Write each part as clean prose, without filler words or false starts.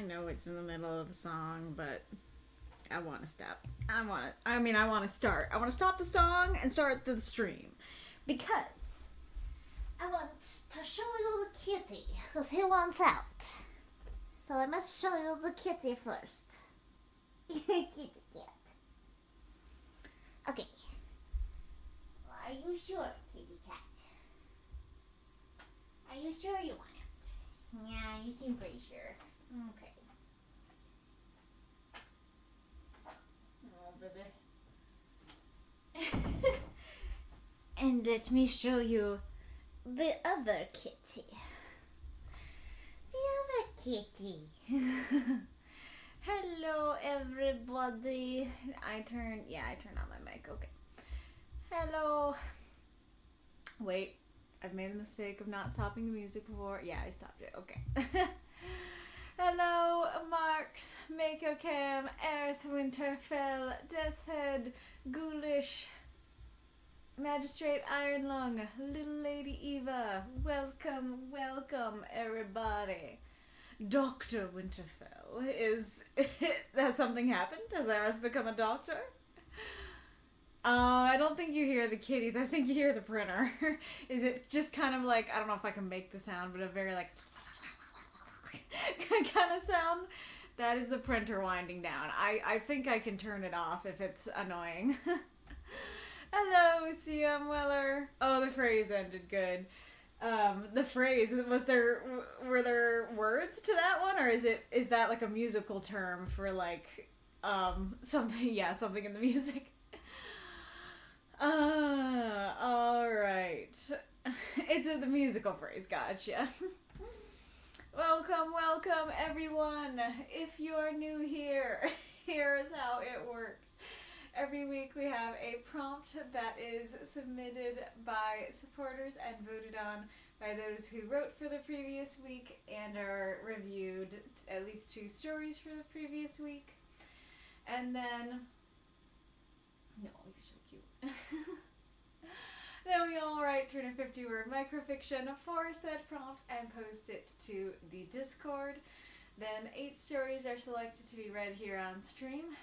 know it's in the middle of a song, but I want to stop. I want to start. I want to stop the song and start the stream. Because I want to show you the kitty, because he wants out. So I must show you the kitty first. Kitty cat. Okay. Are you sure, kitty cat? Are you sure you want it? Yeah, you seem pretty sure. Okay. Oh, baby. And let me show you the other kitty. The other kitty. Hello, everybody. I turned on my mic. Okay. Hello. Wait, I've made the mistake of not stopping the music before. Yeah, I stopped it. Okay. Hello, Marks, Mako Cam, Earth Winterfell, Deathhead, Ghoulish, Magistrate Ironlung, Little Lady Eva. Welcome, everybody. Dr. Winterfell has something happened? Has Earth become a doctor? I don't think you hear the kitties. I think you hear the printer. Is it just kind of like, I don't know if I can make the sound, but a very like kind of sound? That is the printer winding down. I think I can turn it off if it's annoying. Hello, C.M. Weller. Oh, the phrase ended good. The phrase, were there words to that one, or is that like a musical term for like, something in the music? Alright. It's the musical phrase, gotcha. Welcome everyone. If you're new here, here's how it works. Every week we have a prompt that is submitted by supporters and voted on by those who wrote for the previous week and are reviewed at least 2 stories for the previous week. And then... No, you're so cute. Then we all write 350-word microfiction for said prompt and post it to the Discord. Then 8 stories are selected to be read here on stream.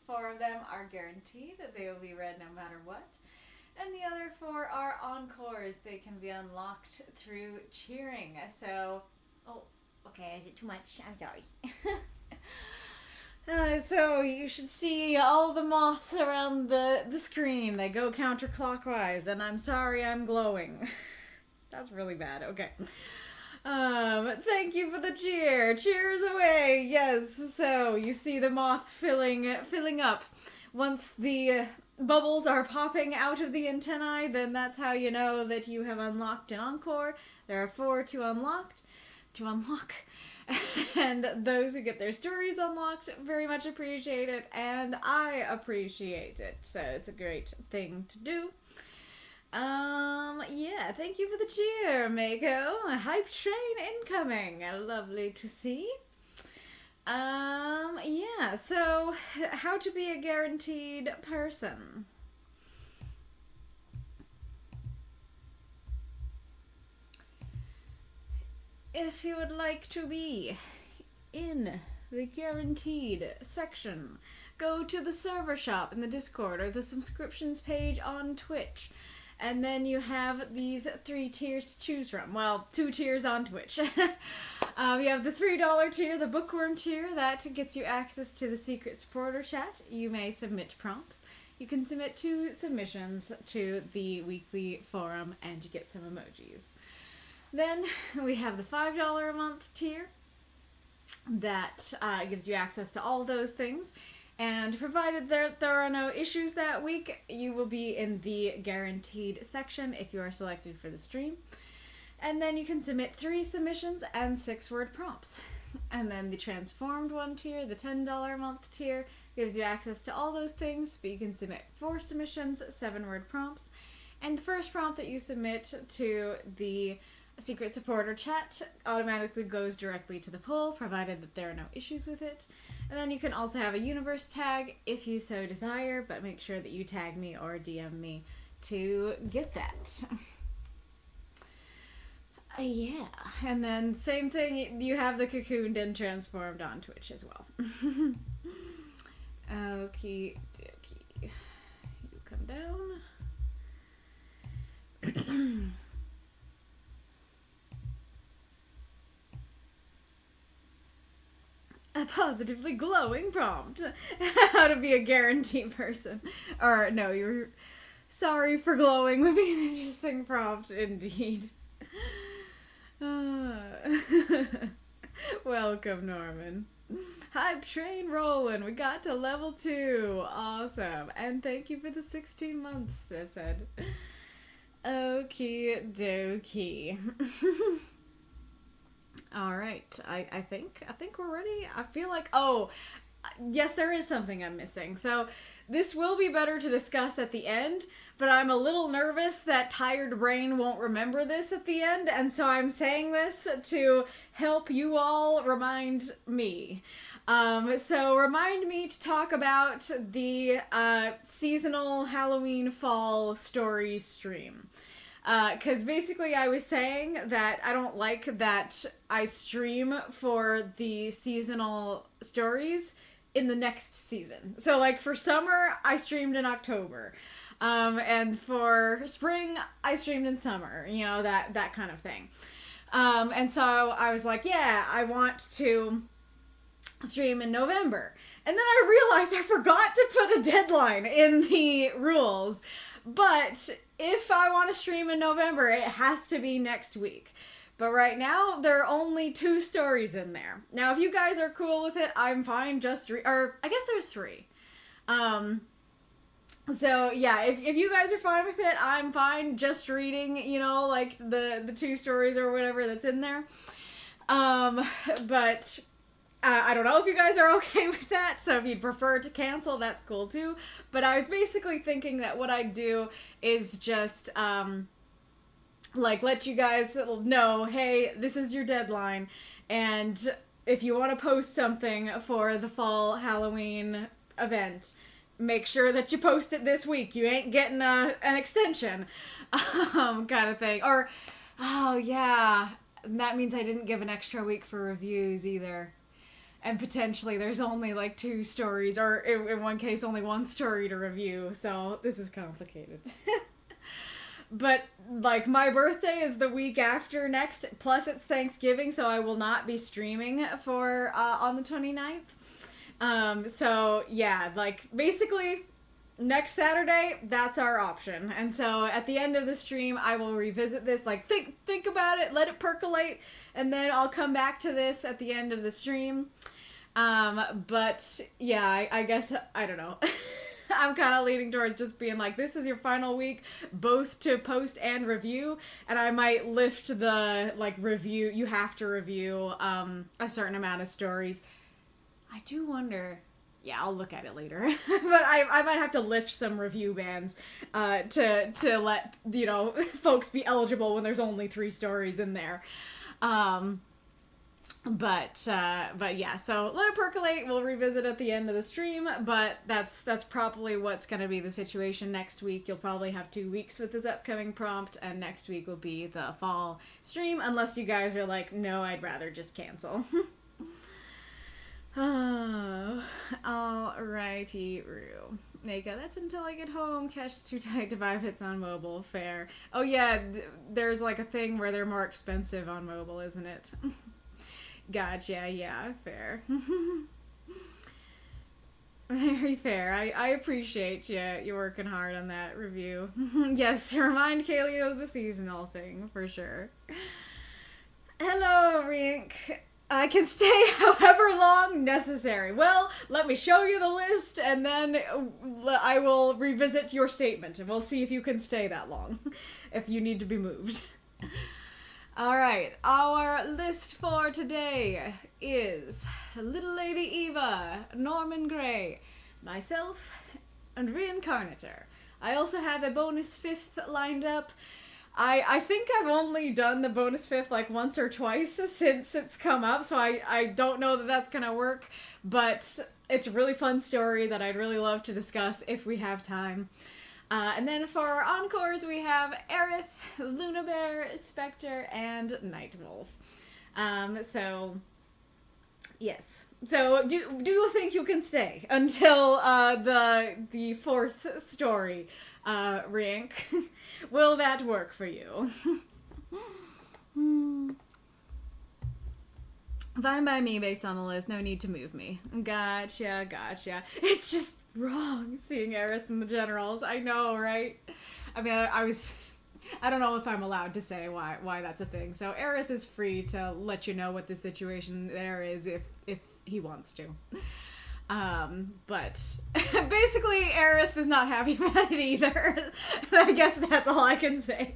4 of them are guaranteed that they will be read no matter what. And the other 4 are encores. They can be unlocked through cheering. So, oh, okay, is it too much? I'm sorry. So you should see all the moths around the screen. They go counterclockwise, and I'm sorry I'm glowing. That's really bad. Okay. Thank you for the cheer. Cheers away. Yes. So you see the moth filling up. Once the bubbles are popping out of the antennae, then that's how you know that you have unlocked an encore. There are 4 to unlock. And those who get their stories unlocked very much appreciate it, and I appreciate it. So it's a great thing to do. Yeah, thank you for the cheer, Mako. A hype train incoming. Lovely to see. Yeah, so how to be a guaranteed person. If you would like to be in the guaranteed section, go to the server shop in the Discord or the subscriptions page on Twitch. And then you have these 3 tiers to choose from. Well, 2 tiers on Twitch. You have the $3 tier, the bookworm tier. That gets you access to the secret supporter chat. You may submit prompts. You can submit 2 submissions to the weekly forum, and you get some emojis. Then we have the $5 a month tier. That gives you access to all those things. And provided there are no issues that week, you will be in the guaranteed section if you are selected for the stream. And then you can submit 3 submissions and 6-word prompts. And then the transformed 1 tier, the $10 a month tier, gives you access to all those things, but you can submit 4 submissions, 7-word prompts. And the first prompt that you submit to the secret supporter chat automatically goes directly to the poll, provided that there are no issues with it. And then you can also have a universe tag if you so desire, but make sure that you tag me or DM me to get that. Yeah, and then same thing, you have the cocooned and transformed on Twitch as well. Okie dokie. You come down. A positively glowing prompt. How to be a guarantee person. Or, no, you're sorry for glowing would be an interesting prompt indeed. Welcome, Norman. Hype train rolling. We got to level 2. Awesome. And thank you for the 16 months, I said. Okie dokie. Alright. I think we're ready. I feel like, oh, yes, there is something I'm missing. So this will be better to discuss at the end, but I'm a little nervous that Tired Brain won't remember this at the end, and so I'm saying this to help you all remind me. So remind me to talk about the seasonal Halloween fall story stream. Because basically I was saying that I don't like that I stream for the seasonal stories in the next season. So, like, for summer, I streamed in October. And for spring, I streamed in summer. You know, that kind of thing. And so I was like, yeah, I want to stream in November. And then I realized I forgot to put a deadline in the rules. But if I want to stream in November, it has to be next week. But right now, there are only 2 stories in there. Now, if you guys are cool with it, I'm fine. Or I guess there's 3. So yeah, if you guys are fine with it, I'm fine just reading, you know, like the 2 stories or whatever that's in there. But I don't know if you guys are okay with that, so if you'd prefer to cancel, that's cool too. But I was basically thinking that what I'd do is just, like, let you guys know, hey, this is your deadline, and if you want to post something for the fall Halloween event, make sure that you post it this week. You ain't getting an extension, kind of thing. Or, oh yeah, that means I didn't give an extra week for reviews either. And potentially there's only like 2 stories, or in one case only 1 story to review, so this is complicated. But, like, my birthday is the week after next, plus it's Thanksgiving, so I will not be streaming for, on the 29th. So, yeah, like, basically, next Saturday, that's our option. And so, at the end of the stream, I will revisit this, like, think about it, let it percolate, and then I'll come back to this at the end of the stream. But, yeah, I guess, I don't know. I'm kind of leaning towards just being like, this is your final week, both to post and review, and I might lift the, like, review, you have to review, a certain amount of stories. I do wonder, yeah, I'll look at it later, but I might have to lift some review bans, to let, you know, folks be eligible when there's only 3 stories in there. But yeah, so let it percolate. We'll revisit at the end of the stream, but that's probably what's going to be the situation next week. You'll probably have 2 weeks with this upcoming prompt, and next week will be the fall stream, unless you guys are like, no, I'd rather just cancel. Oh, alrighty, Rue. Nika, that's until I get home. Cash is too tight to buy hits on mobile. Fair. Oh yeah, there's like a thing where they're more expensive on mobile, isn't it? Gotcha, yeah, fair. Very fair. I appreciate you working hard on that review. Yes, remind Kaylee of the seasonal thing, for sure. Hello, Rink. I can stay however long necessary. Well, let me show you the list, and then I will revisit your statement, and we'll see if you can stay that long, if you need to be moved. Alright, our list for today is Little Lady Eva, Norman Gray, myself, and Reincarnator. I also have a bonus 5th lined up. I think I've only done the bonus 5th like once or twice since it's come up, so I don't know that that's gonna work, but it's a really fun story that I'd really love to discuss if we have time. And then for our encores, we have Aerith, Luna Bear, Spectre, and Nightwolf. So, yes. So, do you think you can stay until the fourth story rank? Will that work for you? Fine by me based on the list. No need to move me. Gotcha. It's just wrong seeing Aerith and the generals. I know, right? I mean, I don't know if I'm allowed to say why that's a thing. So Aerith is free to let you know what the situation there is if he wants to. But basically Aerith is not happy about it either. I guess that's all I can say.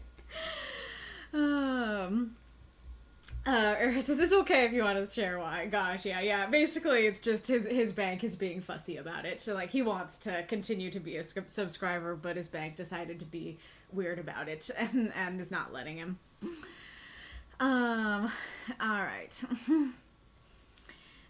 So this is okay if you want to share why. Gosh, yeah. Basically, it's just his bank is being fussy about it. So, like, he wants to continue to be a subscriber, but his bank decided to be weird about it and is not letting him. All right.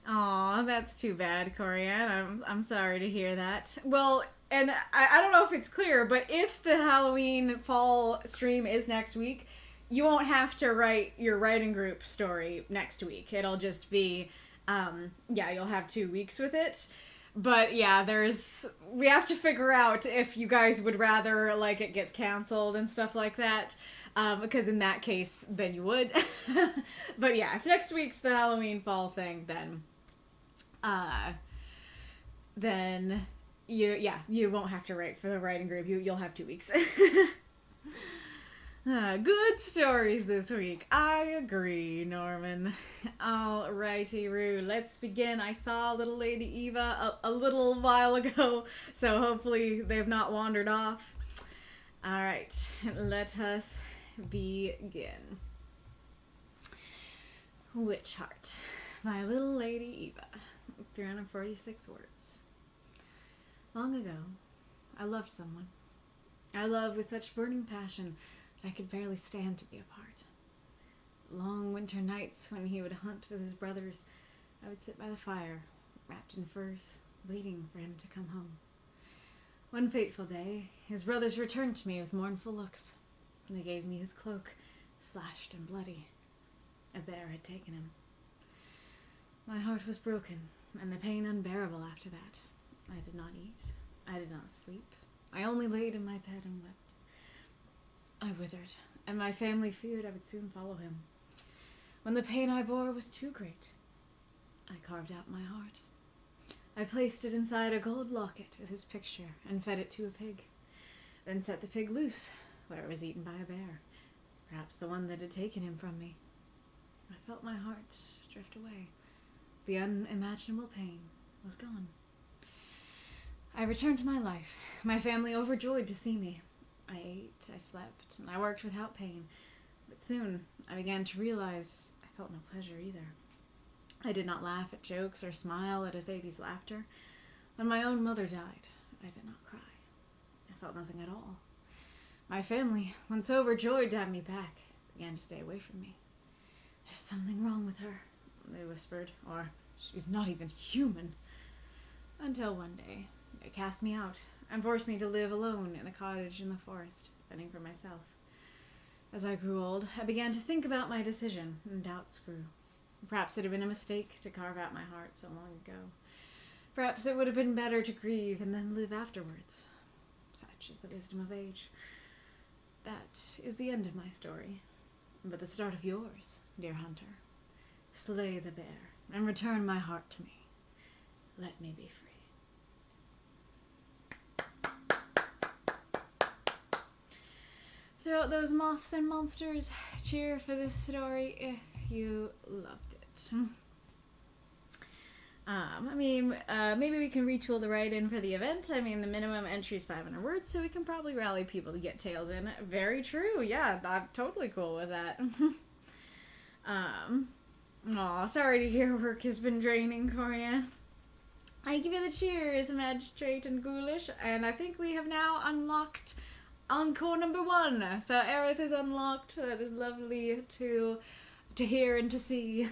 Aw, that's too bad, Corianne. I'm sorry to hear that. Well, and I don't know if it's clear, but if the Halloween fall stream is next week, you won't have to write your writing group story next week. It'll just be, you'll have 2 weeks with it. But yeah, we have to figure out if you guys would rather, like, it gets canceled and stuff like that. Because in that case, then you would. But yeah, if next week's the Halloween fall thing, then you won't have to write for the writing group. You'll have 2 weeks. Good stories this week. I agree, Norman. Alrighty, Roo. Let's begin. I saw little Lady Eva a little while ago, so hopefully they've not wandered off. Alright, let us begin. Witch Heart by Little Lady Eva. 346 words. Long ago, I loved someone. I loved with such burning passion I could barely stand to be apart. Long winter nights when he would hunt with his brothers, I would sit by the fire, wrapped in furs, waiting for him to come home. One fateful day, his brothers returned to me with mournful looks. They gave me his cloak, slashed and bloody. A bear had taken him. My heart was broken, and the pain unbearable after that. I did not eat. I did not sleep. I only laid in my bed and wept. I withered, and my family feared I would soon follow him. When the pain I bore was too great, I carved out my heart. I placed it inside a gold locket with his picture and fed it to a pig, then set the pig loose where it was eaten by a bear, perhaps the one that had taken him from me. I felt my heart drift away. The unimaginable pain was gone. I returned to my life, my family overjoyed to see me. I ate, I slept, and I worked without pain. But soon, I began to realize I felt no pleasure either. I did not laugh at jokes or smile at a baby's laughter. When my own mother died, I did not cry. I felt nothing at all. My family, once overjoyed to have me back, began to stay away from me. There's something wrong with her, they whispered, or she's not even human. Until one day, they cast me out and forced me to live alone in a cottage in the forest, fending for myself. As I grew old, I began to think about my decision, and doubts grew. Perhaps it had been a mistake to carve out my heart so long ago. Perhaps it would have been better to grieve and then live afterwards. Such is the wisdom of age. That is the end of my story, but the start of yours, dear hunter. Slay the bear, and return my heart to me. Let me be free. Throughout those moths and monsters, cheer for this story if you loved it. Maybe we can retool the write-in for the event. I mean, the minimum entry is 500 words, so we can probably rally people to get tales in. Very true, yeah, I'm totally cool with that. Sorry to hear work has been draining, Corianne. I give you the cheers, Magistrate and Ghoulish, and I think we have now unlocked encore number 1. So Aerith is unlocked. That is lovely to hear and to see.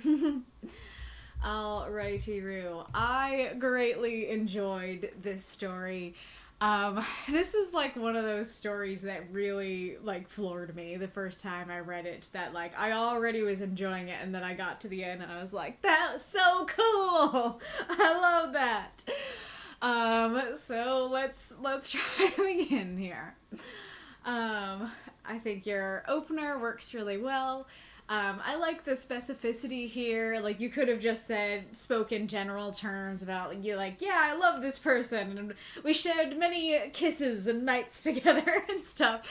Alrighty, Roo. I greatly enjoyed this story. This is like one of those stories that really like floored me the first time I read it, that like I already was enjoying it, and then I got to the end and I was like, that was so cool. I love that. So let's try to begin here. I think your opener works really well. I like the specificity here. Like, you could have just spoke in general terms about, you like, yeah, I love this person, and we shared many kisses and nights together and stuff.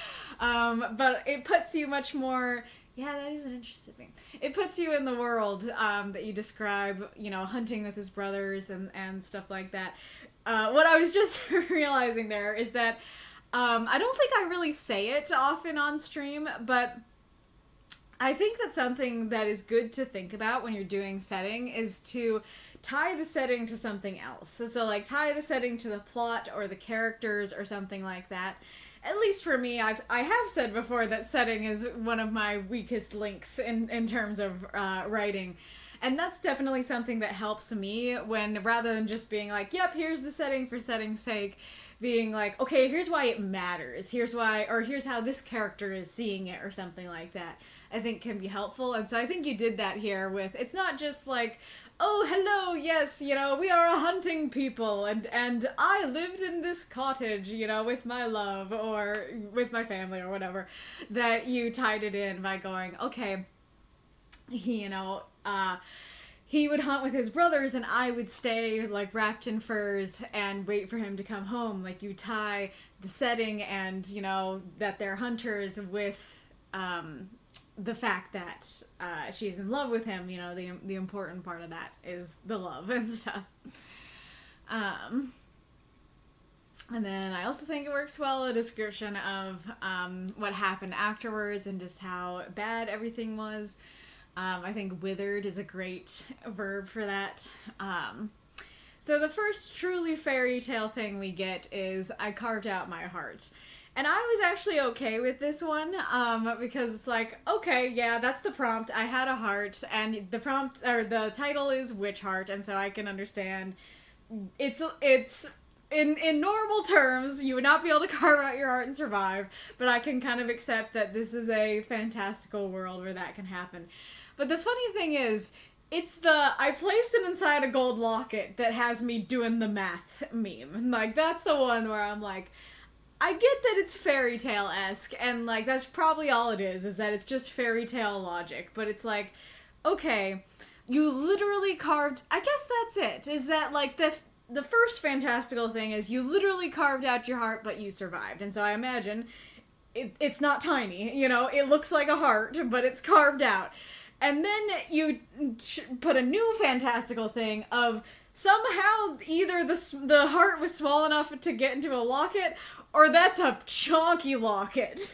But it puts you much more, yeah, that is an interesting thing. It puts you in the world, that you describe, hunting with his brothers and stuff like that. What I was just realizing there is that, I don't think I really say it often on stream, but I think that something that is good to think about when you're doing setting is to tie the setting to something else. So like, tie the setting to the plot or the characters or something like that. At least for me, I have said before that setting is one of my weakest links in terms of writing. And that's definitely something that helps me when, rather than just being like, yep, here's the setting for setting's sake, being like, okay, here's why it matters. Here's why, or here's how this character is seeing it, or something like that, I think can be helpful. And so I think you did that here with, it's not just like, oh, hello, yes, we are a hunting people, and I lived in this cottage, with my love, or with my family, or whatever, that you tied it in by going, okay, he would hunt with his brothers, and I would stay, like, wrapped in furs and wait for him to come home. Like, you tie the setting and, that they're hunters with, the fact that, she's in love with him. The important part of that is the love and stuff. And then I also think it works well, a description of, what happened afterwards and just how bad everything was. I think withered is a great verb for that. So the first truly fairy tale thing we get is, I carved out my heart. And I was actually okay with this one, because it's like, okay, yeah, that's the prompt. I had a heart, and the prompt, or the title is Witch Heart, and so I can understand it's in normal terms, you would not be able to carve out your heart and survive, but I can kind of accept that this is a fantastical world where that can happen. But the funny thing is, I placed it inside a gold locket that has me doing the math meme. Like, that's the one where I'm like, I get that it's fairy tale-esque, and, like, that's probably all it is that it's just fairy tale logic, but it's like, okay, you literally carved, I guess that's it, is that, like, the first fantastical thing is you literally carved out your heart, but you survived, and so I imagine it's not tiny, it looks like a heart, but it's carved out. And then you put a new fantastical thing of somehow either the heart was small enough to get into a locket, or that's a chonky locket.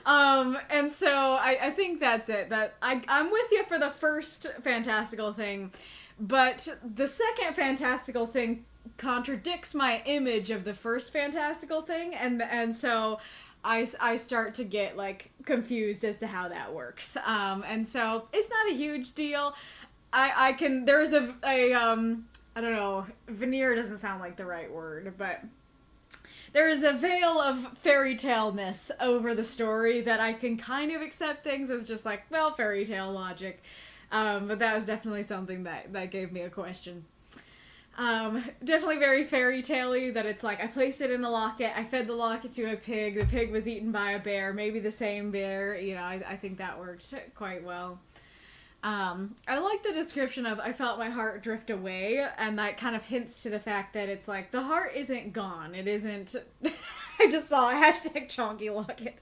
And so I think that's it. That I'm with you for the first fantastical thing, but the second fantastical thing contradicts my image of the first fantastical thing, and so I start to get, like, confused as to how that works. And so it's not a huge deal. There's I don't know, veneer doesn't sound like the right word, but there is a veil of fairy tale-ness over the story that I can kind of accept things as just like, well, fairy tale logic. But that was definitely something that gave me a question. Definitely very fairy tale-y, that it's like, I placed it in a locket, I fed the locket to a pig, the pig was eaten by a bear, maybe the same bear, I think that worked quite well. I like the description of, I felt my heart drift away, and that kind of hints to the fact that it's like, the heart isn't gone, it isn't, I just saw a hashtag chonky locket.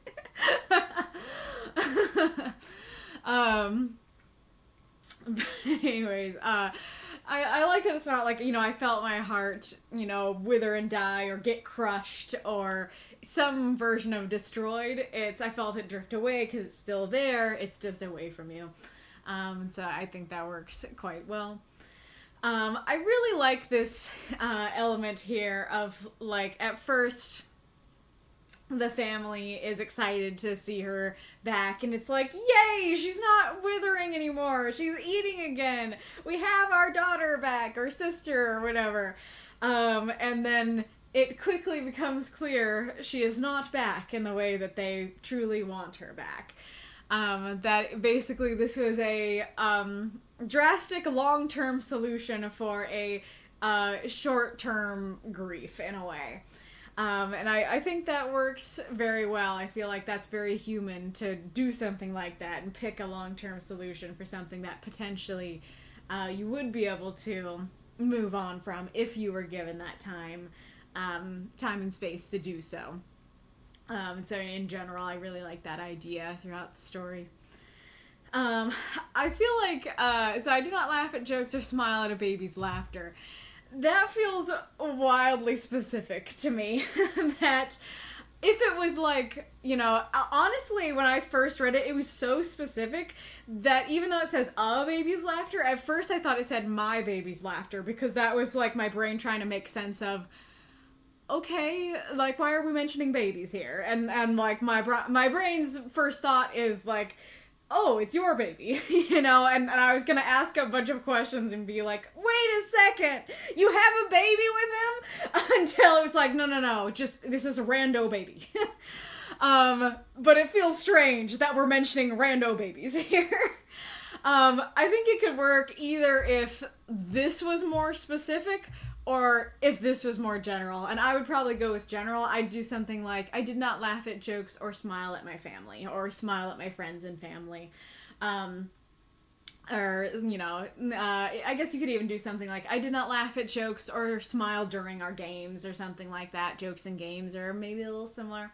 Anyways, I like that it's not like, I felt my heart, wither and die or get crushed or some version of destroyed. I felt it drift away because it's still there. It's just away from you. So I think that works quite well. I really like this element here of, like, at first the family is excited to see her back, and it's like, yay, she's not withering anymore, she's eating again, we have our daughter back, or sister, or whatever. And then it quickly becomes clear she is not back in the way that they truly want her back. That basically this was a drastic long-term solution for a short-term grief in a way. And I think that works very well. I feel like that's very human to do something like that and pick a long-term solution for something that potentially you would be able to move on from if you were given that time and space to do so. So in general, I really like that idea throughout the story. I feel like, so I do not laugh at jokes or smile at a baby's laughter. That feels wildly specific to me. That if it was like, you know, honestly, when I first read it, it was so specific that even though it says a baby's laughter, at first I thought it said my baby's laughter, because that was like my brain trying to make sense of, okay, like, why are we mentioning babies here? And like my brain's first thought is like, oh, it's your baby, you know, and I was gonna ask a bunch of questions and be like, wait a second, you have a baby with him? Until it was like, no, just, this is a rando baby. But it feels strange that we're mentioning rando babies here. I think it could work either if this was more specific or if this was more general. And I would probably go with general. I'd do something like, I did not laugh at jokes or smile at my family, or smile at my friends and family. Or, you know, I guess you could even do something like, I did not laugh at jokes or smile during our games, or something like that. Jokes and games are maybe a little similar.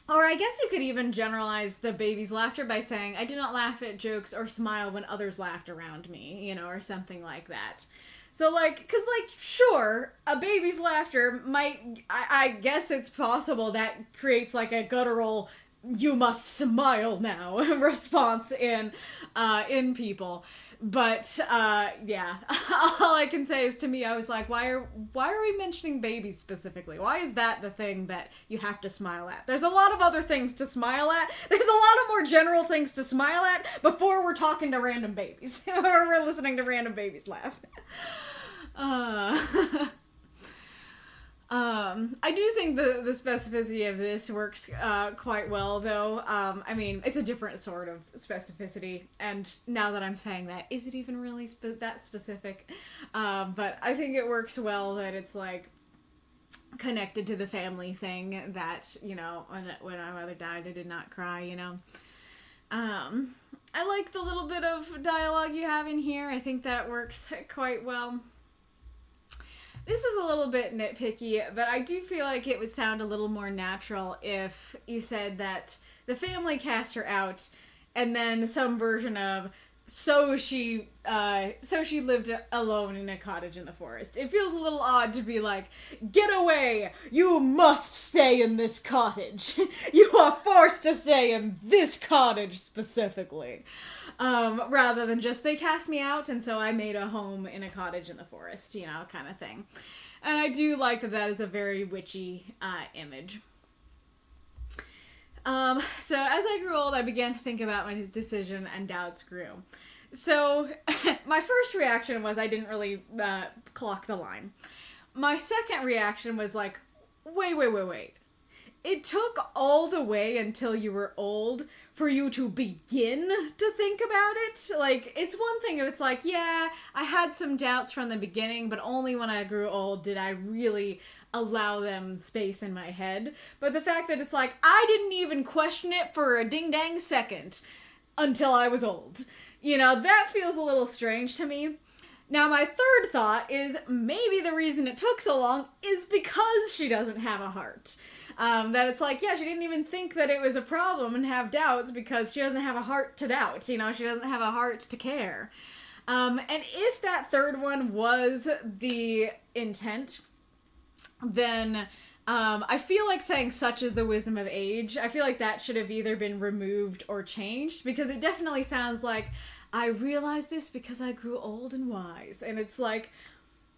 Or I guess you could even generalize the baby's laughter by saying, I did not laugh at jokes or smile when others laughed around me, you know, or something like that. So, like, because, like, sure, a baby's laughter might, I guess it's possible that creates, like, a guttural, you must smile now response in people. But, yeah, all I can say is, to me, I was like, why are we mentioning babies specifically? Why is that the thing that you have to smile at? There's a lot of other things to smile at. There's a lot of more general things to smile at before we're talking to random babies, or we're listening to random babies laugh. I do think the specificity of this works quite well, though. I mean, it's a different sort of specificity, and now that I'm saying that, is it even really that specific? But I think it works well that it's, like, connected to the family thing, that, you know, when my mother died, I did not cry, you know. I like the little bit of dialogue you have in here. I think that works quite well. This is a little bit nitpicky, but I do feel like it would sound a little more natural if you said that the family cast her out, and then some version of, so she lived alone in a cottage in the forest. It feels a little odd to be like, get away! You must stay in this cottage! You are forced to stay in this cottage specifically. Rather than just, they cast me out, and so I made a home in a cottage in the forest, you know, kind of thing. And I do like that that is a very witchy image. So as I grew old, I began to think about my decision, and doubts grew. So my first reaction was I didn't really clock the line. My second reaction was like, wait. It took all the way until you were old for you to begin to think about it. Like, it's one thing if it's like, yeah, I had some doubts from the beginning, but only when I grew old did I really allow them space in my head. But the fact that it's like, I didn't even question it for a ding-dang second until I was old. You know, that feels a little strange to me. Now, my third thought is maybe the reason it took so long is because she doesn't have a heart. That it's like, yeah, she didn't even think that it was a problem and have doubts because she doesn't have a heart to doubt. You know, she doesn't have a heart to care. And if that third one was the intent, then I feel like saying such is the wisdom of age, I feel like that should have either been removed or changed, because it definitely sounds like, I realized this because I grew old and wise. And it's like,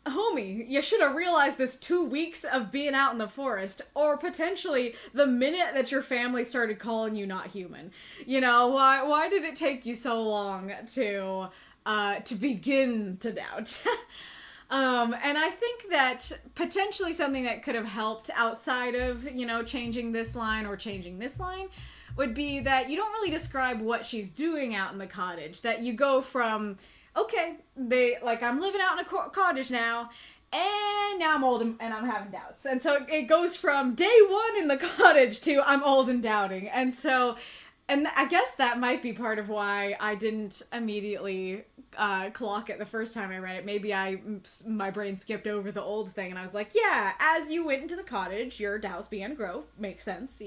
homie, you should have realized this 2 weeks of being out in the forest, or potentially the minute that your family started calling you not human. You know, why did it take you so long to begin to doubt? And I think that potentially something that could have helped outside of, changing this line or changing this line would be that you don't really describe what she's doing out in the cottage. That you go from, okay, I'm living out in a cottage now, and now I'm old and I'm having doubts. And so it goes from day one in the cottage to I'm old and doubting. And so, and I guess that might be part of why I didn't immediately clock it the first time I read it. Maybe my brain skipped over the old thing and I was like, yeah, as you went into the cottage, your doubts began to grow. Makes sense,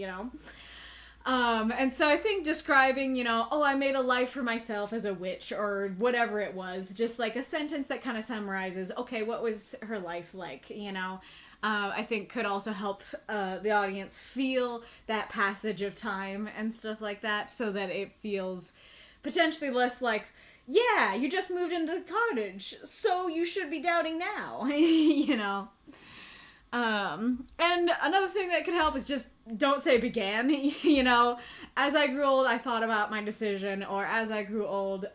And so I think describing, oh, I made a life for myself as a witch or whatever it was, just like a sentence that kind of summarizes, okay, what was her life like, I think could also help the audience feel that passage of time and stuff like that so that it feels potentially less like, yeah, you just moved into the cottage, so you should be doubting now, And another thing that could help is just don't say began, As I grew old, I thought about my decision, or as I grew old,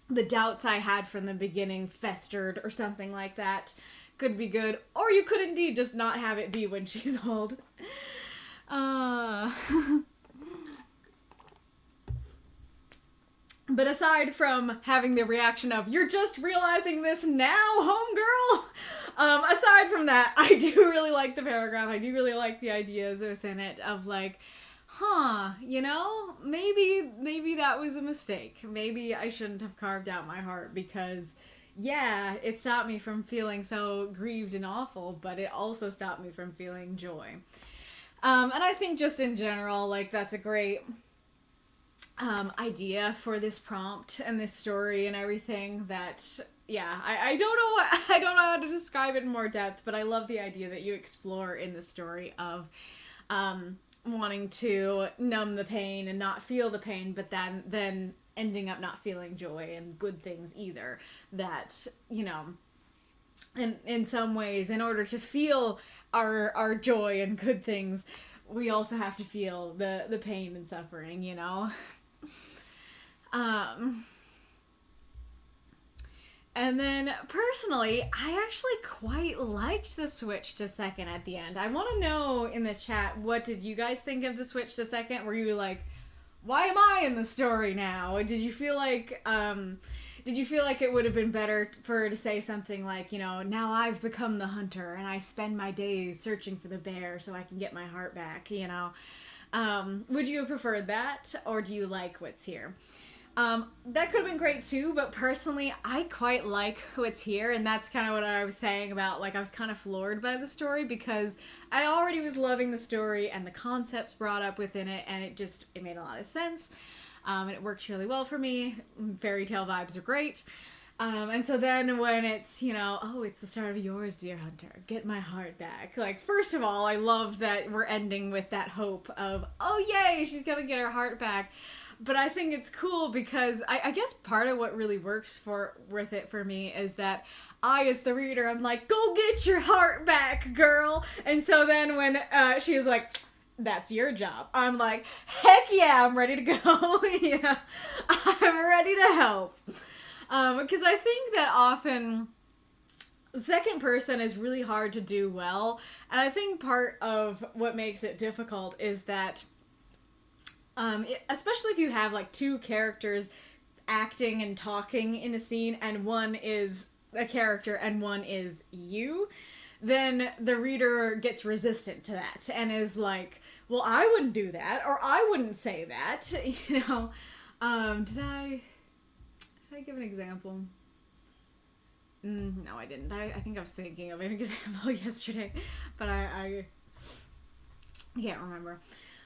the doubts I had from the beginning festered, or something like that. Could be good, or you could indeed just not have it be when she's old. But aside from having the reaction of, you're just realizing this now, homegirl? Aside from that, I do really like the paragraph. I do really like the ideas within it of like, maybe that was a mistake. Maybe I shouldn't have carved out my heart because, yeah, it stopped me from feeling so grieved and awful, but it also stopped me from feeling joy. And I think just in general, like, that's a great idea for this prompt and this story and everything that, yeah, I don't know how to describe it in more depth, but I love the idea that you explore in the story of wanting to numb the pain and not feel the pain, but then ending up not feeling joy and good things either. That, in some ways, in order to feel our joy and good things, we also have to feel the pain and suffering, And then, personally, I actually quite liked the switch to second at the end. I want to know in the chat, what did you guys think of the switch to second? Were you like, why am I in the story now? Did you feel like it would have been better for her to say something like, now I've become the hunter and I spend my days searching for the bear so I can get my heart back, Would you have preferred that, or do you like what's here? That could have been great too, but personally, I quite like what's here, and that's kind of what I was saying about, like, I was kind of floored by the story because I already was loving the story and the concepts brought up within it, and it made a lot of sense, and it worked really well for me. Fairy tale vibes are great. And so then when it's, oh, it's the start of yours, dear hunter, get my heart back. Like, first of all, I love that we're ending with that hope of, oh, yay, she's gonna get her heart back. But I think it's cool because I guess part of what really works with it for me is that I, as the reader, I'm like, go get your heart back, girl. And so then when she was like, that's your job, I'm like, heck yeah, I'm ready to go. Yeah, I'm ready to help. Because I think that often second person is really hard to do well. And I think part of what makes it difficult is that especially if you have like two characters acting and talking in a scene and one is a character and one is you, then the reader gets resistant to that and is like, well, I wouldn't do that, or I wouldn't say that, Did I give an example? No, I didn't. I think I was thinking of an example yesterday, but I can't remember.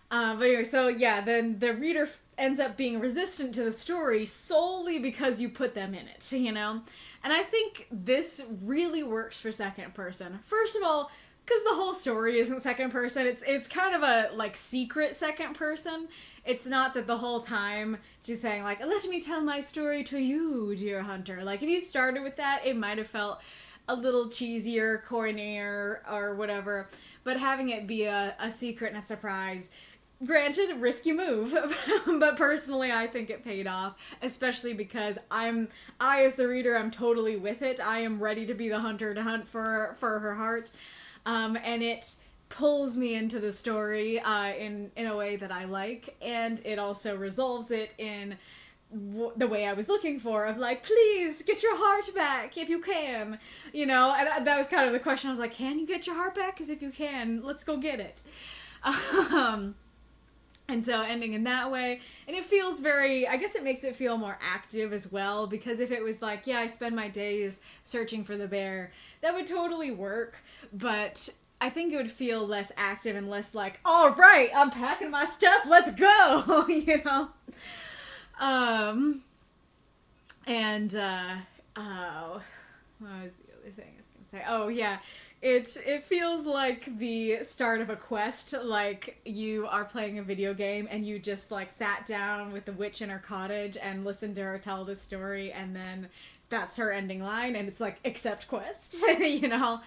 But anyway, so yeah, then the reader ends up being resistant to the story solely because you put them in it, And I think this really works for second person. First of all, because the whole story isn't second person. It's kind of a, like, secret second person. It's not that the whole time she's saying, like, let me tell my story to you, dear hunter. Like, if you started with that, it might have felt a little cheesier, cornier, or whatever. But having it be a secret and a surprise Granted, risky move, but personally I think it paid off, especially because I as the reader, I'm totally with it. I am ready to be the hunter to hunt for her heart. And it pulls me into the story in a way that I like, and it also resolves it in the way I was looking for, of like, please get your heart back if you can, you know. And that was kind of the question. I was like, can you get your heart back? Because if you can, let's go get it. And so ending in that way, and it feels very, I guess it makes it feel more active as well, because if it was like, yeah, I spend my days searching for the bear, that would totally work, but I think it would feel less active and less like, all right, I'm packing my stuff, let's go, you know? What was the other thing I was gonna say? Oh, yeah. It feels like the start of a quest, like you are playing a video game and you just like sat down with the witch in her cottage and listened to her tell the story, and then that's her ending line, and it's like, accept quest, you know?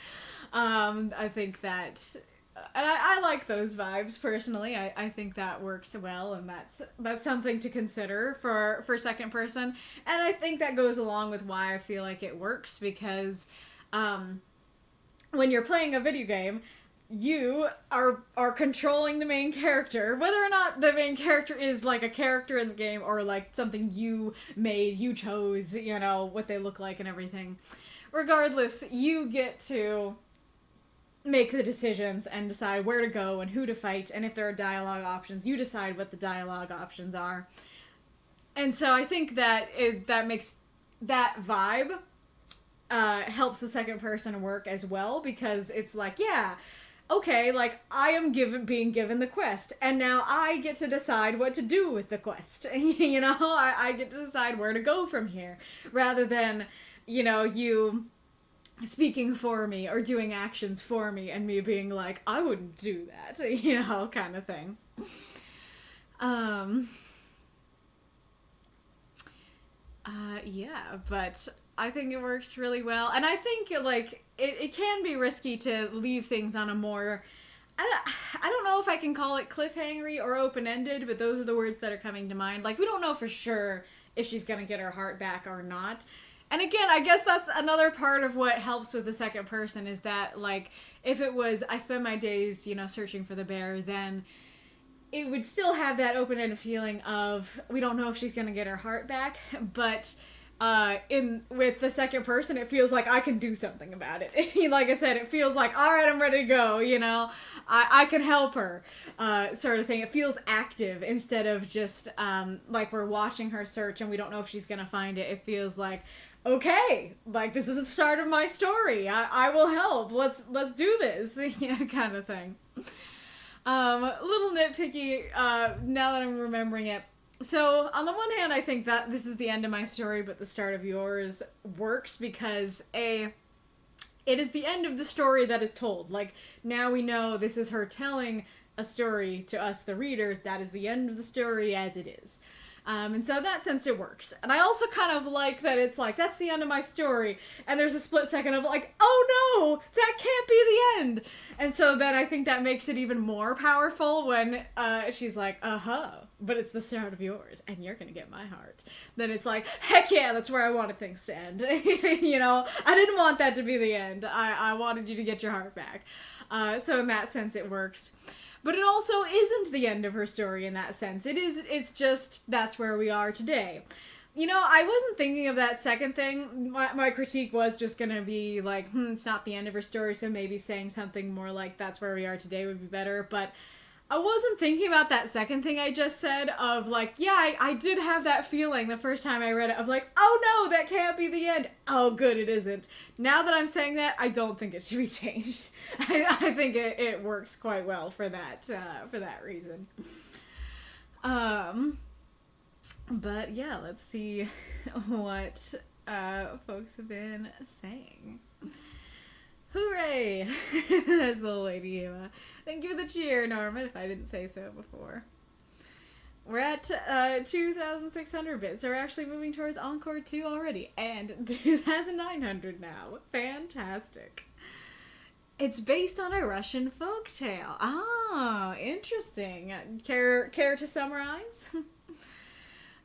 I think that, and I like those vibes personally. I think that works well, and that's something to consider for second person, and I think that goes along with why I feel like it works, because when you're playing a video game, you are controlling the main character, whether or not the main character is like a character in the game or like something you made, you chose, you know, what they look like and everything. Regardless, you get to make the decisions and decide where to go and who to fight, and if there are dialogue options, you decide what the dialogue options are. And so I think that that makes that vibe helps the second person work as well, because it's like, yeah, okay, like, I am being given the quest, and now I get to decide what to do with the quest. You know, I get to decide where to go from here, rather than, you know, you speaking for me or doing actions for me and me being like, I wouldn't do that, you know, kind of thing. Yeah, but I think it works really well, and I think like it can be risky to leave things on a more, I don't know if I can call it cliffhangery or open-ended, but those are the words that are coming to mind. Like, we don't know for sure if she's gonna get her heart back or not. And again, I guess that's another part of what helps with the second person, is that, like, if it was, I spend my days, you know, searching for the bear, then it would still have that open-ended feeling of, we don't know if she's gonna get her heart back, but with the second person, it feels like I can do something about it. Like I said, it feels like, all right, I'm ready to go, you know, I can help her, sort of thing. It feels active instead of just, like we're watching her search and we don't know if she's gonna find it. It feels like, okay, like, this is the start of my story. I will help. Let's do this, yeah, kind of thing. Little nitpicky, now that I'm remembering it. So, on the one hand, I think that this is the end of my story, but the start of yours works because, it is the end of the story that is told. Like, now we know this is her telling a story to us, the reader. That is the end of the story as it is. And so in that sense it works. And I also kind of like that it's like, that's the end of my story. And there's a split second of like, oh no, that can't be the end. And so then I think that makes it even more powerful when she's like, but it's the start of yours and you're gonna get my heart. Then it's like, heck yeah, that's where I wanted things to end. You know, I didn't want that to be the end. I wanted you to get your heart back. So in that sense it works. But it also isn't the end of her story in that sense. It's just, that's where we are today. You know, I wasn't thinking of that second thing. My critique was just gonna be like, it's not the end of her story, so maybe saying something more like, that's where we are today would be better. But I wasn't thinking about that second thing I just said of like, yeah, I did have that feeling the first time I read it of like, oh no, that can't be the end. Oh good, it isn't. Now that I'm saying that, I don't think it should be changed. I think it works quite well for that reason. But yeah, let's see what folks have been saying. Hooray! That's the lady Eva. Thank you for the cheer, Norman, if I didn't say so before. We're at 2,600 bits, so we're actually moving towards Encore 2 already, and 2,900 now. Fantastic. It's based on a Russian folktale. Oh, interesting. Care to summarize?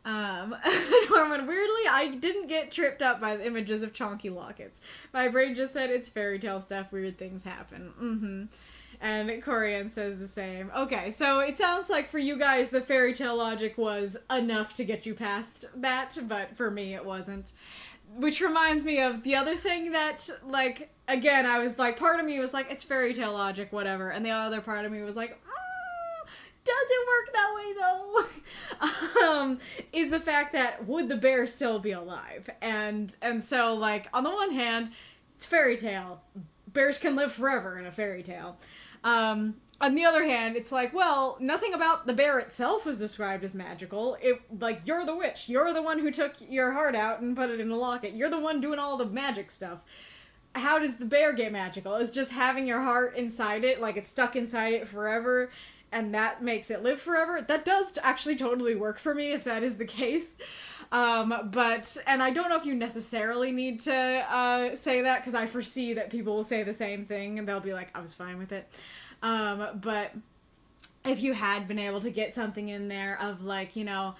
Norman, weirdly, I didn't get tripped up by the images of chonky lockets. My brain just said it's fairy tale stuff, weird things happen. And Corian says the same. Okay, so it sounds like for you guys the fairy tale logic was enough to get you past that, but for me it wasn't. Which reminds me of the other thing that, like, again, I was like, part of me was like, it's fairy tale logic, whatever, and the other part of me was like, doesn't work that way though. Is the fact that would the bear still be alive? And so, like, on the one hand, it's fairy tale. Bears can live forever in a fairy tale. On the other hand, it's like, well, nothing about the bear itself was described as magical. Like, you're the witch. You're the one who took your heart out and put it in a locket. You're the one doing all the magic stuff. How does the bear get magical? It's just having your heart inside it, like it's stuck inside it forever, and that makes it live forever. That does actually totally work for me if that is the case. And I don't know if you necessarily need to say that, because I foresee that people will say the same thing and they'll be like, I was fine with it. But if you had been able to get something in there of, like, you know,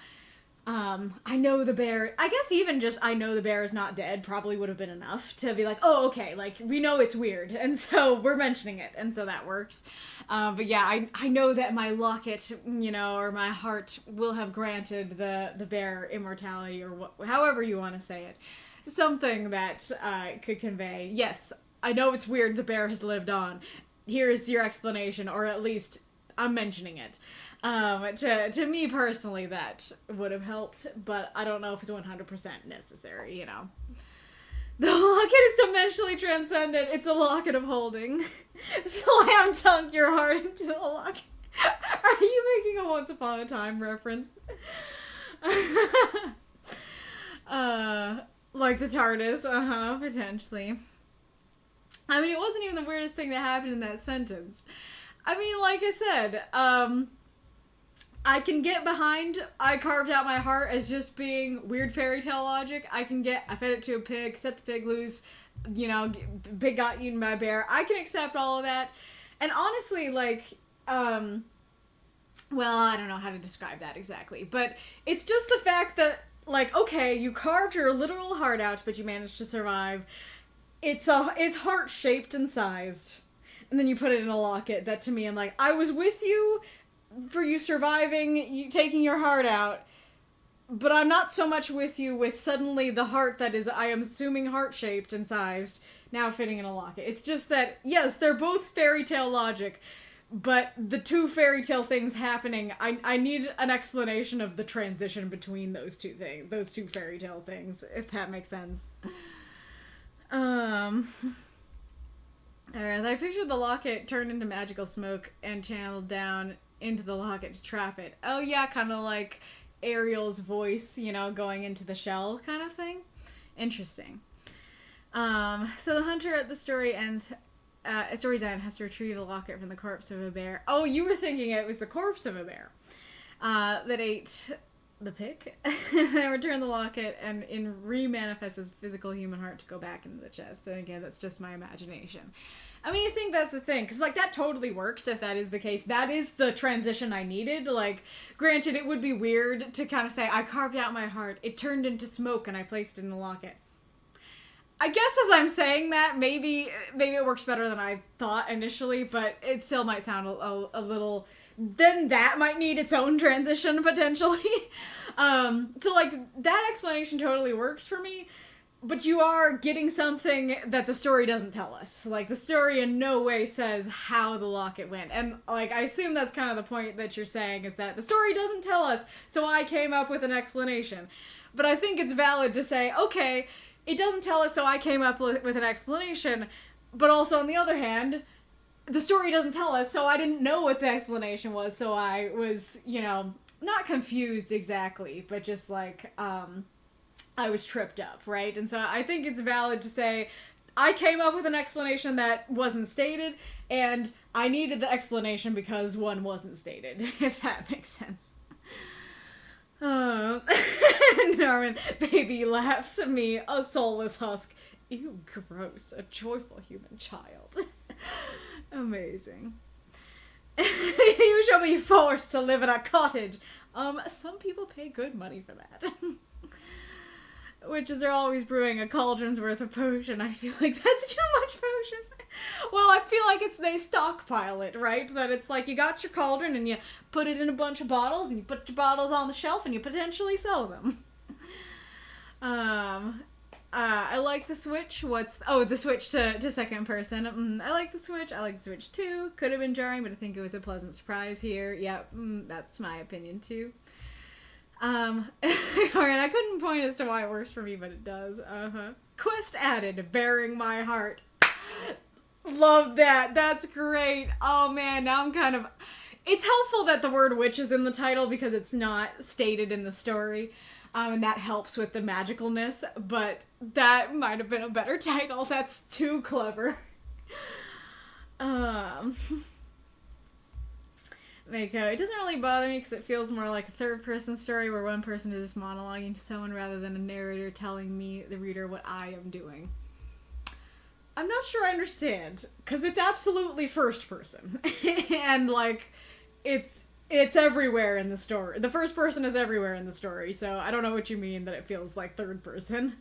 I know the bear, I guess even just I know the bear is not dead probably would have been enough to be like, oh, okay, like, we know it's weird, and so we're mentioning it, and so that works. But yeah, I know that my locket, you know, or my heart will have granted the bear immortality, or however you want to say it. Something that could convey, yes, I know it's weird the bear has lived on. Here's your explanation, or at least I'm mentioning it. To me personally, that would have helped, but I don't know if it's 100% necessary, you know. The locket is dimensionally transcendent. It's a locket of holding. Slam dunk your heart into the locket. Are you making a Once Upon a Time reference? Like the TARDIS, potentially. I mean, it wasn't even the weirdest thing that happened in that sentence. I mean, like I said, I can get behind I carved out my heart as just being weird fairy tale logic. I fed it to a pig, set the pig loose, you know, the pig got eaten by a bear. I can accept all of that. And honestly, like, well, I don't know how to describe that exactly, but it's just the fact that, like, okay, you carved your literal heart out, but you managed to survive. It's heart-shaped and sized. And then you put it in a locket. That, to me, I'm like, I was with you for you surviving, you taking your heart out, but I'm not so much with you with suddenly the heart that is, I am assuming, heart-shaped and sized, now fitting in a locket. It's just that, yes, they're both fairy tale logic, but the two fairy tale things happening, I need an explanation of the transition between those two fairy tale things, if that makes sense. Alright, I pictured the locket turned into magical smoke and channeled down into the locket to trap it. Oh yeah, kind of like Ariel's voice, you know, going into the shell kind of thing. Interesting. So the hunter at the story's end has to retrieve the locket from the corpse of a bear. Oh, you were thinking it was the corpse of a bear that ate the pig, and return the locket and re-manifest his physical human heart to go back into the chest. And again, that's just my imagination. I mean, I think that's the thing, because, like, that totally works if that is the case. That is the transition I needed. Like, granted, it would be weird to kind of say, I carved out my heart, it turned into smoke, and I placed it in the locket. I guess as I'm saying that, maybe it works better than I thought initially, but it still might sound a little... Then that might need its own transition, potentially. So, like, that explanation totally works for me, but you are getting something that the story doesn't tell us. Like, the story in no way says how the locket went. And, like, I assume that's kind of the point that you're saying, is that the story doesn't tell us, so I came up with an explanation. But I think it's valid to say, okay, it doesn't tell us, so I came up with an explanation, but also, on the other hand, the story doesn't tell us, so I didn't know what the explanation was, so I was, you know, not confused exactly, but just, like, I was tripped up, right? And so I think it's valid to say, I came up with an explanation that wasn't stated, and I needed the explanation because one wasn't stated, if that makes sense. Norman, baby laughs at me, a soulless husk. Ew, gross, a joyful human child. Amazing. You shall be forced to live in a cottage. Some people pay good money for that. Witches are always brewing a cauldron's worth of potion. I feel like that's too much potion. Well, I feel like they stockpile it, right? That it's like you got your cauldron and you put it in a bunch of bottles and you put your bottles on the shelf and you potentially sell them. I like the switch. The switch to second person. I like the switch. I like the switch too. Could have been jarring, but I think it was a pleasant surprise here. Yep, that's my opinion too. Alright, I couldn't point as to why it works for me, but it does. Quest added, bearing my heart. Love that. That's great. Oh man, now I'm kind of... It's helpful that the word witch is in the title because it's not stated in the story. And that helps with the magicalness, but that might have been a better title. That's too clever. It doesn't really bother me because it feels more like a third-person story where one person is just monologuing to someone rather than a narrator telling me, the reader, what I am doing. I'm not sure I understand, because it's absolutely first-person. And, like, it's everywhere in the story. The first person is everywhere in the story, so I don't know what you mean that it feels like third person.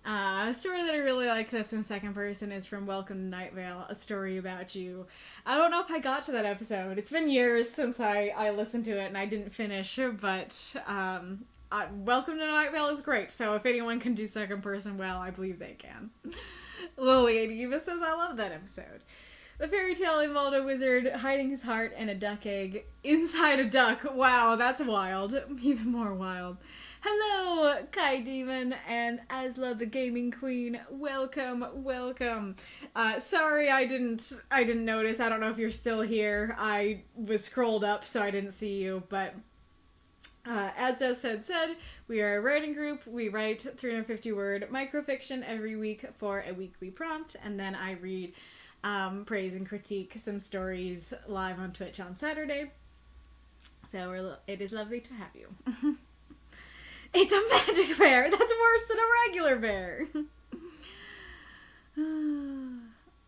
A story that I really like that's in second person is from Welcome to Night Vale, a story about you. I don't know if I got to that episode. It's been years since I listened to it and I didn't finish, but Welcome to Night Vale is great, so if anyone can do second person well, I believe they can. Lily and Eva says, I love that episode. The fairy tale involved a wizard hiding his heart and a duck egg inside a duck. Wow, that's wild. Even more wild. Hello, Kai Demon and Asla the Gaming Queen. Welcome, welcome. Sorry I didn't notice. I don't know if you're still here. I was scrolled up so I didn't see you, but as Des had said, we are a writing group. We write 350-word microfiction every week for a weekly prompt, and then I read, praise and critique some stories live on Twitch on Saturday. So it is lovely to have you. It's a magic bear! That's worse than a regular bear!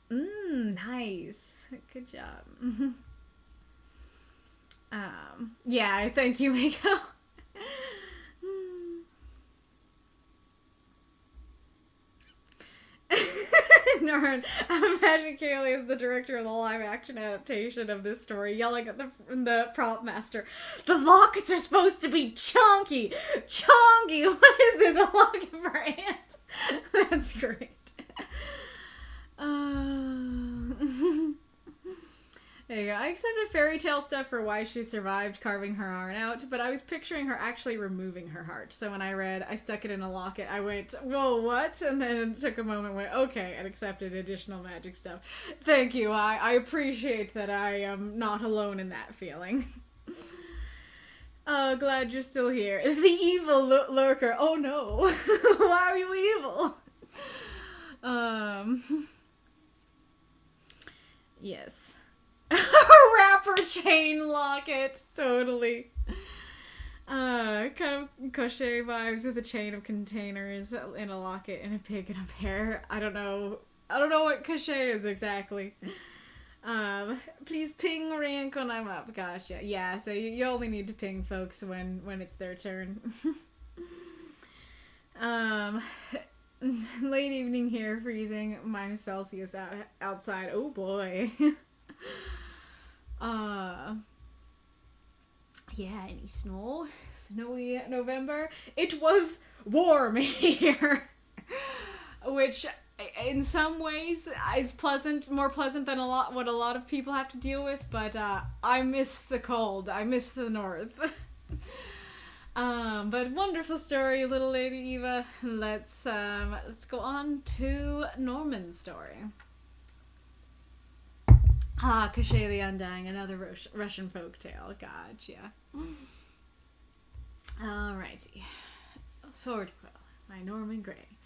Nice. Good job. Yeah, thank you, Mako. Norn, I imagine Kaylee is the director of the live-action adaptation of this story, yelling at the prop master, "The lockets are supposed to be chunky! Chunky! What is this, a locket for ants?" That's great. There you go. I accepted fairy tale stuff for why she survived carving her heart out, but I was picturing her actually removing her heart. So when I read, I stuck it in a locket, I went, whoa, what? And then took a moment and went, okay, and accepted additional magic stuff. Thank you. I appreciate that I am not alone in that feeling. Oh, glad you're still here. The evil lurker. Oh no. Why are you evil? Yes. Rapper chain locket. Totally. Kind of crochet vibes with a chain of containers in a locket and a pig and a bear. I don't know what crochet is exactly. Please ping rank when I'm up. Gotcha. Yeah, so you only need to ping folks when it's their turn. Late evening here, freezing, -Celsius outside. Oh boy. Yeah, any snow? Snowy November? It was warm here. Which, in some ways, is more pleasant than what a lot of people have to deal with, but, I miss the cold. I miss the north. But wonderful story, little Lady Eva. Let's go on to Norman's story. Cachet the Undying, another Russian folktale. Gotcha. Alrighty. Sword Quill by Norman Gray.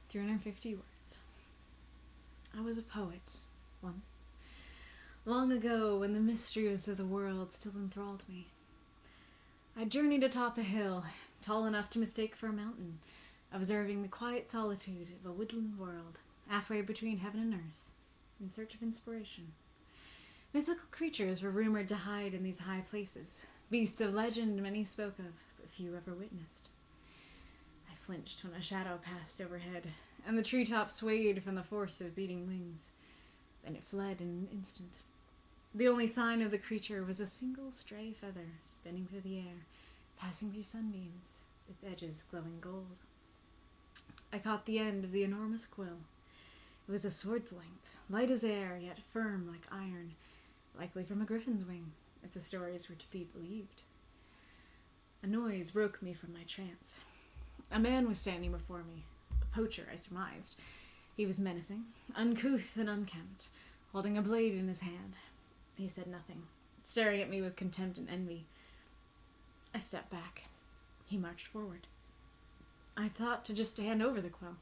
350 words. I was a poet once. Long ago, when the mysteries of the world still enthralled me. I journeyed atop a hill, tall enough to mistake for a mountain. observing the quiet solitude of a woodland world, halfway between heaven and earth, in search of inspiration. Mythical creatures were rumored to hide in these high places, beasts of legend many spoke of, but few ever witnessed. I flinched when a shadow passed overhead, and the treetops swayed from the force of beating wings. Then it fled in an instant. The only sign of the creature was a single stray feather spinning through the air, passing through sunbeams, its edges glowing gold. I caught the end of the enormous quill. It was a sword's length, light as air, yet firm like iron, likely from a griffin's wing, if the stories were to be believed. A noise broke me from my trance. A man was standing before me, a poacher, I surmised. He was menacing, uncouth and unkempt, holding a blade in his hand. He said nothing, staring at me with contempt and envy. I stepped back. He marched forward. I thought to just hand over the quill,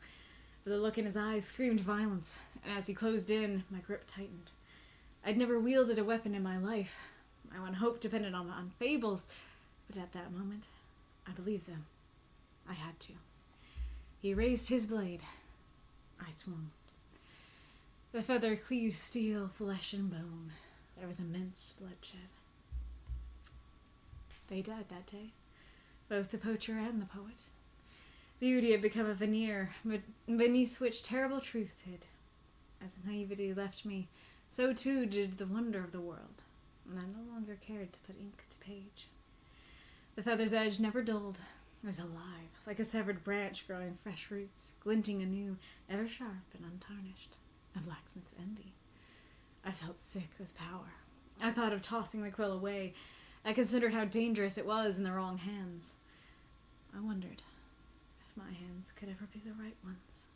but the look in his eyes screamed violence, and as he closed in, my grip tightened. I'd never wielded a weapon in my life. My one hope depended on fables, but at that moment, I believed them. I had to. He raised his blade. I swung. The feather cleaved steel, flesh, and bone. There was immense bloodshed. They died that day, both the poacher and the poet. Beauty had become a veneer beneath which terrible truths hid. As naivety left me, so too did the wonder of the world, and I no longer cared to put ink to page. The feather's edge never dulled. It was alive, like a severed branch growing fresh roots, glinting anew, ever sharp and untarnished. A blacksmith's envy. I felt sick with power. I thought of tossing the quill away. I considered how dangerous it was in the wrong hands. I wondered if my hands could ever be the right ones.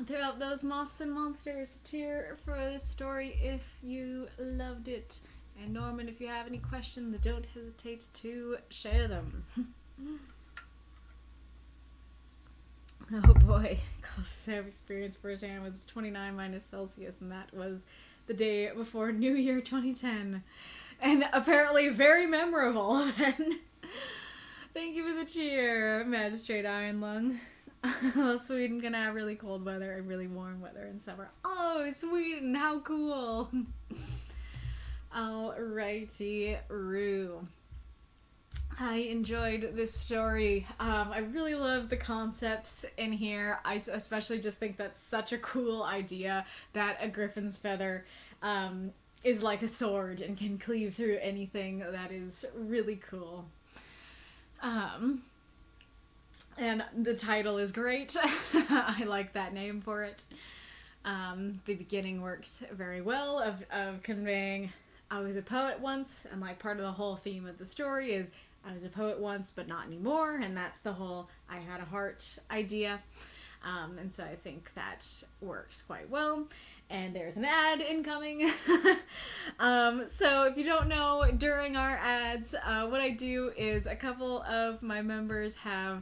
Throughout those moths and monsters, cheer for this story if you loved it. And Norman, if you have any questions, don't hesitate to share them. Oh boy, closest I've experienced firsthand was 29 minus Celsius, and that was the day before New Year 2010. And apparently very memorable. Thank you for the cheer, Magistrate Iron Lung. Sweden gonna have really cold weather and really warm weather in summer. Oh, Sweden, how cool! Alrighty, Roo. I enjoyed this story. I really love the concepts in here. I especially just think that's such a cool idea that a griffin's feather is like a sword and can cleave through anything. That is really cool. And the title is great. I like that name for it. The beginning works very well of conveying I was a poet once, and like part of the whole theme of the story is I was a poet once, but not anymore, and that's the whole I had a heart idea. And so I think that works quite well. And there's an ad incoming. So if you don't know, during our ads, what I do is a couple of my members have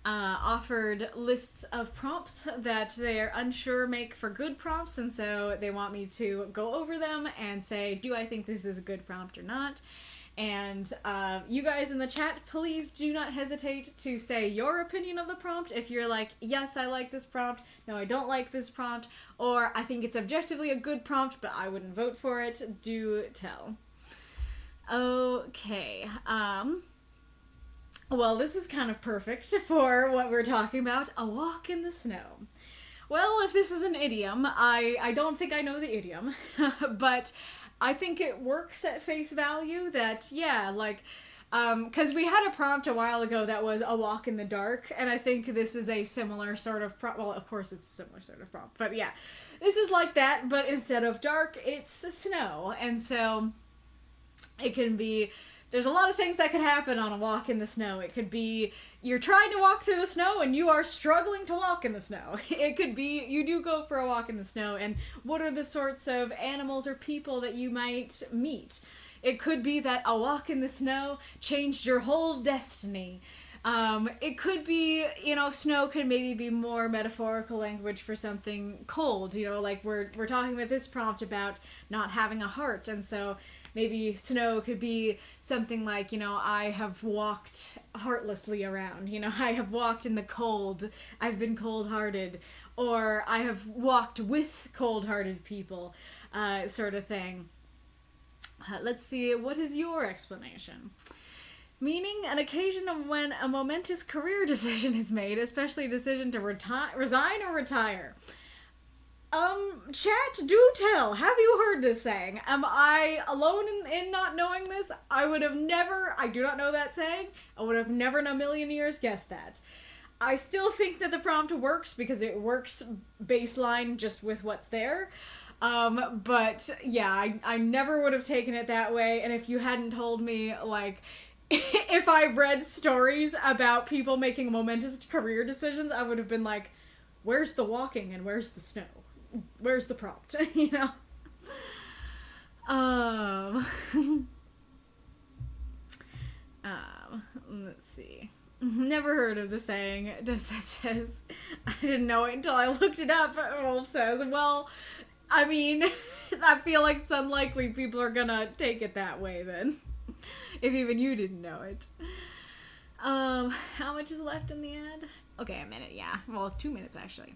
offered lists of prompts that they are unsure make for good prompts, and so they want me to go over them and say, do I think this is a good prompt or not? And you guys in the chat, please do not hesitate to say your opinion of the prompt. If you're like, yes, I like this prompt, no, I don't like this prompt, or I think it's objectively a good prompt, but I wouldn't vote for it, do tell. Okay, well, this is kind of perfect for what we're talking about, a walk in the snow. Well, if this is an idiom, I don't think I know the idiom, but I think it works at face value that, yeah, like, because we had a prompt a while ago that was a walk in the dark, and I think this is a similar sort of prompt. Well, of course it's a similar sort of prompt, but yeah, this is like that, but instead of dark, it's snow, and so it can be... There's a lot of things that could happen on a walk in the snow. It could be you're trying to walk through the snow and you are struggling to walk in the snow. It could be you do go for a walk in the snow, and what are the sorts of animals or people that you might meet? It could be that a walk in the snow changed your whole destiny. It could be, snow could maybe be more metaphorical language for something cold, like we're talking with this prompt about not having a heart, and so maybe snow could be something like, I have walked heartlessly around, I have walked in the cold, I've been cold-hearted, or I have walked with cold-hearted people, sort of thing. Let's see, what is your explanation? Meaning an occasion of when a momentous career decision is made, especially a decision to resign or retire. Chat, do tell. Have you heard this saying? Am I alone in not knowing this? I do not know that saying. I would have never in a million years guessed that. I still think that the prompt works because it works baseline just with what's there. But yeah, I never would have taken it that way, and if you hadn't told me, like, if I read stories about people making momentous career decisions, I would have been like, where's the walking and where's the snow? Where's the prompt? Let's see. Never heard of the saying. It says, I didn't know it until I looked it up. Wolf says, well, I mean, I feel like it's unlikely people are gonna take it that way then. If even you didn't know it. How much is left in the ad? Okay, a minute, yeah. Well, 2 minutes, actually.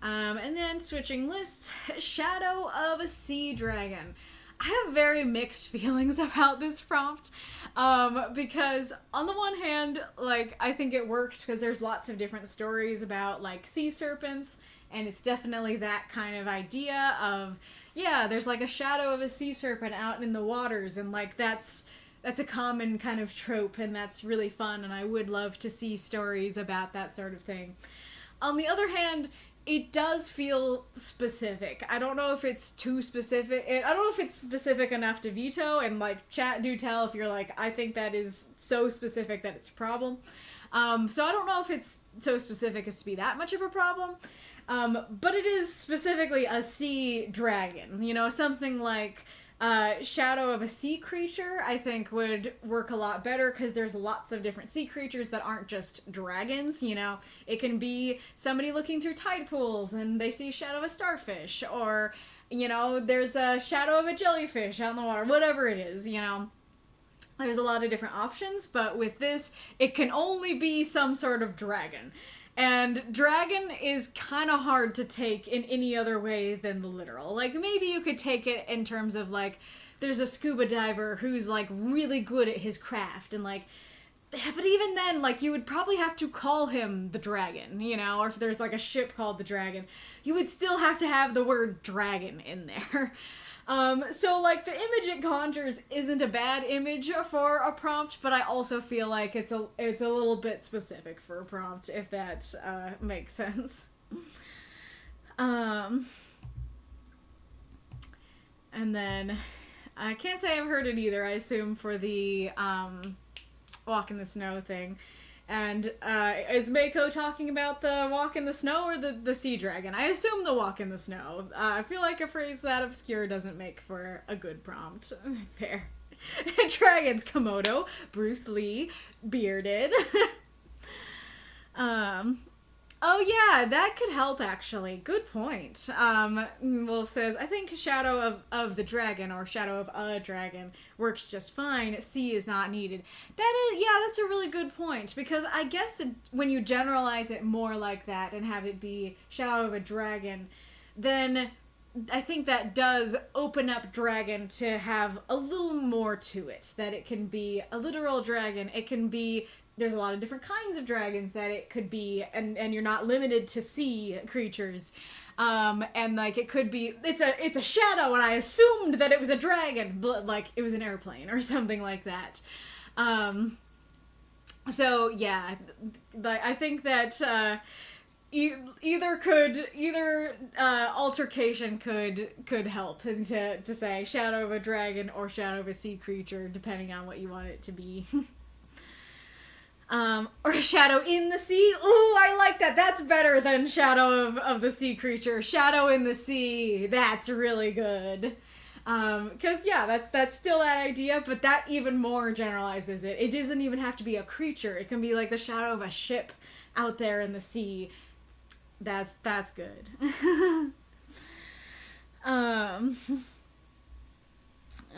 And then switching lists. Shadow of a Sea Dragon. I have very mixed feelings about this prompt. Because on the one hand, like, I think it works because there's lots of different stories about, like, sea serpents. And it's definitely that kind of idea of, yeah, there's like a shadow of a sea serpent out in the waters, and like that's a common kind of trope, and that's really fun, and I would love to see stories about that sort of thing. On the other hand, it does feel specific. I don't know if it's too specific. I don't know if it's specific enough to veto, and like, chat, do tell if you're like, I think that is so specific that it's a problem. So I don't know if it's so specific as to be that much of a problem. But it is specifically a sea dragon, something like Shadow of a Sea Creature, I think would work a lot better because there's lots of different sea creatures that aren't just dragons, It can be somebody looking through tide pools and they see a shadow of a starfish, or, there's a shadow of a jellyfish out in the water, whatever it is, There's a lot of different options, but with this, it can only be some sort of dragon. And dragon is kind of hard to take in any other way than the literal. Like, maybe you could take it in terms of, like, there's a scuba diver who's, like, really good at his craft, and, like, but even then, like, you would probably have to call him the dragon, or if there's, like, a ship called the Dragon, you would still have to have the word dragon in there. So, like, the image it conjures isn't a bad image for a prompt, but I also feel like it's a little bit specific for a prompt, if that, makes sense. And then, I can't say I've heard it either, I assume, for the, walk in the snow thing. And, is Mako talking about the walk in the snow or the sea dragon? I assume the walk in the snow. I feel like a phrase that obscure doesn't make for a good prompt. Fair. Dragons, Komodo, Bruce Lee, bearded. Oh yeah, that could help actually. Good point. Wolf says, I think Shadow of the Dragon or Shadow of a Dragon works just fine. C is not needed. That's a really good point, because I guess when you generalize it more like that and have it be Shadow of a Dragon, then I think that does open up dragon to have a little more to it. That it can be a literal dragon. It can be, there's a lot of different kinds of dragons that it could be, and you're not limited to sea creatures. And like, it could be, it's a shadow, and I assumed that it was a dragon, but like it was an airplane or something like that. So yeah, I think that either altercation could help, and to say Shadow of a Dragon or Shadow of a Sea Creature, depending on what you want it to be. Or a shadow in the sea. Ooh, I like that. That's better than Shadow of the Sea Creature. Shadow in the sea. That's really good. Because yeah, that's still that idea, but that even more generalizes it. It doesn't even have to be a creature. It can be like the shadow of a ship out there in the sea. That's good. um.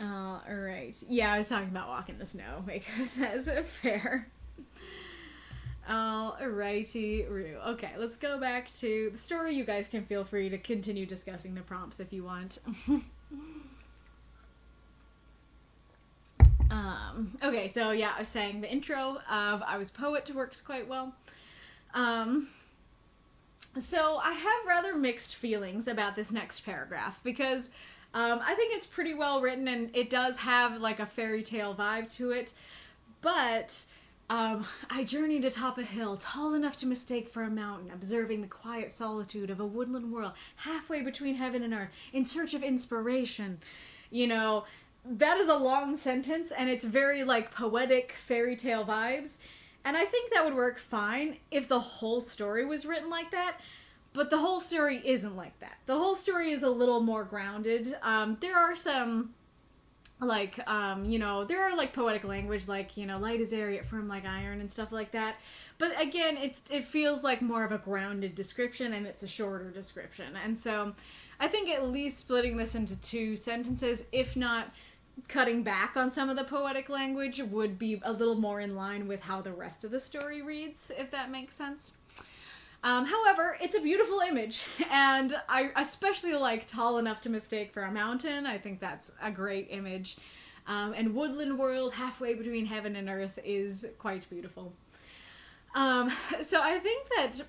All right. Yeah, I was talking about walking the snow. Mako says fair. Alrighty, Rue. Okay, let's go back to the story. You guys can feel free to continue discussing the prompts if you want. Okay, so yeah, I was saying the intro of I Was Poet works quite well. So I have rather mixed feelings about this next paragraph because I think it's pretty well written and it does have like a fairy tale vibe to it, but I journeyed atop a hill tall enough to mistake for a mountain, observing the quiet solitude of a woodland world halfway between heaven and earth, in search of inspiration. You know, that is a long sentence, and it's very, like, poetic fairy tale vibes, and I think that would work fine if the whole story was written like that, but the whole story isn't like that. The whole story is a little more grounded. There are some... like, you know, there are, like, poetic language, like, you know, light as air, yet firm like iron, and stuff like that. But, again, it feels like more of a grounded description, and it's a shorter description. And so, I think at least splitting this into 2 sentences, if not cutting back on some of the poetic language, would be a little more in line with how the rest of the story reads, if that makes sense. However, it's a beautiful image, and I especially like tall enough to mistake for a mountain. I think that's a great image. And woodland world, halfway between heaven and earth, is quite beautiful. So I think that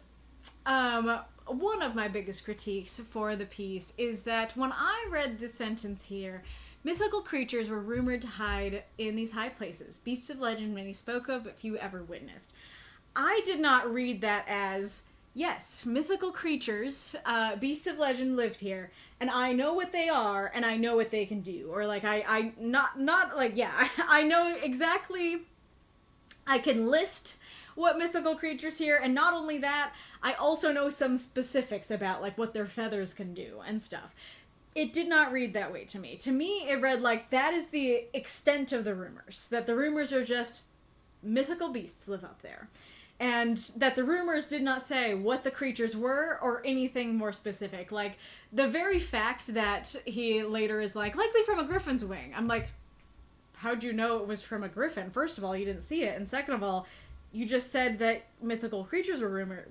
one of my biggest critiques for the piece is that when I read this sentence here, mythical creatures were rumored to hide in these high places, beasts of legend many spoke of, but few ever witnessed. I did not read that as... yes, mythical creatures, beasts of legend lived here, and I know what they are, and I know what they can do. Or, like, I know exactly, I can list what mythical creatures here, and not only that, I also know some specifics about, like, what their feathers can do and stuff. It did not read that way to me. To me, it read like that is the extent of the rumors. That the rumors are just mythical beasts live up there. And that the rumors did not say what the creatures were or anything more specific. Like, the very fact that he later is like, likely from a griffin's wing. I'm like, how'd you know it was from a griffin? First of all, you didn't see it. And second of all, you just said that mythical creatures were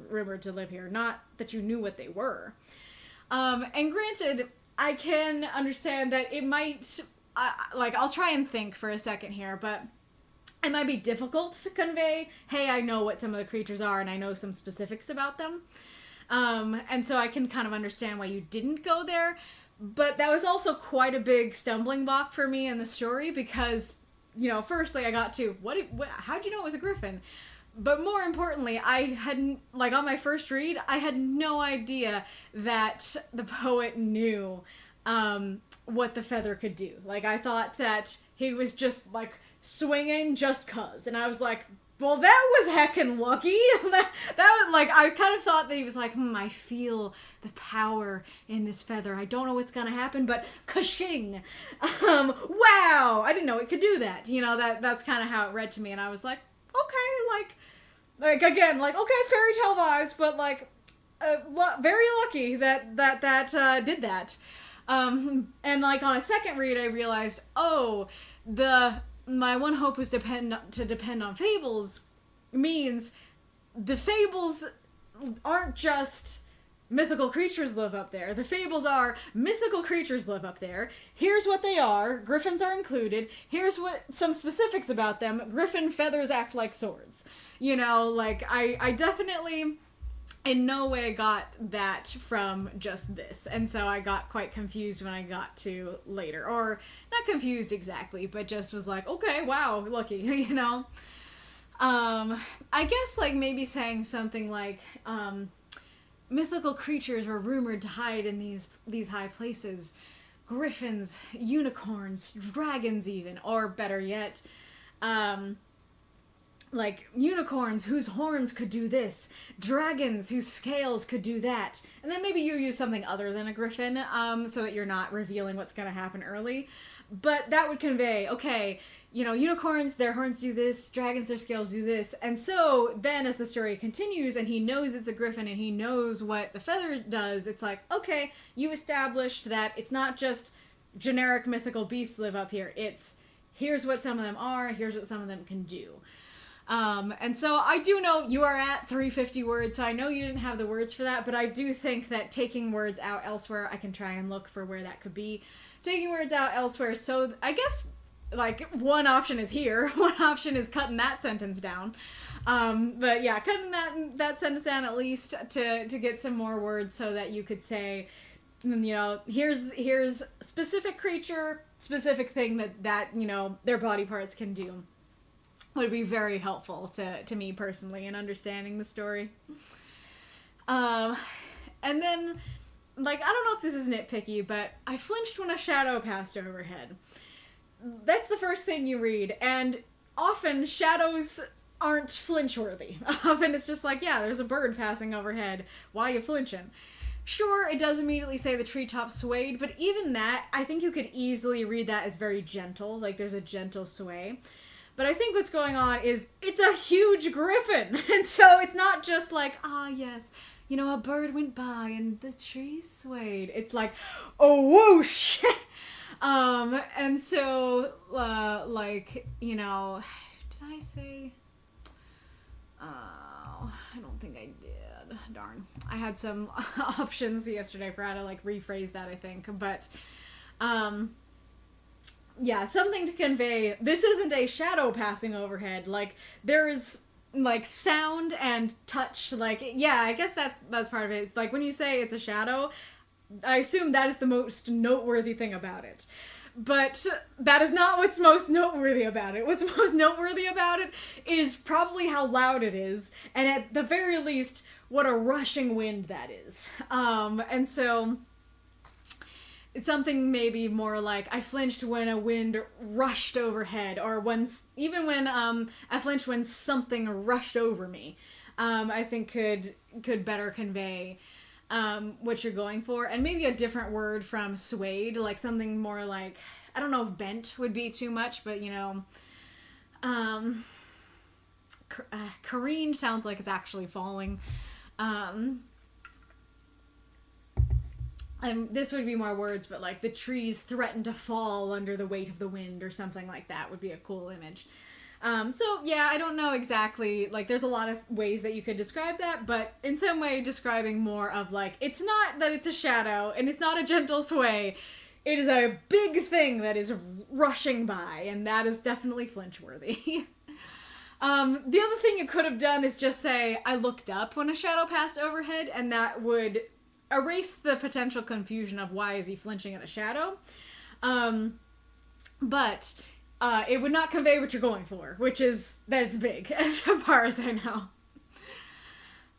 rumored to live here, not that you knew what they were. And granted, I can understand that it might... I'll try and think for a second here, but... it might be difficult to convey, hey, I know what some of the creatures are and I know some specifics about them. And so I can kind of understand why you didn't go there. But that was also quite a big stumbling block for me in the story because, you know, firstly I got to, how'd you know it was a griffin? But more importantly, I hadn't, like, on my first read, I had no idea that the poet knew what the feather could do. Like, I thought that he was just, like, swinging just cuz. And I was like, well, that was heckin' lucky. that was, like, I kind of thought that he was like, I feel the power in this feather. I don't know what's gonna happen, but ka-shing! Wow! I didn't know it could do that. You know, that's kind of how it read to me. And I was like, okay, like again, like, okay, fairy tale vibes, but, like, very lucky that did that. And, like, on a second read, I realized, my one hope was to depend on fables means the fables aren't just mythical creatures live up there. The fables are mythical creatures live up there. Here's what they are. Griffins are included. Here's what some specifics about them. Griffin feathers act like swords. You know, like, I definitely in no way got that from just this. And so I got quite confused when I got to later. Or, not confused exactly, but just was like, okay, wow, lucky, you know? I guess, like, maybe saying something like, mythical creatures were rumored to hide in these high places. Griffins, unicorns, dragons even, or better yet, like unicorns whose horns could do this, dragons whose scales could do that, and then maybe you use something other than a griffin, so that you're not revealing what's going to happen early. But that would convey, okay, you know, unicorns, their horns do this, dragons, their scales do this. And so then as the story continues and he knows it's a griffin and he knows what the feather does, it's like, okay, you established that it's not just generic mythical beasts live up here. It's, here's what some of them are, here's what some of them can do. And so I do know you are at 350 words, so I know you didn't have the words for that, but I do think that taking words out elsewhere, I can try and look for where that could be. Taking words out elsewhere, so I guess, like, one option is here, one option is cutting that sentence down. But yeah, cutting that sentence down at least to get some more words so that you could say, you know, here's specific creature, specific thing that you know, their body parts can do. Would be very helpful to me personally in understanding the story. And then, like, I don't know if this is nitpicky, but I flinched when a shadow passed overhead. That's the first thing you read, and often shadows aren't flinch-worthy. Often it's just like, yeah, there's a bird passing overhead. Why are you flinching? Sure, it does immediately say the treetop swayed, but even that, I think you could easily read that as very gentle, like there's a gentle sway. But I think what's going on is it's a huge griffin, and so it's not just like, ah, yes, you know, a bird went by and the tree swayed. It's like, oh, whoosh! And so, like, you know, did I say? Oh, I don't think I did. Darn. I had some options yesterday for how to, like, rephrase that, I think. But, yeah, something to convey, this isn't a shadow passing overhead. Like, there's, like, sound and touch. Like, yeah, I guess that's part of it. It's like, when you say it's a shadow, I assume that is the most noteworthy thing about it. But that is not what's most noteworthy about it. What's most noteworthy about it is probably how loud it is, and at the very least, what a rushing wind that is. And so it's something maybe more like, I flinched when a wind rushed overhead, or even when I flinched when something rushed over me. I think could better convey what you're going for, and maybe a different word from swayed, like something more like, I don't know if bent would be too much, but you know, careened sounds like it's actually falling. This would be more words, but like the trees threaten to fall under the weight of the wind or something like that would be a cool image. So yeah, I don't know exactly, like there's a lot of ways that you could describe that, but in some way describing more of like, it's not that it's a shadow and it's not a gentle sway, it is a big thing that is rushing by, and that is definitely flinch-worthy. The other thing you could have done is just say, I looked up when a shadow passed overhead, and that would erase the potential confusion of why is he flinching at a shadow. But it would not convey what you're going for, which is that it's big, as far as I know.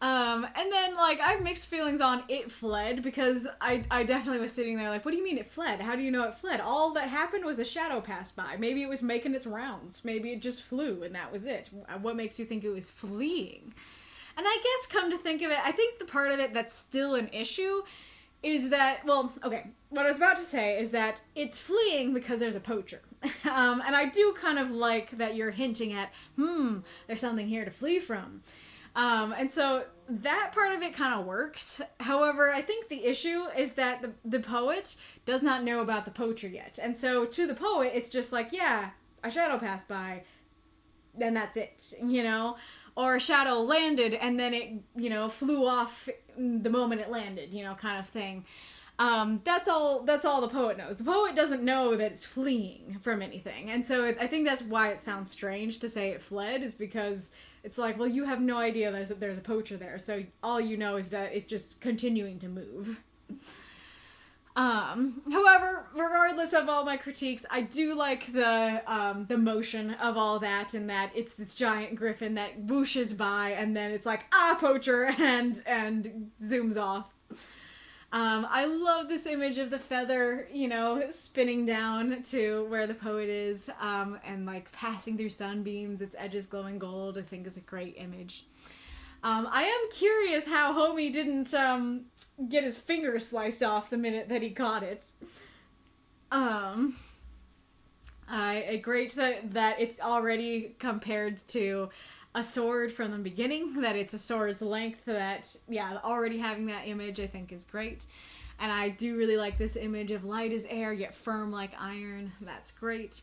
And then, like, I have mixed feelings on it fled, because I definitely was sitting there like, what do you mean it fled? How do you know it fled? All that happened was a shadow passed by. Maybe it was making its rounds. Maybe it just flew, and that was it. What makes you think it was fleeing? And I guess, come to think of it, I think the part of it that's still an issue is that, well, okay, what I was about to say is that it's fleeing because there's a poacher. And I do kind of like that you're hinting at, there's something here to flee from. And so that part of it kind of works. However, I think the issue is that the poet does not know about the poacher yet. And so to the poet, it's just like, yeah, a shadow passed by, then that's it, you know? Or a shadow landed and then it, you know, flew off the moment it landed, you know, kind of thing. That's all the poet knows. The poet doesn't know that it's fleeing from anything. And so I think that's why it sounds strange to say it fled, is because it's like, well, you have no idea there's a poacher there. So all you know is that it's just continuing to move. However, regardless of all my critiques, I do like the motion of all that, and that it's this giant griffin that whooshes by, and then it's like, poacher, and zooms off. I love this image of the feather, spinning down to where the poet is, and like passing through sunbeams, its edges glowing gold. I think is a great image. I am curious how Homie didn't get his finger sliced off the minute that he caught it. Great that it's already compared to a sword from the beginning, that it's a sword's length, that, yeah, already having that image I think is great. And I do really like this image of light as air yet firm like iron. That's great.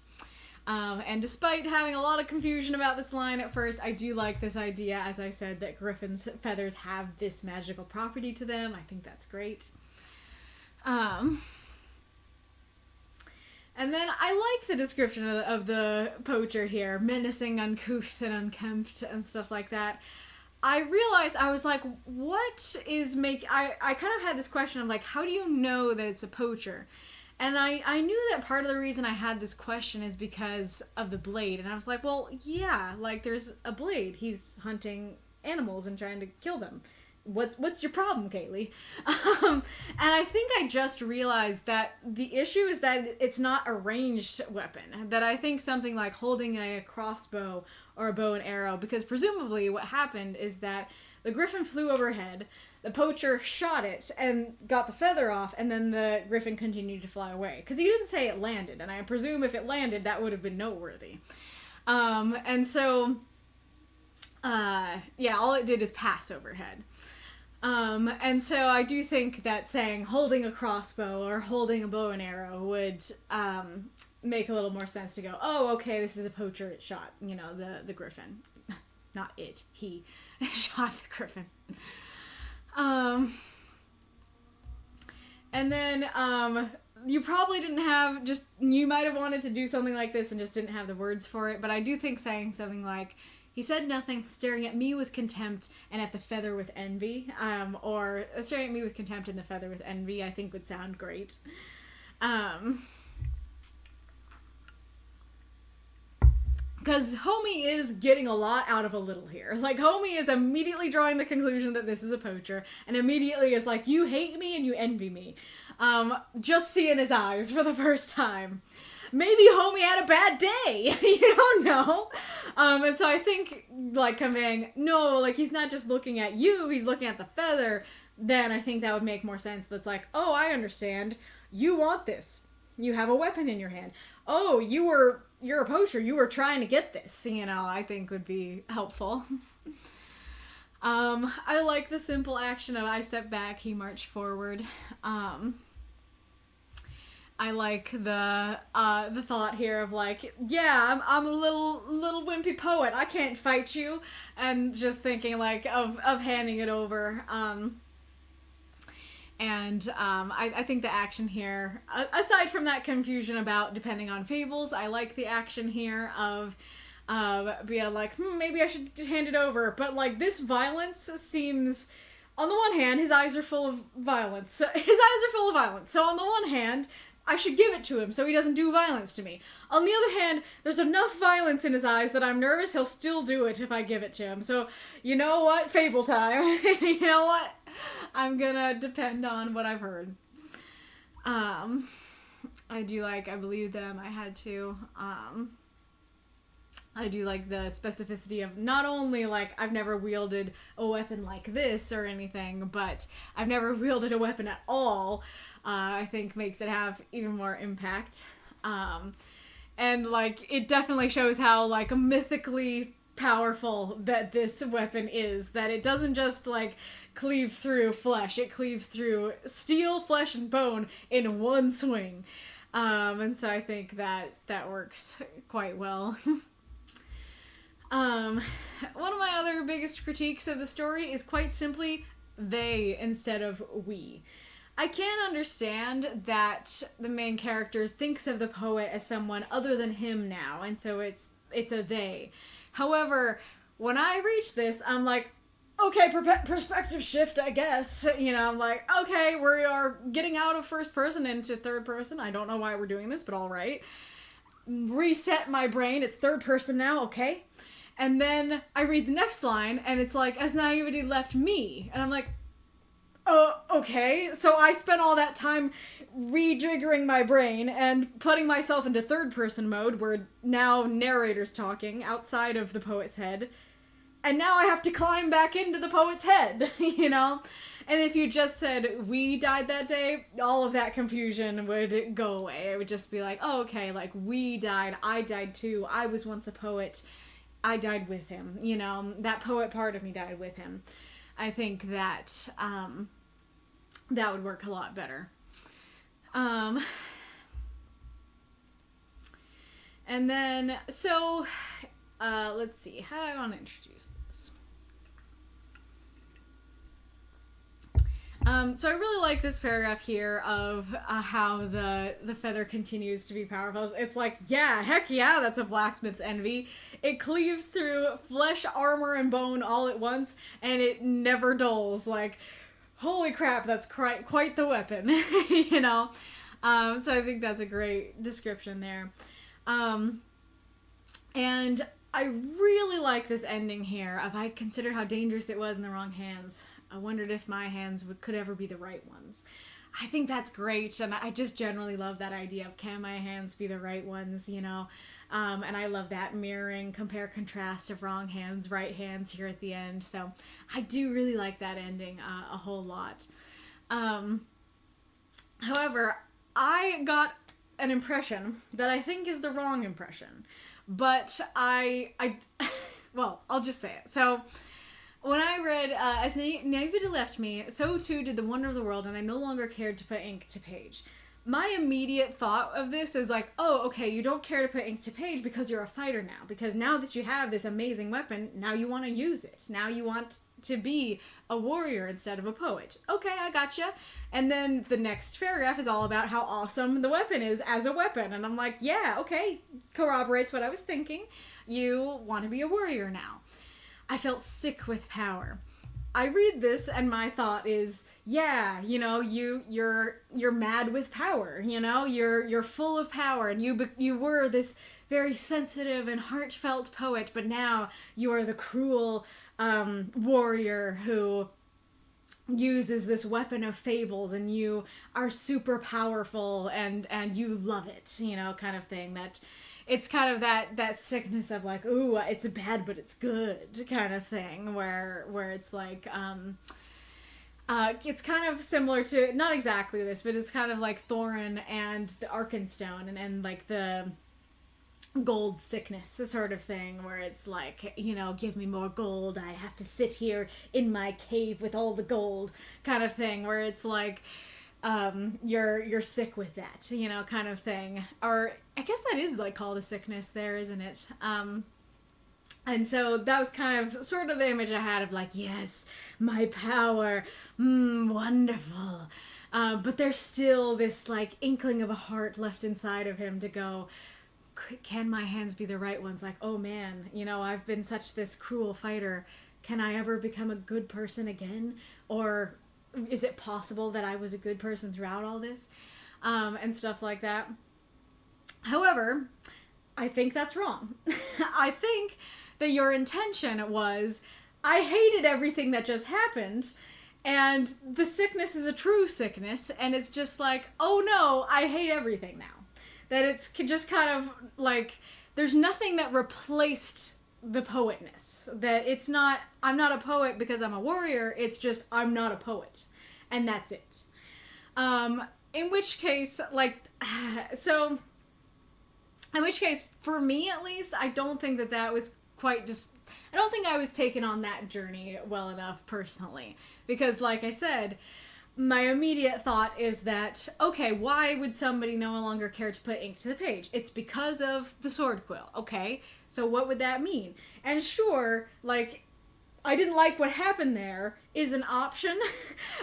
And despite having a lot of confusion about this line at first, I do like this idea, as I said, that Griffin's feathers have this magical property to them. I think that's great. And then I like the description of the poacher here, menacing, uncouth, and unkempt, and stuff like that. I realized, I was like, what is I kind of had this question of like, how do you know that it's a poacher? And I knew that part of the reason I had this question is because of the blade. And I was like, well, yeah, like there's a blade. He's hunting animals and trying to kill them. What's your problem, Kaylee? And I think I just realized that the issue is that it's not a ranged weapon. That I think something like holding a crossbow or a bow and arrow, because presumably what happened is that the griffin flew overhead, the poacher shot it and got the feather off, and then the griffin continued to fly away. Because he didn't say it landed, and I presume if it landed, that would have been noteworthy. And so, yeah, all it did is pass overhead. And so I do think that saying holding a crossbow or holding a bow and arrow would make a little more sense to go, oh, okay, this is a poacher, it shot, the griffin. Not it, he shot the griffin. And then you probably didn't have you might have wanted to do something like this and just didn't have the words for it, but I do think saying something like, he said nothing, staring at me with contempt and at the feather with envy, or staring at me with contempt and the feather with envy, I think would sound great. Because Homie is getting a lot out of a little here. Like, Homie is immediately drawing the conclusion that this is a poacher, and immediately is like, you hate me and you envy me. Just seeing his eyes for the first time. Maybe Homie had a bad day. You don't know. And so I think, like, conveying, no, like, he's not just looking at you, he's looking at the feather, then I think that would make more sense. That's like, oh, I understand. You want this. You have a weapon in your hand. Oh, you're a poacher. You were trying to get this, I think would be helpful. I like the simple action of I step back, he marched forward. I like the thought here of like, yeah, I'm a little wimpy poet. I can't fight you, and just thinking like of handing it over. I think the action here, aside from that confusion about depending on fables, I like the action here of being like, maybe I should hand it over. But like this violence seems, on the one hand, his eyes are full of violence. So on the one hand, I should give it to him so he doesn't do violence to me. On the other hand, there's enough violence in his eyes that I'm nervous he'll still do it if I give it to him. So, you know what? Fable time. You know what? I'm gonna depend on what I've heard. I do like, I believe them, I had to. I do like the specificity of not only like I've never wielded a weapon like this or anything, but I've never wielded a weapon at all. I think makes it have even more impact. And like it definitely shows how like mythically powerful that this weapon is, that it doesn't just like cleave through flesh, it cleaves through steel, flesh, and bone in one swing. And so I think that works quite well. One of my other biggest critiques of the story is quite simply they instead of we. I can't understand that the main character thinks of the poet as someone other than him now, and so it's a they. However, when I reach this, I'm like, okay, perspective shift, I guess. I'm like, okay, we are getting out of first person into third person. I don't know why we're doing this, but all right. Reset my brain. It's third person now, okay? And then I read the next line, and it's like, as naivety left me. And I'm like, Okay. So I spent all that time rejiggering my brain and putting myself into third person mode where now narrator's talking outside of the poet's head. And now I have to climb back into the poet's head, you know? And if you just said, we died that day, all of that confusion would go away. It would just be like, oh, okay, like, we died, I died too, I was once a poet, I died with him, you know? That poet part of me died with him. I think that, that would work a lot better. And then, so, let's see, how do I want to introduce this? So I really like this paragraph here of how the feather continues to be powerful. It's like, yeah, heck yeah, that's a blacksmith's envy. It cleaves through flesh, armor, and bone all at once, and it never dulls. Like, holy crap, that's quite the weapon, you know? So I think that's a great description there. And I really like this ending here of I considered how dangerous it was in the wrong hands. I wondered if my hands could ever be the right ones. I think that's great, and I just generally love that idea of can my hands be the right ones, you know? And I love that mirroring, compare, contrast of wrong hands, right hands here at the end. So I do really like that ending a whole lot. However, I got an impression that I think is the wrong impression. But well, I'll just say it. So, when I read, as naivety left me, so too did the wonder of the world, and I no longer cared to put ink to page. My immediate thought of this is like, oh, okay, you don't care to put ink to page because you're a fighter now. Because now that you have this amazing weapon, now you want to use it. Now you want to be a warrior instead of a poet. Okay, I gotcha. And then the next paragraph is all about how awesome the weapon is as a weapon. And I'm like, yeah, okay, corroborates what I was thinking. You want to be a warrior now. I felt sick with power. I read this and my thought is, yeah, you know, you're mad with power, you know, you're full of power, and you were this very sensitive and heartfelt poet, but now you are the cruel warrior who uses this weapon of fables, and you are super powerful and you love it, you know, kind of thing. That it's kind of that sickness of like, ooh, it's bad but it's good kind of thing, where it's like it's kind of similar to, not exactly this, but it's kind of like Thorin and the Arkenstone and like the gold sickness, the sort of thing, where it's like, you know, give me more gold, I have to sit here in my cave with all the gold kind of thing, where it's like you're sick with that, you know, kind of thing. Or I guess that is like called a sickness there, isn't it? And so that was kind of sort of the image I had of like, yes, my power, wonderful. But there's still this like inkling of a heart left inside of him to go, can my hands be the right ones? Like, oh man, you know, I've been such this cruel fighter. Can I ever become a good person again? Or is it possible that I was a good person throughout all this? And stuff like that. However, I think that's wrong. I think that your intention was, I hated everything that just happened, and the sickness is a true sickness, and it's just like, oh no, I hate everything now. That it's just kind of like, there's nothing that replaced the poetness. That it's not, I'm not a poet because I'm a warrior, it's just, I'm not a poet. And that's it. In which case, like, so, in which case, for me at least, I don't think that was quite just, I don't think I was taken on that journey well enough personally. Because, like I said, my immediate thought is that, okay, why would somebody no longer care to put ink to the page? It's because of the sword quill. Okay, so what would that mean? And sure, like, I didn't like what happened there is an option,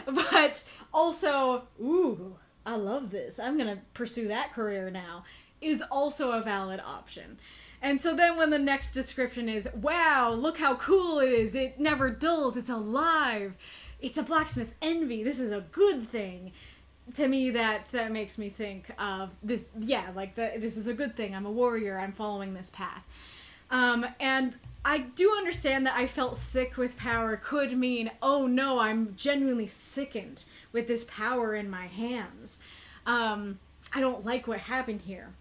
but also, ooh, I love this, I'm gonna pursue that career now, is also a valid option. And so then when the next description is, wow, look how cool it is, it never dulls, it's alive, it's a blacksmith's envy, this is a good thing. To me, that makes me think of this, yeah, like, this is a good thing, I'm a warrior, I'm following this path. And I do understand that I felt sick with power could mean, oh no, I'm genuinely sickened with this power in my hands. I don't like what happened here.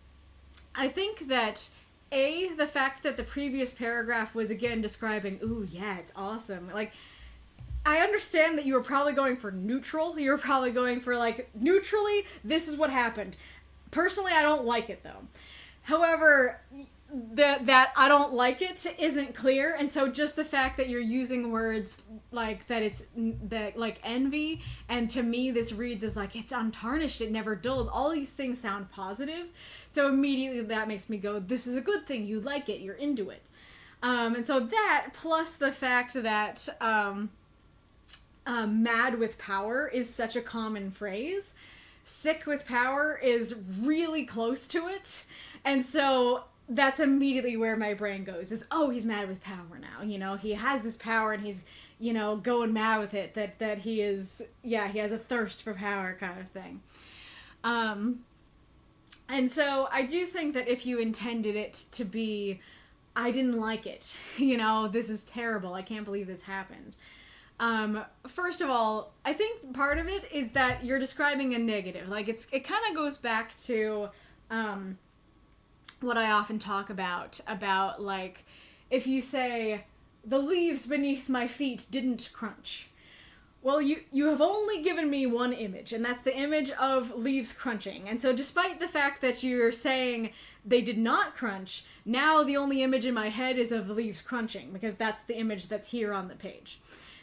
I think that the fact that the previous paragraph was again describing, ooh, yeah, it's awesome. Like, I understand that you were probably going for neutral. You were probably going for, like, neutrally, this is what happened. Personally, I don't like it, though. However, that I don't like it isn't clear, and so just the fact that you're using words like that, it's that like envy, and to me this reads as like it's untarnished, it never dulled, all these things sound positive, so immediately that makes me go, this is a good thing, you like it, you're into it. And so that plus the fact that mad with power is such a common phrase, sick with power is really close to it, and so that's immediately where my brain goes, is, oh, he's mad with power now. You know, he has this power and he's, you know, going mad with it. That he is, yeah, he has a thirst for power kind of thing. And so I do think that if you intended it to be, I didn't like it, you know, this is terrible, I can't believe this happened. First of all, I think part of it is that you're describing a negative. Like, it kind of goes back to, what I often talk about, like, if you say, the leaves beneath my feet didn't crunch. Well, you have only given me one image, and that's the image of leaves crunching. And so despite the fact that you're saying they did not crunch, now the only image in my head is of leaves crunching, because that's the image that's here on the page.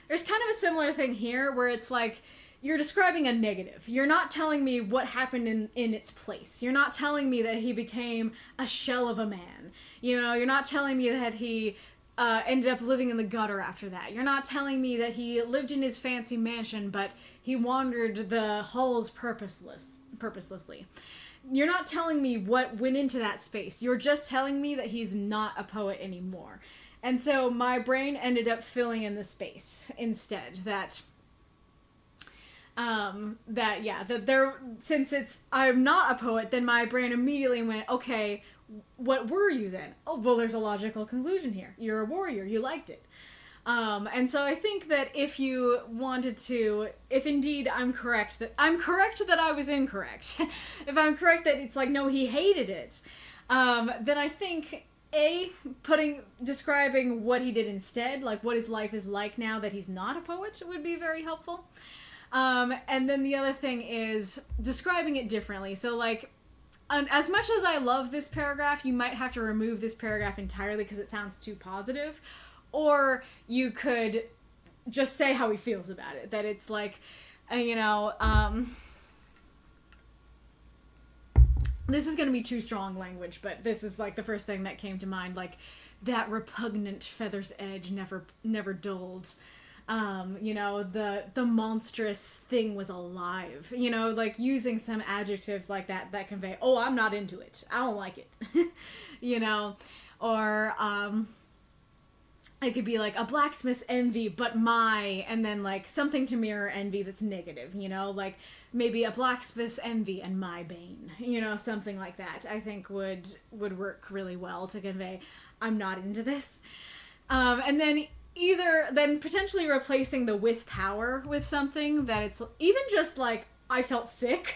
There's kind of a similar thing here, where it's like, you're describing a negative. You're not telling me what happened in its place. You're not telling me that he became a shell of a man. You know, you're not telling me that he ended up living in the gutter after that. You're not telling me that he lived in his fancy mansion, but he wandered the halls purposelessly. You're not telling me what went into that space. You're just telling me that he's not a poet anymore. And so my brain ended up filling in the space instead. Since I'm not a poet, then my brain immediately went, okay, what were you then? Oh, well, there's a logical conclusion here. You're a warrior. You liked it. And so I think that if you wanted to, if indeed I'm correct that I was incorrect, if I'm correct that it's like, no, he hated it, then I think describing what he did instead, like what his life is like now that he's not a poet, would be very helpful. And then the other thing is describing it differently. So, like, as much as I love this paragraph, you might have to remove this paragraph entirely because it sounds too positive. Or you could just say how he feels about it. That it's like, this is going to be too strong language, but this is, like, the first thing that came to mind. Like, that repugnant feather's edge never dulled. The monstrous thing was alive, like using some adjectives like that convey, oh, I'm not into it, I don't like it, or it could be like a blacksmith's envy, but and then like something to mirror envy that's negative, like maybe a blacksmith's envy and my bane, something like that, I think would work really well to convey, I'm not into this. And then potentially replacing the with power with something that it's even just like, I felt sick.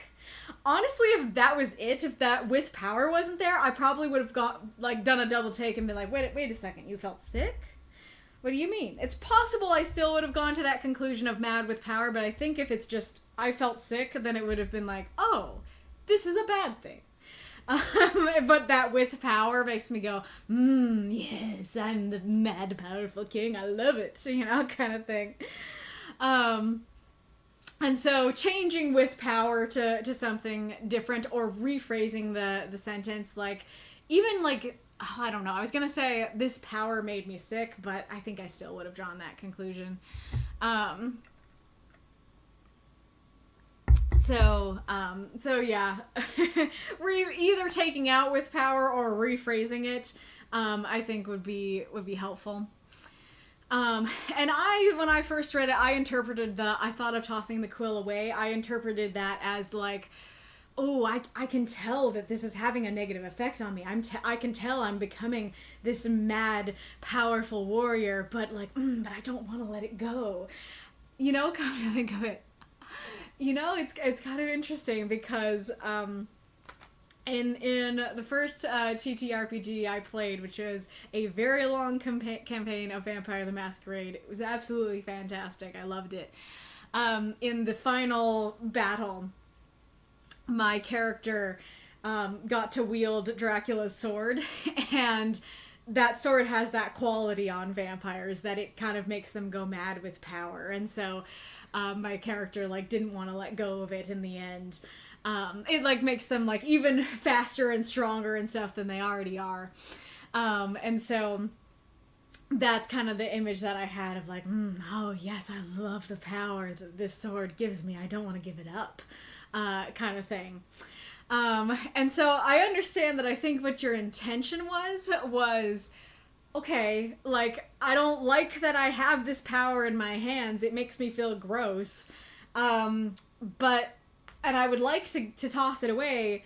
Honestly, if that was it, if that with power wasn't there, I probably would have done a double take and been like, wait a second, you felt sick? What do you mean? It's possible I still would have gone to that conclusion of mad with power, but I think if it's just, I felt sick, then it would have been like, oh, this is a bad thing. But that with power makes me go, yes, I'm the mad, powerful king. I love it, kind of thing. And so changing with power to something different, or rephrasing the sentence, like, even like, I don't know, I was going to say this power made me sick, but I think I still would have drawn that conclusion. So yeah, either taking out with power or rephrasing it, I think would be helpful. And when I first read it, I thought of tossing the quill away. I interpreted that as like, oh, I can tell that this is having a negative effect on me. I can tell I'm becoming this mad, powerful warrior, but like, but I don't want to let it go. You know, come to think of it. You know, it's kind of interesting because in the first TTRPG I played, which was a very long campaign of Vampire the Masquerade, it was absolutely fantastic. I loved it. In the final battle, my character got to wield Dracula's sword, and that sword has that quality on vampires that it kind of makes them go mad with power. And so my character like didn't want to let go of it in the end. It like makes them like even faster and stronger and stuff than they already are. And so that's kind of the image that I had of like, oh yes, I love the power that this sword gives me. I don't want to give it up, kind of thing. And so I understand that I think what your intention was, okay, like, I don't like that I have this power in my hands. It makes me feel gross. And I would like to toss it away,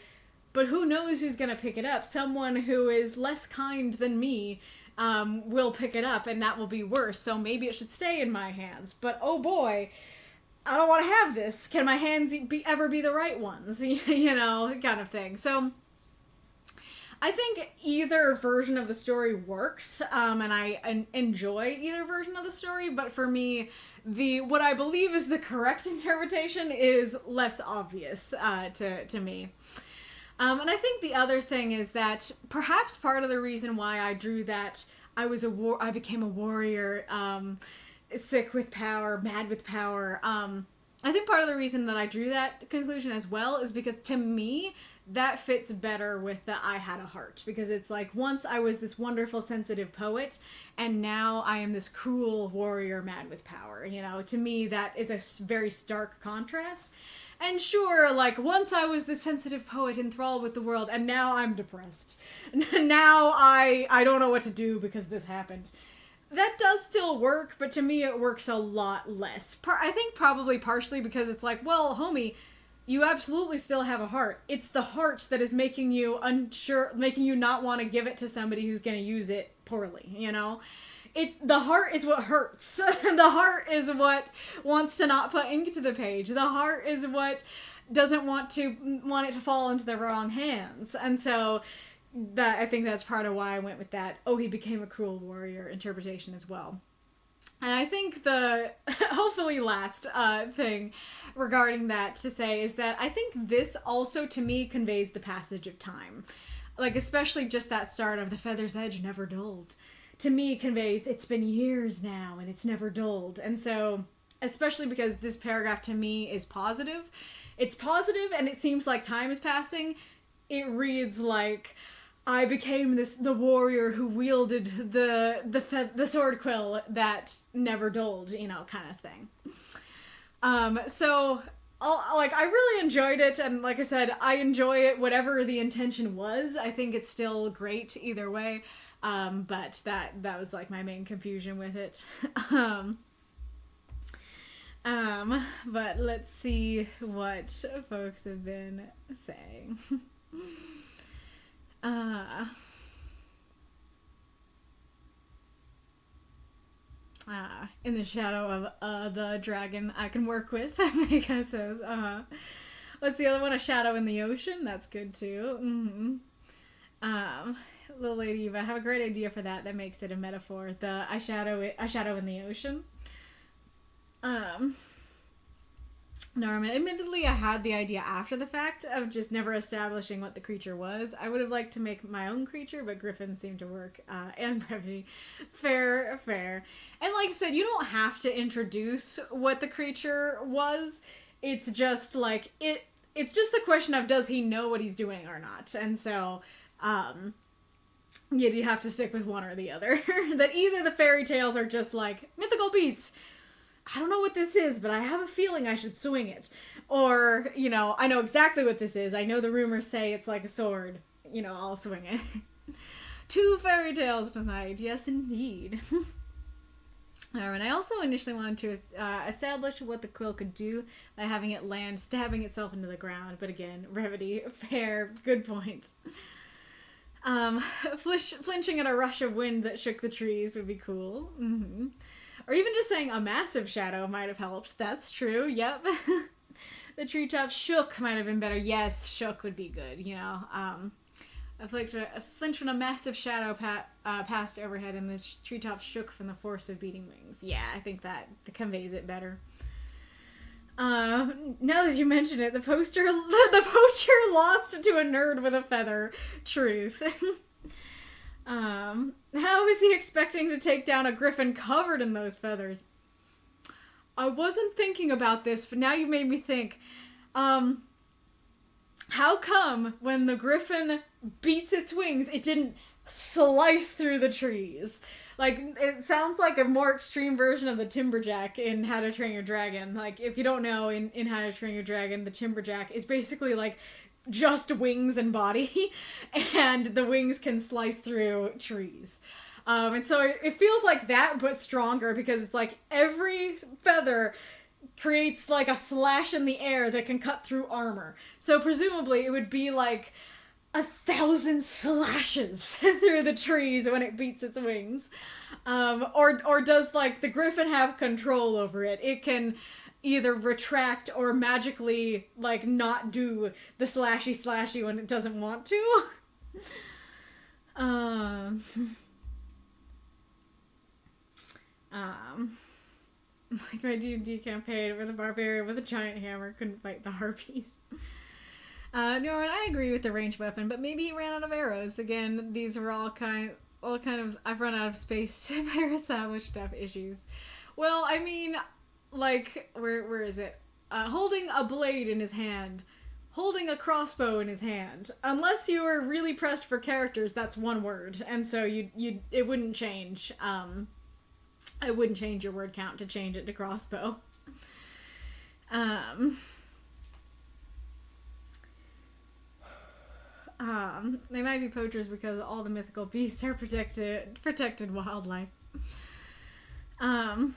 but who knows who's going to pick it up? Someone who is less kind than me will pick it up, and that will be worse. So maybe it should stay in my hands. But oh boy, I don't want to have this. Can my hands ever be the right ones? You know, kind of thing. So I think either version of the story works, and I enjoy either version of the story, but for me, what I believe is the correct interpretation is less obvious to me. And I think the other thing is that perhaps part of the reason why I drew that I became a warrior, sick with power, mad with power. I think part of the reason that I drew that conclusion as well is because to me, that fits better with the I had a heart. Because it's like, once I was this wonderful, sensitive poet, and now I am this cruel warrior mad with power. You know, to me, that is a very stark contrast. And sure, like, once I was this sensitive poet enthralled with the world, and now I'm depressed. Now I don't know what to do because this happened. That does still work, but to me it works a lot less. I think probably partially because it's like, well, homie, you absolutely still have a heart. It's the heart that is making you unsure, making you not want to give it to somebody who's going to use it poorly, you know? The heart is what hurts. The heart is what wants to not put ink to the page. The heart is what doesn't want it to fall into the wrong hands. And so I think that's part of why I went with that, oh, he became a cruel warrior interpretation as well. And I think the hopefully last thing regarding that to say is that I think this also to me conveys the passage of time. Like, especially just that start of the feather's edge never dulled. To me conveys it's been years now and it's never dulled. And so, especially because this paragraph to me is positive. It's positive and it seems like time is passing. It reads like, I became the warrior who wielded the sword quill that never dulled, you know, kind of thing. So I really enjoyed it, and like I said, I enjoy it whatever the intention was. I think it's still great either way. But that was like my main confusion with it. But let's see what folks have been saying. In the shadow of the dragon I can work with, Mika says. What's the other one? A shadow in the ocean? That's good too. Mm-hmm. Little Lady Eva, I have a great idea for that. That makes it a metaphor. The I shadow in the ocean. Norman, admittedly, I had the idea after the fact of just never establishing what the creature was. I would have liked to make my own creature, but griffins seem to work, and brevity. Fair. And like I said, you don't have to introduce what the creature was. It's just like, it's just the question of does he know what he's doing or not? And so, you have to stick with one or the other. That either the fairy tales are just like, mythical beasts, I don't know what this is, but I have a feeling I should swing it. Or, you know, I know exactly what this is. I know the rumors say it's like a sword. You know, I'll swing it. 2 fairy tales tonight. Yes, indeed. And I also initially wanted to establish what the quill could do by having it land stabbing itself into the ground. But again, brevity, fair, good point. Flinching at a rush of wind that shook the trees would be cool. Mm-hmm. Or even just saying a massive shadow might have helped. That's true, yep. The treetops shook might have been better. Yes, shook would be good, you know. A flinch when a massive shadow passed overhead and the treetops shook from the force of beating wings. Yeah, I think that conveys it better. Now that you mention it, the poacher lost to a nerd with a feather. Truth. How is he expecting to take down a griffin covered in those feathers? I wasn't thinking about this, but now you made me think. How come when the griffin beats its wings, it didn't slice through the trees? Like, it sounds like a more extreme version of the Timberjack in How to Train Your Dragon. Like, if you don't know, in How to Train Your Dragon, the Timberjack is basically, like, just wings and body, and the wings can slice through trees. And so it feels like that, but stronger, because it's like every feather creates like a slash in the air that can cut through armor. So presumably it would be like 1,000 slashes through the trees when it beats its wings. Or does like the griffin have control over it? It can either retract or magically like not do the slashy when it doesn't want to. Like my D&D campaign where the barbarian with a giant hammer couldn't fight the harpies. No, and I agree with the ranged weapon, but maybe he ran out of arrows. Again, these are all kind of I've run out of space to establish stuff issues. Well, I mean, like, where is it? Holding a blade in his hand. Holding a crossbow in his hand. Unless you were really pressed for characters, that's one word. And so it wouldn't change. I wouldn't change your word count to change it to crossbow. They might be poachers because all the mythical beasts are protected wildlife. Like,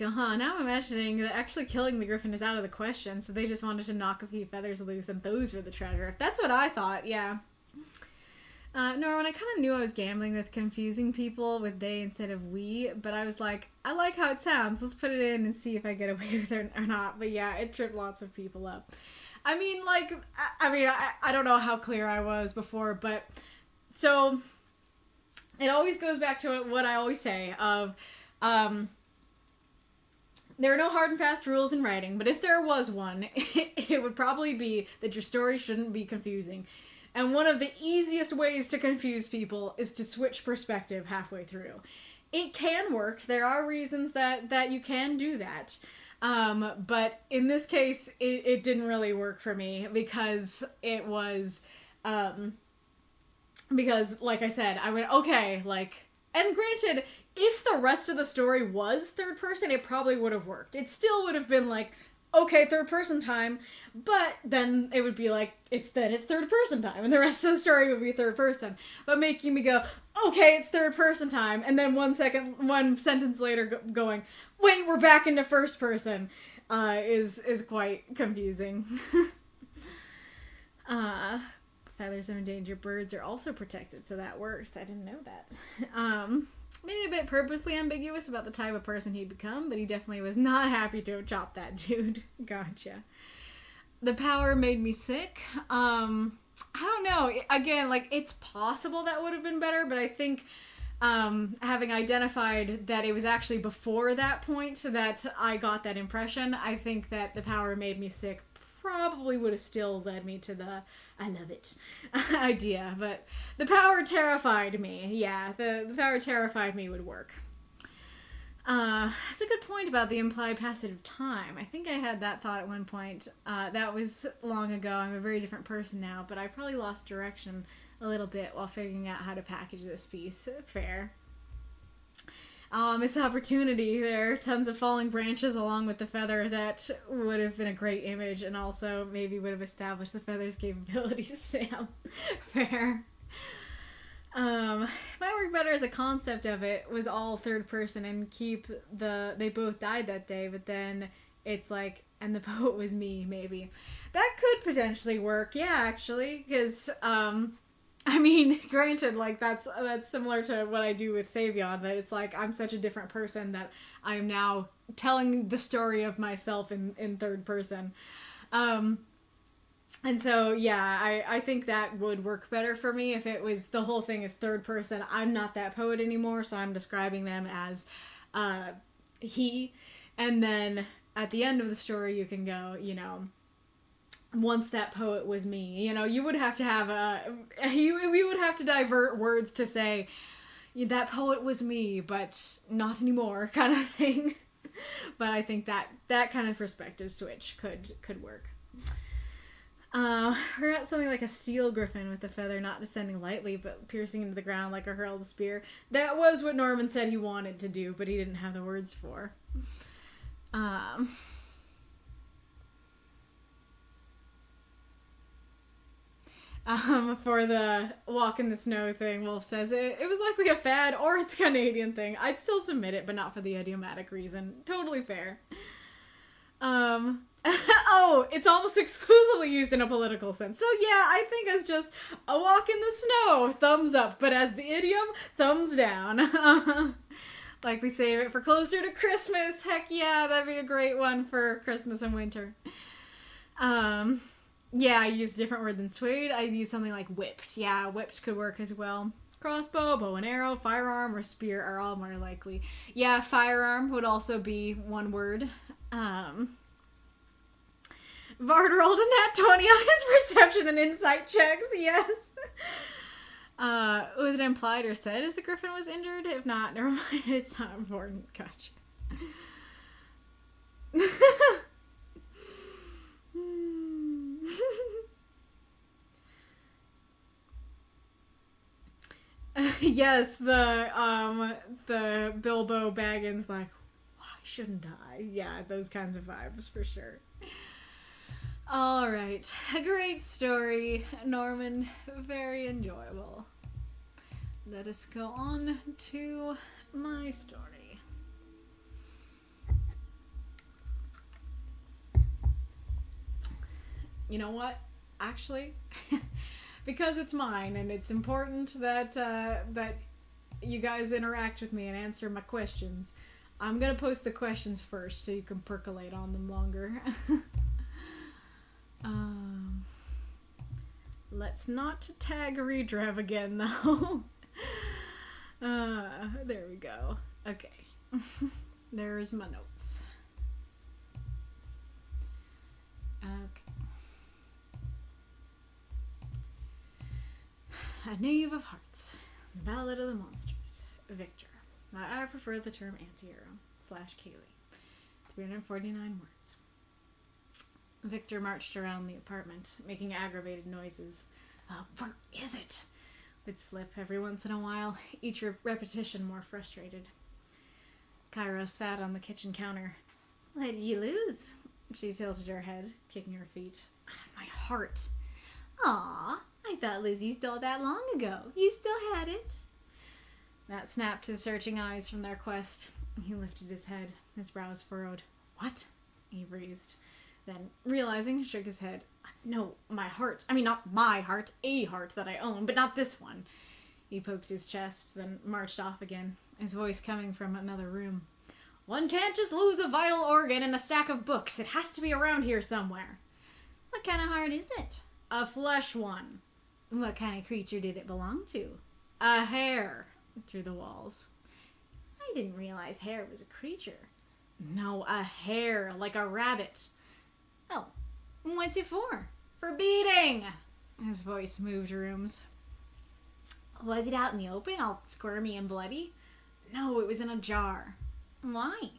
now I'm imagining that actually killing the griffin is out of the question, so they just wanted to knock a few feathers loose, and those were the treasure. That's what I thought, yeah. Norman, I kind of knew I was gambling with confusing people with they instead of we, but I was like, I like how it sounds. Let's put it in and see if I get away with it or not. But yeah, it tripped lots of people up. I mean, like, I don't know how clear I was before, but so it always goes back to what I always say of, there are no hard and fast rules in writing, but if there was one, it would probably be that your story shouldn't be confusing. And one of the easiest ways to confuse people is to switch perspective halfway through. It can work. There are reasons that you can do that. But in this case, it didn't really work for me because it was, because like I said, I went, okay, like, and granted, if the rest of the story was third person, it probably would have worked. It still would have been like, okay, third person time, but then it would be like, it's third person time, and the rest of the story would be third person. But making me go, okay, it's third person time, and then one sentence later going, wait, we're back into first person, is quite confusing. Feathers of endangered birds are also protected, so that works. I didn't know that. Maybe a bit purposely ambiguous about the type of person he'd become, but he definitely was not happy to have chopped that dude. Gotcha. The power made me sick. I don't know. Again, like, it's possible that would have been better, but I think having identified that it was actually before that point so that I got that impression, I think that the power made me sick probably would have still led me to the I love it idea, but the power terrified me. Yeah, the power terrified me would work. That's a good point about the implied passage of time. I think I had that thought at one point. That was long ago. I'm a very different person now, but I probably lost direction a little bit while figuring out how to package this piece. Fair. Missed opportunity there. Tons of falling branches along with the feather. That would have been a great image, and also maybe would have established the feather's capabilities. Sam. Fair. Might work better as a concept of it was all third person and keep they both died that day, but then it's like, and the poet was me, maybe. That could potentially work, yeah, actually, because, I mean, granted, like, that's similar to what I do with Savion, that it's like, I'm such a different person that I'm now telling the story of myself in third person. And so, yeah, I think that would work better for me if it was, the whole thing is third person. I'm not that poet anymore, so I'm describing them as he. And then at the end of the story, you can go, you know, once that poet was me. You know, you would have to have we would have to divert words to say, that poet was me, but not anymore, kind of thing. But I think that kind of perspective switch could work. Or something like a steel griffin with the feather not descending lightly but piercing into the ground like a hurled spear. That was what Norman said he wanted to do, but he didn't have the words for. For the walk in the snow thing, Wolf says it was likely a fad or it's Canadian thing. I'd still submit it, but not for the idiomatic reason. Totally fair. Oh, it's almost exclusively used in a political sense. So yeah, I think as just a walk in the snow, thumbs up. But as the idiom, thumbs down. Likely save it for closer to Christmas. Heck yeah, that'd be a great one for Christmas and winter. Yeah, I used a different word than swayed. I used something like whipped. Yeah, whipped could work as well. Crossbow, bow and arrow, firearm, or spear are all more likely. Yeah, firearm would also be one word. Vard rolled a nat 20 on his perception and insight checks, yes. Was it implied or said if the griffin was injured? If not, never mind, it's not important. Gotcha. Yes, the Bilbo Baggins, like, why shouldn't I? Yeah, those kinds of vibes for sure. All right, a great story, Norman. Very enjoyable. Let us go on to my story. You know what? Actually, because it's mine and it's important that that you guys interact with me and answer my questions, I'm gonna post the questions first so you can percolate on them longer. Let's not tag Redrev again, though. There we go. Okay. There's my notes. Okay. A Knave of Hearts. Ballad of the Monsters. Victor. I prefer the term anti-hero / Kaylee. 349 words. Victor marched around the apartment, making aggravated noises. Where is it? Would slip every once in a while, each repetition more frustrated. Kyra sat on the kitchen counter. What did you lose? She tilted her head, kicking her feet. My heart. Aw, I thought Lizzie stole that long ago. You still had it. Matt snapped his searching eyes from their quest. He lifted his head, his brows furrowed. What? He breathed. Then, realizing, shook his head. No, my heart. I mean, not my heart. A heart that I own, but not this one. He poked his chest, then marched off again, his voice coming from another room. One can't just lose a vital organ in a stack of books. It has to be around here somewhere. What kind of heart is it? A flesh one. What kind of creature did it belong to? A hare. Through the walls. I didn't realize hare was a creature. No, a hare, like a rabbit. Oh, what's it for? For beating! His voice moved rooms. Was it out in the open, all squirmy and bloody? No, it was in a jar. Why?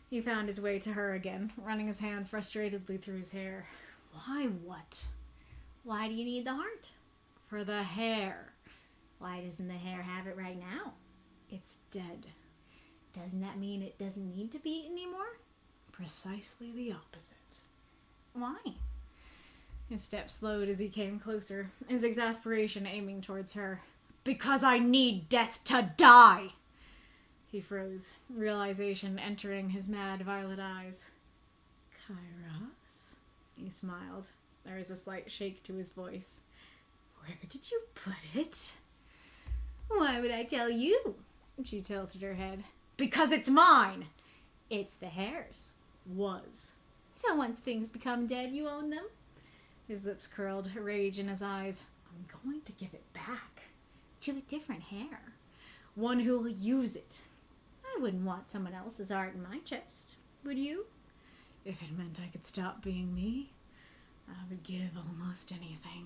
He found his way to her again, running his hand frustratedly through his hair. Why what? Why do you need the heart? For the hare. Why doesn't the hare have it right now? It's dead. Doesn't that mean it doesn't need to beat anymore? Precisely the opposite. Why? His steps slowed as he came closer, his exasperation aiming towards her. Because I need death to die. He froze, realization entering his mad violet eyes. Kairos? He smiled. There was a slight shake to his voice. Where did you put it? Why would I tell you? She tilted her head. Because it's mine! It's the hair's. Was. So once things become dead, you own them? His lips curled, rage in his eyes. I'm going to give it back. To a different hair. One who'll use it. I wouldn't want someone else's art in my chest. Would you? If it meant I could stop being me, I would give almost anything.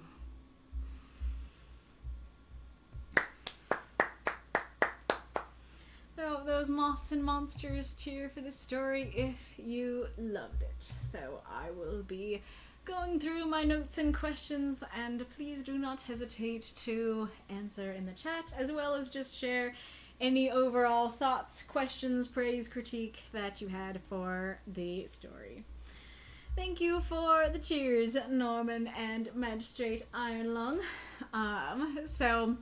So those moths and monsters cheer for this story if you loved it. So I will be going through my notes and questions, and please do not hesitate to answer in the chat, as well as just share any overall thoughts, questions, praise, critique that you had for the story. Thank you for the cheers, Norman and Magistrate Ironlung. So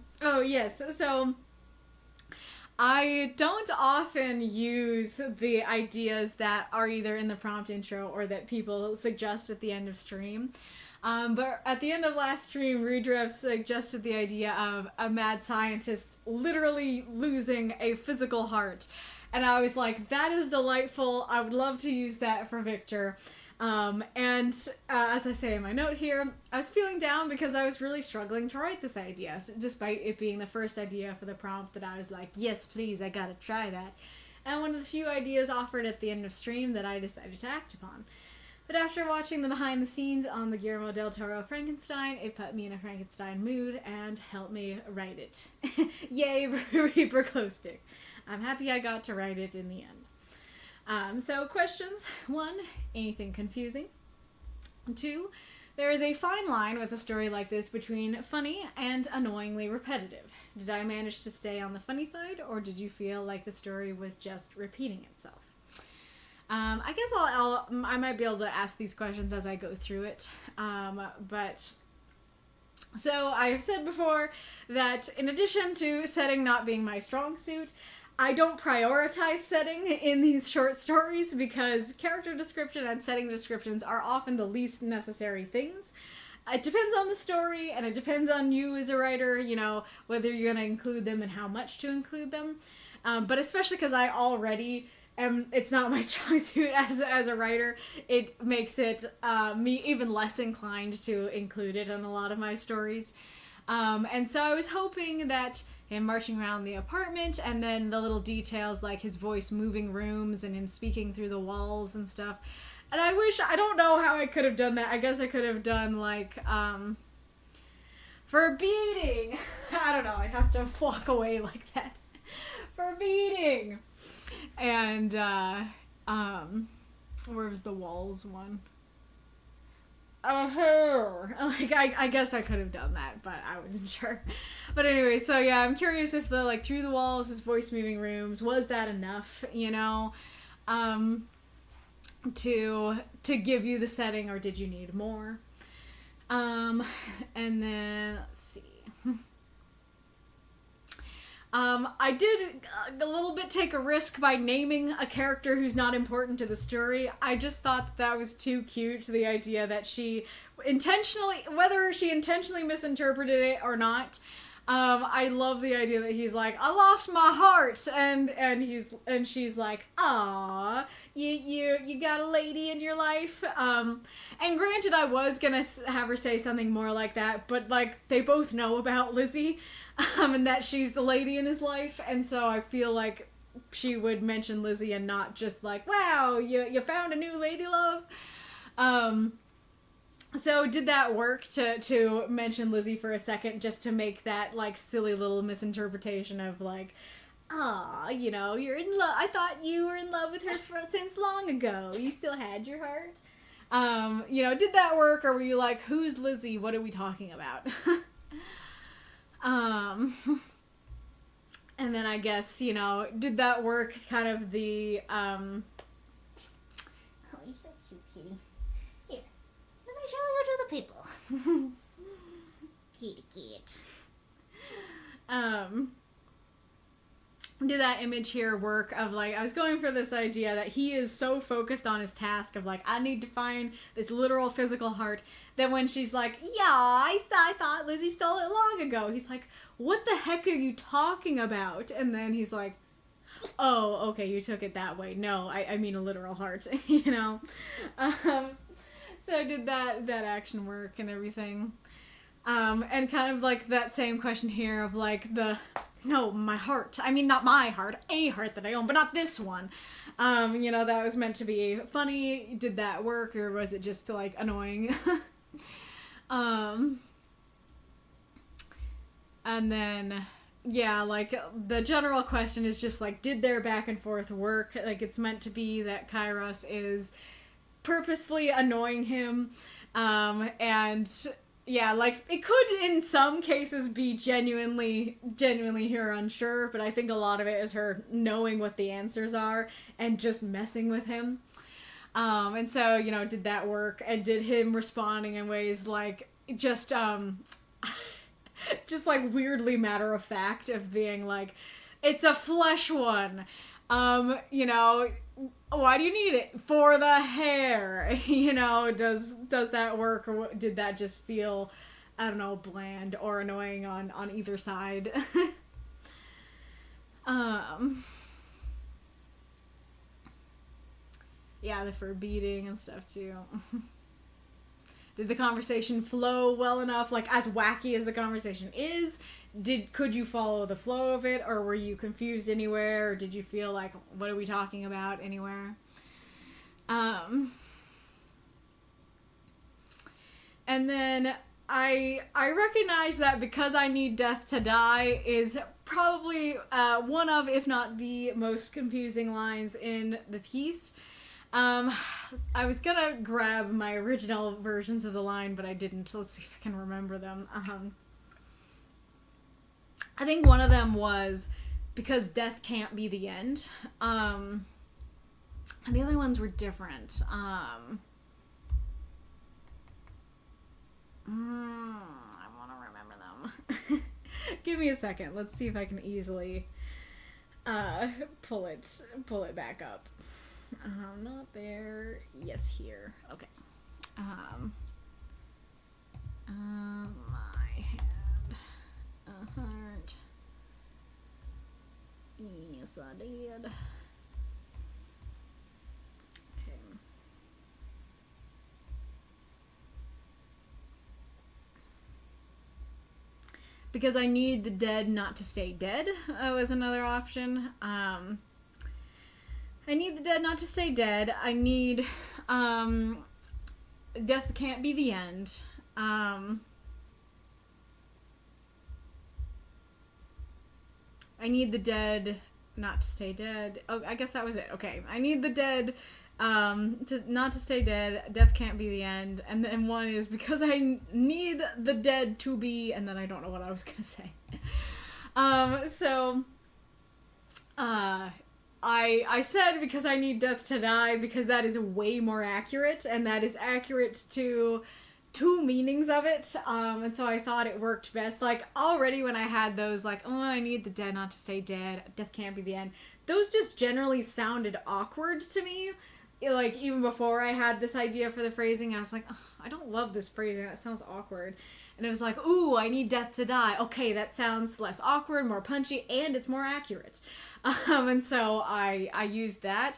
I don't often use the ideas that are either in the prompt intro or that people suggest at the end of stream. But at the end of last stream, Rudrev suggested the idea of a mad scientist literally losing a physical heart. And I was like, that is delightful. I would love to use that for Victor. As I say in my note here, I was feeling down because I was really struggling to write this idea, despite it being the first idea for the prompt that I was like, yes, please, I gotta try that. And one of the few ideas offered at the end of stream that I decided to act upon. But after watching the behind the scenes on the Guillermo del Toro Frankenstein, it put me in a Frankenstein mood and helped me write it. Yay, Reaper Glowstick. I'm happy I got to write it in the end. So questions. 1, anything confusing? 2, there is a fine line with a story like this between funny and annoyingly repetitive. Did I manage to stay on the funny side, or did you feel like the story was just repeating itself? I guess I might be able to ask these questions as I go through it. So I've said before that in addition to setting not being my strong suit, I don't prioritize setting in these short stories because character description and setting descriptions are often the least necessary things. It depends on the story, and it depends on you as a writer, you know, whether you're going to include them and how much to include them. But especially because I already am, it's not my strong suit as a writer, it makes it me even less inclined to include it in a lot of my stories. And so I was hoping that him marching around the apartment and then the little details like his voice moving rooms and him speaking through the walls and stuff. And I don't know how I could have done that. I guess I could have done like, for beating. I don't know. I'd have to walk away like that. For beating. And, where was the walls one? Like, I guess I could have done that, but I wasn't sure. But anyway, so yeah, I'm curious if the, like, through the walls, his voice moving rooms, was that enough, you know, to give you the setting, or did you need more? And then, let's see. I did a little bit take a risk by naming a character who's not important to the story. I just thought that was too cute, the idea that she intentionally, whether she intentionally misinterpreted it or not, I love the idea that he's like, I lost my heart, and she's like, aw, you got a lady in your life, and granted, I was gonna have her say something more like that, but like, they both know about Lizzie, and that she's the lady in his life, and so I feel like she would mention Lizzie and not just like, wow, you found a new lady love. So did that work to mention Lizzie for a second, just to make that like silly little misinterpretation of like, ah, you know, you're in love. I thought you were in love with her since long ago. You still had your heart. You know, did that work, or were you like, who's Lizzie? What are we talking about? And then I guess, you know, did that work kind of the, Oh, you're so cute, kitty. Here, let me show you to the people. Kitty kit. did that image here work of like, I was going for this idea that he is so focused on his task of like, I need to find this literal physical heart, that when she's like, yeah, I thought Lizzie stole it long ago, he's like, what the heck are you talking about? And then he's like, oh, okay, you took it that way. No, I mean a literal heart, you know? So I did that action work and everything. And kind of like that same question here of like no, my heart. I mean, not my heart, a heart that I own, but not this one. You know, that was meant to be funny. Did that work, or was it just like annoying? And then, yeah, like the general question is just like, did their back and forth work? Like, it's meant to be that Kairos is purposely annoying him, and yeah, like it could in some cases be genuinely her unsure, but I think a lot of it is her knowing what the answers are and just messing with him. And so, you know, did that work? And did him responding in ways like just just like weirdly matter of fact of being like, it's a flesh one. You know, why do you need it? For the hair. You know, does that work, or did that just feel, I don't know, bland or annoying on either side? Yeah, the fur beating and stuff too. Did the conversation flow well enough? Like, as wacky as the conversation is, could you follow the flow of it, or were you confused anywhere, or did you feel like, what are we talking about anywhere? And then I recognize that Because I Need Death to Die is probably one of, if not the most confusing lines in the piece. I was gonna grab my original versions of the line, but I didn't. So let's see if I can remember them. I think one of them was because death can't be the end. And the other ones were different. I want to remember them. Give me a second. Let's see if I can easily pull it back up. Not there. Yes, here. Okay. My head. A heart. Yes, I did. Okay. Because I need the dead not to stay dead was another option. I need the dead not to stay dead. I need death can't be the end. I need the dead not to stay dead. Oh, I guess that was it. Okay. I need the dead not to stay dead. Death can't be the end. And then one is because I need the dead to be, and then I don't know what I was gonna say. I said because I need death to die because that is way more accurate, and that is accurate to two meanings of it, and so I thought it worked best. Like, already when I had those, like, oh, I need the dead not to stay dead, death can't be the end, those just generally sounded awkward to me. Like, even before I had this idea for the phrasing, I was like, oh, I don't love this phrasing, that sounds awkward. And it was like, ooh, I need death to die. Okay, that sounds less awkward, more punchy, and it's more accurate. And so I used that.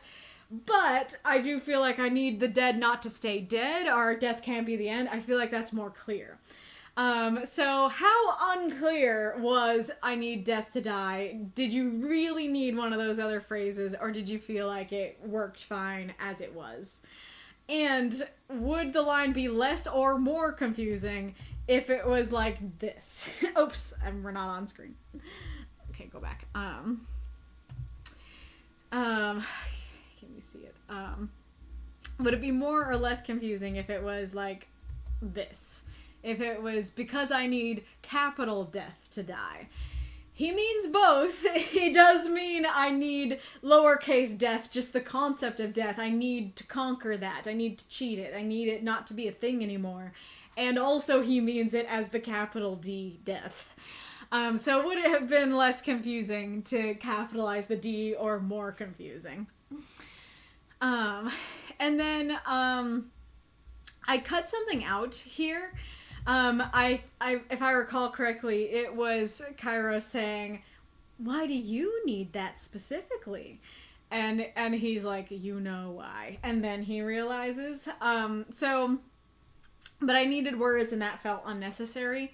But I do feel like I need the dead not to stay dead, or death can't be the end. I feel like that's more clear. So how unclear was I need death to die? Did you really need one of those other phrases, or did you feel like it worked fine as it was? And would the line be less or more confusing if it was like this? Oops, we're not on screen. Okay, go back. Can you see it? Would it be more or less confusing if it was like this? If it was because I need capital death to die. He means both. He does mean I need lowercase death, just the concept of death. I need to conquer that. I need to cheat it. I need it not to be a thing anymore. And also he means it as the capital D death. So would it have been less confusing to capitalize the D or more confusing? And then I cut something out here. I if I recall correctly, it was Cairo saying, "Why do you need that specifically?" And he's like, "You know why." And then he realizes. But I needed words, and that felt unnecessary.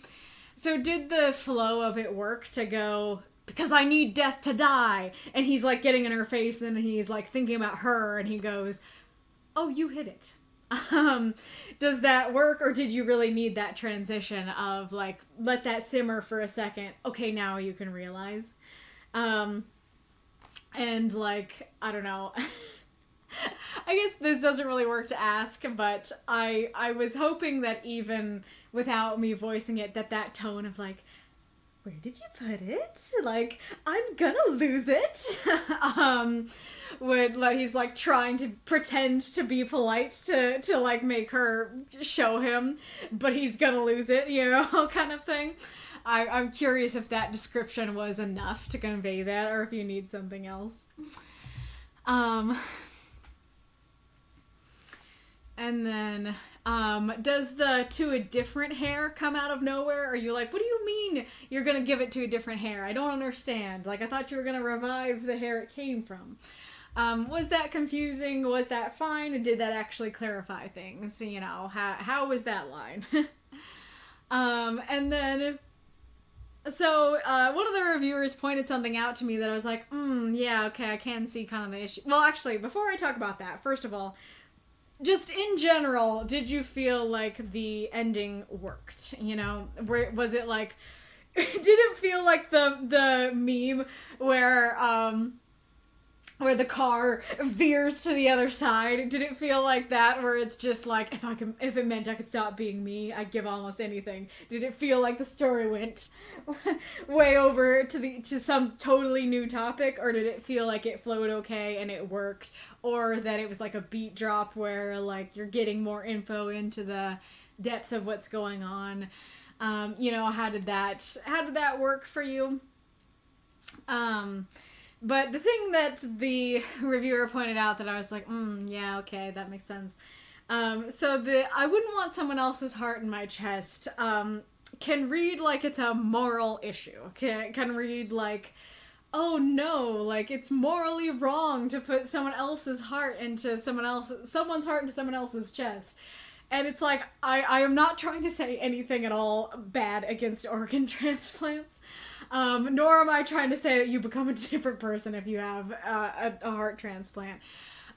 So did the flow of it work to go, because I need Death to die, and he's like getting in her face, and then he's like thinking about her, and he goes, "Oh, you hit it." Does that work, or did you really need that transition of like, let that simmer for a second, okay, now you can realize? And like, I don't know. I guess this doesn't really work to ask, but I was hoping that even without me voicing it, that tone of like, where did you put it? Like, I'm gonna lose it. Would like, he's like trying to pretend to be polite to like make her show him, but he's gonna lose it, kind of thing. I'm curious if that description was enough to convey that, or if you need something else. And then, does the to a different hair come out of nowhere? Are you like, what do you mean you're gonna give it to a different hair? I don't understand. Like, I thought you were gonna revive the hair it came from. Was that confusing? Was that fine? Or did that actually clarify things? How was that line? And then, so, one of the reviewers pointed something out to me that I was like, yeah, okay, I can see kind of the issue. Well, actually, before I talk about that, first of all, just in general, did you feel like the ending worked? Was it like, did it feel like the meme where the car veers to the other side? Did it feel like that, where it's just like, if it meant I could stop being me, I'd give almost anything? Did it feel like the story went way over to some totally new topic, or did it feel like it flowed okay and it worked, or that it was like a beat drop where like you're getting more info into the depth of what's going on? How did that work for you? But the thing that the reviewer pointed out that I was like, yeah, okay, that makes sense. So I wouldn't want someone else's heart in my chest, can read like it's a moral issue. Can read like, oh no, like it's morally wrong to put someone's heart into someone's heart into someone else's chest. And it's like, I am not trying to say anything at all bad against organ transplants. Nor am I trying to say that you become a different person if you have a heart transplant.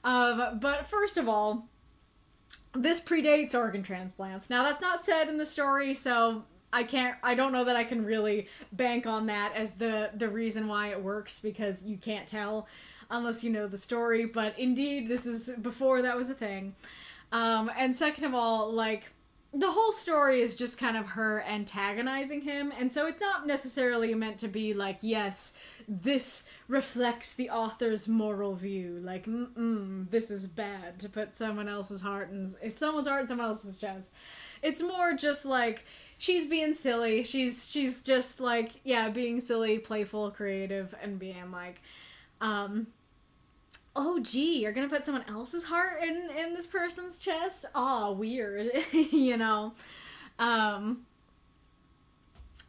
But first of all, this predates organ transplants. Now, that's not said in the story, so I don't know that I can really bank on that as the reason why it works, because you can't tell unless you know the story. But indeed, this is before that was a thing. And second of all, like, the whole story is just kind of her antagonizing him, and so it's not necessarily meant to be like, yes, this reflects the author's moral view, like, this is bad to put someone else's heart if someone's heart in someone else's chest. It's more just like, she's being silly, she's just like, yeah, being silly, playful, creative, and being like, oh gee, you're gonna put someone else's heart in this person's chest? Aw, weird.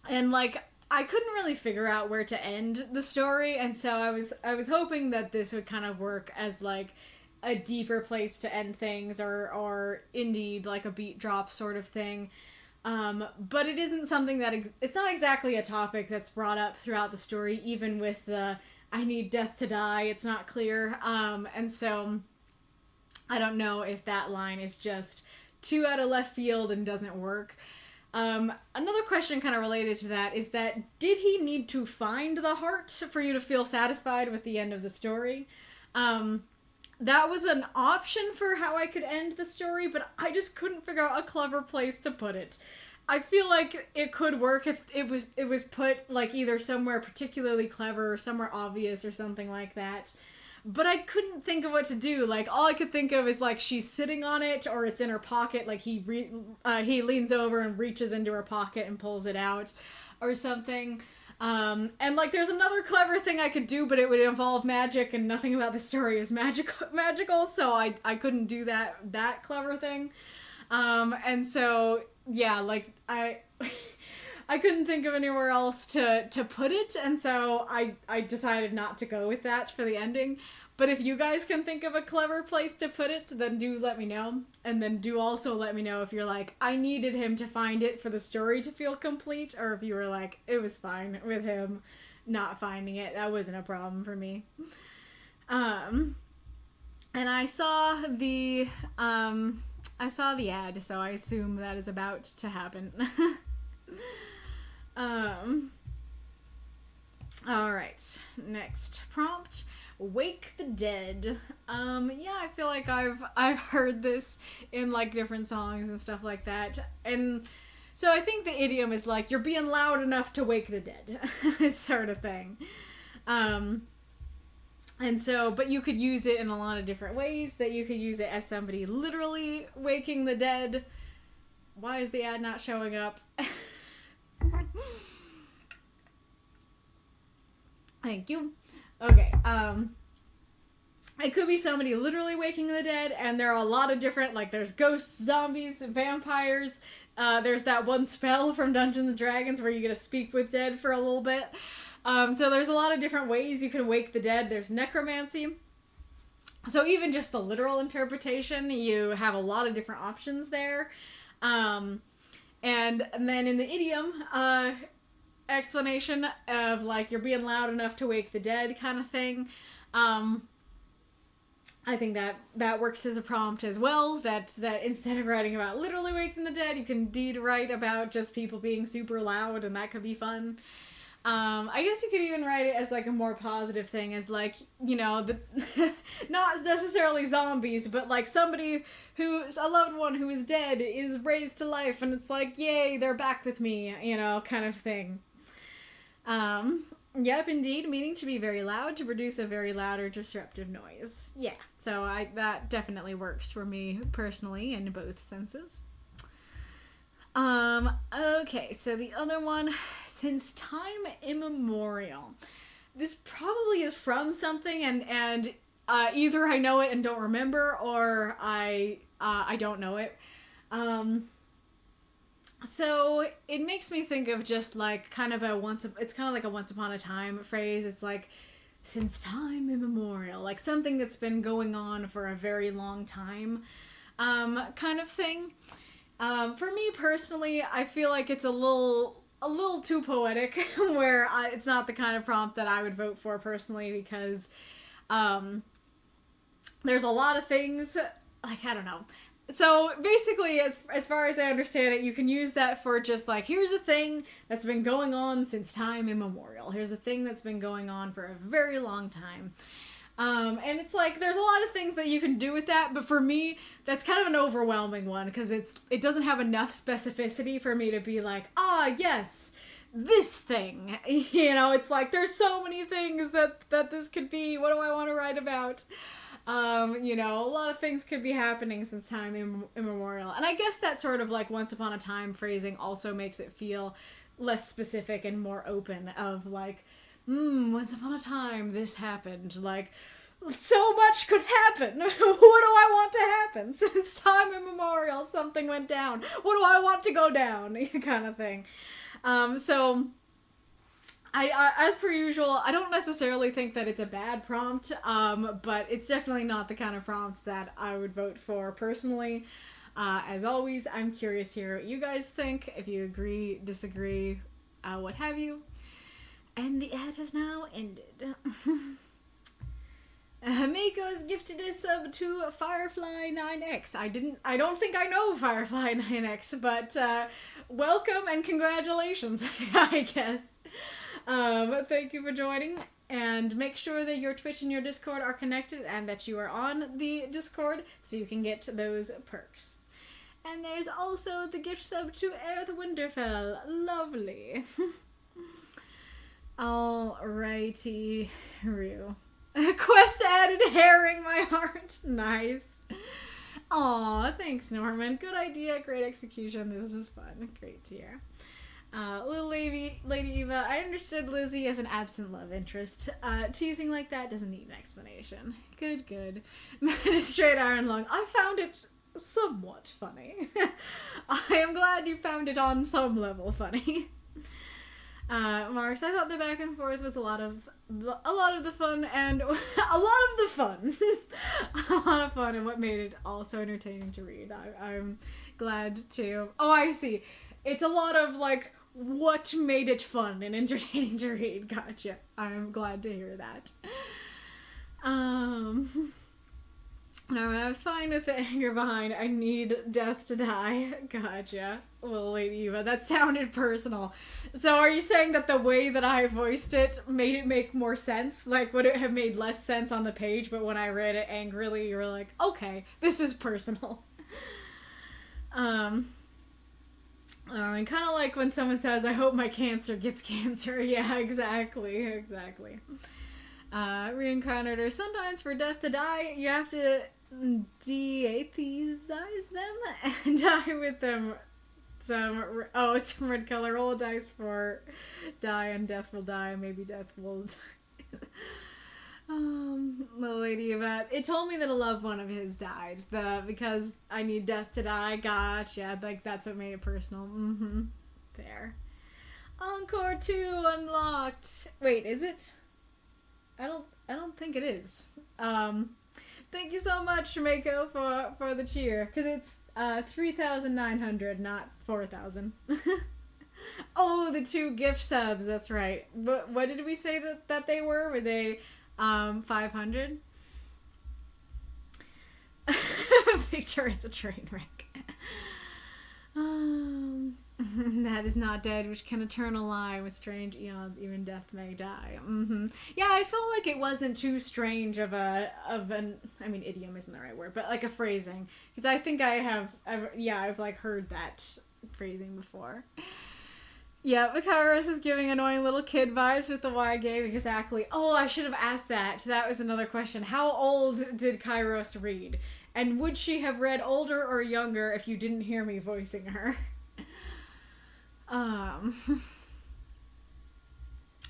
And like, I couldn't really figure out where to end the story, and so I was hoping that this would kind of work as like a deeper place to end things, or indeed like a beat drop sort of thing. But it isn't something that it's not exactly a topic that's brought up throughout the story, even with the I need Death to die, it's not clear. And so I don't know if that line is just too out of left field and doesn't work. Another question kind of related to that is that, did he need to find the heart for you to feel satisfied with the end of the story? That was an option for how I could end the story, but I just couldn't figure out a clever place to put it. I feel like it could work if it was put like either somewhere particularly clever or somewhere obvious or something like that. But I couldn't think of what to do. Like, all I could think of is like she's sitting on it, or it's in her pocket. Like he leans over and reaches into her pocket and pulls it out, or something. And like there's another clever thing I could do, but it would involve magic, and nothing about the story is magical, so I couldn't do that clever thing. And so yeah, like I I couldn't think of anywhere else to put it, and so I decided not to go with that for the ending. But if you guys can think of a clever place to put it, then do let me know. And then do also let me know if you're like, I needed him to find it for the story to feel complete, or if you were like, it was fine with him not finding it. That wasn't a problem for me. And I saw the ad, so I assume that is about to happen. Alright, next prompt. Wake the Dead. Yeah, I feel like I've heard this in like different songs and stuff like that. And so I think the idiom is like, you're being loud enough to wake the dead, sort of thing. And so, but you could use it in a lot of different ways. That you could use it as somebody literally waking the dead. Why is the ad not showing up? Thank you. Okay, it could be somebody literally waking the dead, and there are a lot of different, like, there's ghosts, zombies, vampires, there's that one spell from Dungeons & Dragons where you get to speak with dead for a little bit, so there's a lot of different ways you can wake the dead. There's necromancy, so even just the literal interpretation, you have a lot of different options there, and then in the idiom, explanation of like you're being loud enough to wake the dead kind of thing. I think that works as a prompt as well, that instead of writing about literally waking the dead, you can indeed write about just people being super loud, and that could be fun. I guess you could even write it as like a more positive thing, as like, you know, not necessarily zombies, but like somebody who's a loved one who is dead is raised to life, and it's like, yay, they're back with me, you know, kind of thing. Yep, indeed, meaning to be very loud, to produce a very loud or disruptive noise. Yeah, so that definitely works for me personally in both senses. Okay, so the other one, since time immemorial. This probably is from something, and either I know it and don't remember, or I don't know it. So it makes me think of just like kind of it's kind of like a once upon a time phrase. It's like, since time immemorial, like something that's been going on for a very long time, kind of thing. For me personally, I feel like it's a little too poetic, where it's not the kind of prompt that I would vote for personally, because there's a lot of things, like, I don't know. So basically, as far as I understand it, you can use that for just like, here's a thing that's been going on since time immemorial. Here's a thing that's been going on for a very long time. And it's like, there's a lot of things that you can do with that, but for me, that's kind of an overwhelming one, because it doesn't have enough specificity for me to be like, yes, this thing. You know, it's like, there's so many things that this could be. What do I want to write about? You know, a lot of things could be happening since time immemorial. And I guess that sort of like once upon a time phrasing also makes it feel less specific and more open, of like, once upon a time this happened. Like, so much could happen. What do I want to happen? Since time immemorial, something went down. What do I want to go down? Kind of thing. So I as per usual, I don't necessarily think that it's a bad prompt, but it's definitely not the kind of prompt that I would vote for personally. As always, I'm curious to hear what you guys think, if you agree, disagree, what have you. And the ad has now ended. Mako has gifted a sub to Firefly 9X. I don't think I know Firefly 9X, but welcome and congratulations, I guess. Thank you for joining, and make sure that your Twitch and your Discord are connected, and that you are on the Discord so you can get those perks. And there's also the gift sub to Aerith Winterfell. Lovely. Alrighty, Rue. Quest added herring my heart. Nice. Aw, thanks, Norman. Good idea, great execution. This is fun. Great to hear. Little Lady Eva, I understood Lizzie as an absent love interest. Teasing like that doesn't need an explanation. Good. Magistrate Ironlung, I found it somewhat funny. I am glad you found it on some level funny. Marks, I thought the back and forth was a lot of the fun and a lot of fun and what made it all so entertaining to read. I'm glad to. Oh, I see. It's a lot of like what made it fun and entertaining to read. Gotcha. I'm glad to hear that. I was fine with the anger behind I need death to die. Gotcha. Well, Lady Eva, that sounded personal. So are you saying that the way that I voiced it made it make more sense? Like, would it have made less sense on the page, but when I read it angrily, you were like, okay, this is personal. I mean, kind of like when someone says, I hope my cancer gets cancer. Yeah, exactly. Reincarnator, sometimes for death to die, you have to de-atheize them and die with them. Some red color. Roll a dice for die and death will die. Maybe death will die. The Lady of That. It told me that a loved one of his died. Because I need death to die. Gotcha. Like, that's what made it personal. Fair. Encore 2 unlocked. Wait, is it? I don't think it is. Thank you so much, Mako, for the cheer. Because it's 3,900, not 4,000. Oh, the 2 gift subs, that's right. What did we say that they were? Were they 500? Victor is a train wreck. That is not dead, which can eternal lie with strange eons, even death may die. Yeah, I felt like it wasn't too strange of an, I mean, idiom isn't the right word, but like a phrasing. Because I think I've like heard that phrasing before. Yeah, but Kairos is giving annoying little kid vibes with the Y game. Exactly. Oh, I should have asked that. That was another question. How old did Kairos read? And would she have read older or younger if you didn't hear me voicing her?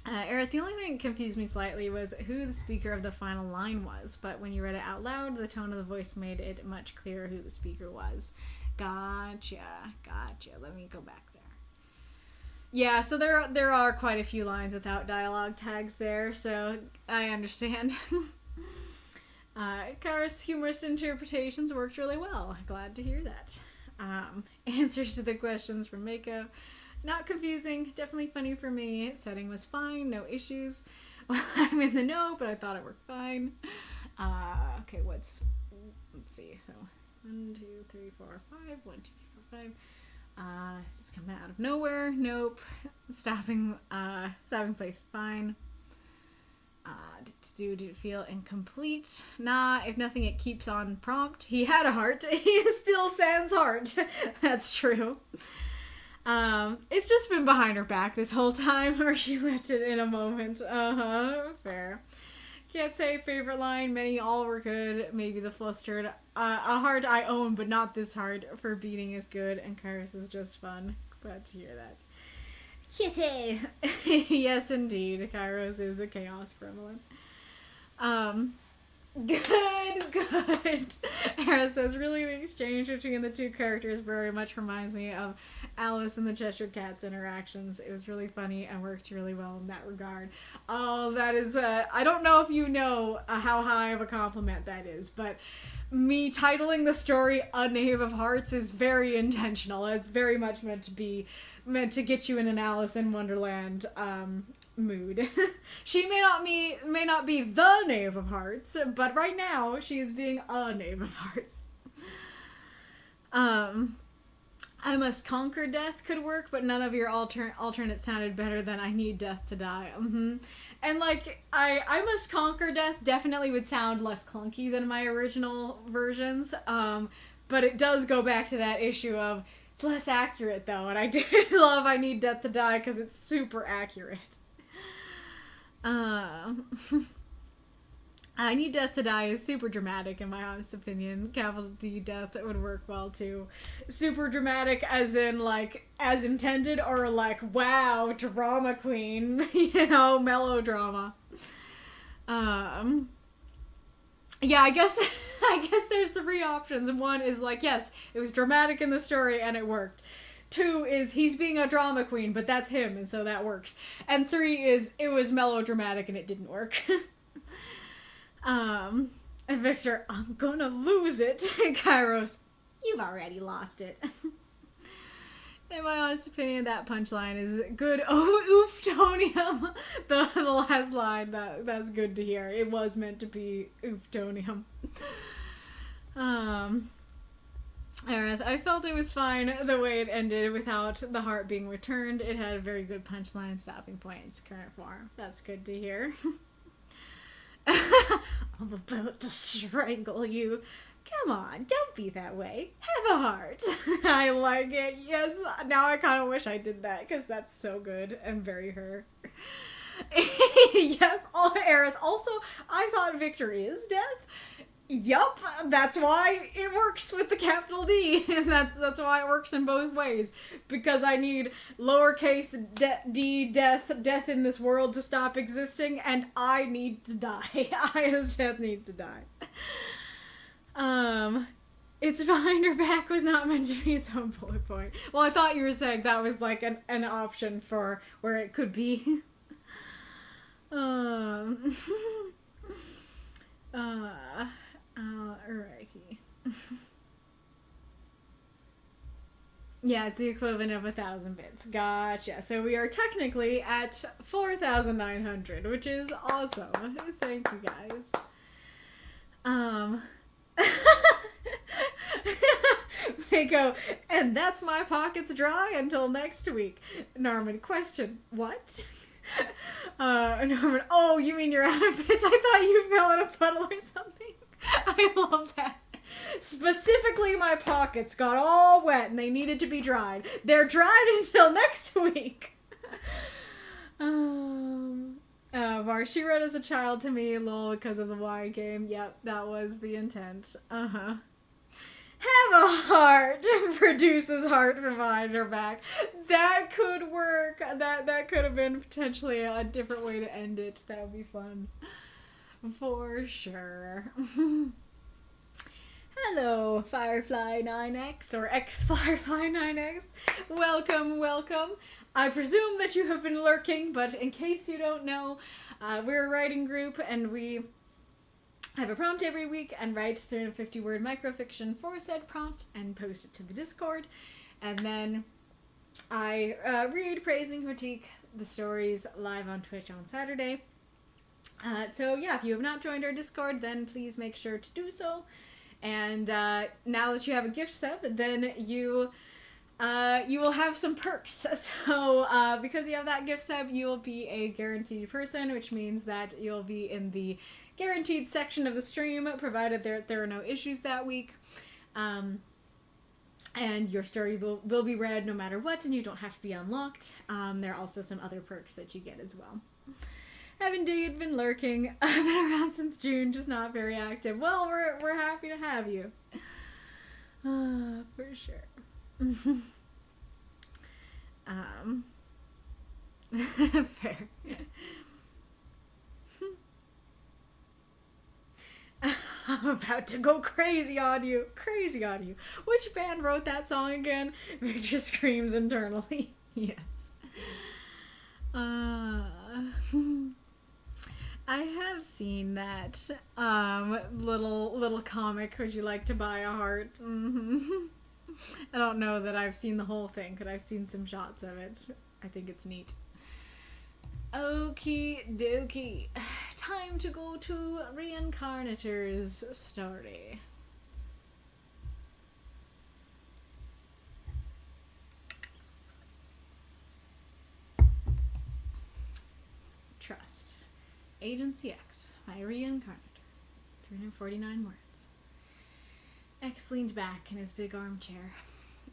Eric, the only thing that confused me slightly was who the speaker of the final line was, but when you read it out loud, the tone of the voice made it much clearer who the speaker was. Gotcha. Let me go back there. Yeah, so there are quite a few lines without dialogue tags there, so I understand. Kara's humorous interpretations worked really well. Glad to hear that. Answers to the questions from Mako. Not confusing, definitely funny for me. Setting was fine, no issues. Well, I'm in the know, but I thought it worked fine. Okay, let's see. So 1, 2, 3, 4, 5. 1, 2, 3, 4, 5. Just coming out of nowhere. Nope. Stopping place fine. Did it feel incomplete? Nah, if nothing, it keeps on prompt. He had a heart. He still sans heart. That's true. It's just been behind her back this whole time, or she left it in a moment. Fair. Can't say favorite line. Many all were good. Maybe the flustered. A heart I own, but not this heart. For beating is good, and Kairos is just fun. Glad to hear that. Kitty! Yes, indeed. Kairos is a chaos gremlin. Good. Era says, really, the exchange between the 2 characters very much reminds me of Alice and the Cheshire Cat's interactions. It was really funny and worked really well in that regard. Oh, that is, I don't know if you know how high of a compliment that is, but me titling the story A Knave of Hearts is very intentional. It's very much meant to get you in an Alice in Wonderland, mood. She may not be the Knave of Hearts, but right now she is being a Knave of Hearts. I must conquer death could work, but none of your alternates sounded better than I need death to die. And like I must conquer death definitely would sound less clunky than my original versions. But it does go back to that issue of it's less accurate though, and I did love I need death to die because it's super accurate. I Need Death to Die is super dramatic, in my honest opinion. Capital D Death would work well too. Super dramatic, as in like as intended, or like wow, drama queen, you know, melodrama. Yeah, I guess there's three options. One is like, yes, it was dramatic in the story and it worked. Two is he's being a drama queen, but that's him, and so that works. And three is it was melodramatic and it didn't work. And Victor, I'm gonna lose it. Kairos, you've already lost it. In my honest opinion, that punchline is good. Oh, ooftonium. The last line, that's good to hear. It was meant to be ooftonium. Aerith, I felt it was fine the way it ended without the heart being returned. It had a very good punchline stopping point in its current form. That's good to hear. I'm about to strangle you. Come on, don't be that way. Have a heart. I like it. Yes, now I kind of wish I did that because that's so good and very her. Yep, Aerith. Also, I thought Victor is death. Yup, that's why it works with the capital D. And that's why it works in both ways. Because I need lowercase d death in this world to stop existing, and I need to die. I as death need to die. It's behind her back was not meant to be its own bullet point. Well, I thought you were saying that was like an option for where it could be. Alrighty. Yeah, it's the equivalent of 1,000 bits. Gotcha. So we are technically at 4,900, which is awesome. Thank you guys. Mako, and that's my pockets dry until next week. Norman, question, what? Norman, oh, you mean you're out of bits? I thought you fell in a puddle or something. I love that. Specifically, my pockets got all wet and they needed to be dried. They're dried until next week. Var, she read as a child to me, lol, because of the Y game. Yep, that was the intent. Have a heart. Produces heart from behind her back. That could work. That could have been potentially a different way to end it. That would be fun. For sure. Hello, Firefly 9X, or X-Firefly 9X. Welcome, welcome. I presume that you have been lurking, but in case you don't know, we're a writing group, and we have a prompt every week and write 350-word microfiction for said prompt and post it to the Discord. And then I read, praise, and critique the stories live on Twitch on Saturday. So yeah, if you have not joined our Discord, then please make sure to do so. And now that you have a gift sub, then you will have some perks. So because you have that gift sub, you will be a guaranteed person, which means that you'll be in the guaranteed section of the stream, provided there are no issues that week. And your story will be read no matter what, and you don't have to be unlocked. There are also some other perks that you get as well. Have indeed been lurking. I've been around since June, just not very active. Well, we're happy to have you. For sure. Fair. I'm about to go crazy on you. Crazy on you. Which band wrote that song again? Victor screams internally. Yes. I have seen that little comic, Would You Like to Buy a Heart? I don't know that I've seen the whole thing, but I've seen some shots of it. I think it's neat. Okie dokie. Time to go to Reincarnator's story. Trust. Agency X by Reincarnator. 349 words. X leaned back in his big armchair.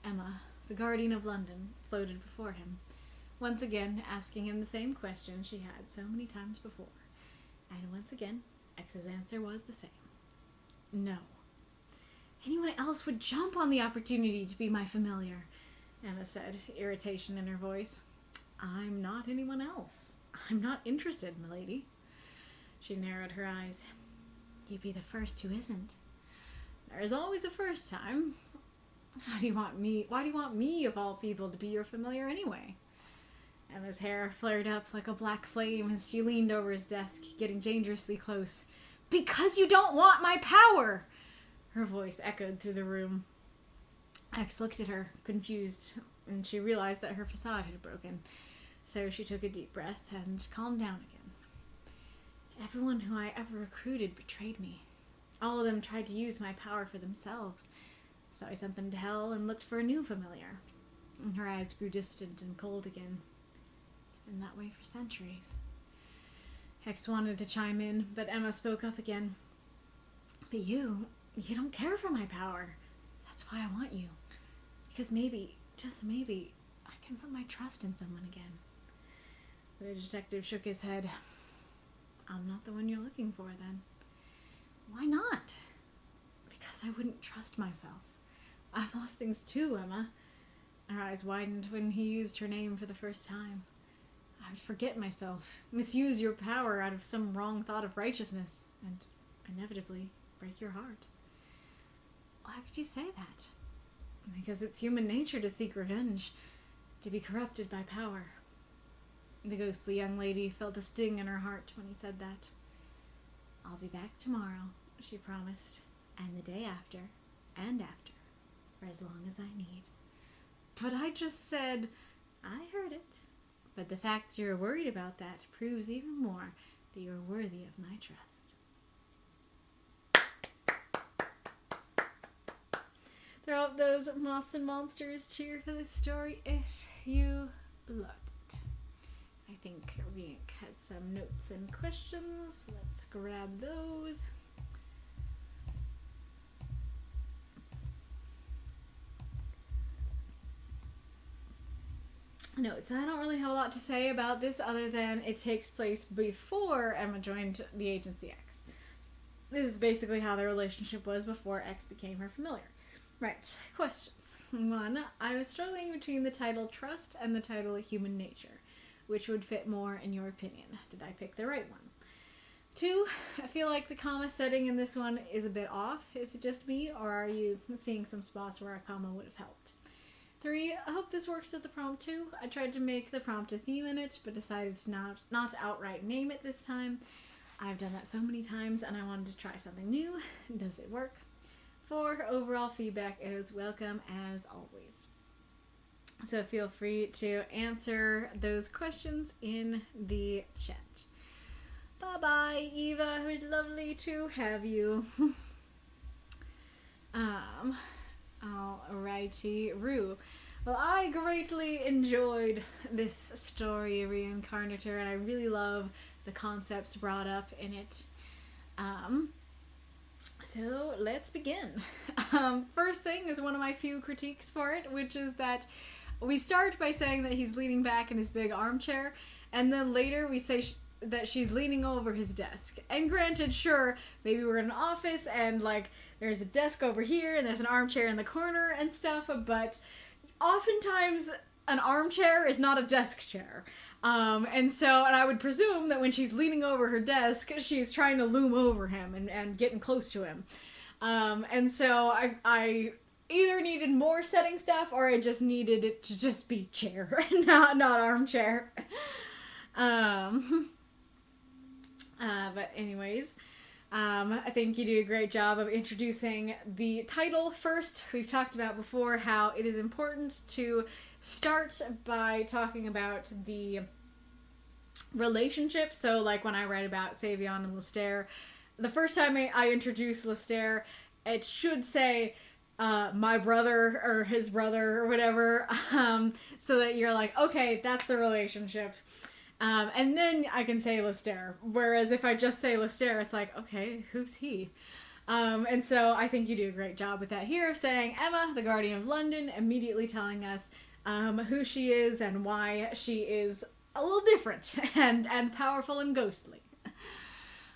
Emma, the Guardian of London, floated before him, once again asking him the same question she had so many times before. And once again, X's answer was the same. No. Anyone else would jump on the opportunity to be my familiar, Emma said, irritation in her voice. I'm not anyone else. I'm not interested, milady. She narrowed her eyes. You'd be the first who isn't. There is always a first time. Why do you want me, of all people, to be your familiar anyway? Emma's hair flared up like a black flame as she leaned over his desk, getting dangerously close. Because you don't want my power! Her voice echoed through the room. X looked at her, confused, and she realized that her facade had broken. So she took a deep breath and calmed down again. Everyone who I ever recruited betrayed me. All of them tried to use my power for themselves. So I sent them to hell and looked for a new familiar. And her eyes grew distant and cold again. It's been that way for centuries. Hex wanted to chime in, but Emma spoke up again. But you don't care for my power. That's why I want you. Because maybe, just maybe, I can put my trust in someone again. The detective shook his head. I'm not the one you're looking for, then. Why not? Because I wouldn't trust myself. I've lost things too, Emma. Her eyes widened when he used her name for the first time. I would forget myself, misuse your power out of some wrong thought of righteousness, and inevitably break your heart. Why would you say that? Because it's human nature to seek revenge, to be corrupted by power. The ghostly young lady felt a sting in her heart when he said that. I'll be back tomorrow, she promised, and the day after, and after, for as long as I need. But I just said, I heard it. But the fact you're worried about that proves even more that you're worthy of my trust. There are those moths and monsters cheer for this story if you loved it. I think we had some notes and questions. Let's grab those. Notes. I don't really have a lot to say about this other than it takes place before Emma joined the Agency X. This is basically how their relationship was before X became her familiar. Right. Questions. 1. I was struggling between the title Trust and the title Human Nature. Which would fit more in your opinion? Did I pick the right one? 2. I feel like the comma setting in this one is a bit off. Is it just me, or are you seeing some spots where a comma would have helped? 3. I hope this works with the prompt too. I tried to make the prompt a theme in it, but decided to not outright name it this time. I've done that so many times, and I wanted to try something new. Does it work? 4. Overall feedback is welcome as always. So feel free to answer those questions in the chat. Bye-bye, Eva. It was lovely to have you. Alrighty, Rue. Well, I greatly enjoyed this story, Reincarnator, and I really love the concepts brought up in it. So let's begin. First thing is one of my few critiques for it, which is that we start by saying that he's leaning back in his big armchair, and then later we say that she's leaning over his desk. And granted, sure, maybe we're in an office and like there's a desk over here and there's an armchair in the corner and stuff, but oftentimes an armchair is not a desk chair. And I would presume that when she's leaning over her desk, she's trying to loom over him and getting close to him. I either needed more setting stuff or I just needed it to just be chair, not armchair. But anyways, I think you do a great job of introducing the title first. We've talked about before how it is important to start by talking about the relationship. So like when I write about Savion and Lestaire, the first time I introduce Lestaire, it should say my brother or his brother or whatever, so that you're like, okay, that's the relationship. And then I can say Lestaire. Whereas if I just say Lestaire, it's like, okay, who's he? And so I think you do a great job with that here, saying Emma, the Guardian of London, immediately telling us who she is and why she is a little different and powerful and ghostly.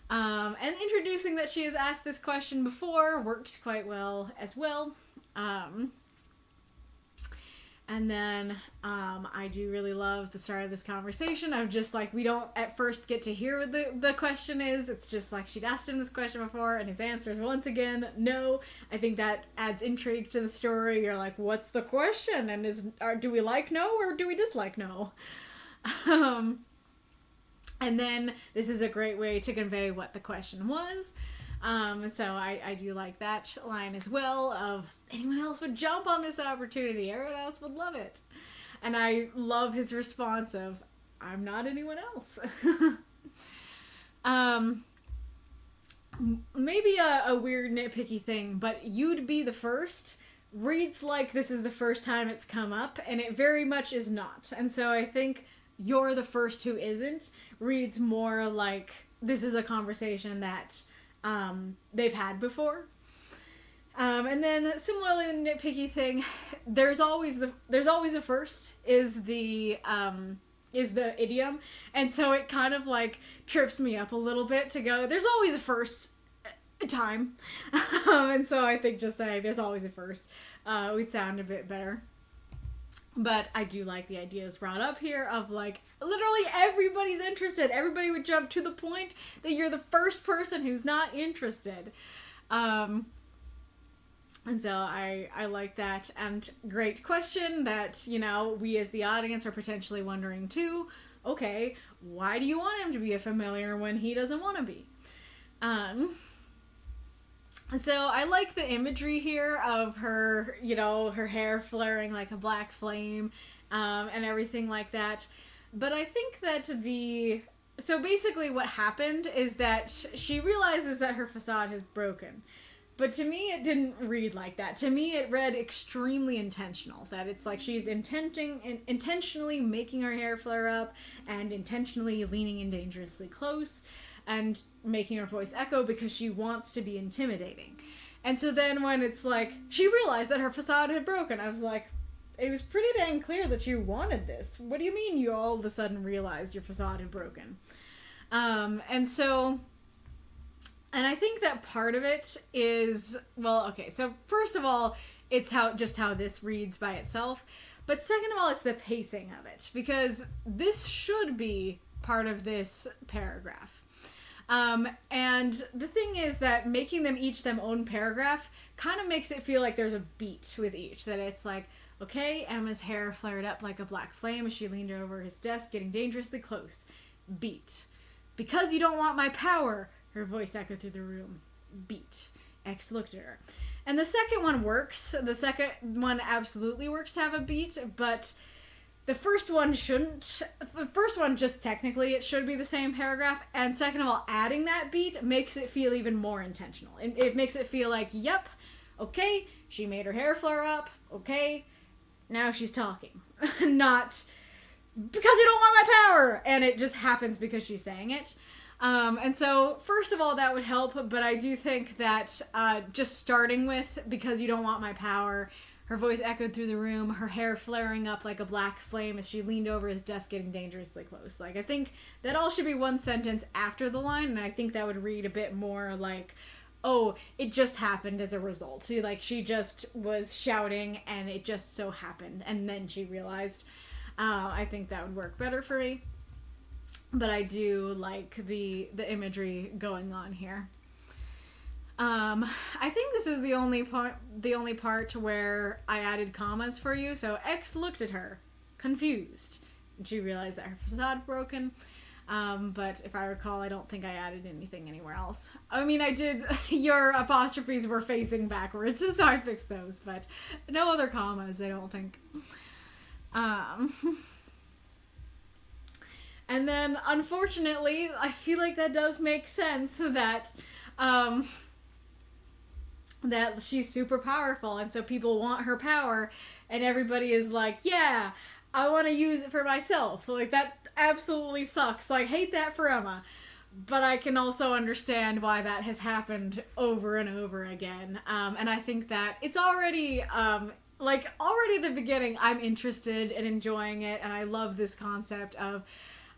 And introducing that she has asked this question before works quite well as well. And then I do really love the start of this conversation of just like, we don't at first get to hear what the question is. It's just like she'd asked him this question before and his answer is once again no. I think that adds intrigue to the story. You're like, what's the question? And do we like no or do we dislike no? And then this is a great way to convey what the question was. So I do like that line as well of anyone else would jump on this opportunity. Everyone else would love it. And I love his response of, I'm not anyone else. Maybe a weird nitpicky thing, but you'd be the first reads like this is the first time it's come up, and it very much is not. And so I think you're the first who isn't reads more like this is a conversation that they've had before. And then similarly, the nitpicky thing, there's always a first is the idiom, and so it kind of like trips me up a little bit to go, there's always a first time. And so I think just saying there's always a first would sound a bit better. But I do like the ideas brought up here of like, literally everybody's interested. Everybody would jump to the point that you're the first person who's not interested. And so I like that. And great question that, you know, we as the audience are potentially wondering too. Okay, why do you want him to be a familiar when he doesn't want to be? So I like the imagery here of her, you know, her hair flaring like a black flame, and everything like that. But I think that so basically what happened is that she realizes that her facade has broken. But to me, it didn't read like that. To me, it read extremely intentional. That it's like she's intentionally making her hair flare up and intentionally leaning in dangerously close and making her voice echo because she wants to be intimidating. And so then when it's like, she realized that her facade had broken, I was like, it was pretty dang clear that you wanted this. What do you mean you all of a sudden realized your facade had broken? And I think that part of it is, well, okay, so first of all, it's how this reads by itself. But second of all, it's the pacing of it, because this should be part of this paragraph. And the thing is that making them each their own paragraph kind of makes it feel like there's a beat with each. That it's like, okay, Emma's hair flared up like a black flame as she leaned over his desk, getting dangerously close. Beat. Because you don't want my power, her voice echoed through the room. Beat. X looked at her. And the second one works. The second one absolutely works to have a beat, but the first one shouldn't. The first one, just technically, it should be the same paragraph. And second of all, adding that beat makes it feel even more intentional. It makes it feel like, yep, okay, she made her hair flare up. Okay, now she's talking. Not because you don't want my power. And it just happens because she's saying it. And so, first of all, that would help. But I do think that just starting with, because you don't want my power, her voice echoed through the room, her hair flaring up like a black flame as she leaned over his desk, getting dangerously close. Like, I think that all should be one sentence after the line, and I think that would read a bit more like, oh, it just happened as a result. So, like, she just was shouting, and it just so happened, and then she realized. I think that would work better for me. But I do like the imagery going on here. I think this is the only part where I added commas for you. So X looked at her, confused. And she realized that her facade broken. But if I recall, I don't think I added anything anywhere else. I mean, I did, your apostrophes were facing backwards, so I fixed those, but no other commas, I don't think. And then, unfortunately, I feel like that does make sense that, that she's super powerful, and so people want her power, and everybody is like, yeah, I want to use it for myself. Like, that absolutely sucks. Like, hate that for Emma. But I can also understand why that has happened over and over again. And I think that it's already, already at the beginning, I'm interested in enjoying it, and I love this concept of,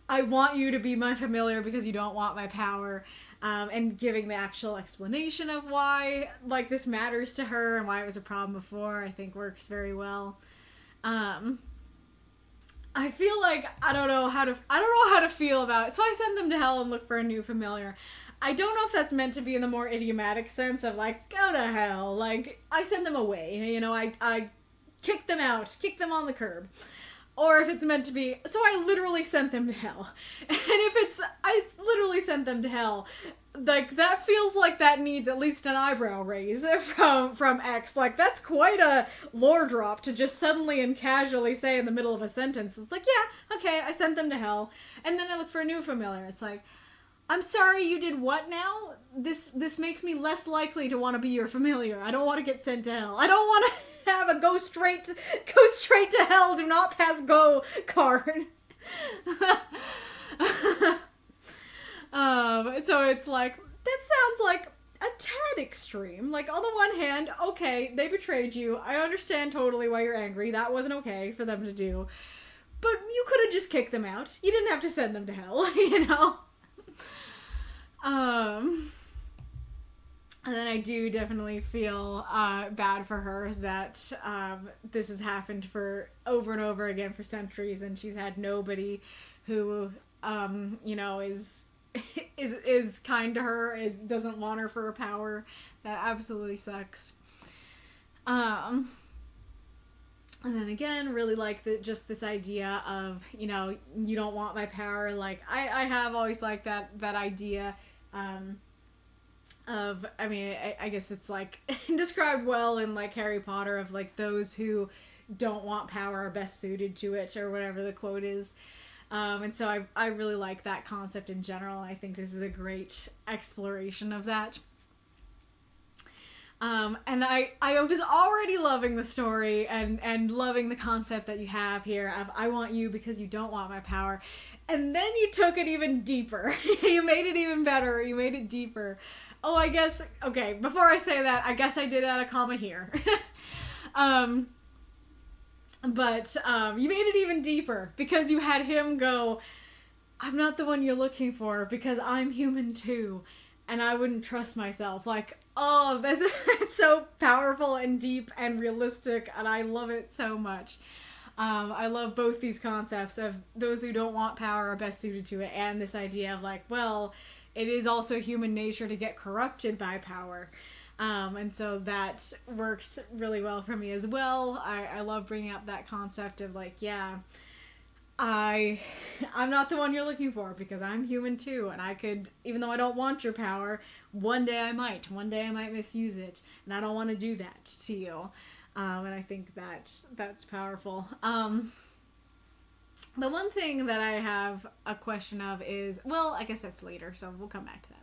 I want you to be my familiar because you don't want my power. And giving the actual explanation of why, like, this matters to her and why it was a problem before, I think works very well. I feel like I don't know how to feel about it. So I send them to hell and look for a new familiar. I don't know if that's meant to be in the more idiomatic sense of, like, go to hell. Like, I send them away. You know, I kick them out, kick them on the curb. Or if it's meant to be, so I literally sent them to hell. And if I literally sent them to hell, like, that feels like that needs at least an eyebrow raise from X. Like, that's quite a lore drop to just suddenly and casually say in the middle of a sentence. It's like, yeah, okay, I sent them to hell. And then I look for a new familiar. It's like, I'm sorry, you did what now? This makes me less likely to want to be your familiar. I don't want to get sent to hell. I don't want to have a go straight to hell, do not pass go card. So it's like, that sounds like a tad extreme. Like, on the one hand, okay, they betrayed you. I understand totally why you're angry. That wasn't okay for them to do. But you could have just kicked them out. You didn't have to send them to hell, you know? And then I do definitely feel bad for her that this has happened for over and over again for centuries, and she's had nobody who you know, is kind to her, doesn't want her for her power. That absolutely sucks. And then again, really like just this idea of, you know, you don't want my power. Like, I have always liked that idea of, I mean, I guess it's like described well in, like, Harry Potter, of, like, those who don't want power are best suited to it, or whatever the quote is. And so I really like that concept in general. I think this is a great exploration of that. And I was already loving the story and loving the concept that you have here of, I want you because you don't want my power. And then you took it even deeper. You made it even better. You made it deeper. Oh, I guess, okay, before I say that, I guess I did add a comma here. But you made it even deeper because you had him go, I'm not the one you're looking for because I'm human too. And I wouldn't trust myself. Like, oh, that's so powerful and deep and realistic, and I love it so much. I love both these concepts of those who don't want power are best suited to it, and this idea of, like, well, it is also human nature to get corrupted by power. And so that works really well for me as well. I love bringing up that concept of, like, yeah, I'm not the one you're looking for because I'm human too, and I could, even though I don't want your power, one day I might misuse it, and I don't want to do that to you. And I think that's powerful. The one thing that I have a question of is, well, I guess that's later, so we'll come back to that.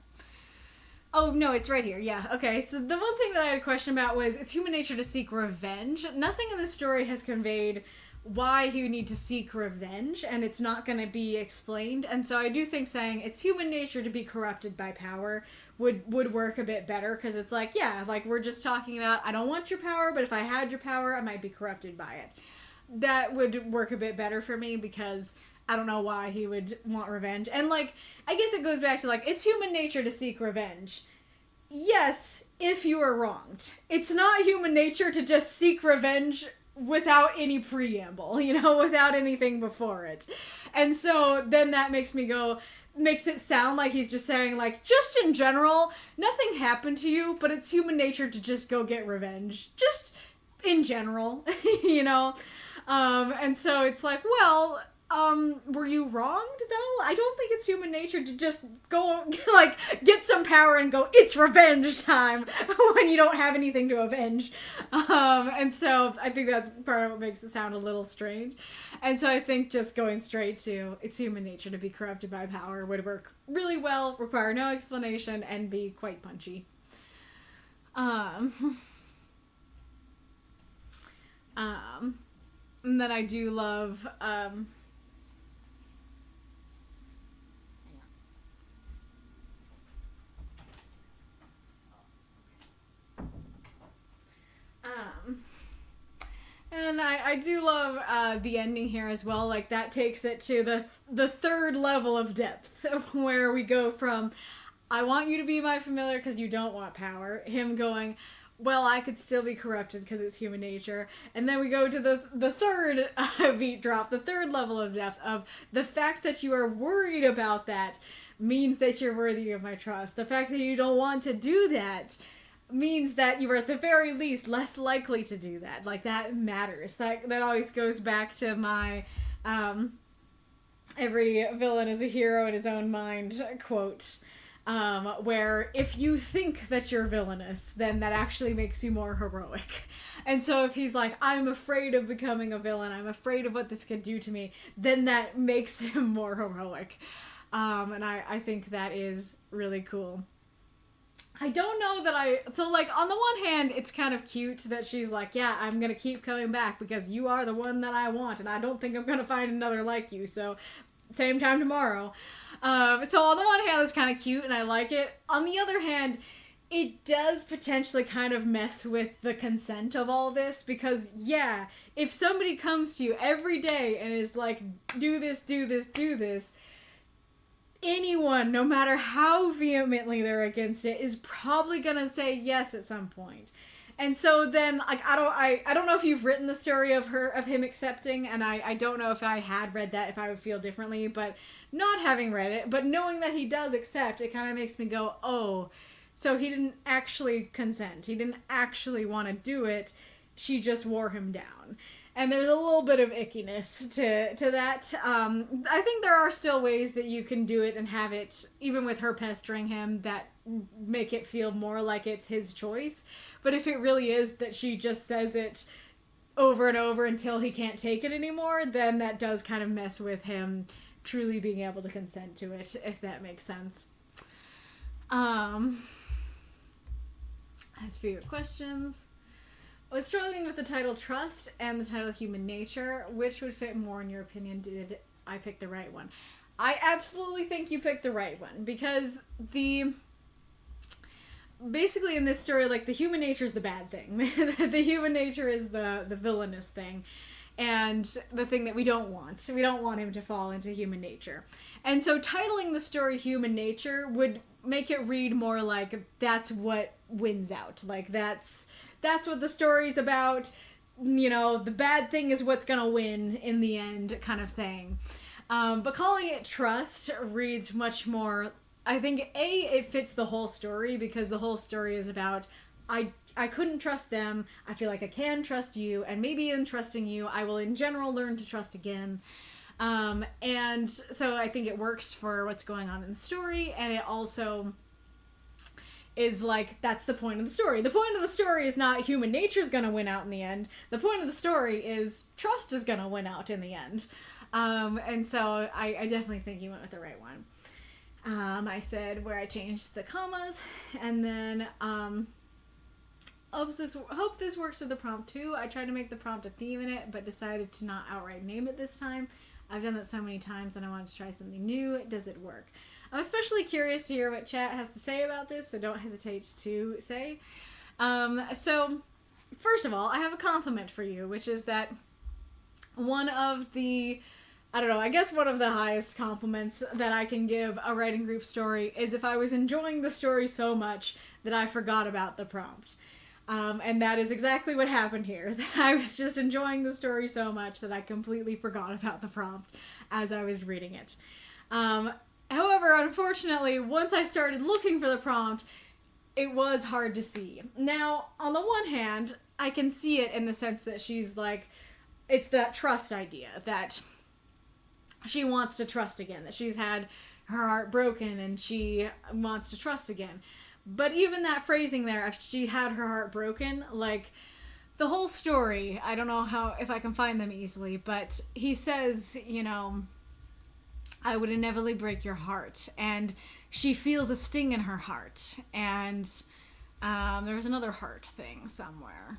Oh, no, it's right here. Yeah, okay. So the one thing that I had a question about was, it's human nature to seek revenge. Nothing in this story has conveyed why you need to seek revenge, and it's not going to be explained. And so I do think saying it's human nature to be corrupted by power would work a bit better, because it's like, yeah, like, we're just talking about, I don't want your power, but if I had your power, I might be corrupted by it. That would work a bit better for me, because I don't know why he would want revenge. And, like, I guess it goes back to, like, it's human nature to seek revenge. Yes, if you are wronged. It's not human nature to just seek revenge without any preamble, you know, without anything before it. And so then that makes it sound like he's just saying, like, just in general, nothing happened to you, but it's human nature to just go get revenge. Just in general, you know? And so it's like, well, were you wronged, though? I don't think it's human nature to just go, like, get some power and go, it's revenge time, when you don't have anything to avenge. And so I think that's part of what makes it sound a little strange. And so I think just going straight to, it's human nature to be corrupted by power would work really well, require no explanation, and be quite punchy. And then I do love, and I do love the ending here as well. Like, that takes it to the third level of depth, where we go from, I want you to be my familiar because you don't want power, him going, well, I could still be corrupted because it's human nature. And then we go to the third beat drop, the third level of depth of the fact that you are worried about that means that you're worthy of my trust. The fact that you don't want to do that means that you are at the very least less likely to do that. Like, that matters. That always goes back to my every villain is a hero in his own mind quote. Where if you think that you're villainous, then that actually makes you more heroic. And so if he's like, I'm afraid of becoming a villain, I'm afraid of what this could do to me, then that makes him more heroic. And I think that is really cool. I don't know that so like, on the one hand, it's kind of cute that she's like, yeah, I'm gonna keep coming back because you are the one that I want, and I don't think I'm gonna find another like you, so same time tomorrow. So on the one hand, it's kind of cute and I like it. On the other hand, it does potentially kind of mess with the consent of all this, because yeah, if somebody comes to you every day and is like, do this, do this, do this, anyone, no matter how vehemently they're against it, is probably gonna say yes at some point. And so then, like, I don't know if you've written the story of him accepting, and I don't know if I had read that, if I would feel differently, but not having read it, but knowing that he does accept, it kind of makes me go, oh, so he didn't actually consent. He didn't actually want to do it. She just wore him down. And there's a little bit of ickiness to that. I think there are still ways that you can do it and have it, even with her pestering him, that make it feel more like it's his choice. But if it really is that she just says it over and over until he can't take it anymore, then that does kind of mess with him truly being able to consent to it, if that makes sense. As for your questions, I was struggling with the title Trust and the title Human Nature. Which would fit more in your opinion? Did I pick the right one? I absolutely think you picked the right one, because basically in this story, like, the human nature is the bad thing. The human nature is the villainous thing. And the thing that we don't want. We don't want him to fall into human nature. And so titling the story Human Nature would make it read more like that's what wins out. Like, that's what the story's about. You know, the bad thing is what's gonna win in the end, kind of thing. But calling it Trust reads much more, I think, it fits the whole story, because the whole story is about, I couldn't trust them, I feel like I can trust you, and maybe in trusting you, I will in general learn to trust again. And so I think it works for what's going on in the story, and it also is like, that's the point of the story. The point of the story is not human nature's gonna win out in the end. The point of the story is trust is gonna win out in the end. And so I definitely think you went with the right one. I said where I changed the commas, and then hope this works with the prompt too. I tried to make the prompt a theme in it, but decided to not outright name it this time. I've done that so many times and I wanted to try something new. Does it work? I'm especially curious to hear what chat has to say about this, so don't hesitate to say. So, first of all, I have a compliment for you, which is that one of the highest compliments that I can give a writing group story is if I was enjoying the story so much that I forgot about the prompt. And that is exactly what happened here. I was just enjoying the story so much that I completely forgot about the prompt as I was reading it. However, unfortunately, once I started looking for the prompt, it was hard to see. Now, on the one hand, I can see it in the sense that she's like, it's that trust idea, that she wants to trust again, that she's had her heart broken and she wants to trust again. But even that phrasing there, if she had her heart broken, like, the whole story, I don't know if I can find them easily, but he says, you know, I would inevitably break your heart, and she feels a sting in her heart, and there's another heart thing somewhere.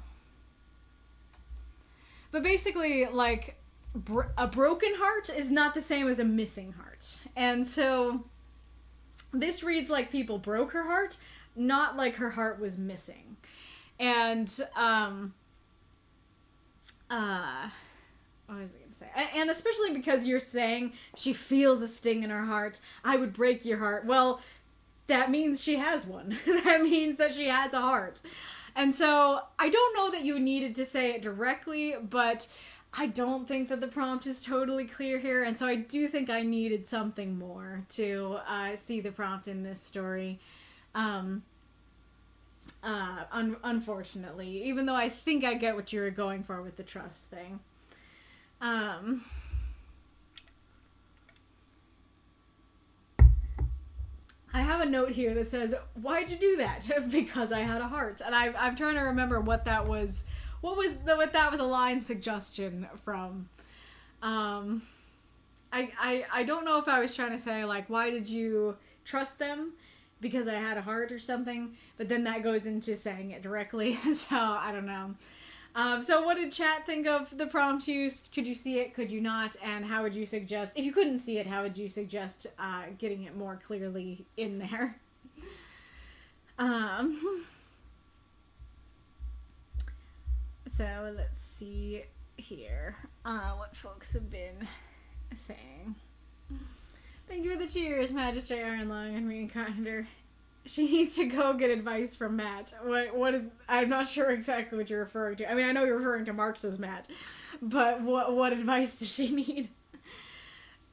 But basically, like, a broken heart is not the same as a missing heart. And so this reads like people broke her heart, not like her heart was missing. And What was I going to say? And especially because you're saying she feels a sting in her heart. I would break your heart. Well, that means she has one. That means that she has a heart. And so I don't know that you needed to say it directly, but I don't think that the prompt is totally clear here. And so I do think I needed something more to see the prompt in this story. Unfortunately, even though I think I get what you were going for with the trust thing. I have a note here that says, "Why'd you do that?" Because I had a heart, and I'm trying to remember what that was. What that was a line suggestion from. I don't know if I was trying to say like, why did you trust them? Because I had a heart or something, but then that goes into saying it directly. So I don't know. So what did chat think of the prompt used? Could you see it? Could you not? And how would you suggest, if you couldn't see it, how would you suggest getting it more clearly in there? So let's see here what folks have been saying. Thank you for the cheers, Magistrate Ironlung and Reincarnator. She needs to go get advice from Matt. What is... I'm not sure exactly what you're referring to. I mean, I know you're referring to Marx as Matt, but what advice does she need?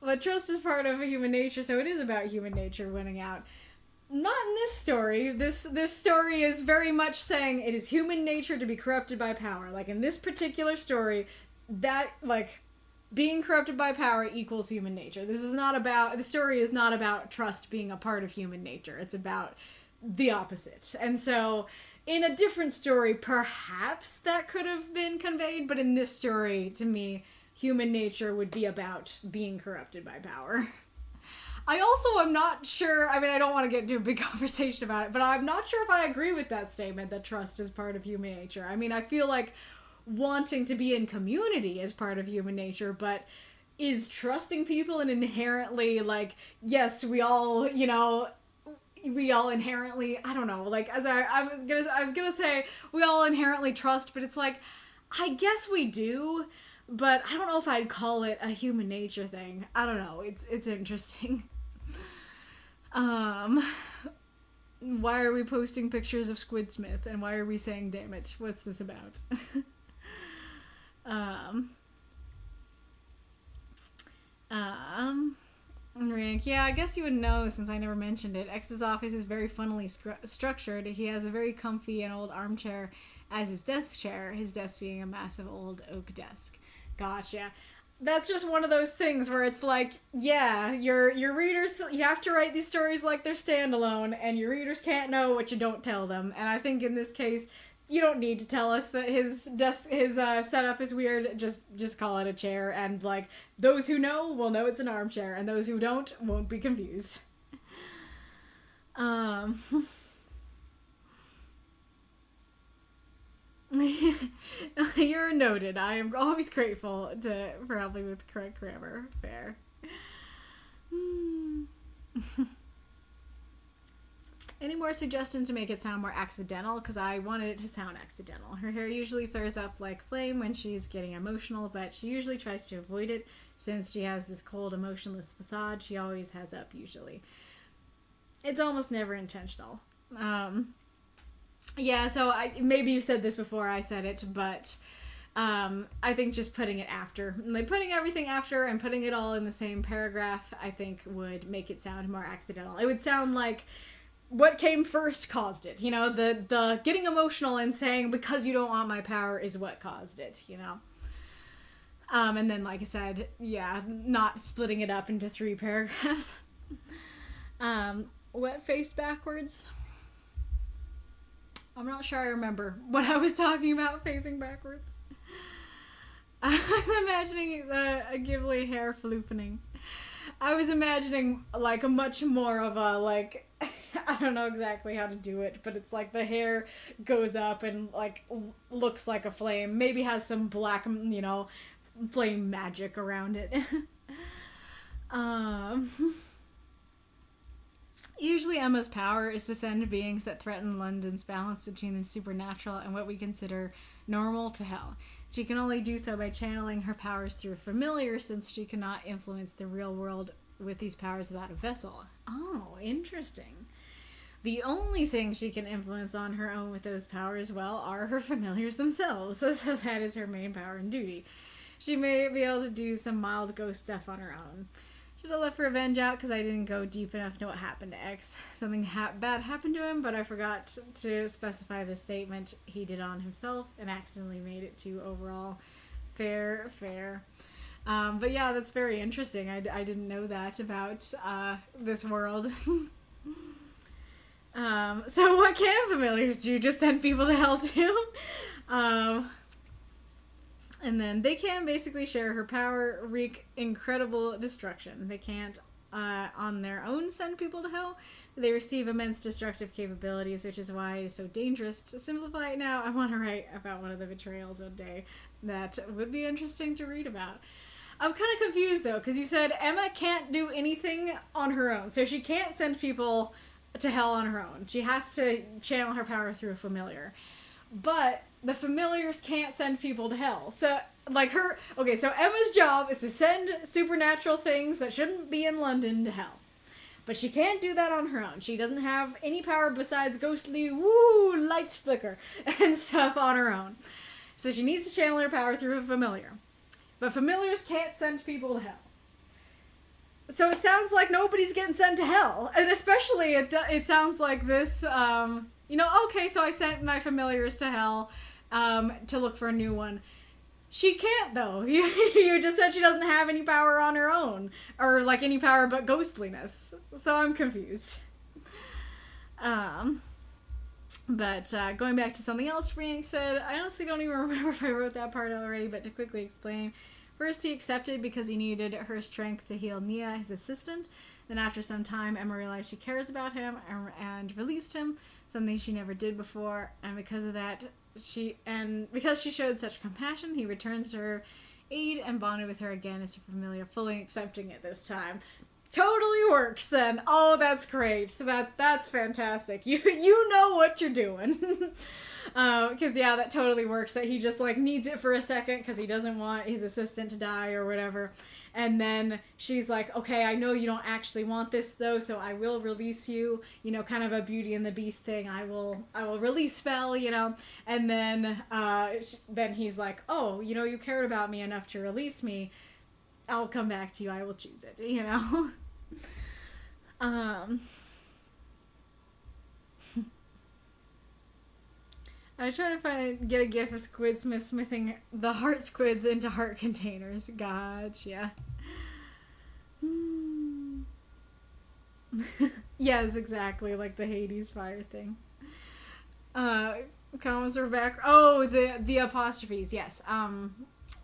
But trust is part of human nature, so it is about human nature winning out. Not in this story. This story is very much saying it is human nature to be corrupted by power. Like, in this particular story, that, like... being corrupted by power equals human nature. The story is not about trust being a part of human nature. It's about the opposite. And so, in a different story, perhaps that could have been conveyed, but in this story, to me, human nature would be about being corrupted by power. I also am not sure, I mean, I don't want to get into a big conversation about it, but I'm not sure if I agree with that statement that trust is part of human nature. I mean, I feel like wanting to be in community is part of human nature, but is trusting people an inherently, like, yes, we all inherently, I don't know, like, as I was gonna say we all inherently trust, but it's like, I guess we do, but I don't know if I'd call it a human nature thing. I don't know, it's interesting. Why are we posting pictures of Squidsmith, and why are we saying damn it? What's this about? Rank, yeah, I guess you would know since I never mentioned it. X's office is very funnily structured. He has a very comfy and old armchair as his desk chair, his desk being a massive old oak desk. Gotcha. That's just one of those things where it's like, yeah, your readers, you have to write these stories like they're standalone, and your readers can't know what you don't tell them. And I think in this case, you don't need to tell us that his setup is weird. Just call it a chair, and like those who know will know it's an armchair, and those who don't won't be confused. You're noted. I am always grateful for helping with correct grammar. Fair. Any more suggestions to make it sound more accidental? Because I wanted it to sound accidental. Her hair usually flares up like flame when she's getting emotional, but she usually tries to avoid it since she has this cold, emotionless facade she always has up, usually. It's almost never intentional. Yeah, so maybe you said this before I said it, but I think just putting it after, like putting everything after and putting it all in the same paragraph, I think would make it sound more accidental. It would sound like what came first caused it, you know, the getting emotional and saying because you don't want my power is what caused it, you know. And then, like I said, yeah, not splitting it up into 3 paragraphs. What faced backwards? I'm not sure I remember what I was talking about facing backwards. I was imagining a Ghibli hair floofening. I was imagining, like, a much more of a, like, I don't know exactly how to do it, but it's like the hair goes up and, like, looks like a flame. Maybe has some black, you know, flame magic around it. Usually Emma's power is to send beings that threaten London's balance between the supernatural and what we consider normal to hell. She can only do so by channeling her powers through a familiar, since she cannot influence the real world with these powers without a vessel. Oh, interesting. The only thing she can influence on her own with those powers, well, are her familiars themselves. So that is her main power and duty. She may be able to do some mild ghost stuff on her own. Should have left revenge out because I didn't go deep enough to what happened to X. Something bad happened to him, but I forgot to specify the statement he did on himself and accidentally made it to overall. Fair. But yeah, that's very interesting. I didn't know that about this world. So what can familiars do? Just send people to hell too? And then they can basically share her power, wreak incredible destruction. They can't, on their own, send people to hell. They receive immense destructive capabilities, which is why it is so dangerous. To simplify it now, I want to write about one of the betrayals one day. That would be interesting to read about. I'm kind of confused, though, because you said Emma can't do anything on her own. So she can't send people to hell on her own. She has to channel her power through a familiar. But the familiars can't send people to hell. So, so Emma's job is to send supernatural things that shouldn't be in London to hell. But she can't do that on her own. She doesn't have any power besides ghostly, lights flicker and stuff on her own. So she needs to channel her power through a familiar. But familiars can't send people to hell. So it sounds like nobody's getting sent to hell. And especially it sounds like this, okay, so I sent my familiars to hell to look for a new one. She can't, though. You just said she doesn't have any power on her own. Or, any power but ghostliness. So I'm confused. But going back to something else Frank said, I honestly don't even remember if I wrote that part already, but to quickly explain. First, he accepted because he needed her strength to heal Nia, his assistant. Then after some time, Emma realized she cares about him and released him, something she never did before. And because of that, because she showed such compassion, he returns to her aid and bonded with her again as a familiar, fully accepting it this time. Totally works then. Oh, that's great. So that's fantastic. You know what you're doing. Because that totally works, that he just needs it for a second because he doesn't want his assistant to die or whatever. And then she's like, okay, I know you don't actually want this though, so I will release you, kind of a Beauty and the Beast thing. I will release spell, and then he's like, oh, you cared about me enough to release me. I'll come back to you. I will choose it, I was trying to get a gif of Squidsmith smithing the heart squids into heart containers. Gotcha. Yes, exactly, like the Hades fire thing. Comments are back. Oh, the apostrophes, yes.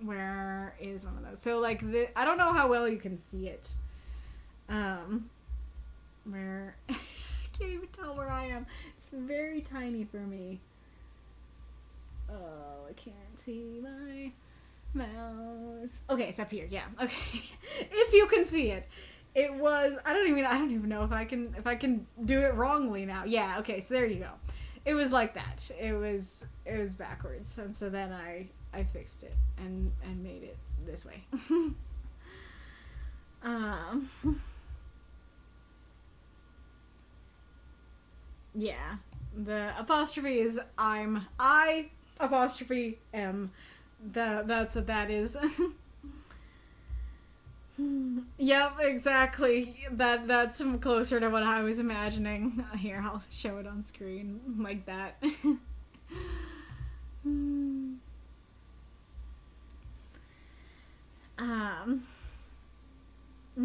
Where is one of those? So, I don't know how well you can see it. Where... I can't even tell where I am. It's very tiny for me. Oh, I can't see my mouse. Okay, it's up here. Yeah. Okay. If you can see it. It was I don't even know if I can do it wrongly now. Yeah, okay. So there you go. It was like that. It was backwards. And so then I fixed it and made it this way. Yeah. The apostrophe is I apostrophe M. That's what that is. Yep, exactly. That's closer to what I was imagining. Here, I'll show it on screen like that.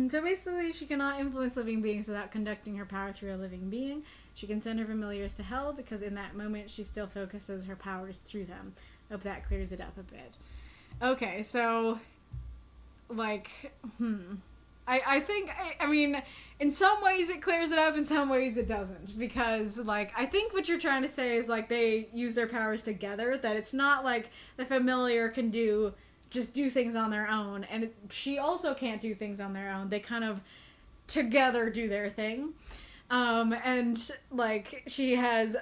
So basically, she cannot influence living beings without conducting her power through a living being. She can send her familiars to hell because in that moment she still focuses her powers through them. Hope that clears it up a bit. Okay, so, I think, I mean, in some ways it clears it up, in some ways it doesn't. Because, I think what you're trying to say is, they use their powers together, that it's not like the familiar can just do things on their own, and she also can't do things on their own. They kind of together do their thing. And, she has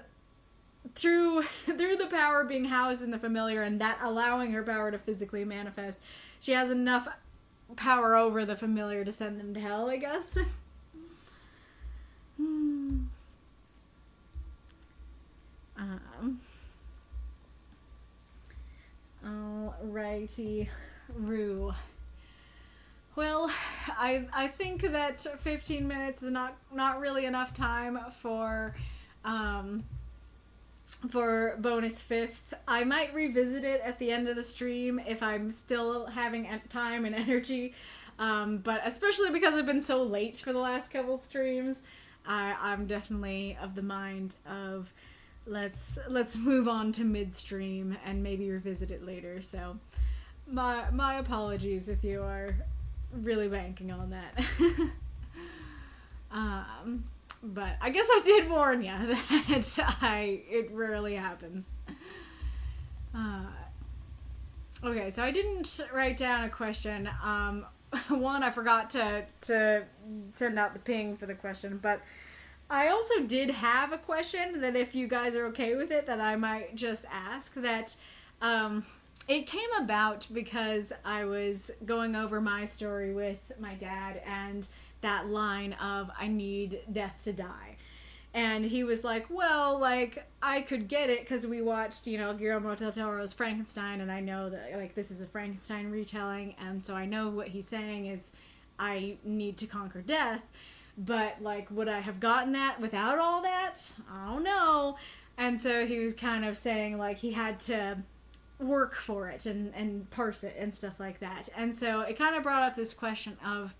through the power being housed in the familiar and that allowing her power to physically manifest, she has enough power over the familiar to send them to hell, I guess. Alrighty, Rue. Well, I think that 15 minutes is not really enough time for bonus fifth. I might revisit it at the end of the stream if I'm still having time and energy, but especially because I've been so late for the last couple streams, I'm definitely of the mind of let's move on to midstream and maybe revisit it later. So my apologies if you are really banking on that. But I guess I did warn you that it rarely happens. Okay, so I didn't write down a question. One, I forgot to send out the ping for the question, but I also did have a question that if you guys are okay with it, that I might just ask. That it came about because I was going over my story with my dad and that line of I need death to die. And he was like, well, like, I could get it because we watched, Guillermo del Toro's Frankenstein, and I know that, like, this is a Frankenstein retelling, and so I know what he's saying is I need to conquer death, but, like, would I have gotten that without all that? I don't know. And so he was kind of saying, like, he had to work for it and parse it and stuff like that. And so it kind of brought up this question of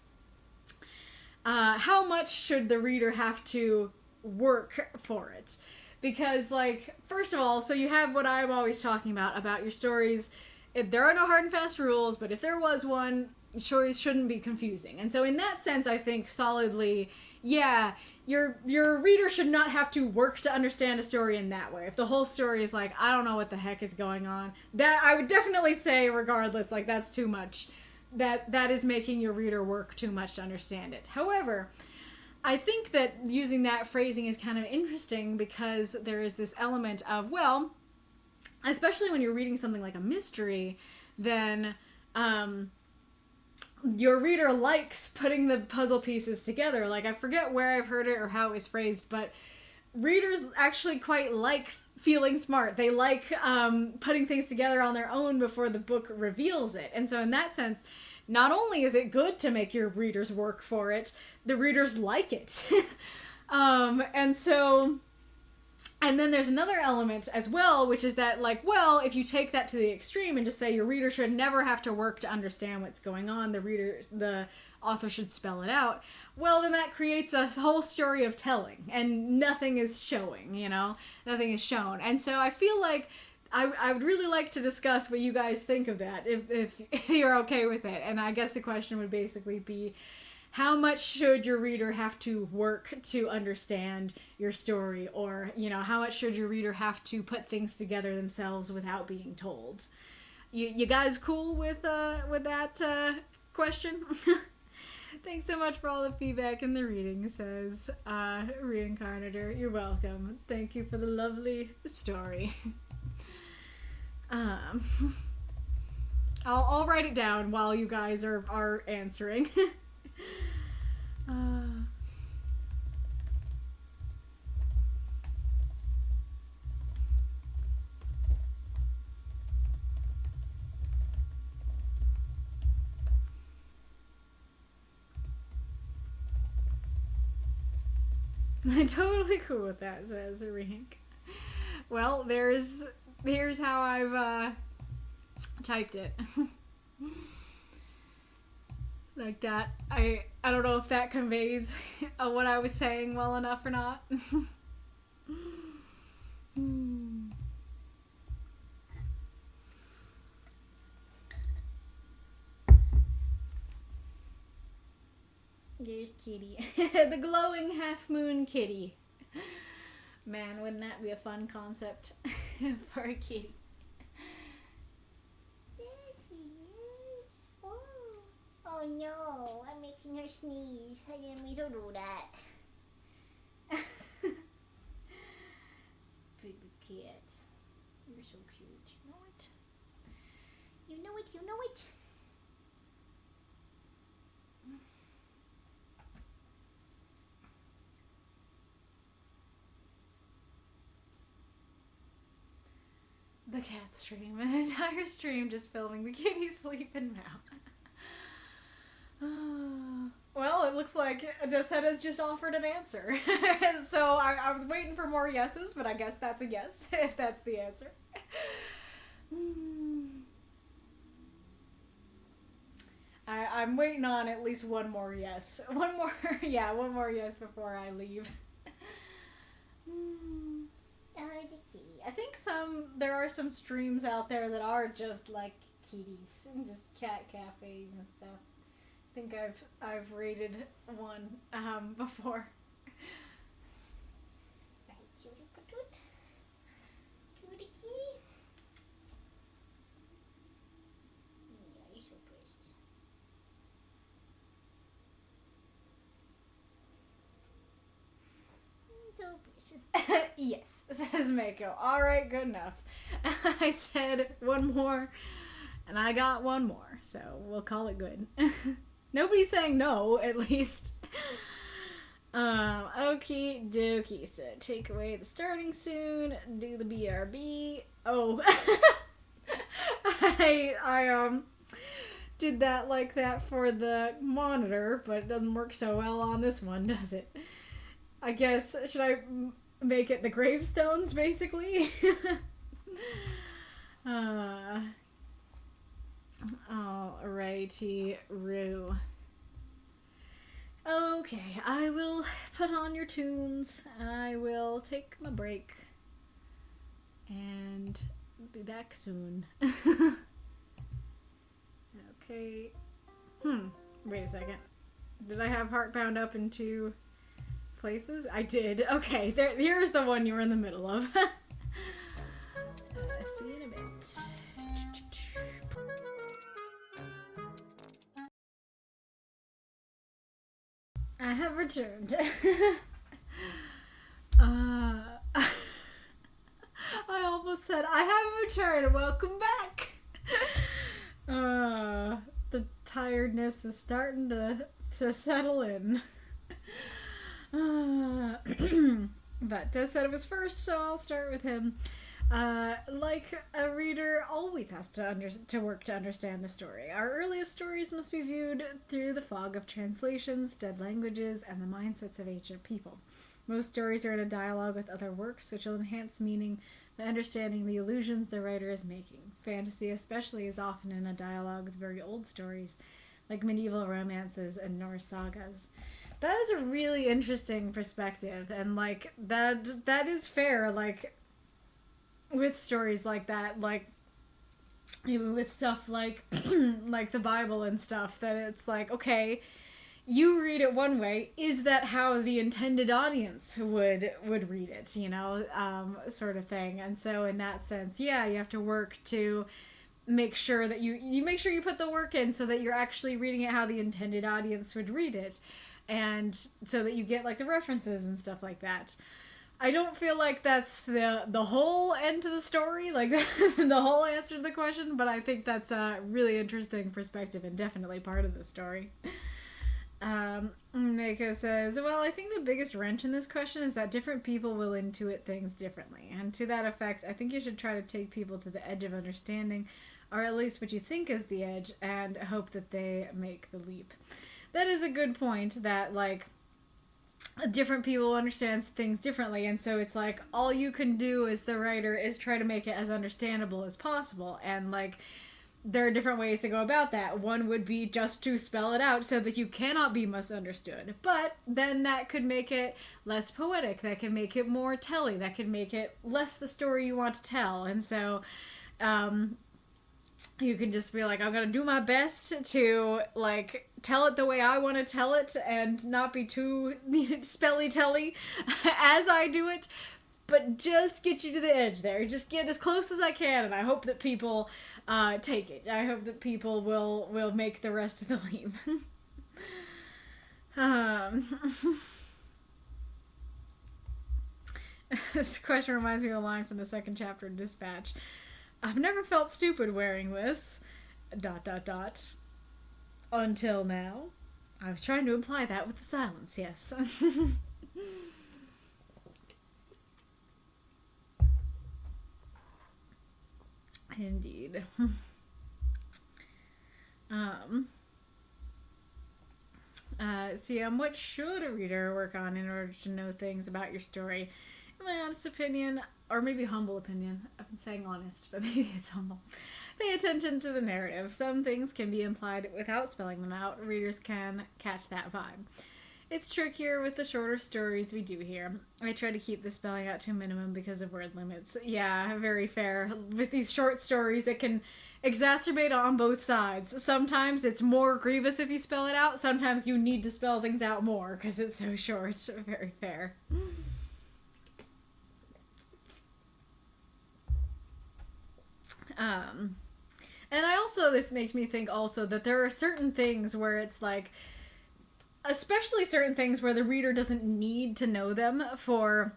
how much should the reader have to work for it? Because, like, first of all, so you have what I'm always talking about your stories. There are no hard and fast rules, but if there was one, stories shouldn't be confusing. And so in that sense, I think solidly, yeah, your reader should not have to work to understand a story in that way. If the whole story is like, I don't know what the heck is going on, that I would definitely say regardless, like, that's too much. That is making your reader work too much to understand it. However, I think that using that phrasing is kind of interesting because there is this element of, well, especially when you're reading something like a mystery, then your reader likes putting the puzzle pieces together. Like, I forget where I've heard it or how it was phrased, but readers actually quite like feeling smart. They like putting things together on their own before the book reveals it. And so in that sense, not only is it good to make your readers work for it, the readers like it. And then there's another element as well, which is that, like, well, if you take that to the extreme and just say your reader should never have to work to understand what's going on, the author should spell it out, well, then that creates a whole story of telling, and nothing is showing, nothing is shown. And so I feel like I would really like to discuss what you guys think of that, if you're okay with it. And I guess the question would basically be, how much should your reader have to work to understand your story? Or, how much should your reader have to put things together themselves without being told? You guys cool with that question? Thanks so much for all the feedback and the reading, says Reincarnator. You're welcome. Thank you for the lovely story. I'll write it down while you guys are answering. I'm totally cool with that, says Rink. Well, here's how I've typed it. Like that. I don't know if that conveys what I was saying well enough or not. There's Kitty. The glowing half-moon kitty. Man, wouldn't that be a fun concept for a kitty? There she is. Oh no, I'm making her sneeze. I didn't mean to do that. Baby it. You're so cute. You know it. You know it. You know it. The cat stream. An entire stream just filming the kitty sleeping now. Well, it looks like Desette has just offered an answer. So I was waiting for more yeses, but I guess that's a yes, if that's the answer. I'm waiting on at least one more yes. One more yes before I leave. Oh, the kitty. I think there are some streams out there that are just like kitties and just cat cafes and stuff. I think I've rated one before. Right, cutie patootie. Cutie kitty. Yeah, you're so precious. So precious. Yes, says Mako. Alright, good enough. I said one more, and I got one more, so we'll call it good. Nobody's saying no, at least. Okie dokie. So take away the starting soon, do the BRB. Oh. I did that like that for the monitor, but it doesn't work so well on this one, does it? I guess, should I make it the gravestones, basically? Alrighty, Roo. Okay, I will put on your tunes. I will take my break. And be back soon. Okay. Wait a second. Did I have Heartbound up in 2 places? I did. Okay, here's the one you were in the middle of. See you in a bit. I have returned. I almost said, I have returned. Welcome back. The tiredness is starting to settle in. But Des said it was first, so I'll start with him. Like a reader always has to work to understand the story. Our earliest stories must be viewed through the fog of translations, dead languages, and the mindsets of ancient people. Most stories are in a dialogue with other works, which will enhance meaning by understanding the allusions the writer is making. Fantasy especially is often in a dialogue with very old stories, like medieval romances and Norse sagas. That is a really interesting perspective, and like that is fair, like with stories like that, like even with stuff like like the Bible and stuff, that it's like, okay, you read it one way, is that how the intended audience would read it, you know, sort of thing. And so in that sense, yeah, you have to work to make sure that you make sure you put the work in so that you're actually reading it how the intended audience would read it, and so that you get like the references and stuff like that. I don't feel like that's the whole end to the story, like the whole answer to the question, but I think that's a really interesting perspective and definitely part of the story. Mako says, well, I think the biggest wrench in this question is that different people will intuit things differently. And to that effect, I think you should try to take people to the edge of understanding, or at least what you think is the edge, and hope that they make the leap. That is a good point, that, like, different people understand things differently, and so it's like, all you can do as the writer is try to make it as understandable as possible, and, like, there are different ways to go about that. One would be just to spell it out so that you cannot be misunderstood. But then that could make it less poetic. That could make it more telly. That could make it less the story you want to tell. And so you can just be like, I'm going to do my best to, like, tell it the way I want to tell it and not be too spelly-telly as I do it. But just get you to the edge there. Just get as close as I can, and I hope that people take it. I hope that people will make the rest of the leap. This question reminds me of a line from the second chapter of Dispatch. I've never felt stupid wearing this. ... Until now. I was trying to imply that with the silence, yes. Indeed. What should a reader work on in order to know things about your story? In my honest opinion, or maybe humble opinion, I've been saying honest, but maybe it's humble. Pay attention to the narrative. Some things can be implied without spelling them out. Readers can catch that vibe. It's trickier with the shorter stories we do here. I try to keep the spelling out to a minimum because of word limits. Yeah, very fair. With these short stories, it can exacerbate on both sides. Sometimes it's more grievous if you spell it out. Sometimes you need to spell things out more because it's so short. Very fair. And I also, this makes me think also that there are certain things where it's like, especially certain things where the reader doesn't need to know them for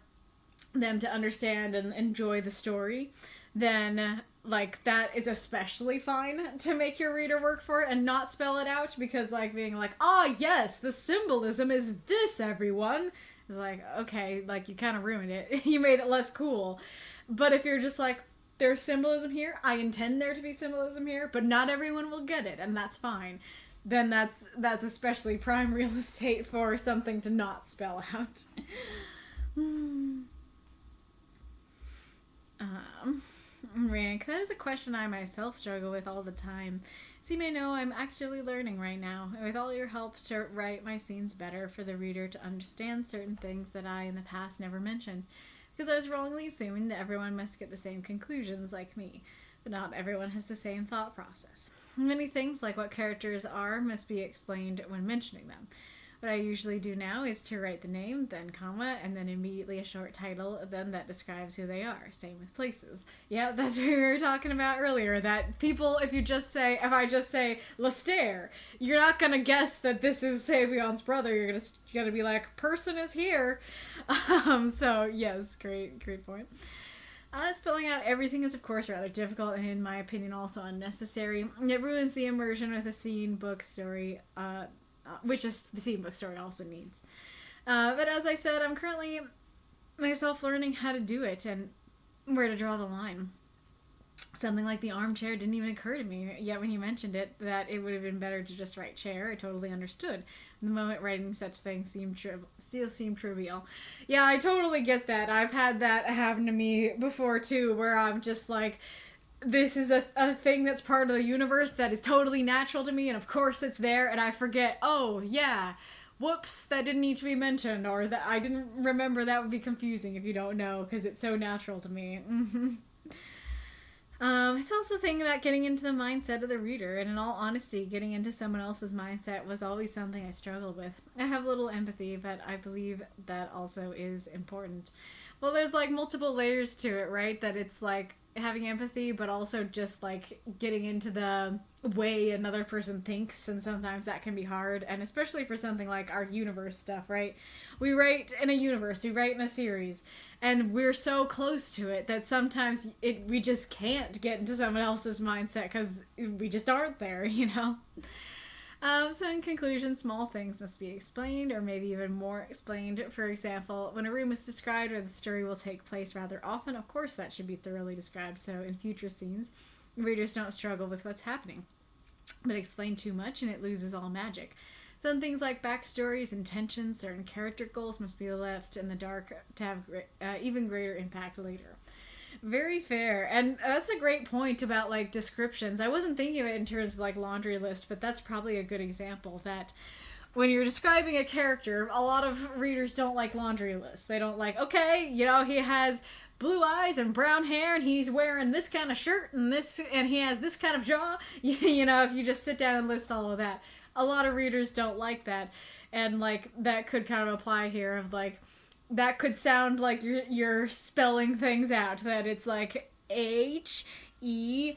them to understand and enjoy the story, then like that is especially fine to make your reader work for it and not spell it out, because like being like, yes, the symbolism is this, everyone, is like, okay, like you kind of ruined it. You made it less cool. But if you're just like, there's symbolism here, I intend there to be symbolism here, but not everyone will get it, and that's fine. Then that's especially prime real estate for something to not spell out. Rank, that is a question I myself struggle with all the time. As you may know, I'm actually learning right now, and with all your help to write my scenes better for the reader to understand certain things that I in the past never mentioned. Because I was wrongly assuming that everyone must get the same conclusions like me, but not everyone has the same thought process. Many things, like what characters are, must be explained when mentioning them. What I usually do now is to write the name, then comma, and then immediately a short title, then that describes who they are. Same with places. Yeah, that's what we were talking about earlier, that people, if I just say Lestaire, you're not gonna guess that this is Savion's brother. You're gonna be like, person is here. So, yes, great point. Spelling out everything is, of course, rather difficult and, in my opinion, also unnecessary. It ruins the immersion with a scene, book, story, which a scene book story also needs. But as I said, I'm currently myself learning how to do it and where to draw the line. Something like the armchair didn't even occur to me, yet when you mentioned it, that it would have been better to just write chair, I totally understood. The moment writing such things still seemed trivial. Yeah, I totally get that. I've had that happen to me before, too, where I'm just like, this is a thing that's part of the universe that is totally natural to me, and of course it's there, and I forget, oh, yeah, whoops, that didn't need to be mentioned, or that I didn't remember. That would be confusing if you don't know, because it's so natural to me. It's also a thing about getting into the mindset of the reader, and in all honesty, getting into someone else's mindset was always something I struggled with. I have little empathy, but I believe that also is important. Well, there's like multiple layers to it, right? That it's like having empathy, but also just like getting into the way another person thinks, and sometimes that can be hard, and especially for something like our universe stuff, right? We write in a universe, we write in a series, and we're so close to it that sometimes we just can't get into someone else's mindset because we just aren't there, you know? So in conclusion, small things must be explained, or maybe even more explained. For example, when a room is described or the story will take place rather often, of course that should be thoroughly described, so in future scenes, readers don't struggle with what's happening. But explain too much and it loses all magic. Some things like backstories, intentions, certain character goals must be left in the dark to have even greater impact later. Very fair. And that's a great point about like descriptions. I wasn't thinking of it in terms of like laundry list, but that's probably a good example that when you're describing a character, a lot of readers don't like laundry lists. They don't like, okay, you know, he has blue eyes and brown hair and he's wearing this kind of shirt and he has this kind of jaw. You know, if you just sit down and list all of that. A lot of readers don't like that. And like that could kind of apply here of like, that could sound like you're spelling things out, that it's like H-E-R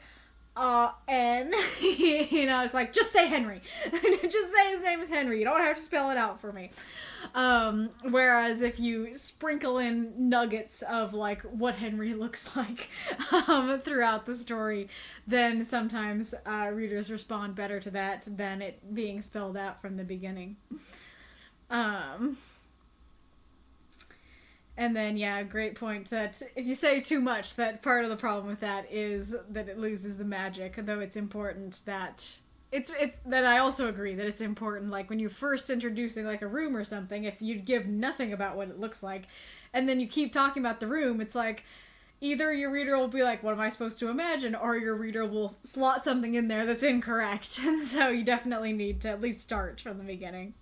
N. You know, it's like, just say Henry. Just say his name is Henry. You don't have to spell it out for me. Whereas if you sprinkle in nuggets of like what Henry looks like throughout the story, then sometimes readers respond better to that than it being spelled out from the beginning. And then, yeah, great point that if you say too much, that part of the problem with that is that it loses the magic, though it's important that... It's that I also agree that it's important, like, when you're first introducing, like, a room or something, if you give nothing about what it looks like, and then you keep talking about the room, it's like, either your reader will be like, what am I supposed to imagine, or your reader will slot something in there that's incorrect, and so you definitely need to at least start from the beginning.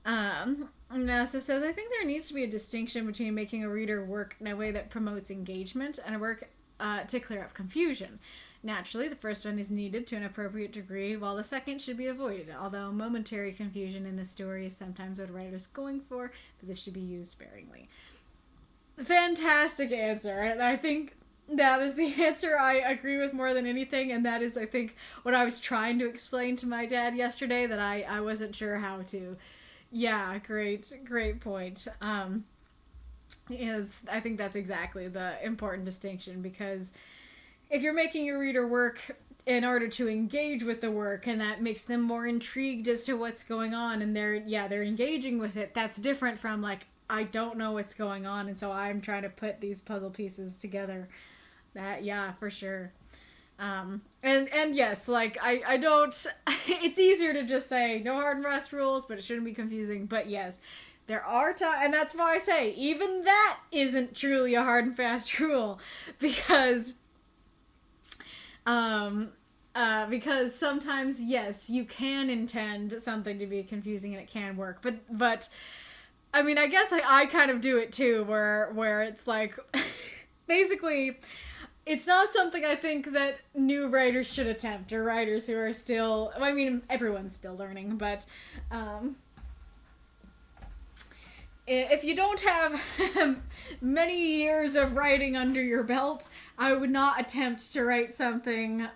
NASA says, I think there needs to be a distinction between making a reader work in a way that promotes engagement and a work to clear up confusion. Naturally, the first one is needed to an appropriate degree, while the second should be avoided, although momentary confusion in a story is sometimes what a writer is going for, but this should be used sparingly. Fantastic answer. And I think that is the answer I agree with more than anything, and that is, I think, what I was trying to explain to my dad yesterday that I wasn't sure how to. Yeah, great point. I think that's exactly the important distinction, because if you're making your reader work in order to engage with the work, and that makes them more intrigued as to what's going on, and they're engaging with it, that's different from like, I don't know what's going on, and so I'm trying to put these puzzle pieces together. That, yeah, for sure. And yes, like, I don't, it's easier to just say no hard and fast rules, but it shouldn't be confusing. But yes, there are times, and that's why I say, even that isn't truly a hard and fast rule, because sometimes, yes, you can intend something to be confusing and it can work, but, I mean, I guess I kind of do it too, where it's like, basically, it's not something I think that new writers should attempt, or writers who are still... I mean, everyone's still learning, but... if you don't have many years of writing under your belt, I would not attempt to write something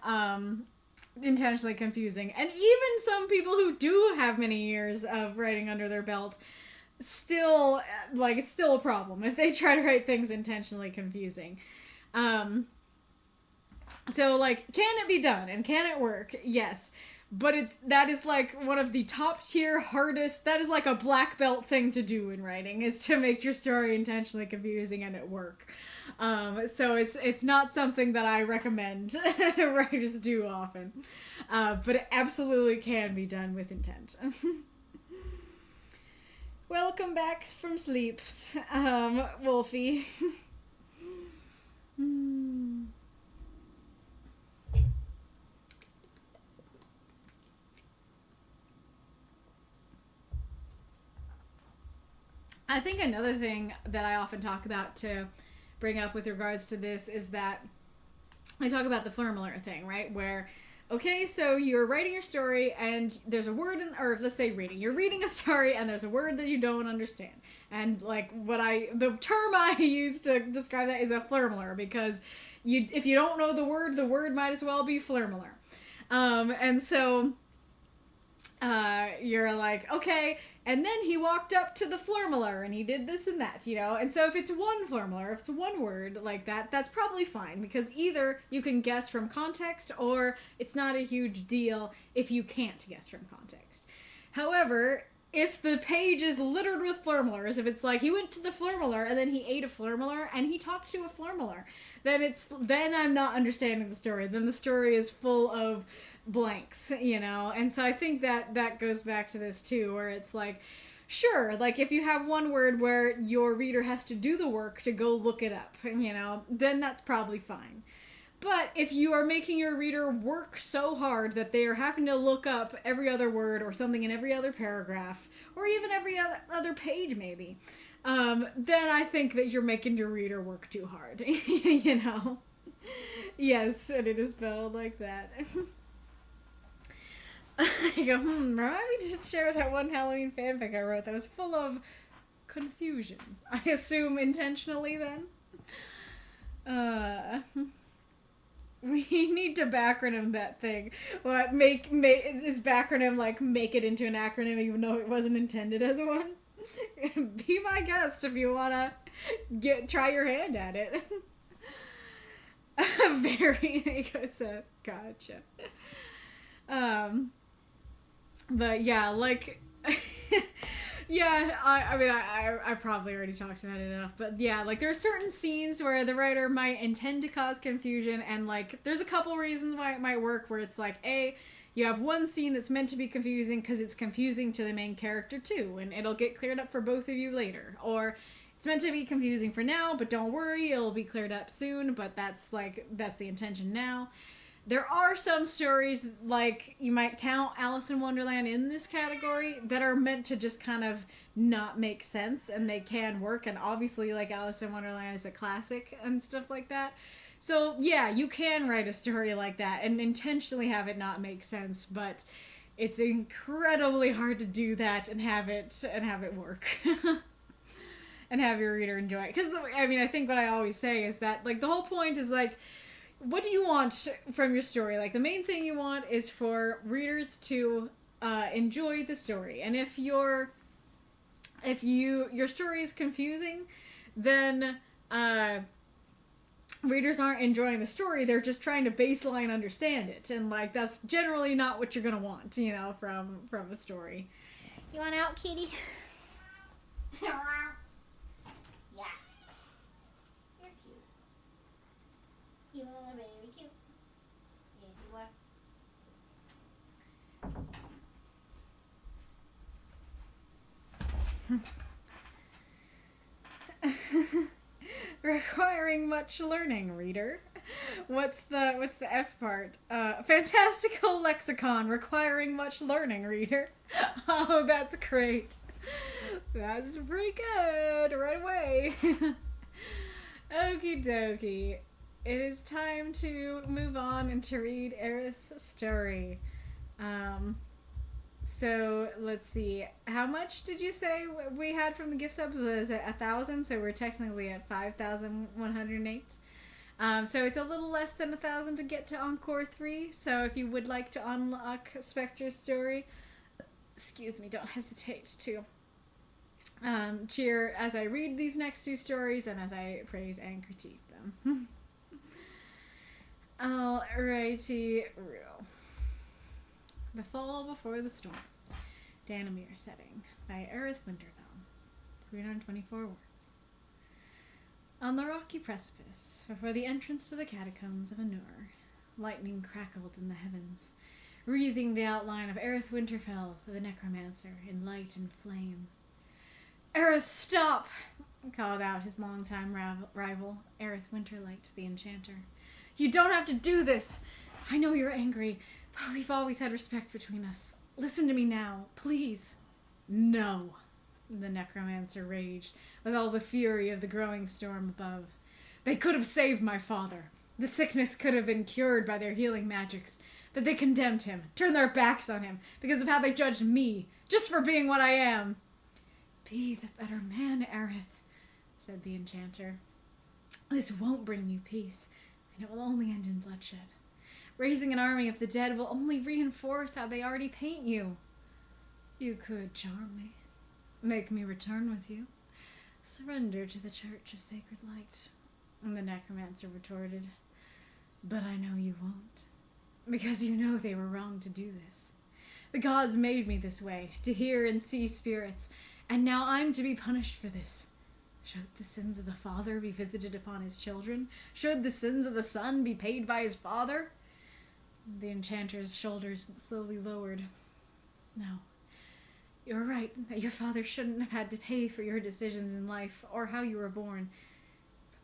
intentionally confusing. And even some people who do have many years of writing under their belt, still, like, it's still a problem if they try to write things intentionally confusing. So, like, can it be done and can it work? Yes. But that is like one of the top tier hardest, that is like a black belt thing to do in writing, is to make your story intentionally confusing and it work. So it's not something that I recommend writers do often. But it absolutely can be done with intent. Welcome back from sleep, Wolfie. I think another thing that I often talk about to bring up with regards to this is that I talk about the Flurmler thing, right? Where, okay, so you're writing your story and there's a word, or let's say reading. You're reading a story and there's a word that you don't understand. And like the term I use to describe that is a Flurmler, because if you don't know the word might as well be Flurmler. And so you're like, okay, and then he walked up to the Flurmler and he did this and that, you know? And so if it's one Flurmler, if it's one word like that, that's probably fine, because either you can guess from context, or it's not a huge deal if you can't guess from context. However, if the page is littered with Flurmlers, if it's like he went to the Flurmler and then he ate a Flurmler and he talked to a Flurmler, then I'm not understanding the story. Then the story is full of blanks, you know? And so I think that goes back to this too, where it's like, sure, like if you have one word where your reader has to do the work to go look it up, you know, then that's probably fine. But if you are making your reader work so hard that they are having to look up every other word or something in every other paragraph, or even every other page maybe, then I think that you're making your reader work too hard, you know? Yes, and it is spelled like that. I go, remind me to share that one Halloween fanfic I wrote that was full of confusion. I assume intentionally then. We You need to backronym that thing. What make this backronym like make it into an acronym even though it wasn't intended as one? Be my guest if you wanna try your hand at it. Very so gotcha. But yeah, like yeah, I mean, I probably already talked about it enough, but yeah, like, there are certain scenes where the writer might intend to cause confusion, and, like, there's a couple reasons why it might work, where it's like, A, you have one scene that's meant to be confusing because it's confusing to the main character, too, and it'll get cleared up for both of you later, or it's meant to be confusing for now, but don't worry, it'll be cleared up soon, but that's the intention now. There are some stories, like, you might count Alice in Wonderland in this category, that are meant to just kind of not make sense, and they can work, and obviously, like, Alice in Wonderland is a classic and stuff like that. So, yeah, you can write a story like that and intentionally have it not make sense, but it's incredibly hard to do that and have it work. And have your reader enjoy it. Because, I mean, I think what I always say is that, like, the whole point is, like, what do you want from your story? Like, the main thing you want is for readers to enjoy the story. And if your story is confusing, then readers aren't enjoying the story. They're just trying to baseline understand it. And, like, that's generally not what you're going to want, you know, from a story. You want out, kitty? Yeah. You're cute. You are very cute. Yes, you are. Requiring much learning, reader. What's the F part? Fantastical lexicon requiring much learning, reader. Oh, that's great. That's pretty good. Right away. Okie dokie. It is time to move on and to read Aerith's story. So let's see. How much did you say we had from the gift subs? Was it 1,000? So we're technically at 5,108. So it's a little less than 1,000 to get to Encore 3. So if you would like to unlock Spectre's story, excuse me, don't hesitate to cheer as I read these next two stories and as I praise and critique them. Alrighty, real. The Fall Before the Storm. Danamir setting by Aerith Winterfell. 324 words. On the rocky precipice, before the entrance to the catacombs of Anur, lightning crackled in the heavens, wreathing the outline of Aerith Winterfell, the necromancer, in light and flame. Aerith, stop! Called out his longtime rival, Aerith Winterlight, the enchanter. You don't have to do this! I know you're angry, but we've always had respect between us. Listen to me now, please. No, the necromancer raged, with all the fury of the growing storm above. They could have saved my father. The sickness could have been cured by their healing magics, but they condemned him, turned their backs on him, because of how they judged me, just for being what I am. Be the better man, Aerith, said the enchanter. This won't bring you peace, and it will only end in bloodshed. Raising an army of the dead will only reinforce how they already paint you. You could charm me, make me return with you, surrender to the Church of Sacred Light, and the necromancer retorted. But I know you won't, because you know they were wrong to do this. The gods made me this way, to hear and see spirits, and now I'm to be punished for this. Should the sins of the father be visited upon his children? Should the sins of the son be paid by his father? The enchanter's shoulders slowly lowered. No, you're right that your father shouldn't have had to pay for your decisions in life or how you were born.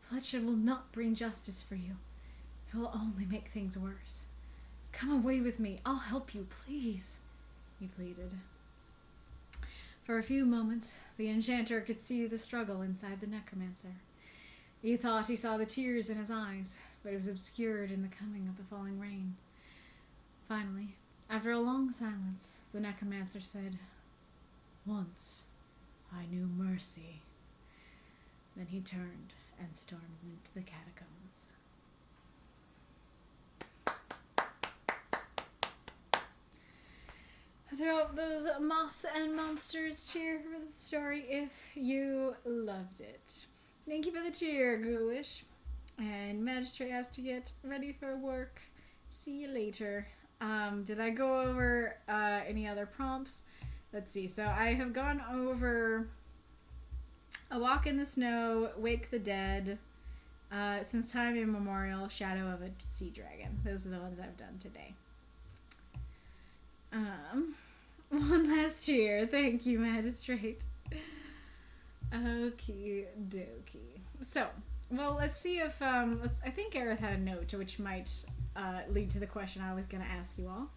But bloodshed will not bring justice for you. It will only make things worse. Come away with me. I'll help you, please, he pleaded. For a few moments, the enchanter could see the struggle inside the necromancer. He thought he saw the tears in his eyes, but it was obscured in the coming of the falling rain. Finally, after a long silence, the necromancer said, Once I knew mercy. Then he turned and stormed into the catacombs. throw up those moths and monsters cheer for the story if you loved it. Thank you for the cheer, Ghoulish. And Magistrate has to get ready for work. See you later. Did I go over any other prompts? Let's see. So I have gone over A Walk in the Snow, Wake the Dead, Since Time Immemorial, Shadow of a Sea Dragon. Those are the ones I've done today. One last cheer. Thank you, Magistrate. Okie dokie. So, well, let's see if, I think Aerith had a note, which might lead to the question I was going to ask you all.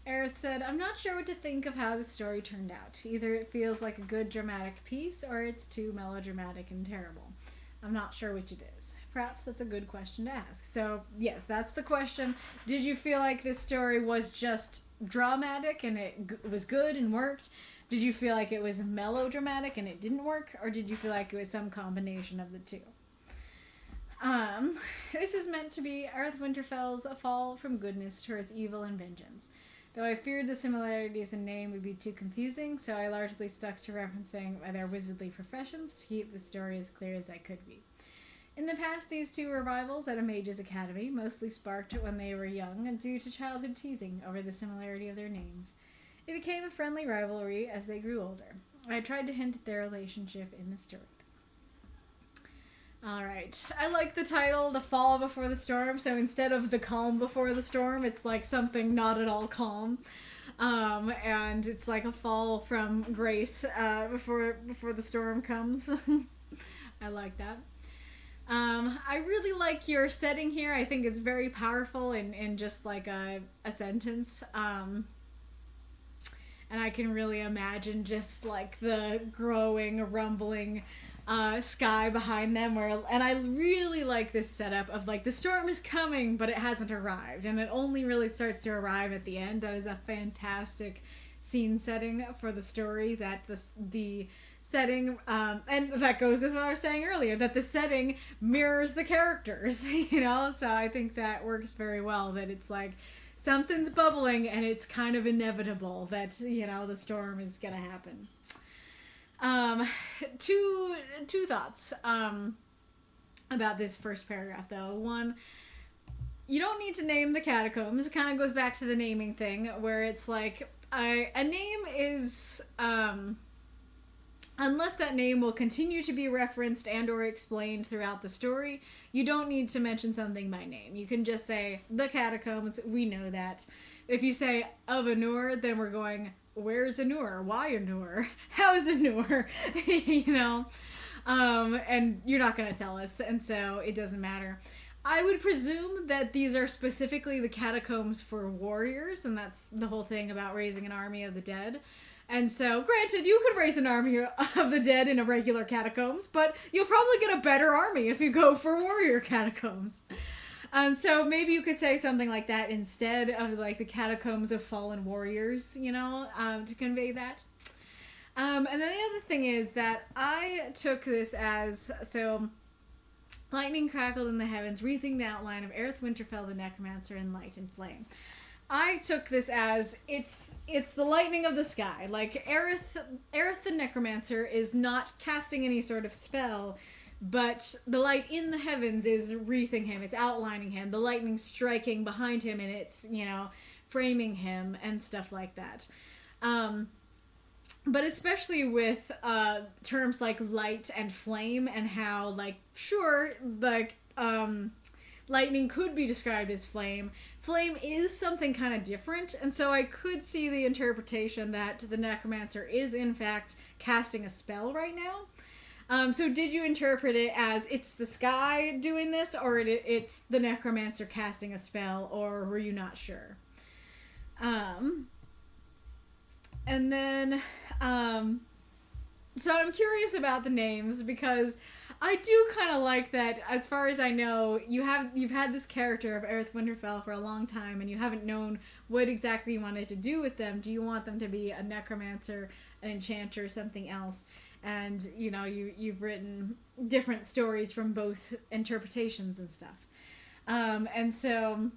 Aerith said, I'm not sure what to think of how the story turned out. Either it feels like a good dramatic piece, or it's too melodramatic and terrible. I'm not sure which it is. Perhaps that's a good question to ask. So, yes, that's the question. Did you feel like this story was just dramatic and it was good and worked? Did you feel like it was melodramatic and it didn't work? Or did you feel like it was some combination of the two? This is meant to be Aerith Winterfell's fall from goodness towards evil and vengeance. Though I feared the similarities in name would be too confusing, so I largely stuck to referencing their wizardly professions to keep the story as clear as I could be. In the past, these two were rivals at a mage's academy, mostly sparked when they were young and due to childhood teasing over the similarity of their names. It became a friendly rivalry as they grew older. I tried to hint at their relationship in the story. Alright, I like the title, The Fall Before the Storm, so instead of The Calm Before the Storm, it's like something not at all calm. And it's like a fall from grace before the storm comes. I like that. I really like your setting here. I think it's very powerful in just like a sentence. And I can really imagine just like the growing, rumbling sky behind them, and I really like this setup of like the storm is coming but it hasn't arrived, and it only really starts to arrive at the end. That is a fantastic scene setting for the story, that the setting and that goes with what I was saying earlier, that the setting mirrors the characters, you know. So I think that works very well, that it's like something's bubbling and it's kind of inevitable that, you know, the storm is gonna happen. Two thoughts about this first paragraph, though. One, you don't need to name the catacombs. It kind of goes back to the naming thing, where it's like a name is unless that name will continue to be referenced and or explained throughout the story, you don't need to mention something by name. You can just say the catacombs. We know that. If you say of Anur, then we're going, where's Anur? Why Anur? How's Anur? You know? And you're not going to tell us, and so it doesn't matter. I would presume that these are specifically the catacombs for warriors, and that's the whole thing about raising an army of the dead. And so, granted, you could raise an army of the dead in a regular catacombs, but you'll probably get a better army if you go for warrior catacombs. So maybe you could say something like that instead of like the catacombs of fallen warriors, you know, to convey that. And then the other thing is that I took this as, so lightning crackled in the heavens, wreathing the outline of Aerith Winterfell the Necromancer in light and flame. I took this as it's the lightning of the sky. Like Aerith the Necromancer is not casting any sort of spell, but the light in the heavens is wreathing him, it's outlining him, the lightning striking behind him, and it's, you know, framing him and stuff like that. But especially with terms like light and flame, and how, like, sure, like, lightning could be described as flame. Flame is something kind of different, and so I could see the interpretation that the Necromancer is, in fact, casting a spell right now. So did you interpret it as it's the sky doing this, or it's the Necromancer casting a spell, or were you not sure? And then, so I'm curious about the names, because I do kind of like that, as far as I know, you've had this character of Aerith Winterfell for a long time, and you haven't known what exactly you wanted to do with them. Do you want them to be a necromancer, an enchanter, something else? And, you know, you've written different stories from both interpretations and stuff. And so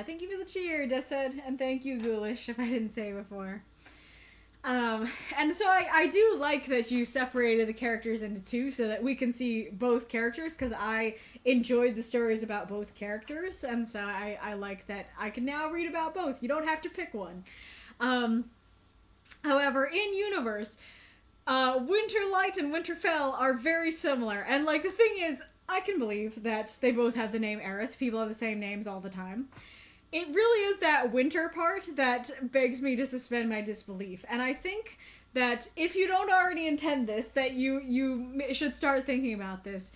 Thank you for the cheer, Desed, and thank you, Ghoulish, if I didn't say before. And so I do like that you separated the characters into two so that we can see both characters, because I enjoyed the stories about both characters, and so I like that I can now read about both. You don't have to pick one. However, in universe, Winterlight and Winterfell are very similar, and like the thing is, I can believe that they both have the name Aerith. People have the same names all the time. It really is that winter part that begs me to suspend my disbelief. And I think that if you don't already intend this, that you should start thinking about this.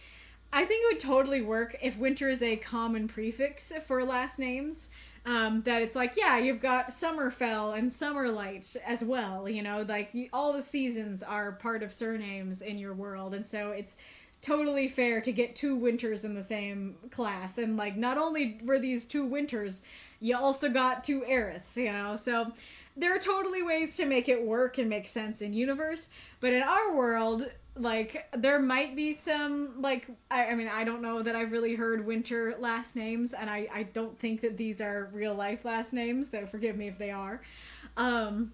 I think it would totally work if winter is a common prefix for last names. That it's like, yeah, you've got Summerfell and Summerlight as well, you know, like all the seasons are part of surnames in your world. And so it's totally fair to get two winters in the same class. And like, not only were these two winters, you also got two Aeriths, you know? So there are totally ways to make it work and make sense in universe. But in our world, like, there might be some, like, I mean, I don't know that I've really heard winter last names, and I don't think that these are real life last names, though forgive me if they are. And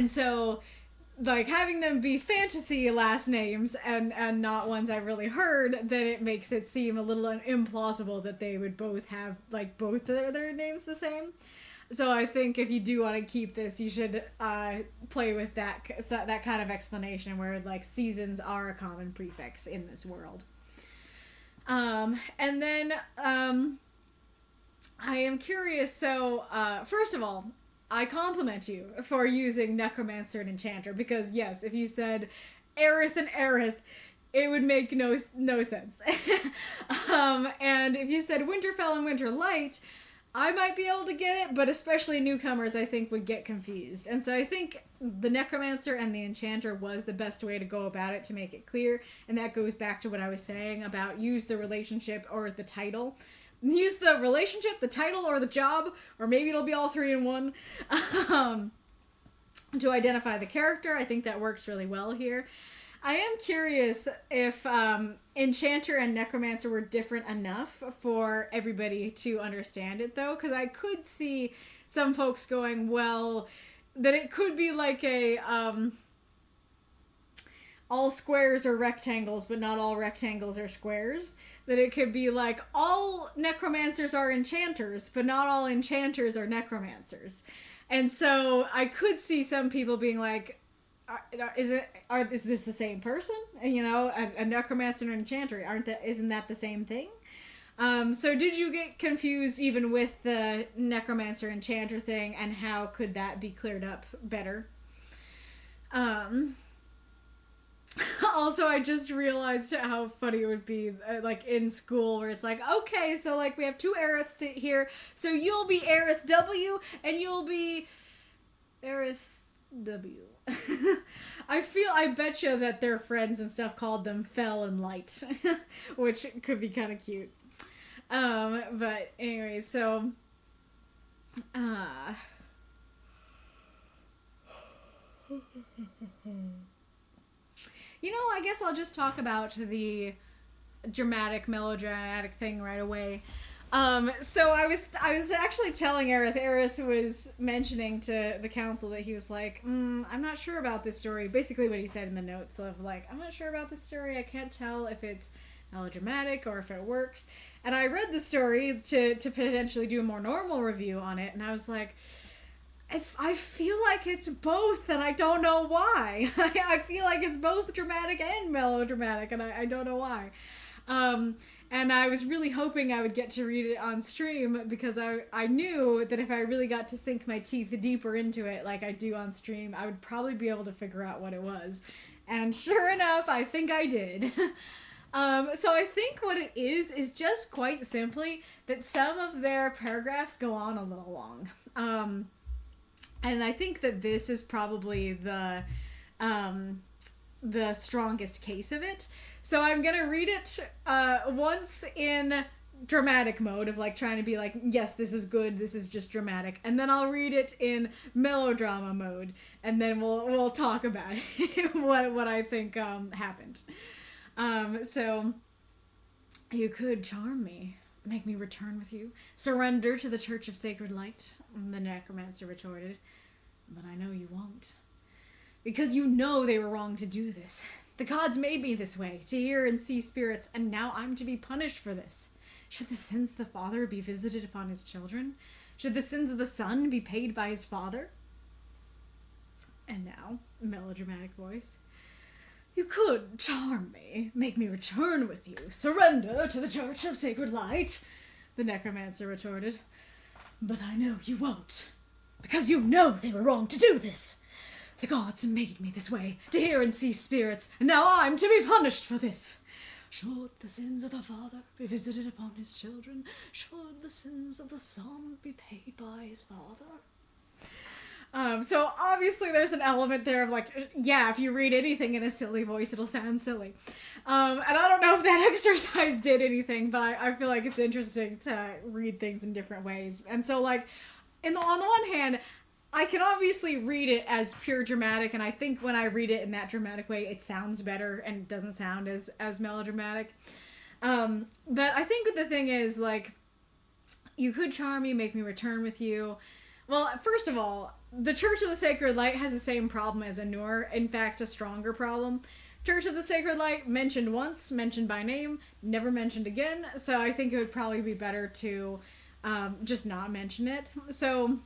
so, like, having them be fantasy last names and not ones I've really heard, then it makes it seem a little implausible that they would both have, like, both their names the same. So I think if you do want to keep this, you should play with that kind of explanation where, like, seasons are a common prefix in this world. And then I am curious, so first of all, I compliment you for using Necromancer and Enchanter, because yes, if you said Aerith and Aerith, it would make no sense. And if you said Winterfell and Winterlight, I might be able to get it, but especially newcomers, I think, would get confused. And so I think the Necromancer and the Enchanter was the best way to go about it to make it clear. And that goes back to what I was saying about use the relationship or the title. Use the relationship, the title, or the job, or maybe it'll be all three in one, to identify the character. I think that works really well here. I am curious if Enchanter and Necromancer were different enough for everybody to understand it, though, because I could see some folks going, well, that it could be like a all squares are rectangles, but not all rectangles are squares. That it could be like all necromancers are enchanters, but not all enchanters are necromancers. And so I could see some people being like, is this the same person? You know, a necromancer and an enchanter, isn't that the same thing? So did you get confused even with the necromancer enchanter thing, and how could that be cleared up better? Also, I just realized how funny it would be, like, in school, where it's like, okay, so, like, we have two Aeriths here, so you'll be Aerith W, and you'll be Aerith W. I bet you that their friends and stuff called them Fell and Light, which could be kind of cute. But anyway, so, you know, I guess I'll just talk about the melodramatic thing right away. So I was actually telling Aerith was mentioning to the council that he was like, I'm not sure about this story. Basically what he said in the notes of, like, I'm not sure about this story. I can't tell if it's melodramatic or if it works. And I read the story to potentially do a more normal review on it, and I was like, I feel like it's both, and I don't know why. I feel like it's both dramatic and melodramatic, and I don't know why. And I was really hoping I would get to read it on stream, because I knew that if I really got to sink my teeth deeper into it like I do on stream, I would probably be able to figure out what it was. And sure enough, I think I did. So I think what it is just quite simply that some of their paragraphs go on a little long. And I think that this is probably the strongest case of it. So I'm gonna read it once in dramatic mode of, like, trying to be like, yes, this is good, this is just dramatic, and then I'll read it in melodrama mode, and then we'll talk about it, what I think happened. So you could charm me make me return with you? Surrender to the Church of Sacred Light? The necromancer retorted. But I know you won't. Because you know they were wrong to do this. The gods made me this way, to hear and see spirits, and now I'm to be punished for this. Should the sins of the father be visited upon his children? Should the sins of the son be paid by his father? And now, melodramatic voice. You could charm me, make me return with you, surrender to the Church of Sacred Light, the necromancer retorted. But I know you won't, because you know they were wrong to do this. The gods made me this way, to hear and see spirits, and now I'm to be punished for this. Should the sins of the father be visited upon his children? Should the sins of the son be paid by his father? So obviously there's an element there of like, yeah, if you read anything in a silly voice, it'll sound silly. And I don't know if that exercise did anything, but I feel like it's interesting to read things in different ways. And so like, on the one hand, I can obviously read it as pure dramatic, and I think when I read it in that dramatic way, it sounds better and doesn't sound as melodramatic. But I think the thing is, like, you could charm me, make me return with you. Well, first of all, the Church of the Sacred Light has the same problem as Anur, in fact, a stronger problem. Church of the Sacred Light, mentioned once, mentioned by name, never mentioned again, so I think it would probably be better to just not mention it. So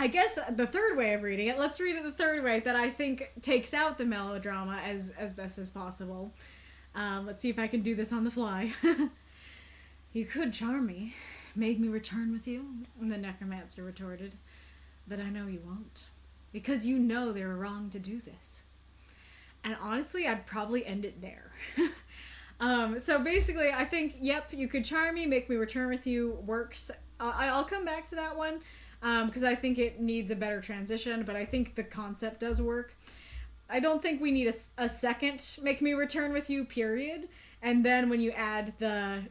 I guess the third way of reading it, let's read it the third way that I think takes out the melodrama as best as possible. Let's see if I can do this on the fly. You could charm me, make me return with you, the necromancer retorted. But I know you won't, because you know they were wrong to do this. And honestly, I'd probably end it there. So basically, I think, yep, you could charm me, make me return with you, works. I'll come back to that one, because I think it needs a better transition, but I think the concept does work. I don't think we need a second make me return with you, period. And then when you add the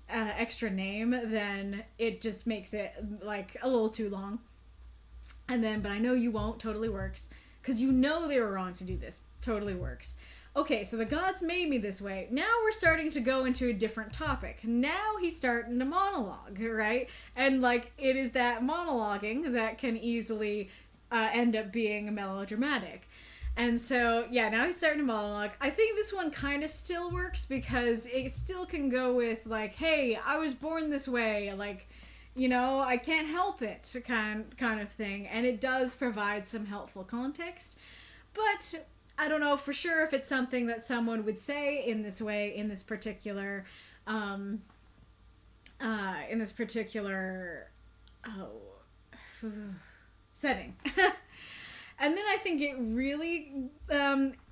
extra name, then it just makes it, like, a little too long. And then, but I know you won't, totally works. Because you know they were wrong to do this, totally works. Okay, so the gods made me this way. Now we're starting to go into a different topic. Now he's starting to monologue, right? And, like, it is that monologuing that can easily end up being melodramatic. And so, yeah, now he's starting to monologue. I think this one kind of still works because it still can go with, like, hey, I was born this way, like, you know, I can't help it, kind of thing. And it does provide some helpful context. But I don't know for sure if it's something that someone would say in this way, in this particular, setting. And then I think it really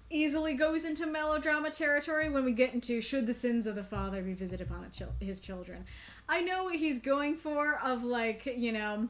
easily goes into melodrama territory when we get into should the sins of the father be visited upon his children. I know what he's going for of, like, you know,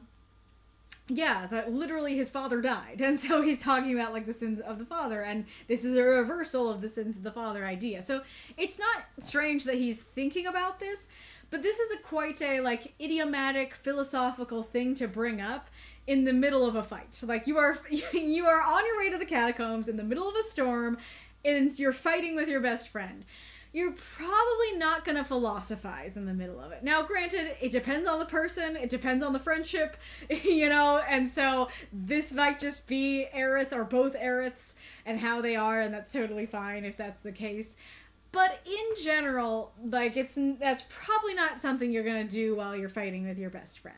yeah, that literally his father died. And so he's talking about, like, the sins of the father. And this is a reversal of the sins of the father idea. So it's not strange that he's thinking about this, but this is quite a, like, idiomatic, philosophical thing to bring up in the middle of a fight. Like, you are on your way to the catacombs in the middle of a storm, and you're fighting with your best friend. You're probably not going to philosophize in the middle of it. Now, granted, it depends on the person, it depends on the friendship, you know, and so this might just be Aerith or both Aeriths and how they are, and that's totally fine if that's the case. But in general, like, that's probably not something you're going to do while you're fighting with your best friend.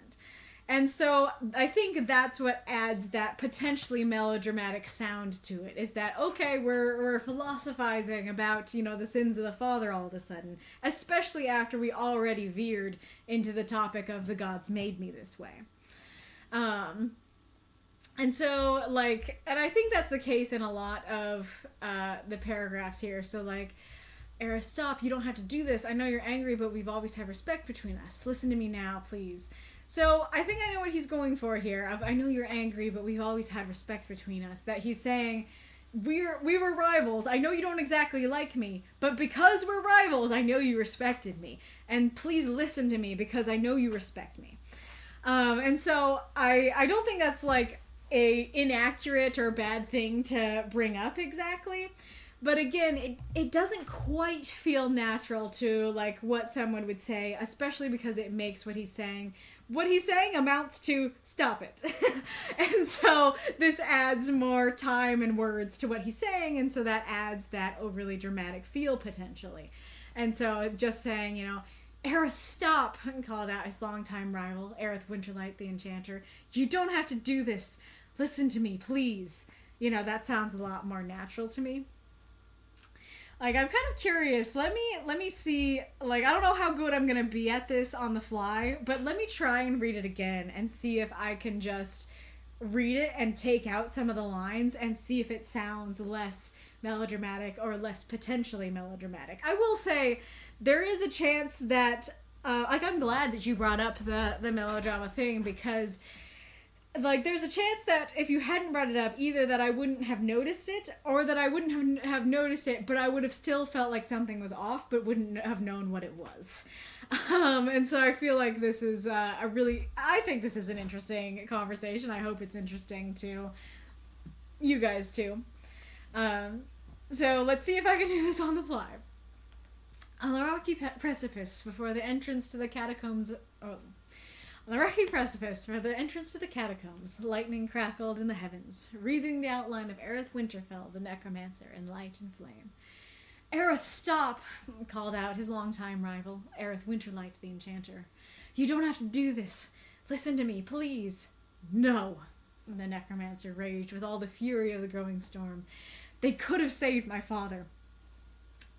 And so I think that's what adds that potentially melodramatic sound to it, is that, okay, we're philosophizing about, you know, the sins of the father all of a sudden, especially after we already veered into the topic of the gods made me this way. And so, like, and I think that's the case in a lot of the paragraphs here. So, like, Era, stop, you don't have to do this. I know you're angry, but we've always had respect between us. Listen to me now, please. So I think I know what he's going for here. I know you're angry, but we've always had respect between us. That he's saying, we were rivals. I know you don't exactly like me, but because we're rivals, I know you respected me. And please listen to me because I know you respect me. And so I don't think that's, like, a inaccurate or bad thing to bring up exactly. But again, it doesn't quite feel natural to like what someone would say, especially because it makes what he's saying amounts to stop it. And so this adds more time and words to what he's saying, and so that adds that overly dramatic feel potentially. And so just saying, Aerith, stop, called out his longtime rival, Aerith Winterlight the Enchanter. You don't have to do this. Listen to me, please. That sounds a lot more natural to me. Like, I'm kind of curious. Let me see. Like, I don't know how good I'm going to be at this on the fly, but let me try and read it again and see if I can just read it and take out some of the lines and see if it sounds less melodramatic or less potentially melodramatic. I will say there is a chance that, I'm glad that you brought up the melodrama thing, because like, there's a chance that if you hadn't brought it up, either that I wouldn't have noticed it, or that I wouldn't have noticed it, but I would have still felt like something was off, but wouldn't have known what it was. And so I feel like this is I think this is an interesting conversation. I hope it's interesting to you guys too. So let's see if I can do this on the fly. On the rocky precipice before the entrance to the catacombs... On the rocky precipice for the entrance to the catacombs, lightning crackled in the heavens, wreathing the outline of Aerith Winterfell, the necromancer, in light and flame. Aerith, stop! Called out his longtime rival, Aerith Winterlight the Enchanter. You don't have to do this. Listen to me, please. No! The necromancer raged with all the fury of the growing storm. They could have saved my father.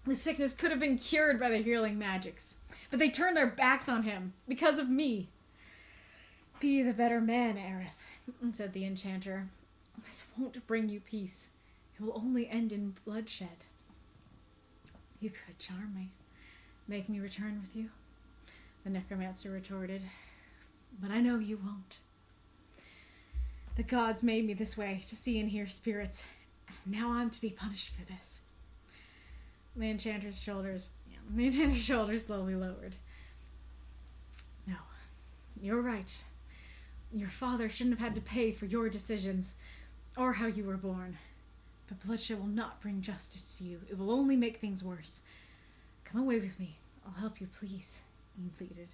The sickness could have been cured by the healing magics, but they turned their backs on him because of me. Be the better man, Aerith, said the enchanter. This won't bring you peace. It will only end in bloodshed. You could charm me, make me return with you, the necromancer retorted. But I know you won't. The gods made me this way, to see and hear spirits, and now I'm to be punished for this. The enchanter's shoulders slowly lowered. No, you're right. Your father shouldn't have had to pay for your decisions, or how you were born. But bloodshed will not bring justice to you. It will only make things worse. Come away with me. I'll help you, please, he pleaded.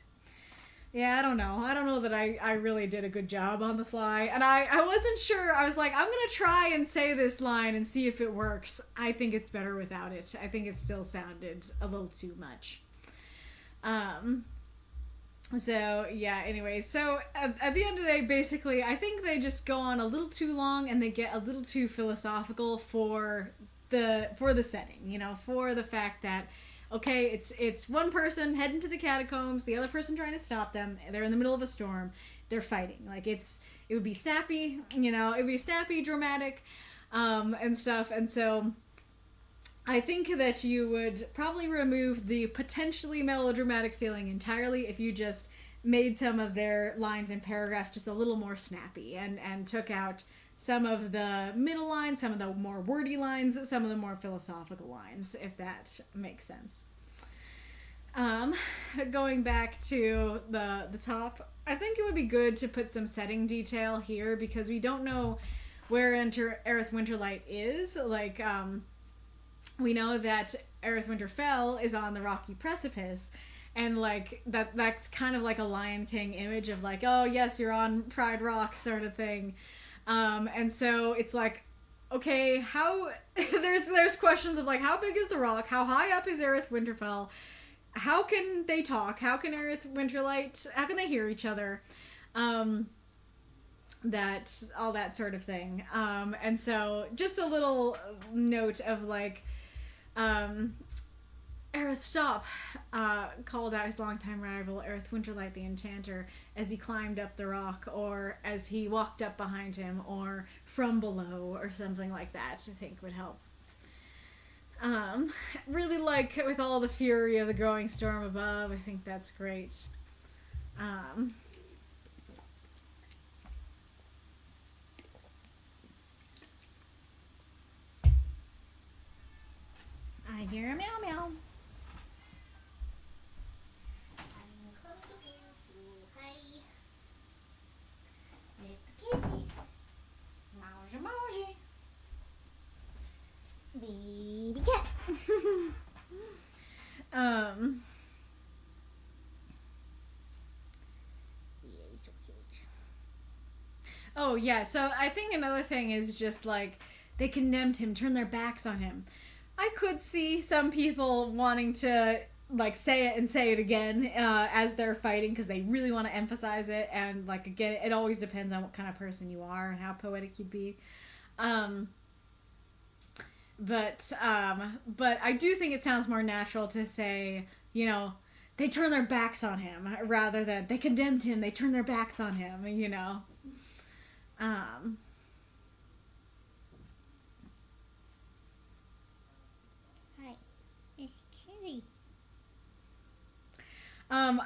Yeah, I don't know that I really did a good job on the fly. And I wasn't sure. I was like, I'm going to try and say this line and see if it works. I think it's better without it. I think it still sounded a little too much. So, yeah, anyway. So, at the end of the day, basically, I think they just go on a little too long and they get a little too philosophical for the setting, for the fact that, okay, it's one person heading to the catacombs, the other person trying to stop them, they're in the middle of a storm, they're fighting. Like, it would be snappy, it would be snappy, dramatic, and stuff, and so I think that you would probably remove the potentially melodramatic feeling entirely if you just made some of their lines and paragraphs just a little more snappy and took out some of the middle lines, some of the more wordy lines, some of the more philosophical lines, if that makes sense. Going back to the top, I think it would be good to put some setting detail here because we don't know where Aerith Winterlight is. Like, we know that Aerith Winterfell is on the rocky precipice, and like that's kind of like a Lion King image of like, oh yes, you're on Pride Rock sort of thing. And so it's like, okay, how there's questions of like, how big is the rock? How high up is Aerith Winterfell? How can they talk? How can Aerith Winterlight, how can they hear each other? That all that sort of thing. And so just a little note of like, Aerith, stop, called out his longtime rival, Aerith Winterlight the Enchanter, as he climbed up the rock, or as he walked up behind him, or from below, or something like that, I think would help. Really like, with all the fury of the growing storm above, I think that's great. I hear a meow meow. Baby Oh, yeah. So I think another thing is just like they condemned him, turned their backs on him. I could see some people wanting to like say it and say it again as they're fighting because they really want to emphasize it. And like again, it always depends on what kind of person you are and how poetic you'd be. Um, but I do think it sounds more natural to say, you know, they turned their backs on him rather than they condemned him. They turned their backs on him. You know. Um, Hi. It's Carrie.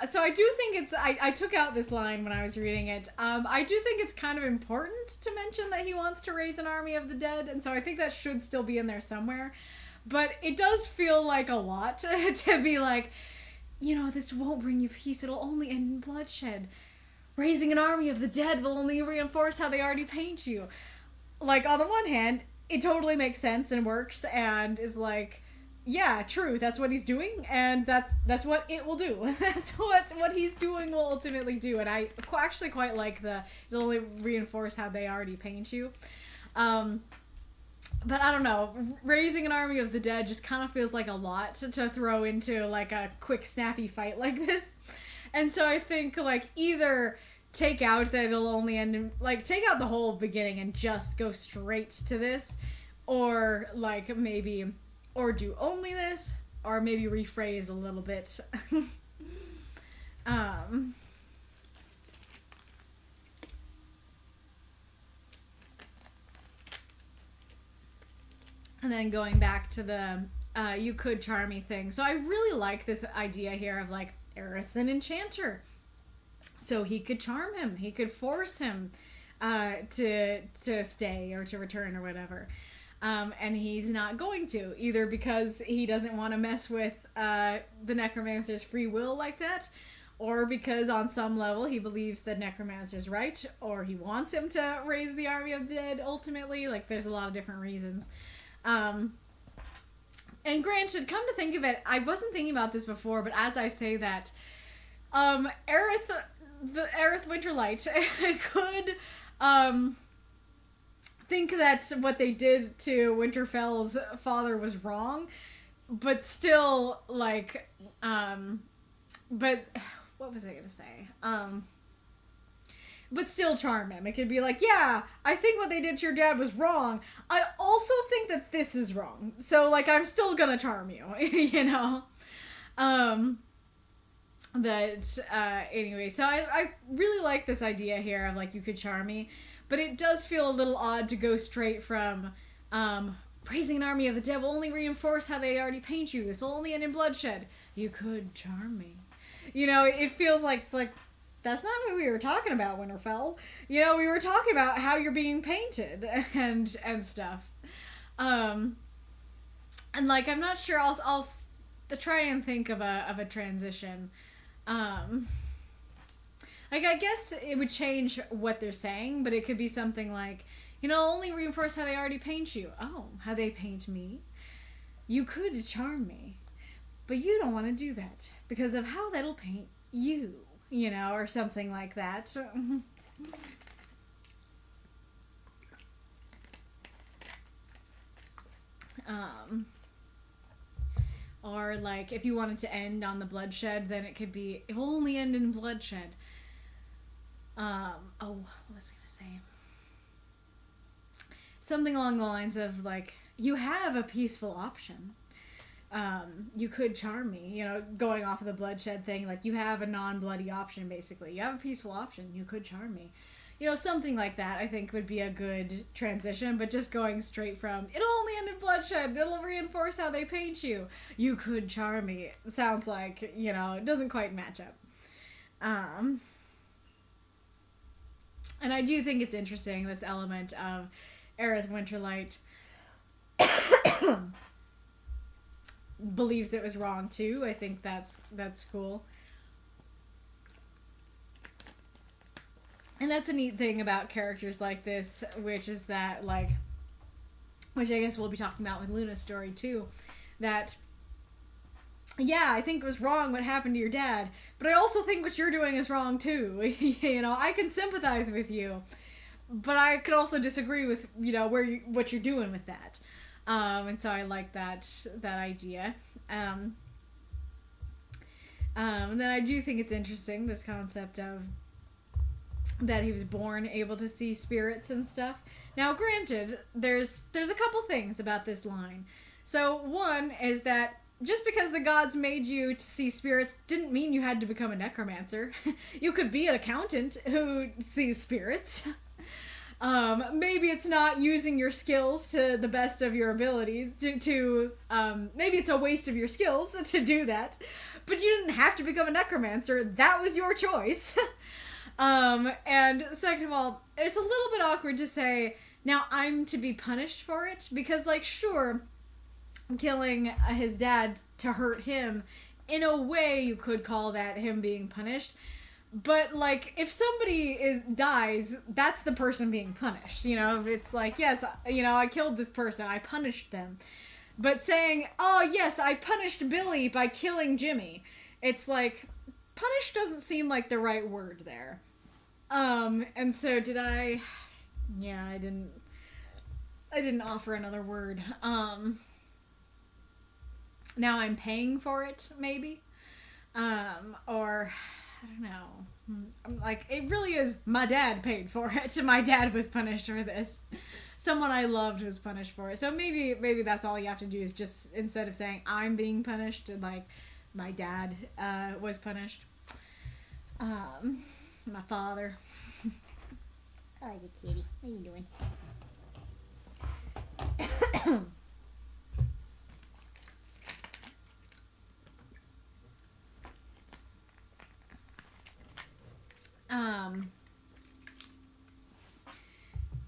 so I do think it's, I took out this line when I was reading it. I do think it's kind of important to mention that he wants to raise an army of the dead, and so I think that should still be in there somewhere. But it does feel like a lot to be like, you know, this won't bring you peace, it'll only end in bloodshed. Raising an army of the dead will only reinforce how they already paint you. Like, on the one hand, it totally makes sense and works and is like, yeah, true, that's what he's doing, and that's what it will do. That's what he's doing will ultimately do, and I actually quite like it'll only reinforce how they already paint you. But I don't know, raising an army of the dead just kind of feels like a lot to throw into like a quick snappy fight like this. And so I think like either take out that it'll only end in, like take out the whole beginning and just go straight to this, or like maybe, or do only this, or maybe rephrase a little bit. And then going back to the you could charm me thing. So I really like this idea here of like Aerith's an enchanter. So he could charm him. He could force him to stay or to return or whatever. And he's not going to, either because he doesn't want to mess with the necromancer's free will like that, or because on some level he believes that necromancer's right, or he wants him to raise the army of the dead ultimately. Like there's a lot of different reasons. And granted, come to think of it, I wasn't thinking about this before, but as I say that, Aerith Winterlight could, think that what they did to Winterfell's father was wrong, but still, like, but, what was I gonna say? But still charm him. It could be like, yeah, I think what they did to your dad was wrong. I also think that this is wrong. So, like, I'm still gonna charm you, you know? Anyway, so I really like this idea here of, like, you could charm me. But it does feel a little odd to go straight from, praising an army of the dead will only reinforce how they already paint you. This will only end in bloodshed. You could charm me. You know, it feels like, it's like, that's not what we were talking about, Winterfell. You know, we were talking about how you're being painted and stuff. And like, I'm not sure. I'll try and think of a transition. Like, I guess it would change what they're saying, but it could be something like, you know, only reinforce how they already paint you. Oh, how they paint me. You could charm me, but you don't want to do that because of how that'll paint you. You know, or something like that. Or like if you wanted to end on the bloodshed, then it could be it will only end in bloodshed. What was I gonna say? Something along the lines of like, you have a peaceful option. You could charm me, you know, going off of the bloodshed thing, like you have a non-bloody option basically. You have a peaceful option, you could charm me. You know, something like that I think would be a good transition, but just going straight from, it'll only end in bloodshed, it'll reinforce how they paint you. You could charm me. It sounds like, you know, it doesn't quite match up. And I do think it's interesting, this element of Aerith Winterlight believes it was wrong too. I think that's cool. And that's a neat thing about characters like this, which is that, like, which I guess we'll be talking about with Luna's story too, that, yeah, I think it was wrong what happened to your dad, but I also think what you're doing is wrong too. You know, I can sympathize with you, but I could also disagree with, you know, what you're doing with that. And so I like that idea. And then I do think it's interesting, this concept of that he was born able to see spirits and stuff. Now, granted, there's a couple things about this line. So one is that just because the gods made you to see spirits didn't mean you had to become a necromancer. You could be an accountant who sees spirits. Maybe it's not using your skills to the best of your abilities maybe it's a waste of your skills to do that, but you didn't have to become a necromancer. That was your choice. And second of all, it's a little bit awkward to say, now I'm to be punished for it, because, like, sure, killing his dad to hurt him, in a way you could call that him being punished. But, like, if somebody dies, that's the person being punished, you know? It's like, yes, you know, I killed this person, I punished them. But saying, oh, yes, I punished Billy by killing Jimmy, it's like, punish doesn't seem like the right word there. And so I didn't offer another word. Now I'm paying for it, maybe? Or... I don't know. Like, it really is, my dad paid for it. My dad was punished for this. Someone I loved was punished for it. So maybe that's all you have to do, is just, instead of saying I'm being punished, and like, my dad was punished. My father. Hi, the kitty. How you doing?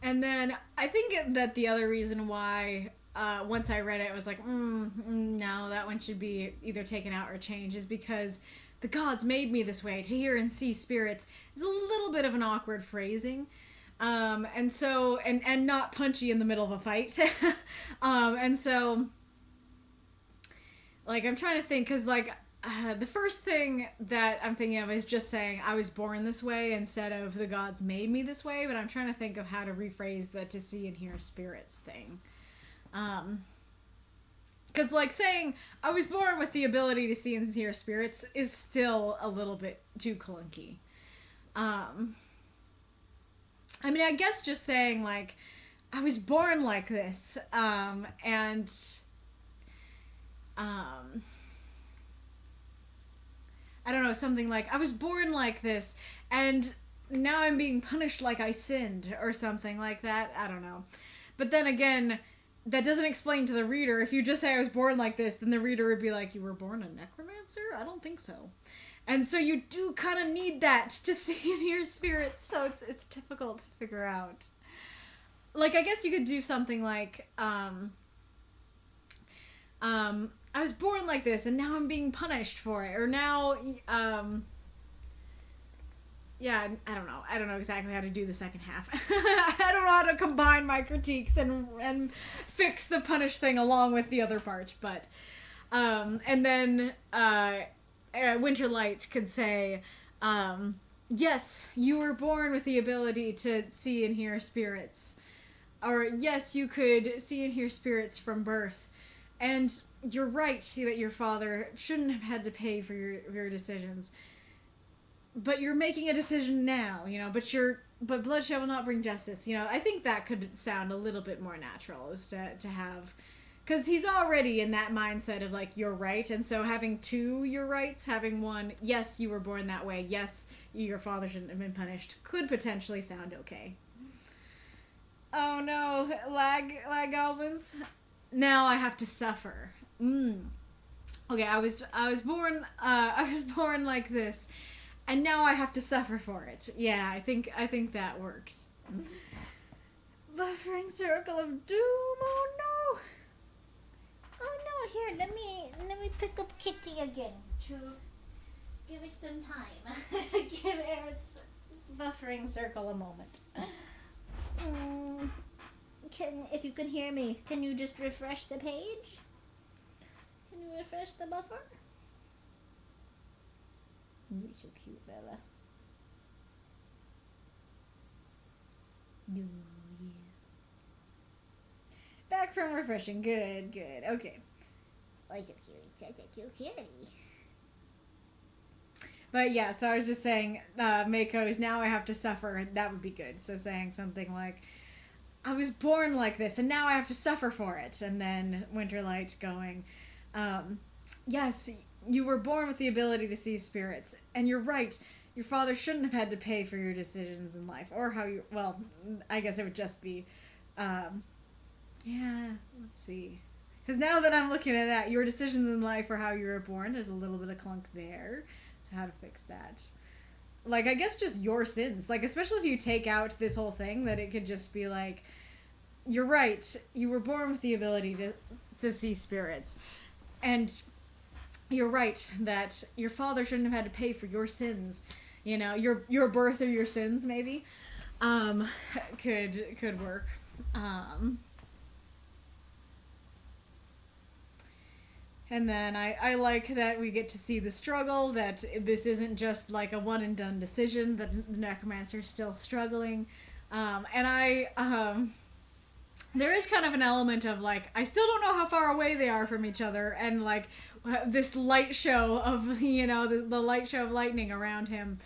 And then I think that the other reason why, once I read it, I was like, no, that one should be either taken out or changed, is because the gods made me this way to hear and see spirits is a little bit of an awkward phrasing. And so, and not punchy in the middle of a fight. And so, like, I'm trying to think, because, like, the first thing that I'm thinking of is just saying I was born this way instead of the gods made me this way, but I'm trying to think of how to rephrase the to see and hear spirits thing. Because, like, saying I was born with the ability to see and hear spirits is still a little bit too clunky. I mean, I guess just saying, like, I was born like this, I don't know, something like, I was born like this, and now I'm being punished like I sinned, or something like that. I don't know. But then again, that doesn't explain to the reader. If you just say I was born like this, then the reader would be like, you were born a necromancer? I don't think so. And so you do kind of need that to see and hear spirits, so it's difficult to figure out. Like, I guess you could do something like, I was born like this, and now I'm being punished for it. Or now, yeah, I don't know. I don't know exactly how to do the second half. I don't know how to combine my critiques and fix the punish thing along with the other part. But, and then, Winterlight could say, yes, you were born with the ability to see and hear spirits. Or, yes, you could see and hear spirits from birth. And you're right that your father shouldn't have had to pay for your decisions. But you're making a decision now, you know, but bloodshed will not bring justice. You know, I think that could sound a little bit more natural, is to have, because he's already in that mindset of, like, you're right. And so having two you're rights, having one, yes, you were born that way, yes, your father shouldn't have been punished, could potentially sound okay. Oh no, lag goblins. Now I have to suffer. Okay, I was born like this, and now I have to suffer for it. Yeah, I think that works. Buffering circle of doom. Oh no. Oh no, here, let me pick up Kitty again. Give it some time. Give Eric's buffering circle a moment. If you can hear me, can you just refresh the page? Can you refresh the buffer? You're so cute, Bella. No, Back from refreshing. Good, good. Okay. yeah. Oh, so cute. Such a cute kitty. But yeah, so I was just saying, Mako's now I have to suffer. That would be good. So saying something like, I was born like this, and now I have to suffer for it. And then Winterlight going, yes, you were born with the ability to see spirits. And you're right. Your father shouldn't have had to pay for your decisions in life. Or how you... Well, I guess it would just be... yeah, let's see. Because now that I'm looking at that, your decisions in life or how you were born, there's a little bit of clunk there. So how to fix that. Like, I guess just your sins. Like, especially if you take out this whole thing, that it could just be like, you're right. You were born with the ability to see spirits. And you're right that your father shouldn't have had to pay for your sins. You know, your birth or your sins, maybe, could work. And then I like that we get to see the struggle, that this isn't just like a one and done decision, that the necromancer's still struggling. There is kind of an element of like, I still don't know how far away they are from each other, and like this light show of, you know, the light show of lightning around him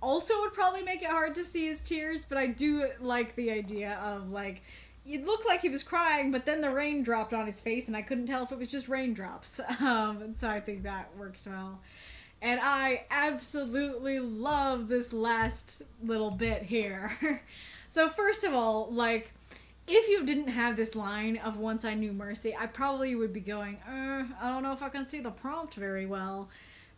also would probably make it hard to see his tears, but I do like the idea of like, it looked like he was crying, but then the rain dropped on his face, and I couldn't tell if it was just raindrops. So I think that works well. And I absolutely love this last little bit here. So first of all, like, if you didn't have this line of "Once I Knew Mercy," I probably would be going, I don't know if I can see the prompt very well.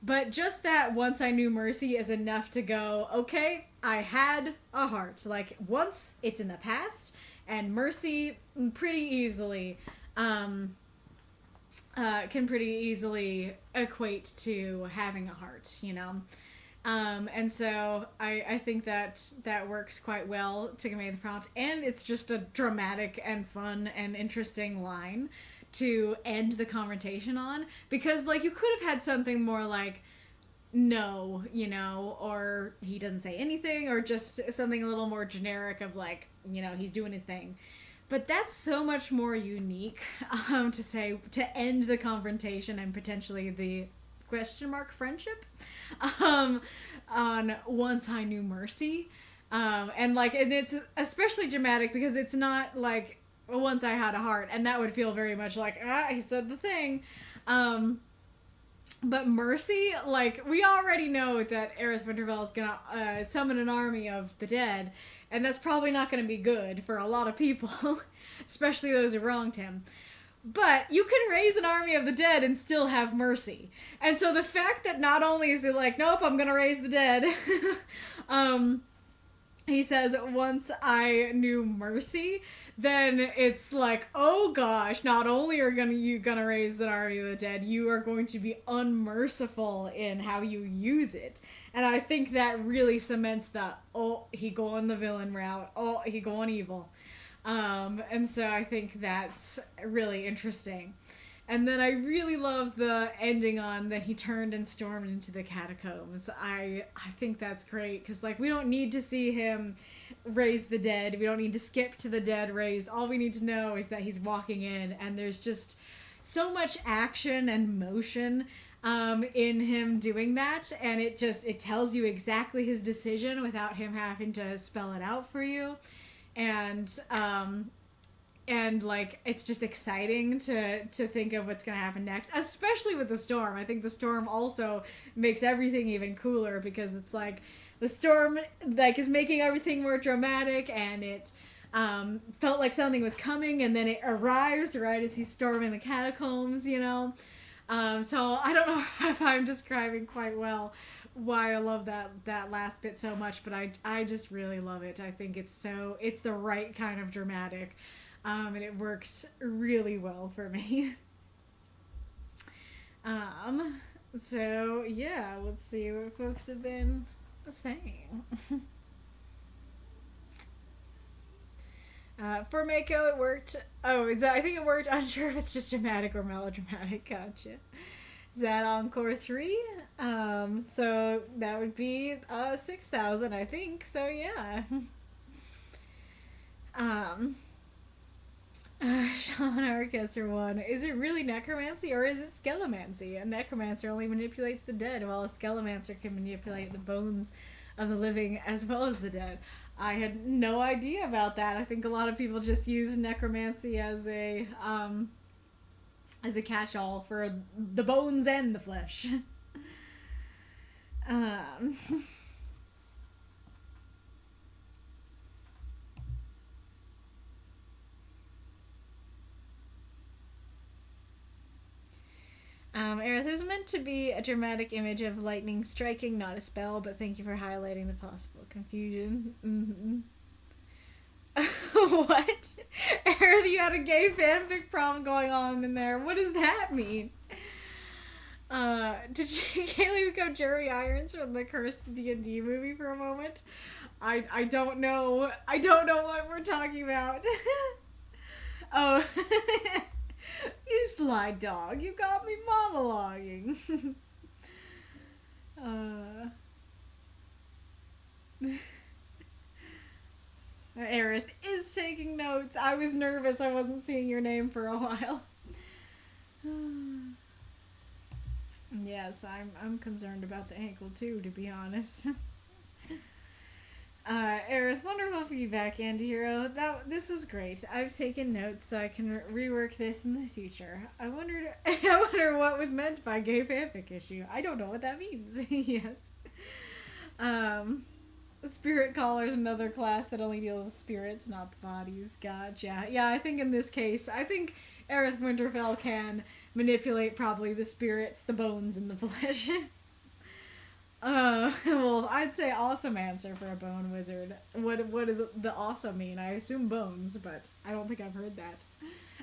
But just that "Once I Knew Mercy" is enough to go, okay, I had a heart. Like, once, it's in the past, and mercy pretty easily can pretty easily equate to having a heart, you know? And so I think that works quite well to convey the prompt, and it's just a dramatic and fun and interesting line to end the confrontation on, because like you could have had something more like, no, you know, or he doesn't say anything, or just something a little more generic of like, you know, he's doing his thing. But that's so much more unique to say, to end the confrontation and potentially the question mark friendship on "Once I Knew Mercy." And like, and it's especially dramatic because it's not like "Once I Had a Heart," and that would feel very much like, he said the thing. But mercy, like, we already know that Aerith Winterfell is gonna summon an army of the dead, and that's probably not gonna be good for a lot of people, especially those who wronged him. But you can raise an army of the dead and still have mercy. And so the fact that not only is it like, nope, I'm gonna raise the dead, he says, "Once I knew mercy," then it's like, oh gosh, not only are you gonna raise an army of the dead, you are going to be unmerciful in how you use it. And I think that really cements the, oh, he going the villain route, oh, he going evil. And so I think that's really interesting. And then I really love the ending on that he turned and stormed into the catacombs. I think that's great, because like, we don't need to see him raise the dead. We don't need to skip to the dead raised. All we need to know is that he's walking in, and there's just so much action and motion in him doing that, and it tells you exactly his decision without him having to spell it out for you. And like, it's just exciting to think of what's gonna happen next, especially with the storm. I think the storm also makes everything even cooler, because it's like the storm like is making everything more dramatic, and it felt like something was coming, and then it arrives right as he's storming the catacombs, you know. So I don't know if I'm describing quite well why I love that last bit so much, but I just really love it. I think it's the right kind of dramatic. And it works really well for me. So yeah, let's see what folks have been saying. For Mako, it worked. I think it worked. Unsure if it's just dramatic or melodramatic. Gotcha. Is that Encore 3? So that would be 6,000, I think. So yeah. Um, Sean Arcusser one. Is it really necromancy or is it skellomancy? A necromancer only manipulates the dead, while a skellomancer can manipulate the bones of the living as well as the dead. I had no idea about that. I think a lot of people just use necromancy as a catch-all for the bones and the flesh. um, Aerith, there's meant to be a dramatic image of lightning striking, not a spell, but thank you for highlighting the possible confusion. What? Aerith, you had a gay fanfic problem going on in there. What does that mean? Did Kaylee become Jerry Irons from the Cursed D&D movie for a moment? I don't know. I don't know what we're talking about. Oh. You sly dog, you got me monologuing. Aerith is taking notes. I was nervous I wasn't seeing your name for a while. Yes, I'm concerned about the ankle too, to be honest. Aerith, wonderful feedback, Antihero. This was great. I've taken notes so I can rework this in the future. I wonder what was meant by gay fanfic issue. I don't know what that means. Yes. Spirit Caller is another class that only deals with spirits, not the bodies. Gotcha. Yeah, I think in this case, Aerith Winterfell can manipulate probably the spirits, the bones, and the flesh. Well, I'd say awesome answer for a bone wizard. What does the awesome mean? I assume bones, but I don't think I've heard that.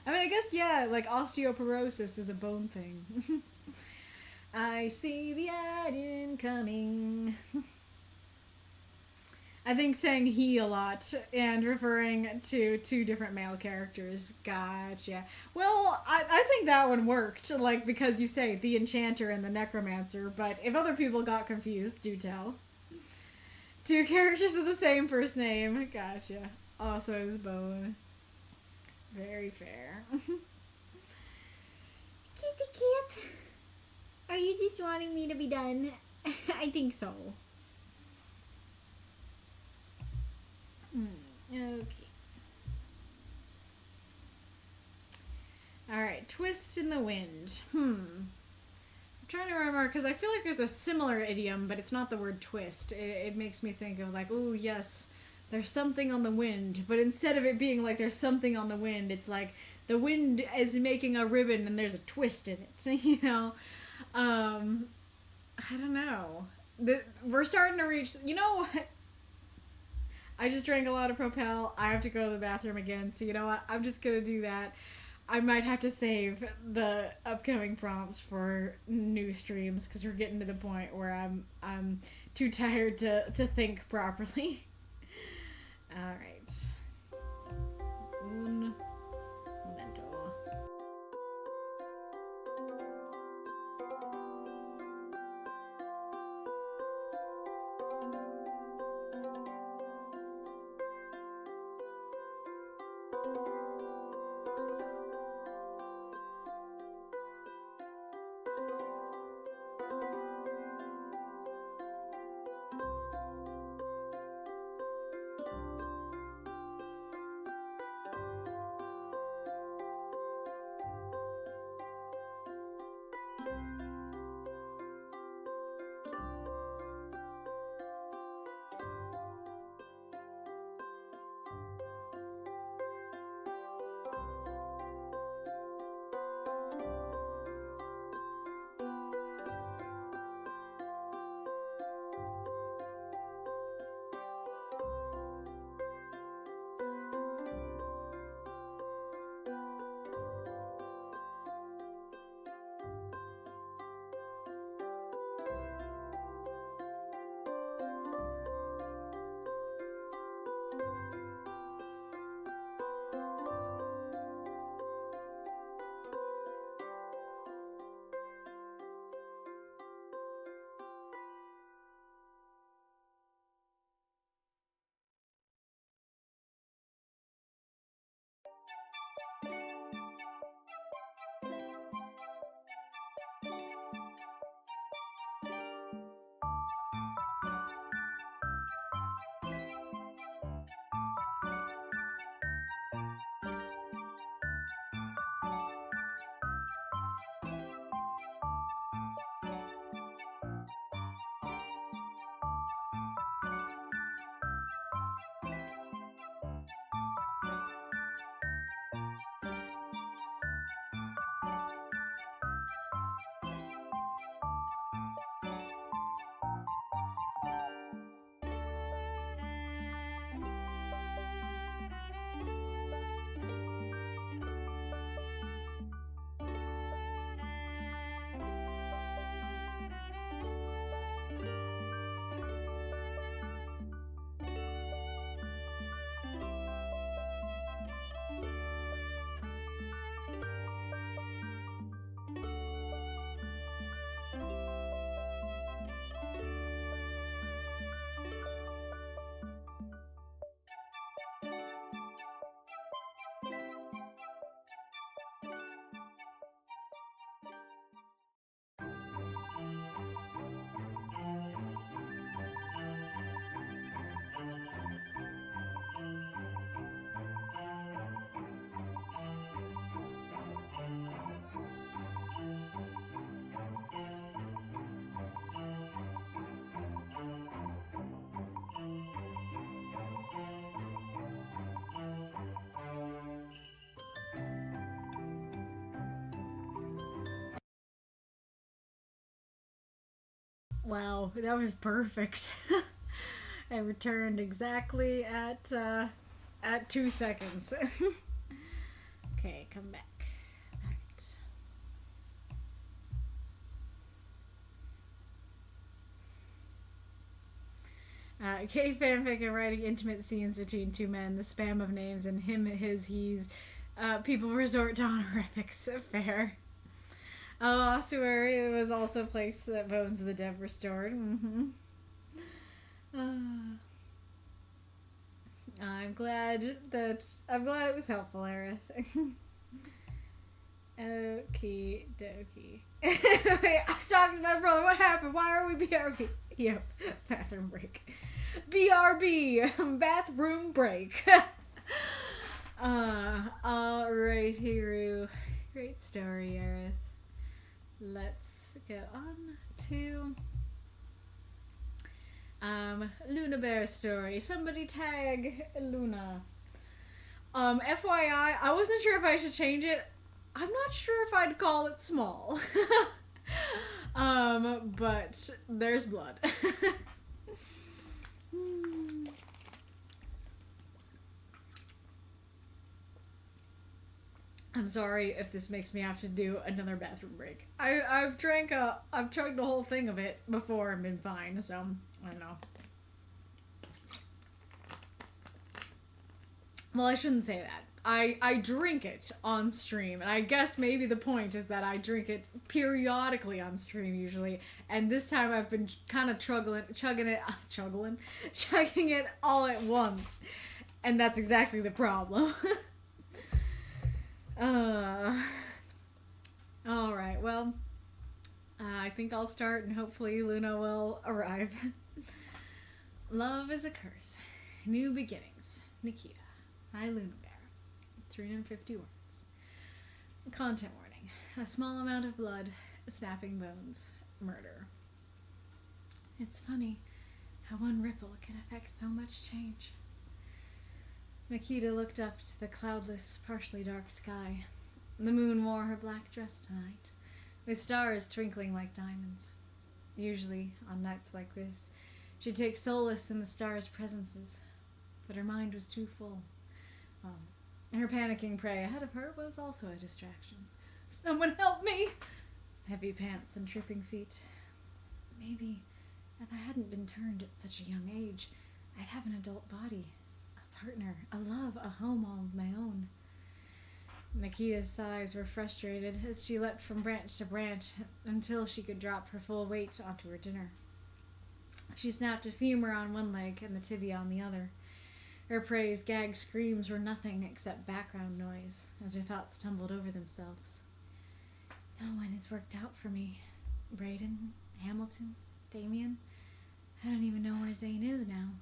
I mean, I guess, yeah, like osteoporosis is a bone thing. I see the ad incoming. I think saying he a lot and referring to two different male characters. Gotcha. Well, I think that one worked, like, because you say the enchanter and the necromancer, but if other people got confused, do tell. Two characters with the same first name. Gotcha. Also is bone. Very fair. Kitty kit, are you just wanting me to be done? I think so. Okay. Alright, Twist in the Wind. I'm trying to remember, because I feel like there's a similar idiom, but it's not the word twist. It makes me think of like, oh yes, there's something on the wind, but instead of it being like there's something on the wind, it's like the wind is making a ribbon and there's a twist in it, you know? I don't know. We're starting to reach, you know what? I just drank a lot of Propel. I have to go to the bathroom again, so you know what? I'm just gonna do that. I might have to save the upcoming prompts for new streams because we're getting to the point where I'm too tired to think properly. All right. Un momento. Wow, that was perfect. I returned exactly at 2 seconds. Okay, come back. Gay fanfic and writing intimate scenes between two men, the spam of names and him, his, he's. People resort to honorifics. Fair. Ossuary was also a place that bones of the dead were stored. I'm glad it was helpful, Aerith. Okie dokie. Wait, I was talking to my brother. What happened? Why are we BRB? Yep, bathroom break. BRB, bathroom break. Alright, Hiru. Great story, Aerith. Let's go on to Luna Bear story. Somebody tag Luna. FYI, I wasn't sure if I should change it. I'm not sure if I'd call it small. But there's blood. I'm sorry if this makes me have to do another bathroom break. I've chugged the whole thing of it before and been fine, so I don't know. Well, I shouldn't say that. I drink it on stream, and I guess maybe the point is that I drink it periodically on stream usually, and this time I've been kind of chugging it all at once, and that's exactly the problem. Alright, well, I think I'll start and hopefully Luna will arrive. Love is a curse. New beginnings. Nikita. Hi, Luna Bear. 350 words. Content warning. A small amount of blood, snapping bones, murder. It's funny how one ripple can affect so much change. Nikita looked up to the cloudless, partially dark sky. The moon wore her black dress tonight, with stars twinkling like diamonds. Usually, on nights like this, she'd take solace in the stars' presences, but her mind was too full. Her panicking prey ahead of her was also a distraction. Someone help me! Heavy pants and tripping feet. Maybe, if I hadn't been turned at such a young age, I'd have an adult body. Partner, a love, a home all of my own. Nikita's sighs were frustrated as she leapt from branch to branch until she could drop her full weight onto her dinner. She snapped a femur on one leg and the tibia on the other. Her prey's gagged screams were nothing except background noise as her thoughts tumbled over themselves. No one has worked out for me. Brayden, Hamilton, Damien. I don't even know where Zane is now.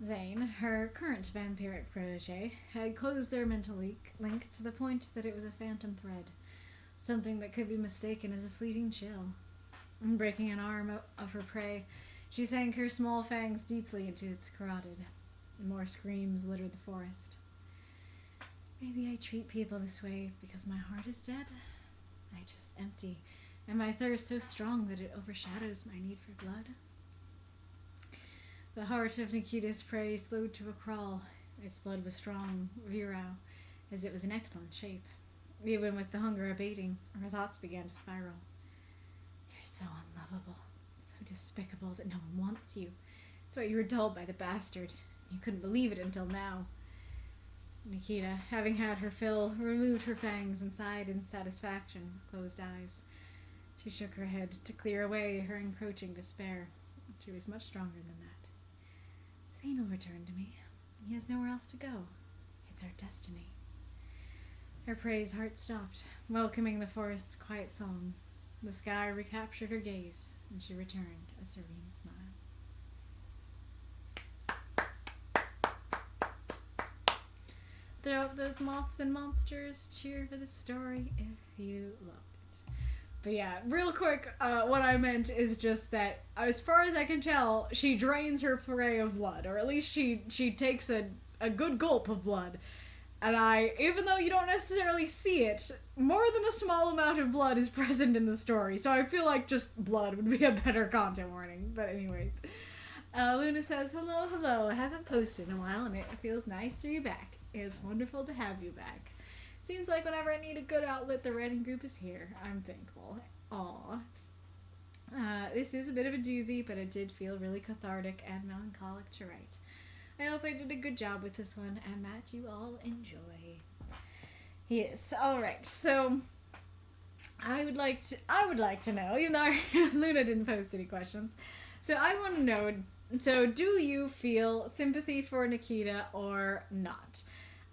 Zane, her current vampiric protege, had closed their mental link to the point that it was a phantom thread, something that could be mistaken as a fleeting chill. Breaking an arm of her prey, she sank her small fangs deeply into its carotid. More screams littered the forest. Maybe I treat people this way because my heart is dead. I just empty, and my thirst so strong that it overshadows my need for blood. The heart of Nikita's prey slowed to a crawl. Its blood was strong, virile, as it was in excellent shape. Even with the hunger abating, her thoughts began to spiral. You're so unlovable, so despicable that no one wants you. It's what you were told by the bastard. You couldn't believe it until now. Nikita, having had her fill, removed her fangs and sighed in satisfaction with closed eyes. She shook her head to clear away her encroaching despair. She was much stronger than that. Zane will return to me. He has nowhere else to go. It's our destiny. Her prey's heart stopped, welcoming the forest's quiet song. The sky recaptured her gaze, and she returned a serene smile. Throw up those moths and monsters. Cheer for the story if you loved it. But yeah, real quick, what I meant is just that, as far as I can tell, she drains her prey of blood, or at least she takes a good gulp of blood, And even though you don't necessarily see it, more than a small amount of blood is present in the story. So I feel like just blood would be a better content warning. But anyways, Luna says, hello. I haven't posted in a while and it feels nice to be back. It's wonderful to have you back. Seems like whenever I need a good outlet, the writing group is here. I'm thankful. Aw. This is a bit of a doozy, but it did feel really cathartic and melancholic to write. I hope I did a good job with this one and that you all enjoy. Yes, alright, so I would like to know, even though Luna didn't post any questions, so I want to know, so do you feel sympathy for Nikita or not?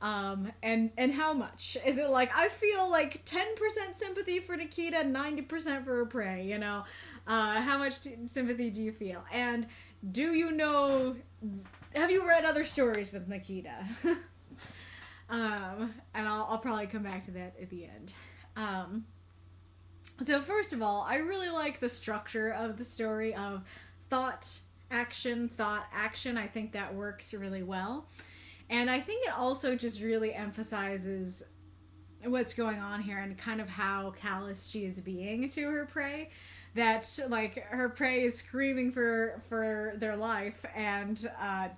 And how much? Is it like, I feel like 10% sympathy for Nikita, 90% for her prey, you know? How much sympathy do you feel? And do you know, have you read other stories with Nikita? And I'll probably come back to that at the end. So first of all, I really like the structure of the story of thought, action. I think that works really well. And I think it also just really emphasizes what's going on here and kind of how callous she is being to her prey. That, like, her prey is screaming for their life and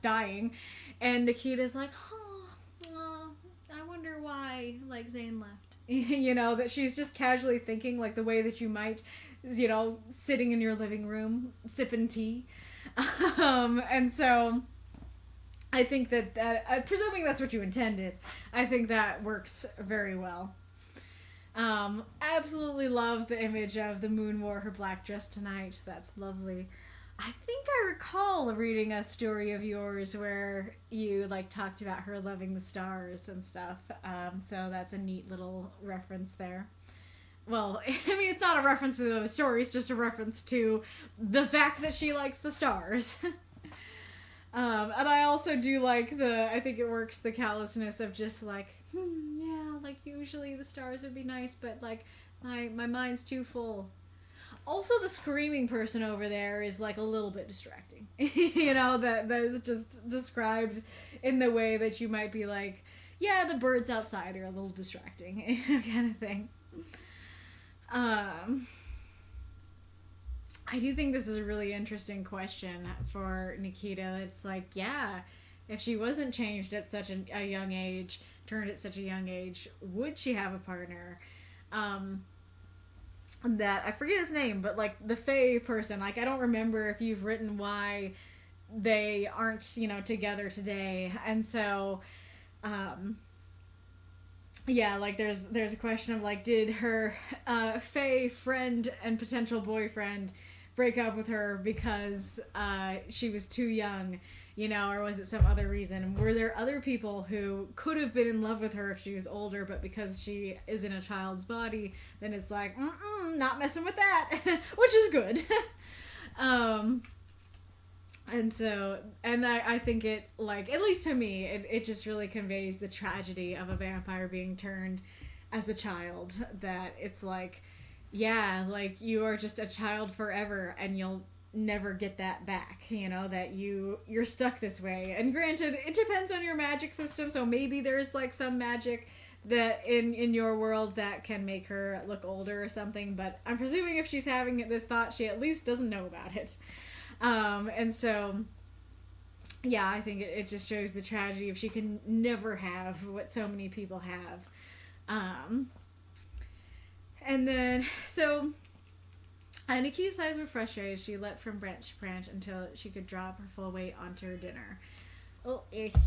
dying. And Nikita's like, I wonder why, like, Zane left. You know, that she's just casually thinking, like, the way that you might, you know, sitting in your living room, sipping tea. And so I think that presuming that's what you intended, I think that works very well. Absolutely love the image of the moon wore her black dress tonight. That's lovely. I think I recall reading a story of yours where you, like, talked about her loving the stars and stuff. So that's a neat little reference there. Well, I mean, it's not a reference to the story, it's just a reference to the fact that she likes the stars. And I also do like I think it works, the callousness of just like, yeah, like usually the stars would be nice, but like my mind's too full. Also, the screaming person over there is like a little bit distracting. You know, that is just described in the way that you might be like, yeah, the birds outside are a little distracting, kind of thing. I do think this is a really interesting question for Nikita. It's like, yeah, if she wasn't changed at such a young age, turned at such a young age, would she have a partner? That, I forget his name, but like the Fae person, like I don't remember if you've written why they aren't, you know, together today. And so, yeah, like there's a question of like, did her Fae friend and potential boyfriend break up with her because she was too young, you know, or was it some other reason? Were there other people who could have been in love with her if she was older, but because she is in a child's body, then it's like, not messing with that, which is good. And so, and I think it, like, at least to me, it just really conveys the tragedy of a vampire being turned as a child, that it's like, yeah, like, you are just a child forever, and you'll never get that back, you know, that you're stuck this way. And granted, it depends on your magic system, so maybe there's, like, some magic that in your world that can make her look older or something, but I'm presuming if she's having this thought, she at least doesn't know about it. And so, yeah, I think it just shows the tragedy if she can never have what so many people have. And then, so, Nikita's eyes were frustrated. She leapt from branch to branch until she could drop her full weight onto her dinner. Oh, here's tea.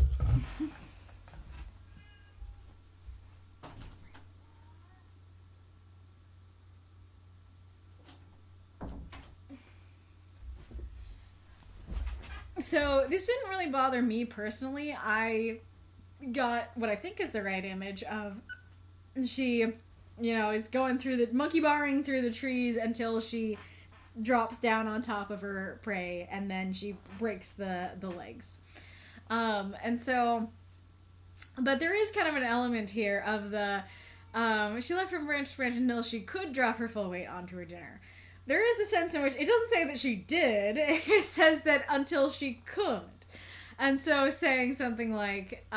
So, this didn't really bother me personally. I got what I think is the right image of she, you know, is going through the monkey barring through the trees until she drops down on top of her prey, and then she breaks the legs. And so, but there is kind of an element here of the, she left from branch to branch until she could drop her full weight onto her dinner. There is a sense in which it doesn't say that she did, it says that until she could. And so saying something like,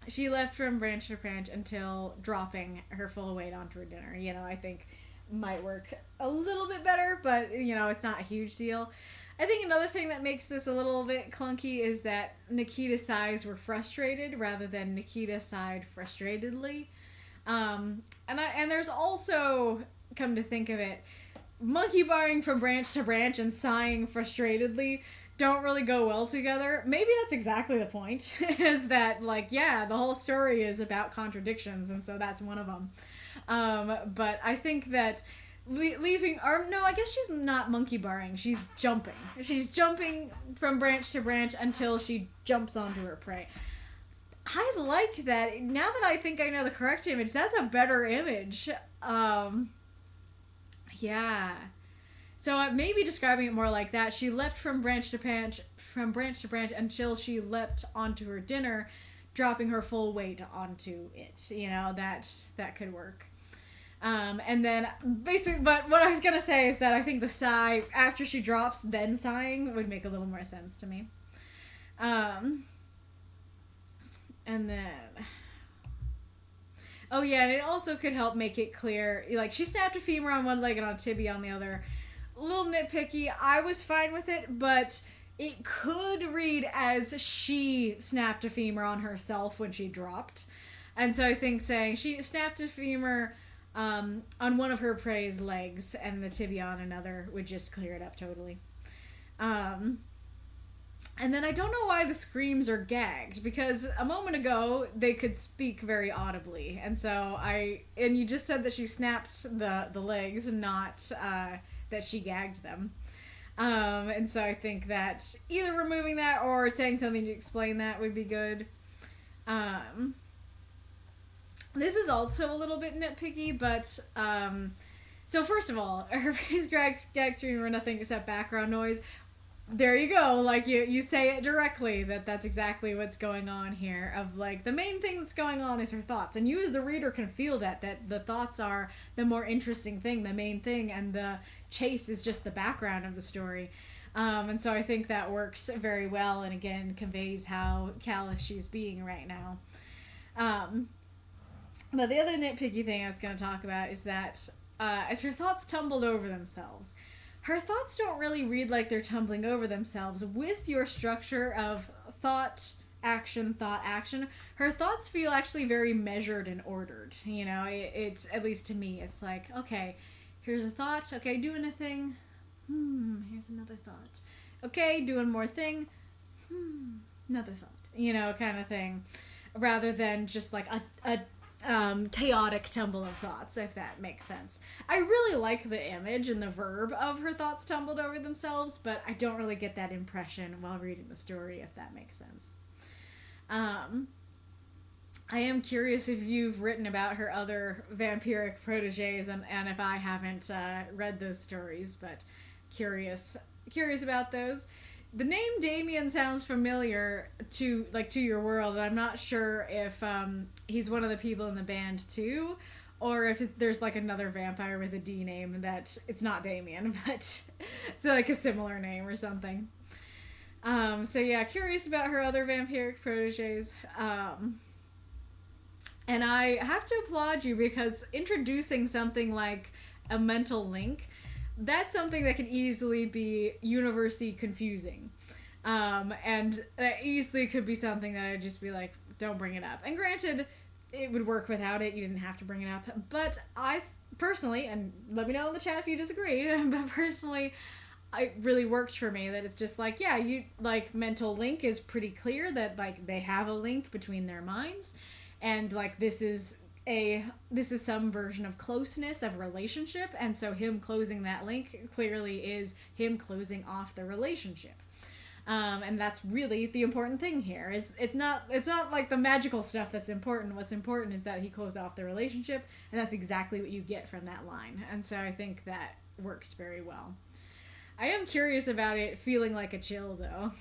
she left from branch to branch until dropping her full weight onto her dinner. I think might work a little bit better, but it's not a huge deal. I think another thing that makes this a little bit clunky is that Nikita sighs were frustrated rather than Nikita sighed frustratedly. And there's also, come to think of it, monkey barring from branch to branch and sighing frustratedly don't really go well together. Maybe that's exactly the point, is that, the whole story is about contradictions, and so that's one of them. But I think that I guess she's not monkey barring, she's jumping. She's jumping from branch to branch until she jumps onto her prey. I like that. Now that I think I know the correct image, that's a better image. Yeah. So maybe describing it more like that. She leapt from branch to branch until she leapt onto her dinner, dropping her full weight onto it. That could work. And then basically, but what I was gonna say is that I think the sigh after she drops, then sighing would make a little more sense to me. And then, oh yeah, and it also could help make it clear, she snapped a femur on one leg and on a tibia on the other. A little nitpicky. I was fine with it, but it could read as she snapped a femur on herself when she dropped. And so I think saying she snapped a femur on one of her prey's legs and the tibia on another would just clear it up totally. And then I don't know why the screams are gagged, because a moment ago they could speak very audibly, and you just said that she snapped the legs, not that she gagged them. And so I think that either removing that or saying something to explain that would be good. This is also a little bit nitpicky, but so first of all, her face gagged through were nothing except background noise. There you go, you say it directly, that's exactly what's going on here, of the main thing that's going on is her thoughts, and you as the reader can feel that the thoughts are the more interesting thing, the main thing, and the chase is just the background of the story. And so I think that works very well, and again conveys how callous she's being right now. But the other nitpicky thing I was going to talk about is that as her thoughts tumbled over themselves, her thoughts don't really read like they're tumbling over themselves. With your structure of thought, action, her thoughts feel actually very measured and ordered. It's, at least to me, it's like, okay, here's a thought, okay, doing a thing, here's another thought, okay, doing more thing, another thought, kind of thing, rather than just a chaotic tumble of thoughts, if that makes sense. I really like the image and the verb of her thoughts tumbled over themselves, but I don't really get that impression while reading the story, if that makes sense. I am curious if you've written about her other vampiric proteges, and if I haven't read those stories, but curious about those. The name Damien sounds familiar to your world, and I'm not sure if he's one of the people in the band too, or if there's another vampire with a D name that it's not Damien, but it's a similar name or something. So yeah, curious about her other vampiric proteges. And I have to applaud you, because introducing something like a mental link, that's something that can easily be universally confusing. And that easily could be something that I'd just be like, don't bring it up. And granted, it would work without it. You didn't have to bring it up. But I personally, and let me know in the chat if you disagree, but personally, it really worked for me that it's just mental link is pretty clear that they have a link between their minds, and this is some version of closeness, of relationship, and so him closing that link clearly is him closing off the relationship. And that's really the important thing here. It's not the magical stuff that's important. What's important is that he closed off the relationship, and that's exactly what you get from that line. And so I think that works very well. I am curious about it feeling like a chill, though.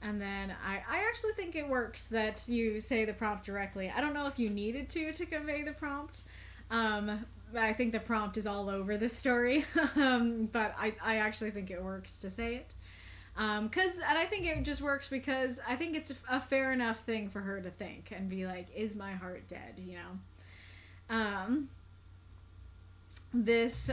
And then I actually think it works that you say the prompt directly. I don't know if you needed to convey the prompt. I think the prompt is all over this story. But I actually think it works to say it. And I think it just works because I think it's a fair enough thing for her to think and be like, is my heart dead, you know? This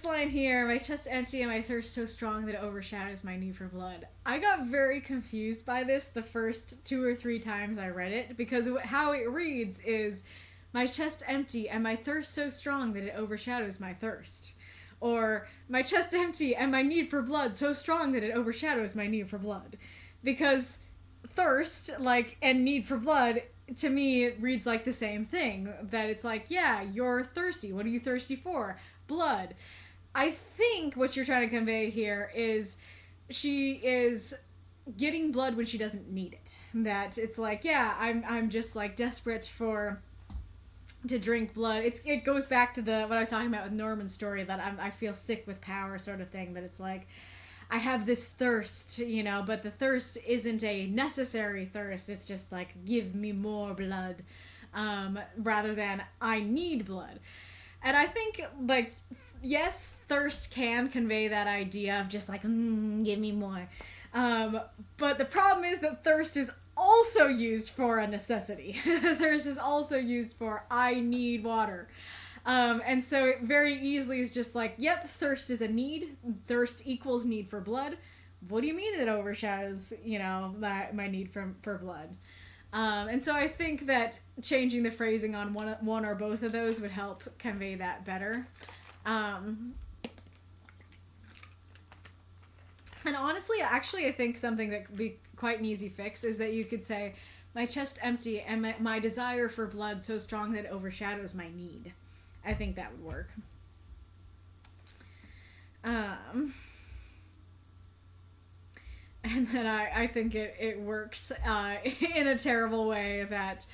line here, my chest empty and my thirst so strong that it overshadows my need for blood. I got very confused by this the first 2 or 3 times I read it, because how it reads is, my chest empty and my thirst so strong that it overshadows my thirst. Or, my chest empty and my need for blood so strong that it overshadows my need for blood. Because thirst, like, and need for blood, to me, it reads like the same thing. That it's like, yeah, you're thirsty. What are you thirsty for? Blood. I think what you're trying to convey here is she is getting blood when she doesn't need it. That it's like, yeah, I'm just like desperate to drink blood. It goes back to what I was talking about with Norman's story, that I feel sick with power sort of thing. That it's like, I have this thirst, you know, but the thirst isn't a necessary thirst. It's just like, give me more blood, rather than I need blood. And I think, like, yes, thirst can convey that idea of just like, give me more. But the problem is that thirst is also used for a necessity. Thirst is also used for, I need water. And so it very easily is just like, yep, thirst is a need. Thirst equals need for blood. What do you mean it overshadows, you know, my need for blood? And so I think that changing the phrasing on one or both of those would help convey that better. And honestly, actually, I think something that could be quite an easy fix is that you could say, my chest empty and my desire for blood so strong that it overshadows my need. I think that would work. And then I think it works in a terrible way that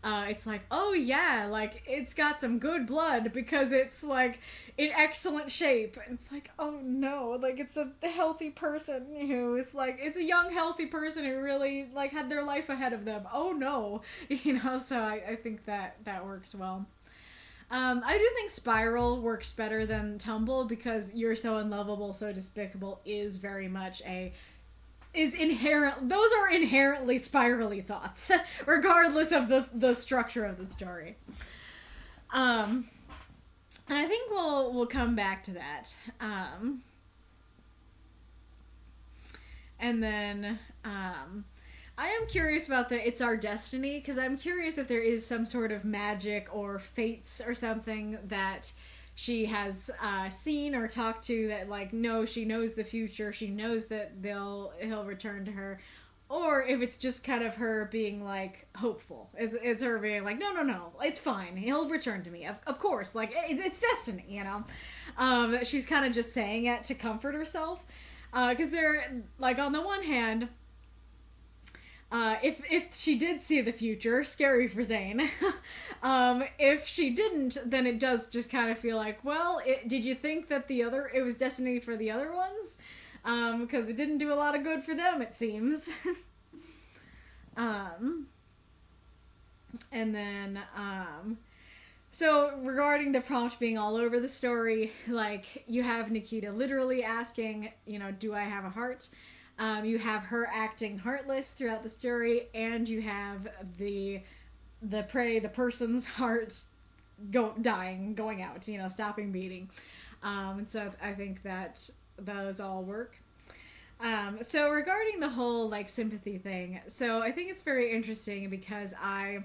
it's like, oh yeah, like it's got some good blood because it's like in excellent shape. And it's like, oh no, like it's a healthy person who is like, it's a young healthy person who really like had their life ahead of them. Oh no, you know, so I think that works well. I do think Spiral works better than Tumble because You're So Unlovable, So Despicable is very much those are inherently spirally thoughts, regardless of the structure of the story. And I think we'll come back to that. And then, I am curious about the It's Our Destiny, because I'm curious if there is some sort of magic or fates or something that she has seen or talked to that, like, no, she knows the future, she knows that he'll return to her, or if it's just kind of her being, like, hopeful. It's her being like, no, it's fine, he'll return to me, of course, like, it's destiny, you know? That she's kind of just saying it to comfort herself, because they're, like, on the one hand, if she did see the future, scary for Zane. If she didn't, then it does just kind of feel like, well, did you think that it was destiny for the other ones? Because it didn't do a lot of good for them, it seems. And then, so regarding the prompt being all over the story, like, you have Nikita literally asking, you know, do I have a heart? You have her acting heartless throughout the story, and you have the person's heart going out, you know, stopping beating. And so I think that those all work. So regarding the whole, like, sympathy thing, so I think it's very interesting because I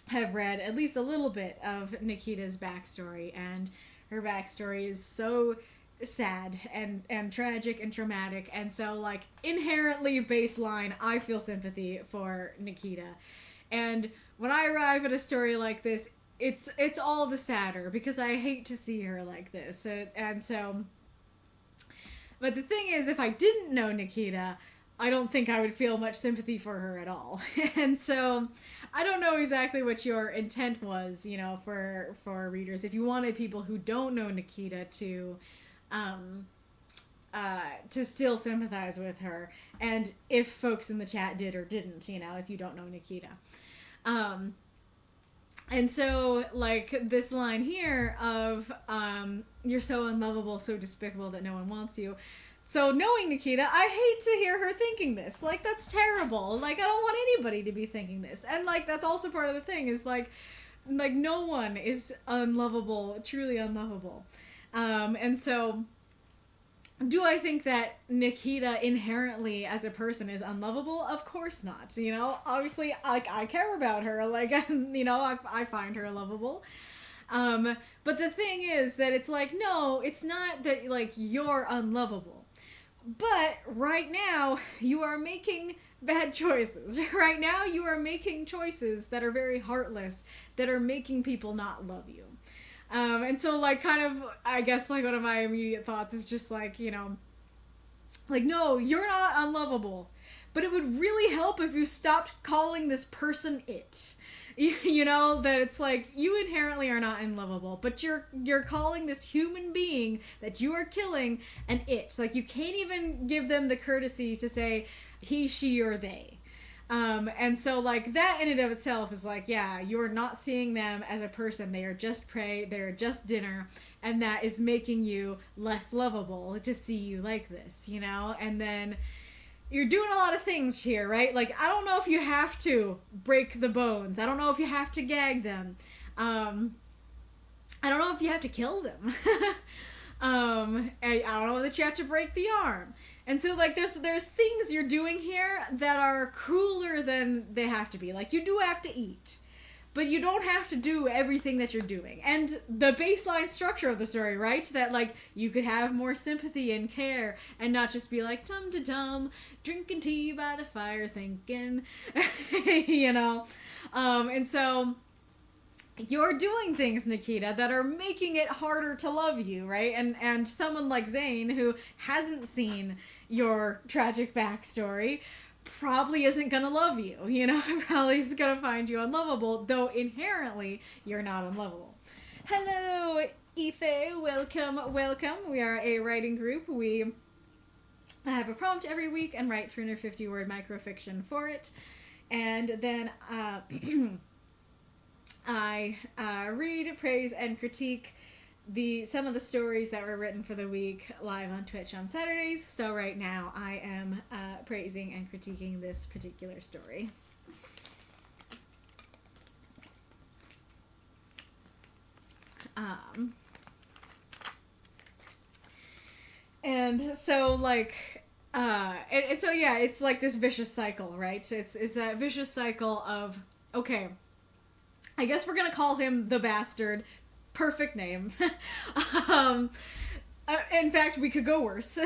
have read at least a little bit of Nikita's backstory, and her backstory is so sad and tragic and traumatic, and so, like, inherently baseline, I feel sympathy for Nikita. And when I arrive at a story like this, it's all the sadder because I hate to see her like this. And so, but the thing is, if I didn't know Nikita, I don't think I would feel much sympathy for her at all. And so I don't know exactly what your intent was, you know, for readers. If you wanted people who don't know Nikita to still sympathize with her, and if folks in the chat did or didn't, you know, if you don't know Nikita. And so, like, this line here of, you're so unlovable, so despicable that no one wants you. So knowing Nikita, I hate to hear her thinking this. Like, that's terrible. Like, I don't want anybody to be thinking this. And like, that's also part of the thing is like no one is unlovable, truly unlovable. And so do I think that Nikita inherently as a person is unlovable? Of course not. You know, obviously, like, I care about her. Like, you know, I find her lovable. But the thing is that it's like, no, it's not that, like, you're unlovable. But right now, you are making bad choices. Right now, you are making choices that are very heartless, that are making people not love you. And so, like, kind of, I guess, like, one of my immediate thoughts is just, like, you know, like, no, you're not unlovable. But it would really help if you stopped calling this person it. You know, that it's like, you inherently are not unlovable, but you're calling this human being that you are killing an it. Like, you can't even give them the courtesy to say he, she, or they. And so, like, that in and of itself is like, yeah, you're not seeing them as a person. They are just prey. They're just dinner. And that is making you less lovable to see you like this, you know? And then you're doing a lot of things here, right? Like, I don't know if you have to break the bones. I don't know if you have to gag them. I don't know if you have to kill them. I don't know that you have to break the arm. And so, like, there's things you're doing here that are crueler than they have to be. Like, you do have to eat, but you don't have to do everything that you're doing. And the baseline structure of the story, right? That, like, you could have more sympathy and care and not just be like, tum-to-tum, drinking tea by the fire thinking, you know? And so you're doing things, Nikita, that are making it harder to love you, right? And someone like Zane, who hasn't seen your tragic backstory, probably isn't gonna love you, you know? Probably is gonna find you unlovable, though inherently you're not unlovable. Hello, Ife. Welcome. We are a writing group. We have a prompt every week and write 350-word microfiction for it. And then I read, praise, and critique some of the stories that were written for the week live on Twitch on Saturdays. So right now I am praising and critiquing this particular story. And so, like, and so yeah, it's like this vicious cycle, right? So it's that vicious cycle of, okay, I guess we're gonna call him the Bastard. Perfect name. In fact, we could go worse.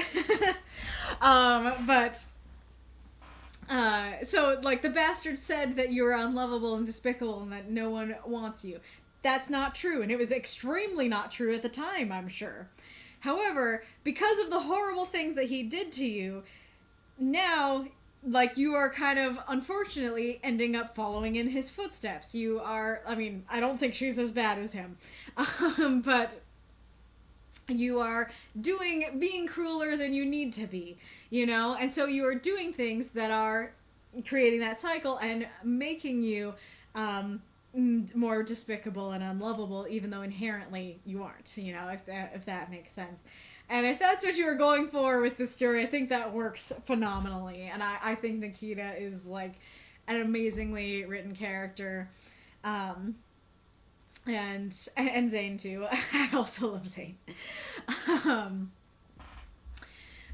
So, like, the Bastard said that you were unlovable and despicable and that no one wants you. That's not true, and it was extremely not true at the time, I'm sure. However, because of the horrible things that he did to you, now, like, you are kind of, unfortunately, ending up following in his footsteps. You are, I mean, I don't think she's as bad as him, but you are being crueler than you need to be, you know? And so you are doing things that are creating that cycle and making you more despicable and unlovable, even though inherently you aren't, you know, if that makes sense. And if that's what you were going for with this story, I think that works phenomenally. And I think Nikita is, like, an amazingly written character. And Zane, too. I also love Zane.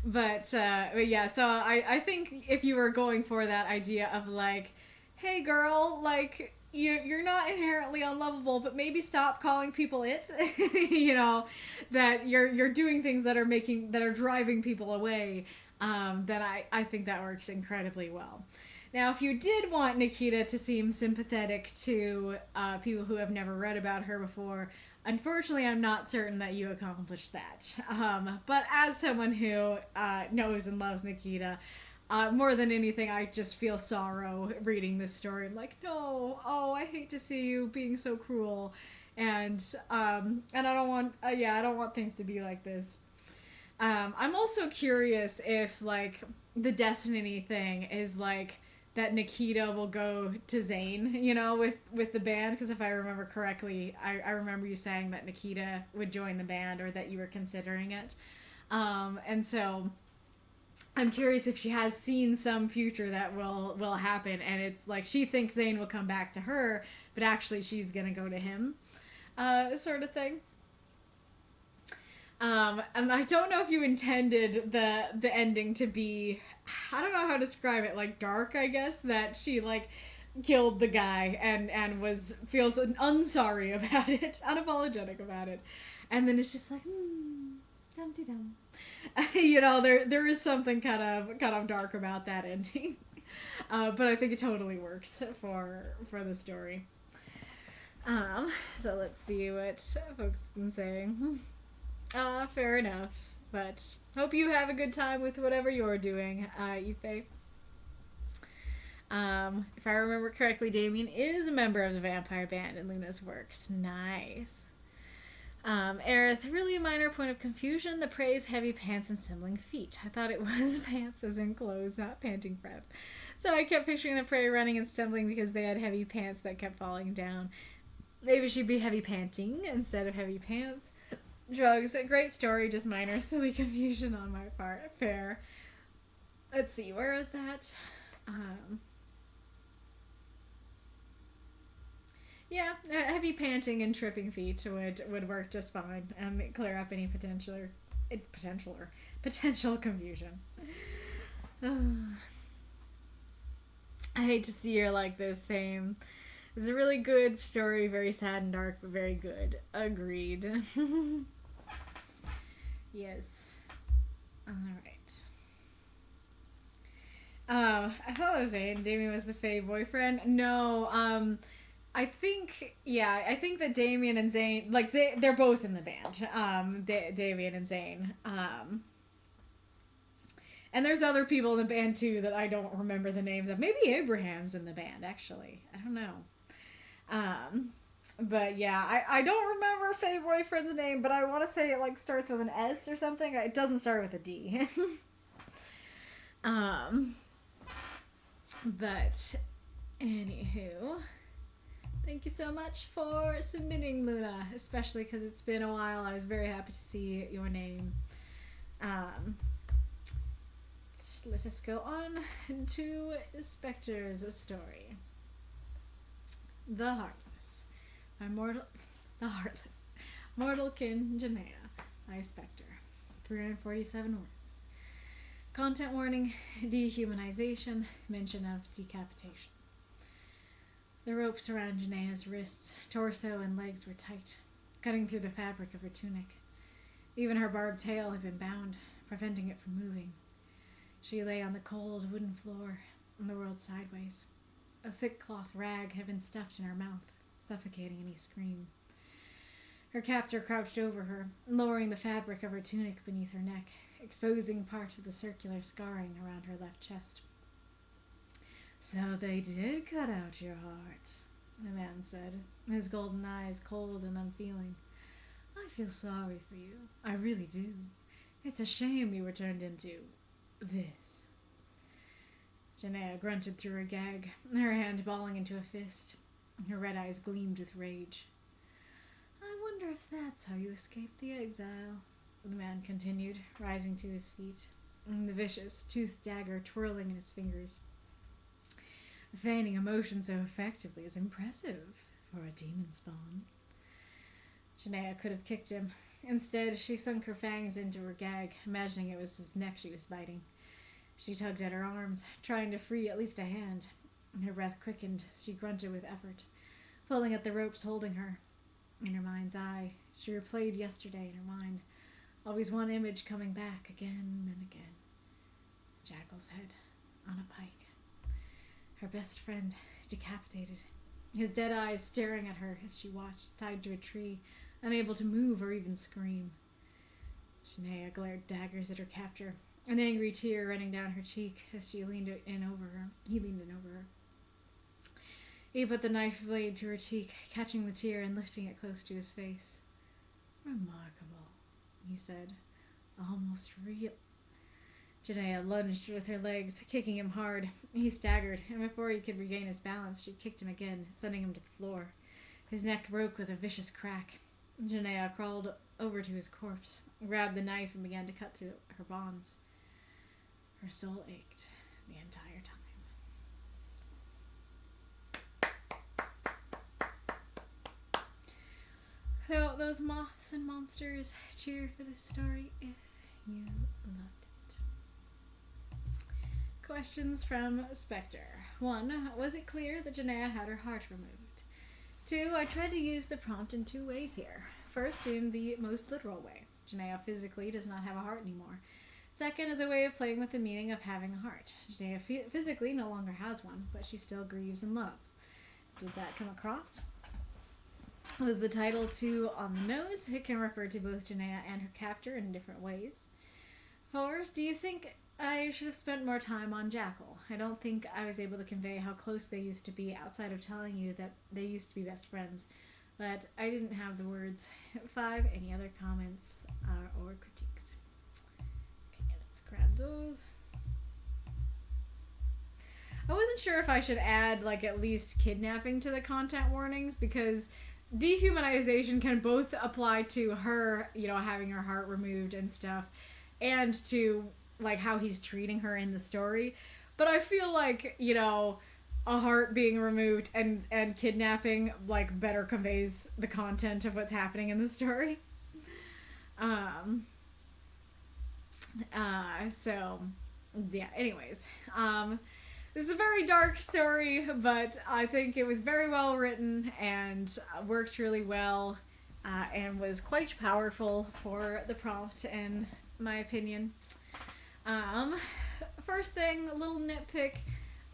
But yeah, so I think if you were going for that idea of, like, hey, girl, like, you're not inherently unlovable, but maybe stop calling people it. You know, that you're doing things that are driving people away. Then I think that works incredibly well. Now, if you did want Nikita to seem sympathetic to people who have never read about her before, unfortunately, I'm not certain that you accomplished that. But as someone who knows and loves Nikita, more than anything, I just feel sorrow reading this story. I'm like, no, I hate to see you being so cruel, and I don't want, I don't want things to be like this. I'm also curious if, like, the destiny thing is, like, that Nikita will go to Zane, you know, with the band, because if I remember correctly, I remember you saying that Nikita would join the band, or that you were considering it. And so I'm curious if she has seen some future that will happen, and it's like she thinks Zane will come back to her, but actually she's gonna go to him, sort of thing. And I don't know if you intended the ending to be, I don't know how to describe it, like dark, I guess, that she like killed the guy and feels unsorry about it, unapologetic about it, and then it's just like, dum-de-dum. You know, there is something kind of dark about that ending, but I think it totally works for the story. So let's see what folks have been saying. Fair enough, but hope you have a good time with whatever you're doing, Ife. If I remember correctly, Damien is a member of the vampire band in Luna's works. Nice. Aerith, really a minor point of confusion. The praise heavy pants and stumbling feet. I thought it was pants as in clothes, not panting breath. So I kept picturing the prey running and stumbling because they had heavy pants that kept falling down. Maybe she'd be heavy panting instead of heavy pants. Drugs, a great story, just minor silly confusion on my part. Fair. Let's see, where is that? Yeah, heavy panting and tripping feet would work just fine and clear up any potential confusion. I hate to see her like this. Same. It's a really good story, very sad and dark, but very good. Agreed. Yes. Alright. I thought I was saying Damien was the Fae boyfriend. No, I think that Damien and Zane, like, they're both in the band. Damien and Zane. And there's other people in the band, too, that I don't remember the names of. Maybe Abraham's in the band, actually. I don't know. But yeah, I don't remember Faye boyfriend's name, but I want to say it like starts with an S or something. It doesn't start with a D. But anywho, thank you so much for submitting, Luna, especially because it's been a while. I was very happy to see your name. Let us go on to Spectre's story. The Heartless by Mortalkin Janaea by Spectre. 347 words. Content warning, dehumanization, mention of decapitation. The ropes around Janaea's wrists, torso, and legs were tight, cutting through the fabric of her tunic. Even her barbed tail had been bound, preventing it from moving. She lay on the cold wooden floor and the world sideways. A thick cloth rag had been stuffed in her mouth, suffocating any scream. Her captor crouched over her, lowering the fabric of her tunic beneath her neck, exposing part of the circular scarring around her left chest. "So they did cut out your heart," the man said, his golden eyes cold and unfeeling. "I feel sorry for you. I really do. It's a shame you were turned into this." Janaea grunted through her gag, her hand balling into a fist. Her red eyes gleamed with rage. "I wonder if that's how you escaped the exile," the man continued, rising to his feet, the vicious, toothed dagger twirling in his fingers. Feigning emotion so effectively is impressive for a demon spawn. Janaea could have kicked him. Instead, she sunk her fangs into her gag, imagining it was his neck she was biting. She tugged at her arms, trying to free at least a hand. Her breath quickened as she grunted with effort, pulling at the ropes holding her. In her mind's eye, she replayed yesterday in her mind, always one image coming back again and again. Jackal's head on a pike. Her best friend decapitated, his dead eyes staring at her as she watched, tied to a tree, unable to move or even scream. Janaea glared daggers at her captor, an angry tear running down her cheek as she leaned in over her. He leaned in over her. He put the knife blade to her cheek, catching the tear and lifting it close to his face. "Remarkable," he said. "Almost real." Janaea lunged with her legs, kicking him hard. He staggered, and before he could regain his balance, she kicked him again, sending him to the floor. His neck broke with a vicious crack. Janaea crawled over to his corpse, grabbed the knife, and began to cut through her bonds. Her soul ached the entire time. So, those moths and monsters, cheer for this story if you loved it. Questions from Spectre. 1. Was it clear that Janaea had her heart removed? 2. I tried to use the prompt in 2 ways here. First, in the most literal way. Janaea physically does not have a heart anymore. Second, as a way of playing with the meaning of having a heart. Janaea physically no longer has one, but she still grieves and loves. Did that come across? Was the title too on the nose? It can refer to both Janaea and her captor in different ways. 4. Do you think I should have spent more time on Jackal? I don't think I was able to convey how close they used to be outside of telling you that they used to be best friends, but I didn't have the words. 5. Any other comments or critiques? Okay, let's grab those. I wasn't sure if I should add, like, at least kidnapping to the content warnings, because dehumanization can both apply to her, you know, having her heart removed and stuff, and to, like, how he's treating her in the story. But I feel like, you know, a heart being removed and kidnapping, like, better conveys the content of what's happening in the story. So, yeah, anyways. This is a very dark story, but I think it was very well written and worked really well, and was quite powerful for the prompt, in my opinion. First thing, a little nitpick,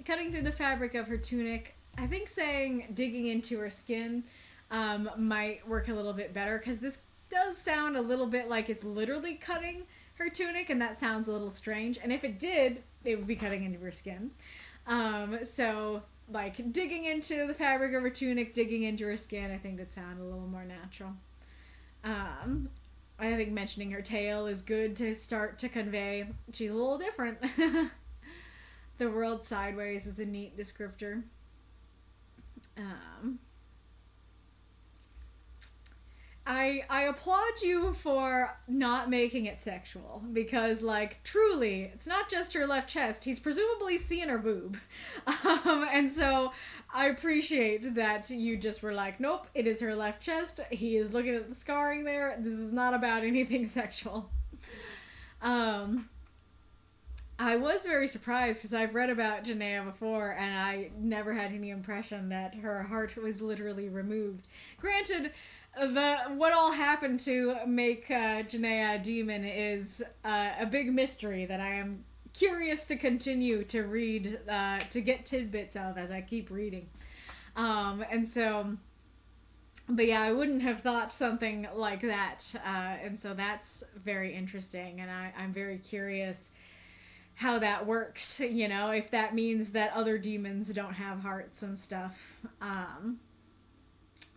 cutting through the fabric of her tunic. I think saying digging into her skin might work a little bit better, because this does sound a little bit like it's literally cutting her tunic, and that sounds a little strange. And if it did, it would be cutting into her skin. So, like, digging into the fabric of her tunic, digging into her skin, I think would sound a little more natural. I think mentioning her tail is good to start to convey she's a little different. The world sideways is a neat descriptor. I applaud you for not making it sexual, because, like, truly, it's not just her left chest. He's presumably seeing her boob. And so I appreciate that you just were like, nope, it is her left chest. He is looking at the scarring there. This is not about anything sexual. I was very surprised, because I've read about Janaea before, and I never had any impression that her heart was literally removed. Granted, what all happened to make Janaea a demon is a big mystery that I am curious to continue to read, to get tidbits of as I keep reading. And so, but yeah, I wouldn't have thought something like that. And so that's very interesting, and I'm very curious how that works, you know, if that means that other demons don't have hearts and stuff.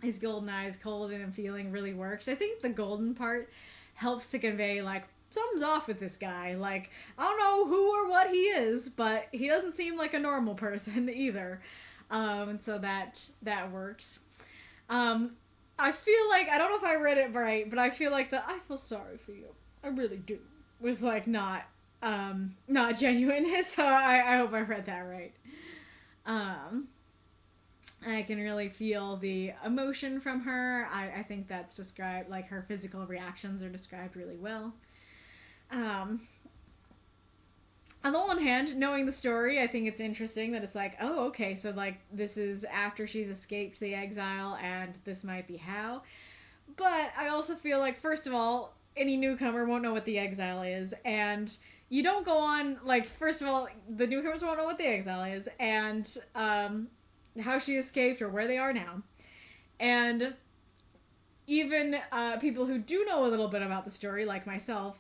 His golden eyes, cold and feeling, really works. I think the golden part helps to convey, like, something's off with this guy. Like, I don't know who or what he is, but he doesn't seem like a normal person either. And so that works. I feel like, I don't know if I read it right, but I feel like I feel sorry for you, I really do, was, like, not genuine. So I hope I read that right. I can really feel the emotion from her. I think that's described, like, her physical reactions are described really well. On the one hand, knowing the story, I think it's interesting that it's like, oh, okay, so, like, this is after she's escaped the exile, and this might be how. But I also feel like, first of all, any newcomer won't know what the exile is, and you don't go on, like, first of all, the newcomers won't know what the exile is, and, how she escaped or where they are now. And even people who do know a little bit about the story, like myself,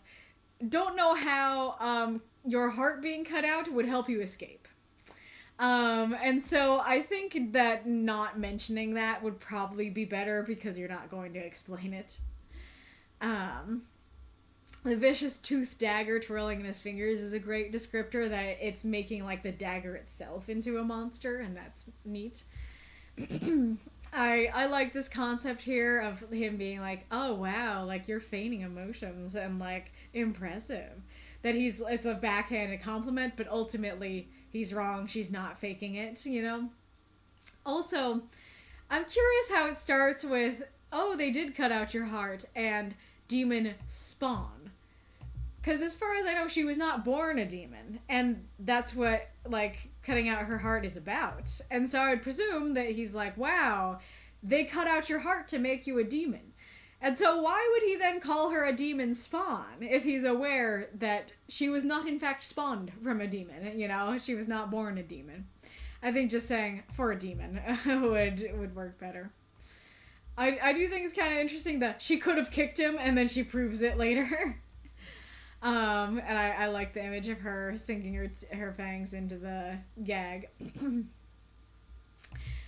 don't know how your heart being cut out would help you escape. And so I think that not mentioning that would probably be better, because you're not going to explain it. The vicious tooth dagger twirling in his fingers is a great descriptor, that it's making, like, the dagger itself into a monster, and that's neat. I like this concept here of him being like, oh wow, like you're feigning emotions and like impressive. That it's a backhanded compliment, but ultimately he's wrong. She's not faking it, you know? Also, I'm curious how it starts with, oh, they did cut out your heart and demon spawn. Because as far as I know, she was not born a demon. And that's what, like, cutting out her heart is about. And so I would presume that he's like, wow, they cut out your heart to make you a demon. And so why would he then call her a demon spawn if he's aware that she was not in fact spawned from a demon, you know? She was not born a demon. I think just saying for a demon would work better. I do think it's kind of interesting that she could have kicked him and then she proves it later. And I like the image of her sinking her fangs into the gag.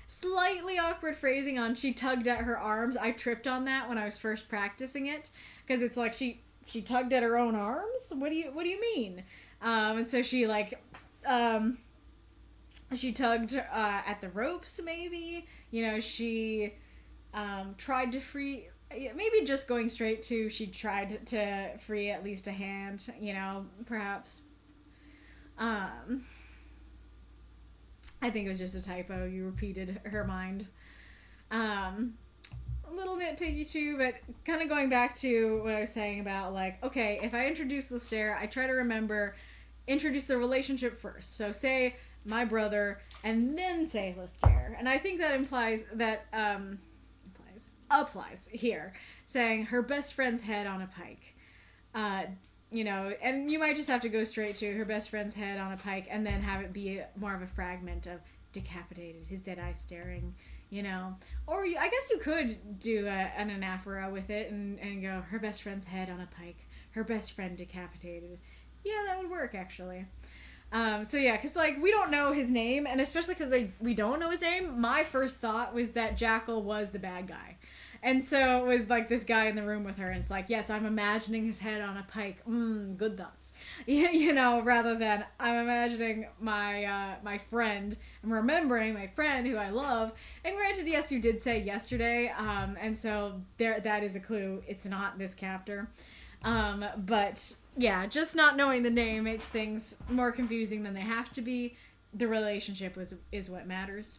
Slightly awkward phrasing on she tugged at her arms. I tripped on that when I was first practicing it because it's like she tugged at her own arms. What do you mean? And so she she tugged at the ropes. Maybe she tried to free. Maybe just going straight to she tried to free at least a hand. Perhaps. I think it was just a typo. You repeated her mind. A little nitpicky too, but kind of going back to what I was saying about like, okay, if I introduce Lestaire, I try to introduce the relationship first. So say my brother, and then say Lestaire. And I think that applies here, saying her best friend's head on a pike. And you might just have to go straight to her best friend's head on a pike and then have it be more of a fragment of decapitated, his dead eye staring, Or I guess you could do an anaphora with it and go, her best friend's head on a pike, her best friend decapitated. Yeah, that would work, actually. Because, we don't know his name, and especially because we don't know his name, my first thought was that Jackal was the bad guy. And so it was like this guy in the room with her, and it's like, yes, I'm imagining his head on a pike. Good thoughts. Rather than I'm imagining my friend, I'm remembering my friend who I love. And granted, yes, you did say yesterday, and so that is a clue. It's not this captor. But yeah, just not knowing the name makes things more confusing than they have to be. The relationship is what matters.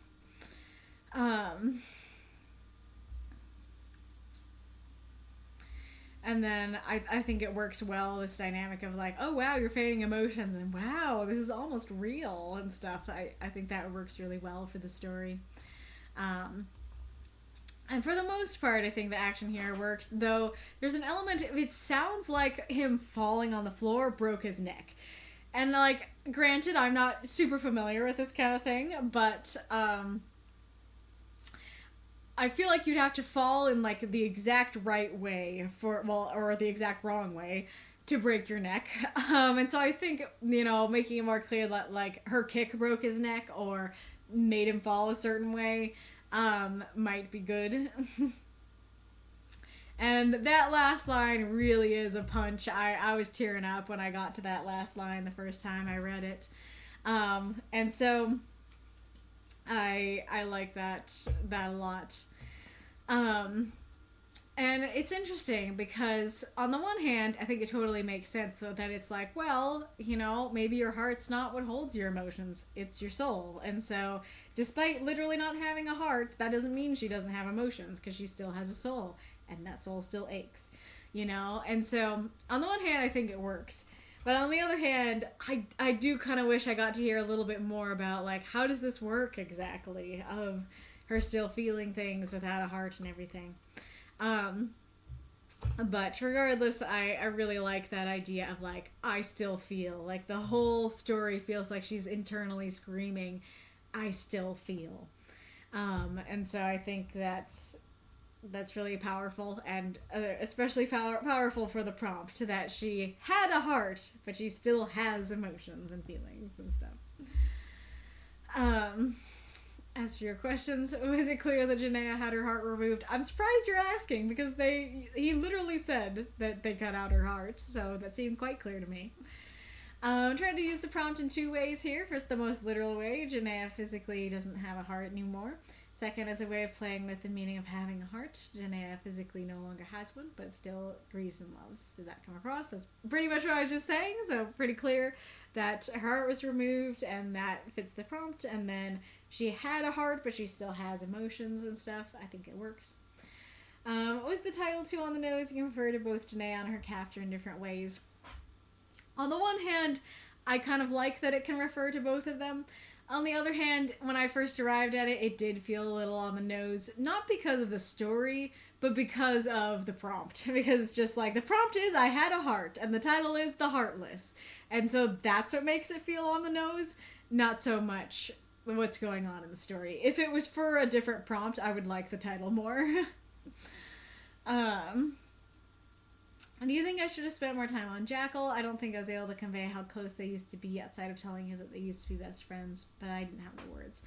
And then I think it works well, this dynamic of like, oh wow, you're feigning emotions, and wow, this is almost real and stuff. I think that works really well for the story. And for the most part, I think the action here works, though there's an element, it sounds like him falling on the floor broke his neck. And granted, I'm not super familiar with this kind of thing, but I feel like you'd have to fall in the exact right way or the exact wrong way to break your neck. And so I think, making it more clear that her kick broke his neck or made him fall a certain way might be good. And that last line really is a punch. I was tearing up when I got to that last line the first time I read it. And so I like that a lot. And it's interesting because on the one hand, I think it totally makes sense so that it's like, well, maybe your heart's not what holds your emotions, it's your soul. And so despite literally not having a heart, that doesn't mean she doesn't have emotions, because she still has a soul, and that soul still aches, And so on the one hand, I think it works. But on the other hand, I do kind of wish I got to hear a little bit more about, how does this work exactly, of her still feeling things without a heart and everything. But regardless, I really like that idea of, I still feel. The whole story feels like she's internally screaming, I still feel. And so I think that's really powerful, and especially powerful for the prompt, that she had a heart, but she still has emotions and feelings and stuff. As for your questions, was it clear that Janaea had her heart removed? I'm surprised you're asking, because he literally said that they cut out her heart, so that seemed quite clear to me. I'm trying to use the prompt in two ways here. First, the most literal way. Janaea physically doesn't have a heart anymore. Second, as a way of playing with the meaning of having a heart. Janaea physically no longer has one, but still grieves and loves. Did that come across? That's pretty much what I was just saying, so pretty clear that her heart was removed, and that fits the prompt. And then she had a heart, but she still has emotions and stuff. I think it works. Was the title too on the nose? You can refer to both Janaea and her captor in different ways. On the one hand, I kind of like that it can refer to both of them. On the other hand, when I first arrived at it, it did feel a little on the nose. Not because of the story, but because of the prompt. Because just like, the prompt is, I had a heart, and the title is The Heartless. And so that's what makes it feel on the nose, not so much what's going on in the story. If it was for a different prompt, I would like the title more. Do you think I should have spent more time on Jackal? I don't think I was able to convey how close they used to be outside of telling you that they used to be best friends, but I didn't have the words.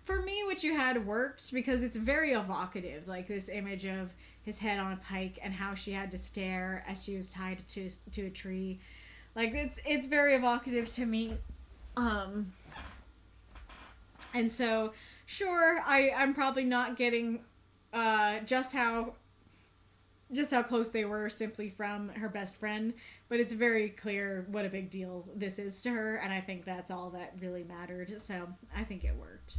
For me, what you had worked because it's very evocative, like this image of his head on a pike and how she had to stare as she was tied to a tree. Like, it's very evocative to me. And so, sure, I'm probably not getting just how close they were simply from her best friend, but it's very clear what a big deal this is to her, and I think that's all that really mattered, so I think it worked.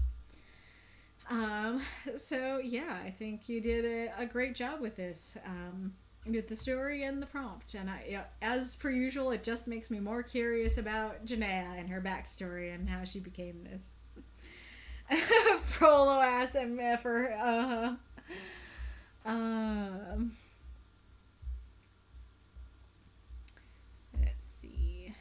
So yeah, I think you did a great job with this, with the story and the prompt, and as per usual, it just makes me more curious about Janaea and her backstory and how she became this. Prolo ass and effer, let's see.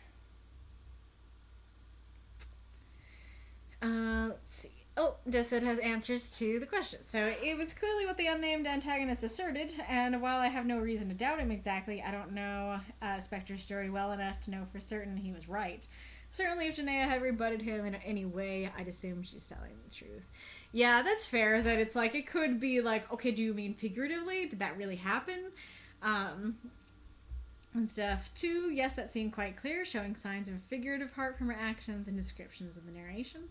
Let's see. Oh, Desset has answers to the question. So it was clearly what the unnamed antagonist asserted, and while I have no reason to doubt him exactly, I don't know Spectre's story well enough to know for certain he was right. Certainly if Janaea had rebutted him in any way, I'd assume she's telling the truth. Yeah, that's fair, that it's like, it could be like, okay, do you mean figuratively? Did that really happen? And stuff. 2, yes, that seemed quite clear, showing signs of a figurative heart from her actions and descriptions of the narration.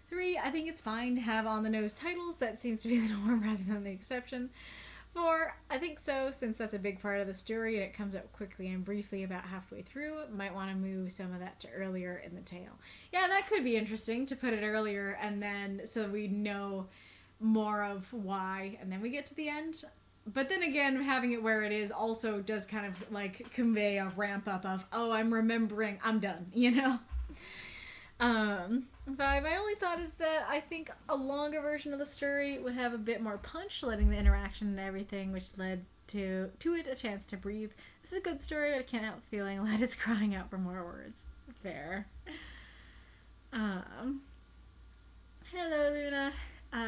3, I think it's fine to have on-the-nose titles. That seems to be the norm rather than the exception. 4, I think so, since that's a big part of the story and it comes up quickly and briefly about halfway through. Might want to move some of that to earlier in the tale. Yeah, that could be interesting to put it earlier and then so we know more of why and then we get to the end. But then again, having it where it is also does kind of like convey a ramp up of, oh, I'm remembering, I'm done, you know? 5, my only thought is that I think a longer version of the story would have a bit more punch, letting the interaction and everything, which led to it a chance to breathe. This is a good story, but I can't help feeling that it's crying out for more words. Fair. Hello, Luna.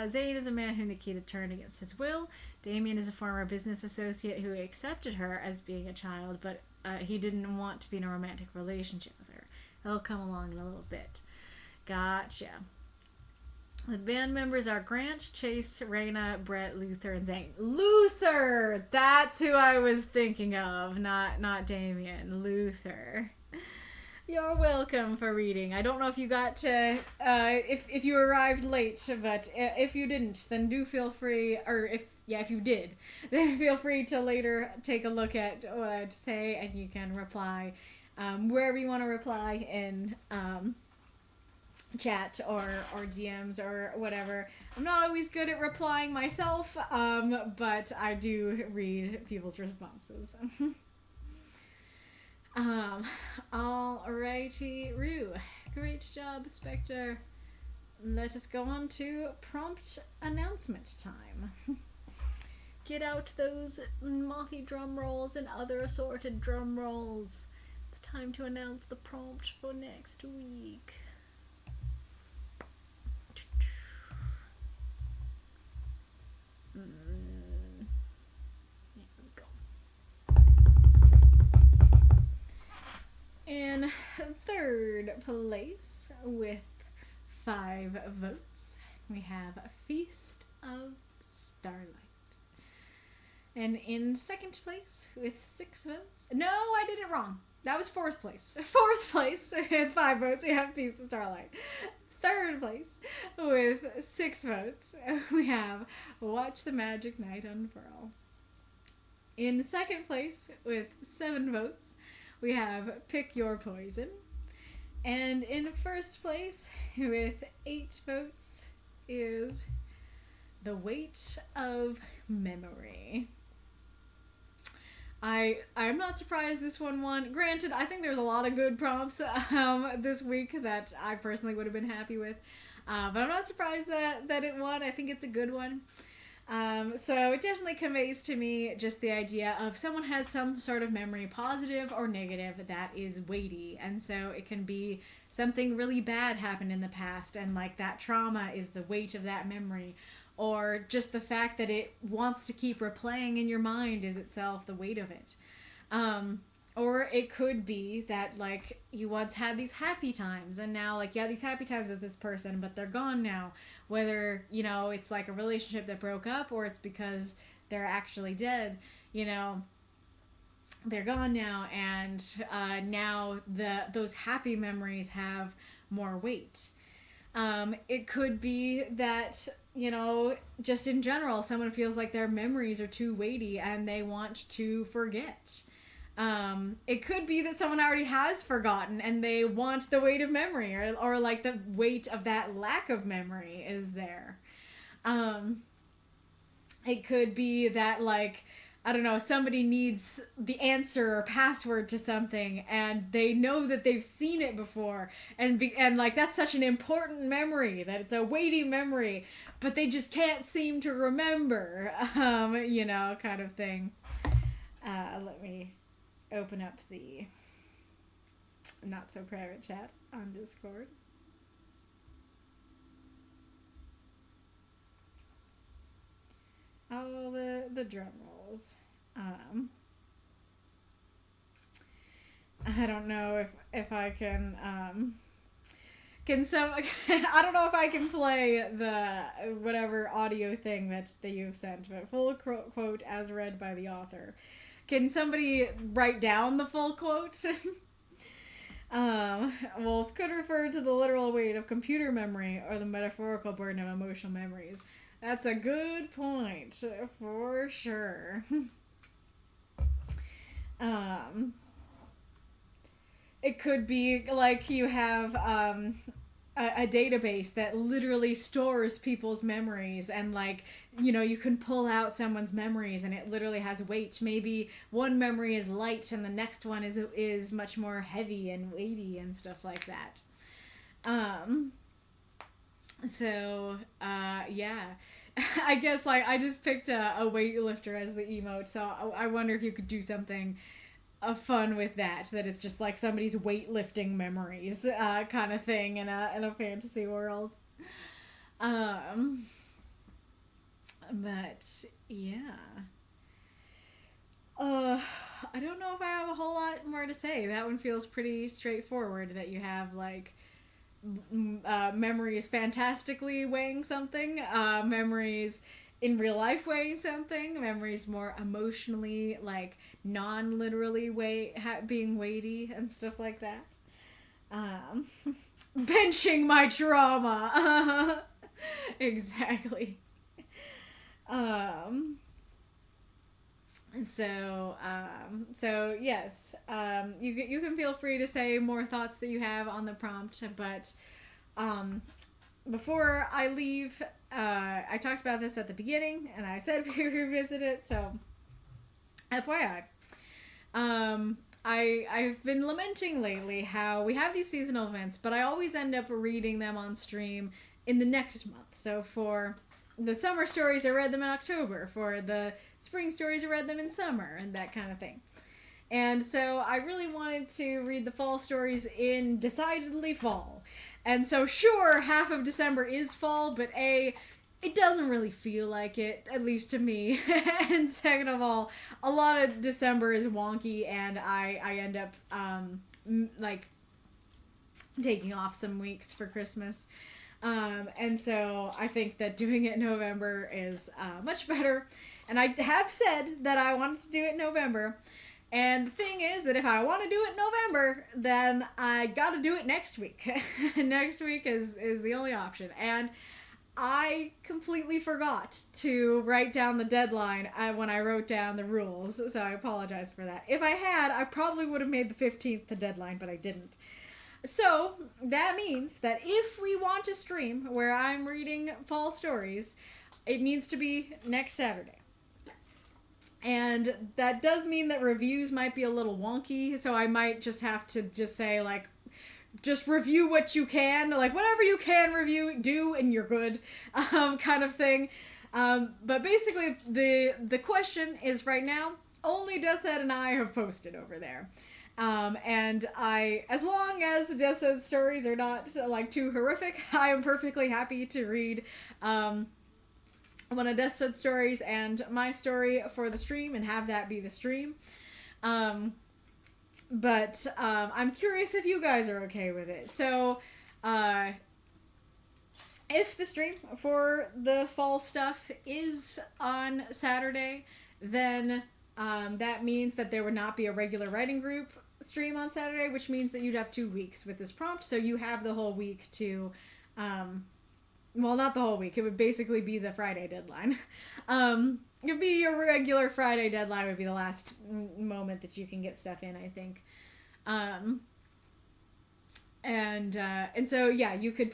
Zane is a man who Nikita turned against his will. Damien is a former business associate who accepted her as being a child, but he didn't want to be in a romantic relationship with her. He'll come along in a little bit. Gotcha. The band members are Grant, Chase, Raina, Brett, Luther, and Zane. Luther! That's who I was thinking of, not Damien. Luther. You're welcome for reading. I don't know if you got to, if you arrived late, but if you didn't, then do feel free, or if you did, then feel free to later take a look at what I had to say, and you can reply wherever you want to reply in chat or DMs or whatever. I'm not always good at replying myself, but I do read people's responses. Alrighty, Rue. Great job, Spectre. Let us go on to prompt announcement time. Get out those mothy drum rolls and other assorted drum rolls. It's time to announce the prompt for next week. There we go. In third place, with 5 votes, we have Feast of Starlight. And in second place, with 6 votes... No, I did it wrong. That was 4th place. 4th place, with 5 votes, we have Feast of Starlight. third place with 6 votes, we have Watch the Magic Night Unfurl. In second place with 7 votes, we have Pick Your Poison. And in first place with 8 votes is The Weight of Memory. I'm not surprised this one won. Granted, I think there's a lot of good prompts this week that I personally would have been happy with. But I'm not surprised that it won. I think it's a good one. So it definitely conveys to me just the idea of someone has some sort of memory, positive or negative, that is weighty. And so it can be something really bad happened in the past, and like that trauma is the weight of that memory. Or just the fact that it wants to keep replaying in your mind is itself the weight of it. Or it could be that, like, you once had these happy times, and now, like, you had these happy times with this person, but they're gone now. Whether, you know, it's like a relationship that broke up, or it's because they're actually dead, you know, they're gone now, and now those happy memories have more weight. It could be that, you know, just in general, someone feels like their memories are too weighty and they want to forget. It could be that someone already has forgotten and they want the weight of memory, or like the weight of that lack of memory is there. It could be that, like, I don't know, somebody needs the answer or password to something and they know that they've seen it before, and like that's such an important memory that it's a weighty memory, but they just can't seem to remember, you know, kind of thing. Let me open up the not so private chat on Discord. Oh, the drum rolls. I don't know if I can some I don't know if I can play the whatever audio thing that you've sent, but full quote as read by the author. Can somebody write down the full quote? Wolf could refer to the literal weight of computer memory or the metaphorical burden of emotional memories. That's a good point, for sure. It could be like you have a database that literally stores people's memories, and, like, you know, you can pull out someone's memories and it literally has weight. Maybe one memory is light and the next one is much more heavy and weighty and stuff like that. Yeah. I guess, like, I just picked a weightlifter as the emote, so I wonder if you could do something fun with that it's just like somebody's weightlifting memories kind of thing in a fantasy world. But yeah, I don't know if I have a whole lot more to say. That one feels pretty straightforward, that you have, like, memories fantastically weighing something, memories in real life weighing something, memories more emotionally, like, non-literally being weighty and stuff like that. Benching my trauma. Exactly. So yes, you can feel free to say more thoughts that you have on the prompt, but before I leave, I talked about this at the beginning, and I said we revisit it, so FYI. I've been lamenting lately how we have these seasonal events, but I always end up reading them on stream in the next month. So for the summer stories, I read them in October. For the spring stories, I read them in summer, and that kind of thing. And so I really wanted to read the fall stories in decidedly fall. And so sure, half of December is fall, but it doesn't really feel like it, at least to me. And second of all, a lot of December is wonky, and I end up, like, taking off some weeks for Christmas. And so I think that doing it in November is much better. And I have said that I wanted to do it in November. And the thing is that if I want to do it in November, then I gotta do it next week. Next week is the only option. And I completely forgot to write down the deadline when I wrote down the rules, so I apologize for that. If I had, I probably would have made the 15th the deadline, but I didn't. So, that means that if we want to stream where I'm reading fall stories, it needs to be next Saturday. And that does mean that reviews might be a little wonky, so I might just have to just say, like, just review what you can, like, whatever you can review, do, and you're good, kind of thing. But basically, the question is right now, only Death's Head and I have posted over there. And as long as Death's Head stories are not, like, too horrific, I am perfectly happy to read, one of Death's Head stories and my story for the stream and have that be the stream. But I'm curious if you guys are okay with it. So, if the stream for the fall stuff is on Saturday, then that means that there would not be a regular writing group stream on Saturday, which means that you'd have 2 weeks with this prompt. So you have the whole week to, well, not the whole week. It would basically be the Friday deadline. It'd be your regular Friday deadline would be the last moment that you can get stuff in, I think. And so, yeah, you could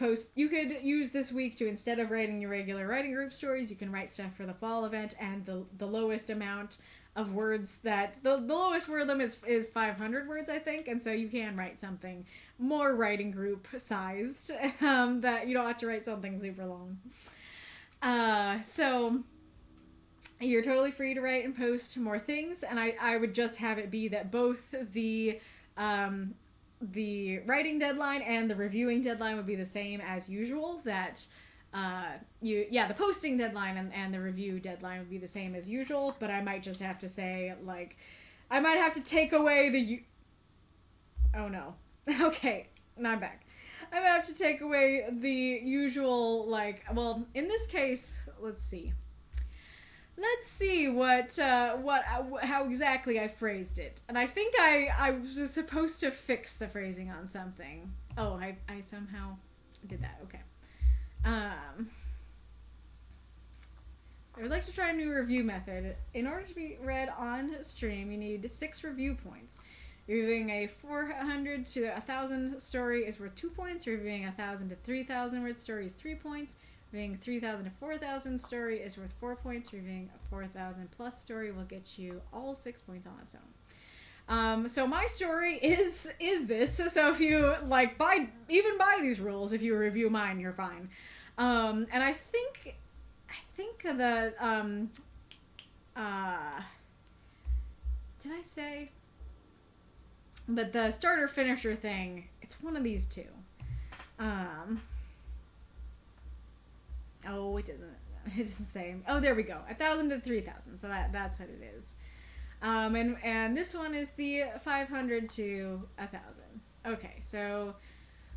use this week to, instead of writing your regular writing group stories, you can write stuff for the fall event, and the lowest amount of words that, the lowest word limit is 500 words, I think, and so you can write something more writing group sized, that you don't have to write something super long. So you're totally free to write and post more things, and I would just have it be that both the writing deadline and the reviewing deadline would be the same as usual, that the posting deadline and the review deadline would be the same as usual, but I might just have to say, like, I might have to take away oh no. Okay, now I'm back. I might have to take away the usual, like, well, in this case, let's see how exactly I phrased it. And I think I was supposed to fix the phrasing on something. Oh, I somehow did that. Okay. I would like to try a new review method. In order to be read on stream, you need 6 review points. Reviewing a 400 to 1,000 story is worth 2 points. Reviewing a 1,000 to 3,000 word story is 3 points. Reviewing 3,000 to 4,000 story is worth 4 points. Reviewing a 4,000 plus story will get you all 6 points on its own. So my story is this. So if you like buy these rules, if you review mine, you're fine. And I think the did I say? But the starter finisher thing, it's one of these two. Oh, it doesn't say. Oh, there we go. 1,000 to 3,000. So that's what it is. And this one is the 500 to 1,000. Okay, so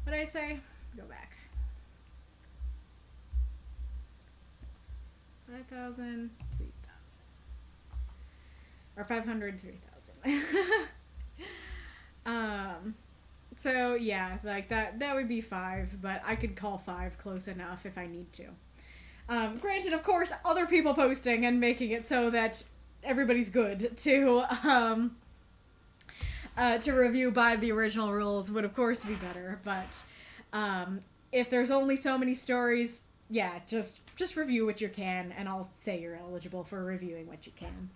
what did I say? Go back. 5,000, 3,000. Or 500, 3,000. So yeah, like that would be 5, but I could call 5 close enough if I need to. Granted, of course, other people posting and making it so that everybody's good to review by the original rules would of course be better, but if there's only so many stories, yeah, just review what you can, and I'll say you're eligible for reviewing what you can.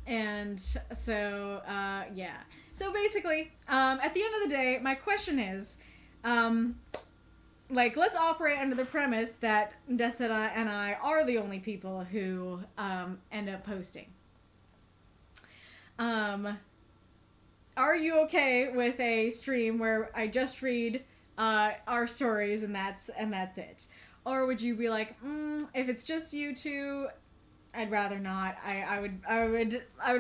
And so, yeah. So basically, at the end of the day, my question is, like, let's operate under the premise that Desera and I are the only people who end up posting. Are you okay with a stream where I just read our stories and that's it? Or would you be like, if it's just you two, I'd rather not. I would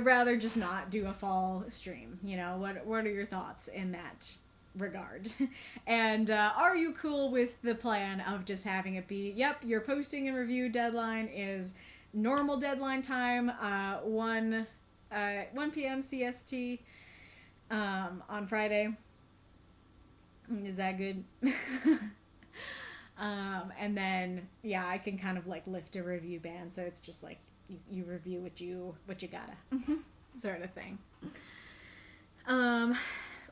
rather just not do a fall stream. You know, what are your thoughts in that regard? And are you cool with the plan of just having it be, yep, your posting and review deadline is normal deadline time, 1 p.m. CST on Friday. Is that good? And then yeah, I can kind of like lift a review ban, so it's just like you review what you gotta sort of thing.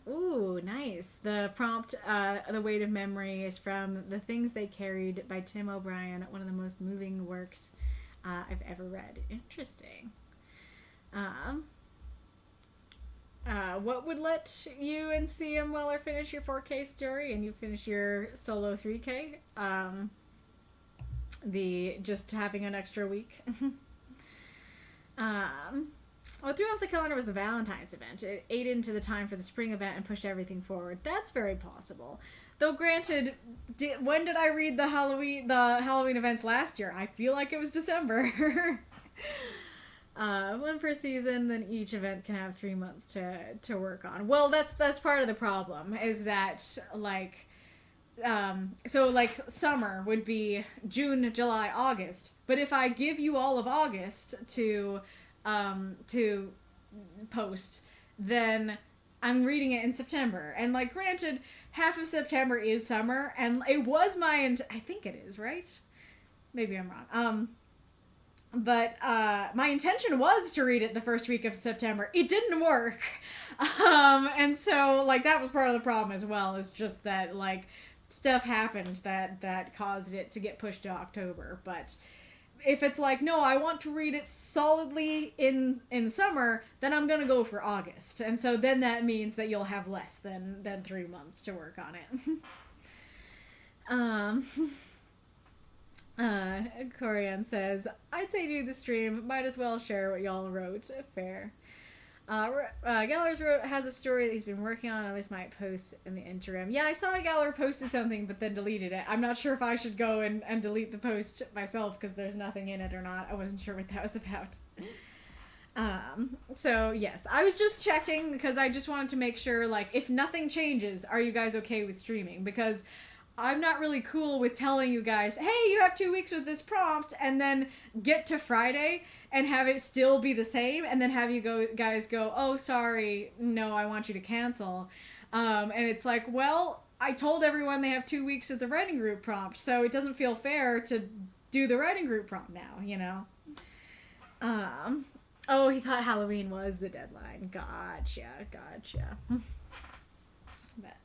Ooh, nice. The prompt, The Weight of Memory, is from The Things They Carried by Tim O'Brien, one of the most moving works I've ever read. Interesting. What would let you and CM Weller finish your 4K story and you finish your solo 3K? The just having an extra week. What threw off the calendar was the Valentine's event. It ate into the time for the spring event and pushed everything forward. That's very possible. Though granted, when did I read the Halloween events last year? I feel like it was December. One per season, then each event can have 3 months to work on. Well, that's part of the problem, is that like so like summer would be June, July, August. But if I give you all of August to post, then I'm reading it in September. And like granted, half of September is summer, and it was I think it is, right? Maybe I'm wrong. But my intention was to read it the first week of September. It didn't work. And so like that was part of the problem as well, is just that like stuff happened that caused it to get pushed to October. But if it's like, no, I want to read it solidly in summer, then I'm gonna go for August. And so then that means that you'll have less than 3 months to work on it. Corian says, I'd say do the stream, might as well share what y'all wrote. Fair. Gallers has a story that he's been working on, at least might post in the interim. Yeah, I saw Galler posted something but then deleted it. I'm not sure if I should go and delete the post myself because there's nothing in it or not. I wasn't sure what that was about. So yes, I was just checking because I just wanted to make sure, like, if nothing changes, are you guys okay with streaming? Because I'm not really cool with telling you guys, hey, you have 2 weeks with this prompt, and then get to Friday and have it still be the same, and then have you guys go, oh, sorry, no, I want you to cancel. And it's like, well, I told everyone they have 2 weeks with the writing group prompt, so it doesn't feel fair to do the writing group prompt now, you know? Oh, he thought Halloween was the deadline. Gotcha. But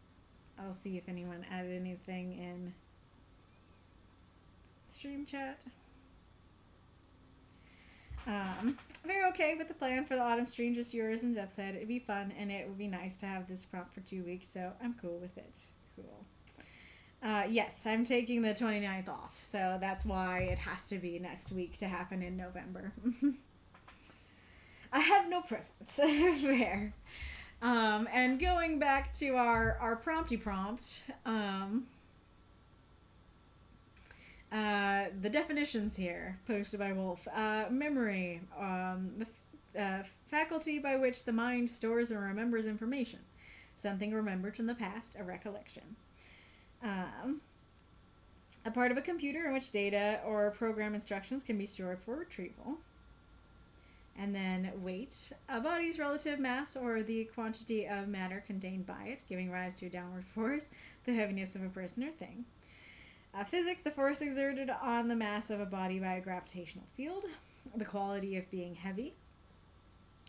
I'll see if anyone added anything in stream chat. Very okay with the plan for the autumn stream, just yours and Zeth said it'd be fun and it would be nice to have this prompt for 2 weeks, so I'm cool with it. Cool. Yes, I'm taking the 29th off, so that's why it has to be next week to happen in November. I have no preference. Fair. And going back to our prompty prompt, the definitions here, posted by Wolf. Memory, the faculty by which the mind stores or remembers information. Something remembered from the past, a recollection. A part of a computer in which data or program instructions can be stored for retrieval. And then weight, a body's relative mass or the quantity of matter contained by it, giving rise to a downward force, the heaviness of a person or thing. Physics, the force exerted on the mass of a body by a gravitational field, the quality of being heavy.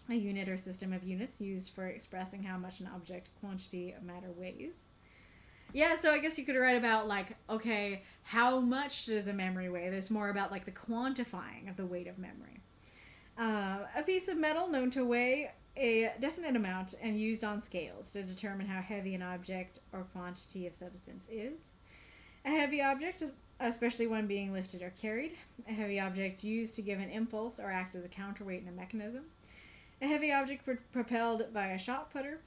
A unit or system of units used for expressing how much an object quantity of matter weighs. Yeah, so I guess you could write about, like, okay, how much does a memory weigh? That's more about, like, the quantifying of the weight of memory. A piece of metal known to weigh a definite amount and used on scales to determine how heavy an object or quantity of substance is. A heavy object, especially one being lifted or carried. A heavy object used to give an impulse or act as a counterweight in a mechanism. A heavy object propelled by a shot putter.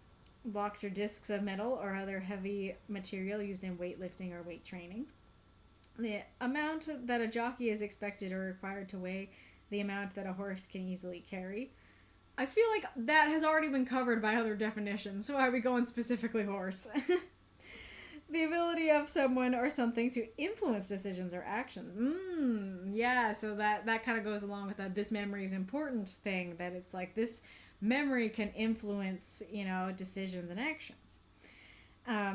Blocks or discs of metal or other heavy material used in weightlifting or weight training. The amount that a jockey is expected or required to weigh. The amount that a horse can easily carry. I feel like that has already been covered by other definitions, so why are we going specifically horse? The ability of someone or something to influence decisions or actions. Yeah, so that kind of goes along with that this memory is important thing, that it's like this memory can influence, decisions and actions.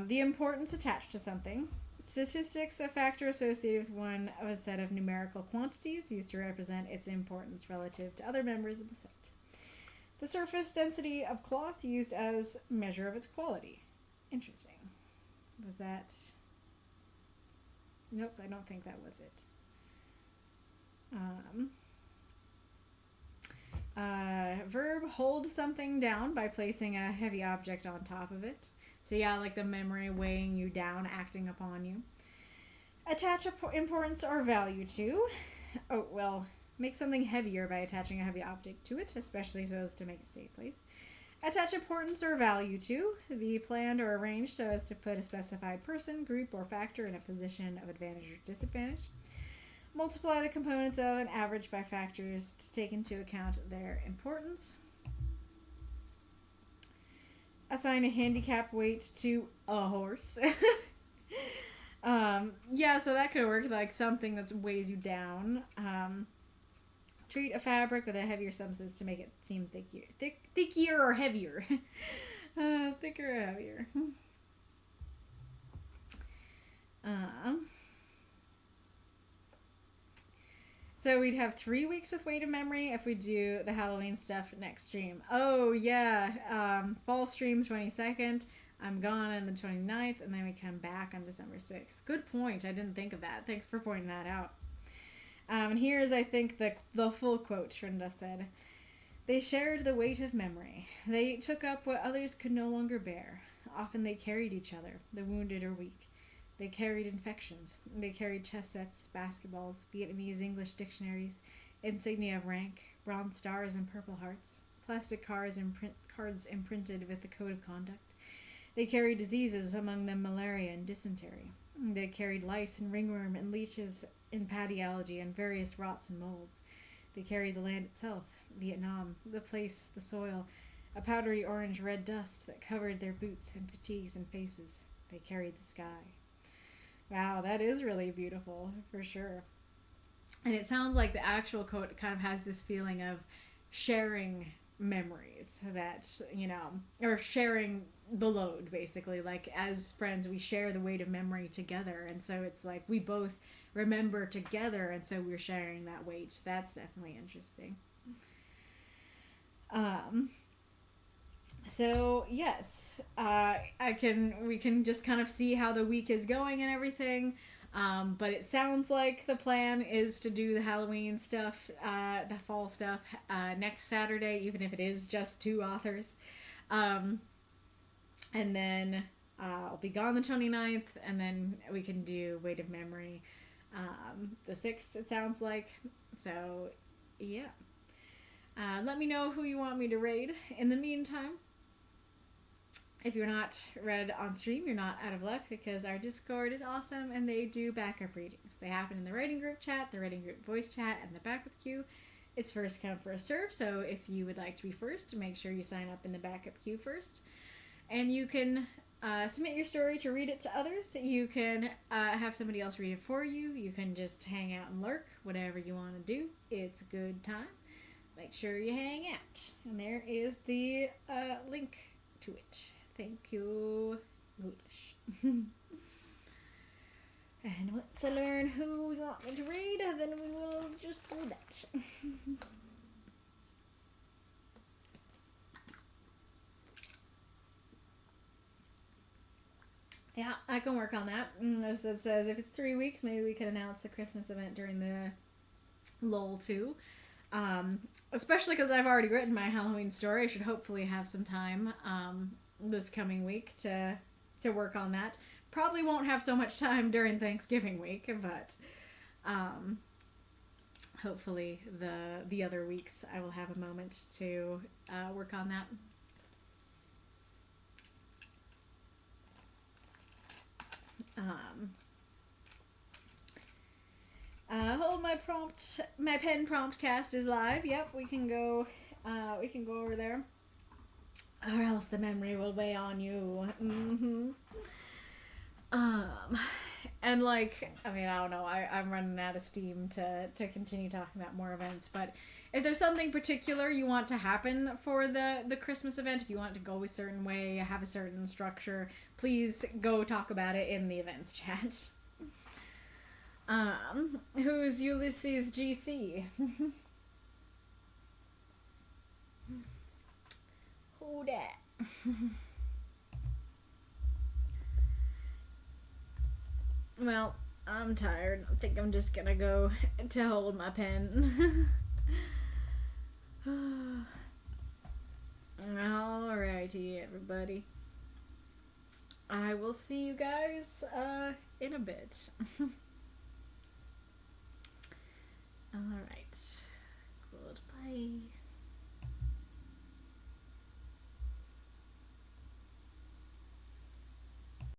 The importance attached to something. Statistics, a factor associated with one of a set of numerical quantities used to represent its importance relative to other members of the set. The surface density of cloth used as measure of its quality. Interesting. Was that... Nope, I don't think that was it. Verb, hold something down by placing a heavy object on top of it. So yeah, like the memory weighing you down, acting upon you. Attach importance or value to. Oh, well, make something heavier by attaching a heavy object to it, especially so as to make it stay in place. Attach importance or value to. Be planned or arranged so as to put a specified person, group, or factor in a position of advantage or disadvantage. Multiply the components of an average by factors to take into account their importance. Assign a handicap weight to a horse. Yeah, so that could work, like something that weighs you down. Treat a fabric with a heavier substance to make it seem thickier or heavier. Thicker or heavier. So we'd have 3 weeks with weight of memory if we do the Halloween stuff next stream. Oh yeah, fall stream 22nd. I'm gone on the 29th, and then we come back on December 6th. Good point. I didn't think of that. Thanks for pointing that out. And here is, I think, the full quote Trinda said. They shared the weight of memory. They took up what others could no longer bear. Often they carried each other, the wounded or weak. They carried infections. They carried chess sets, basketballs, Vietnamese English dictionaries, insignia of rank, bronze stars and purple hearts, plastic cards imprinted with the code of conduct. They carried diseases, among them malaria and dysentery. They carried lice and ringworm and leeches in pathyology and various rots and molds. They carried the land itself, Vietnam, the place, the soil, a powdery orange-red dust that covered their boots and fatigues and faces. They carried the sky. Wow, that is really beautiful, for sure. And it sounds like the actual quote kind of has this feeling of sharing memories, that, or sharing the load, basically. Like, as friends, we share the weight of memory together, and so it's like we both remember together, and so we're sharing that weight. That's definitely interesting. So yes, we can just kind of see how the week is going and everything. But it sounds like the plan is to do the Halloween stuff, the fall stuff, next Saturday, even if it is just 2 authors. And then I'll be gone the 29th, and then we can do Weight of Memory the 6th, it sounds like. So, yeah. Let me know who you want me to raid. In the meantime, if you're not read on stream, you're not out of luck, because our Discord is awesome and they do backup readings. They happen in the writing group chat, the writing group voice chat, and the backup queue. It's first come, first serve, so if you would like to be first, make sure you sign up in the backup queue first. And you can submit your story to read it to others. You can have somebody else read it for you. You can just hang out and lurk, whatever you want to do. It's a good time. Make sure you hang out. And there is the link to it. Thank you, Ghoulish. And once I learn who we want me to read, then we will just do that. Yeah, I can work on that. As it says, if it's 3 weeks, maybe we could announce the Christmas event during the lull too. Especially because I've already written my Halloween story. I should hopefully have some time this coming week to work on that. Probably won't have so much time during Thanksgiving week, but hopefully the other weeks I will have a moment to work on that. Hold my pen prompt cast is live. Yep, we can go over there. Or else the memory will weigh on you. Um, and like, I mean, I don't know. I'm running out of steam to continue talking about more events, but if there's something particular you want to happen for the Christmas event, if you want it to go a certain way, have a certain structure, please go talk about it in the events chat. Who's Ulysses GC? Who that? Well, I'm tired. I think I'm just gonna go to hold my pen. Alrighty, everybody. I will see you guys in a bit. Alright. Goodbye.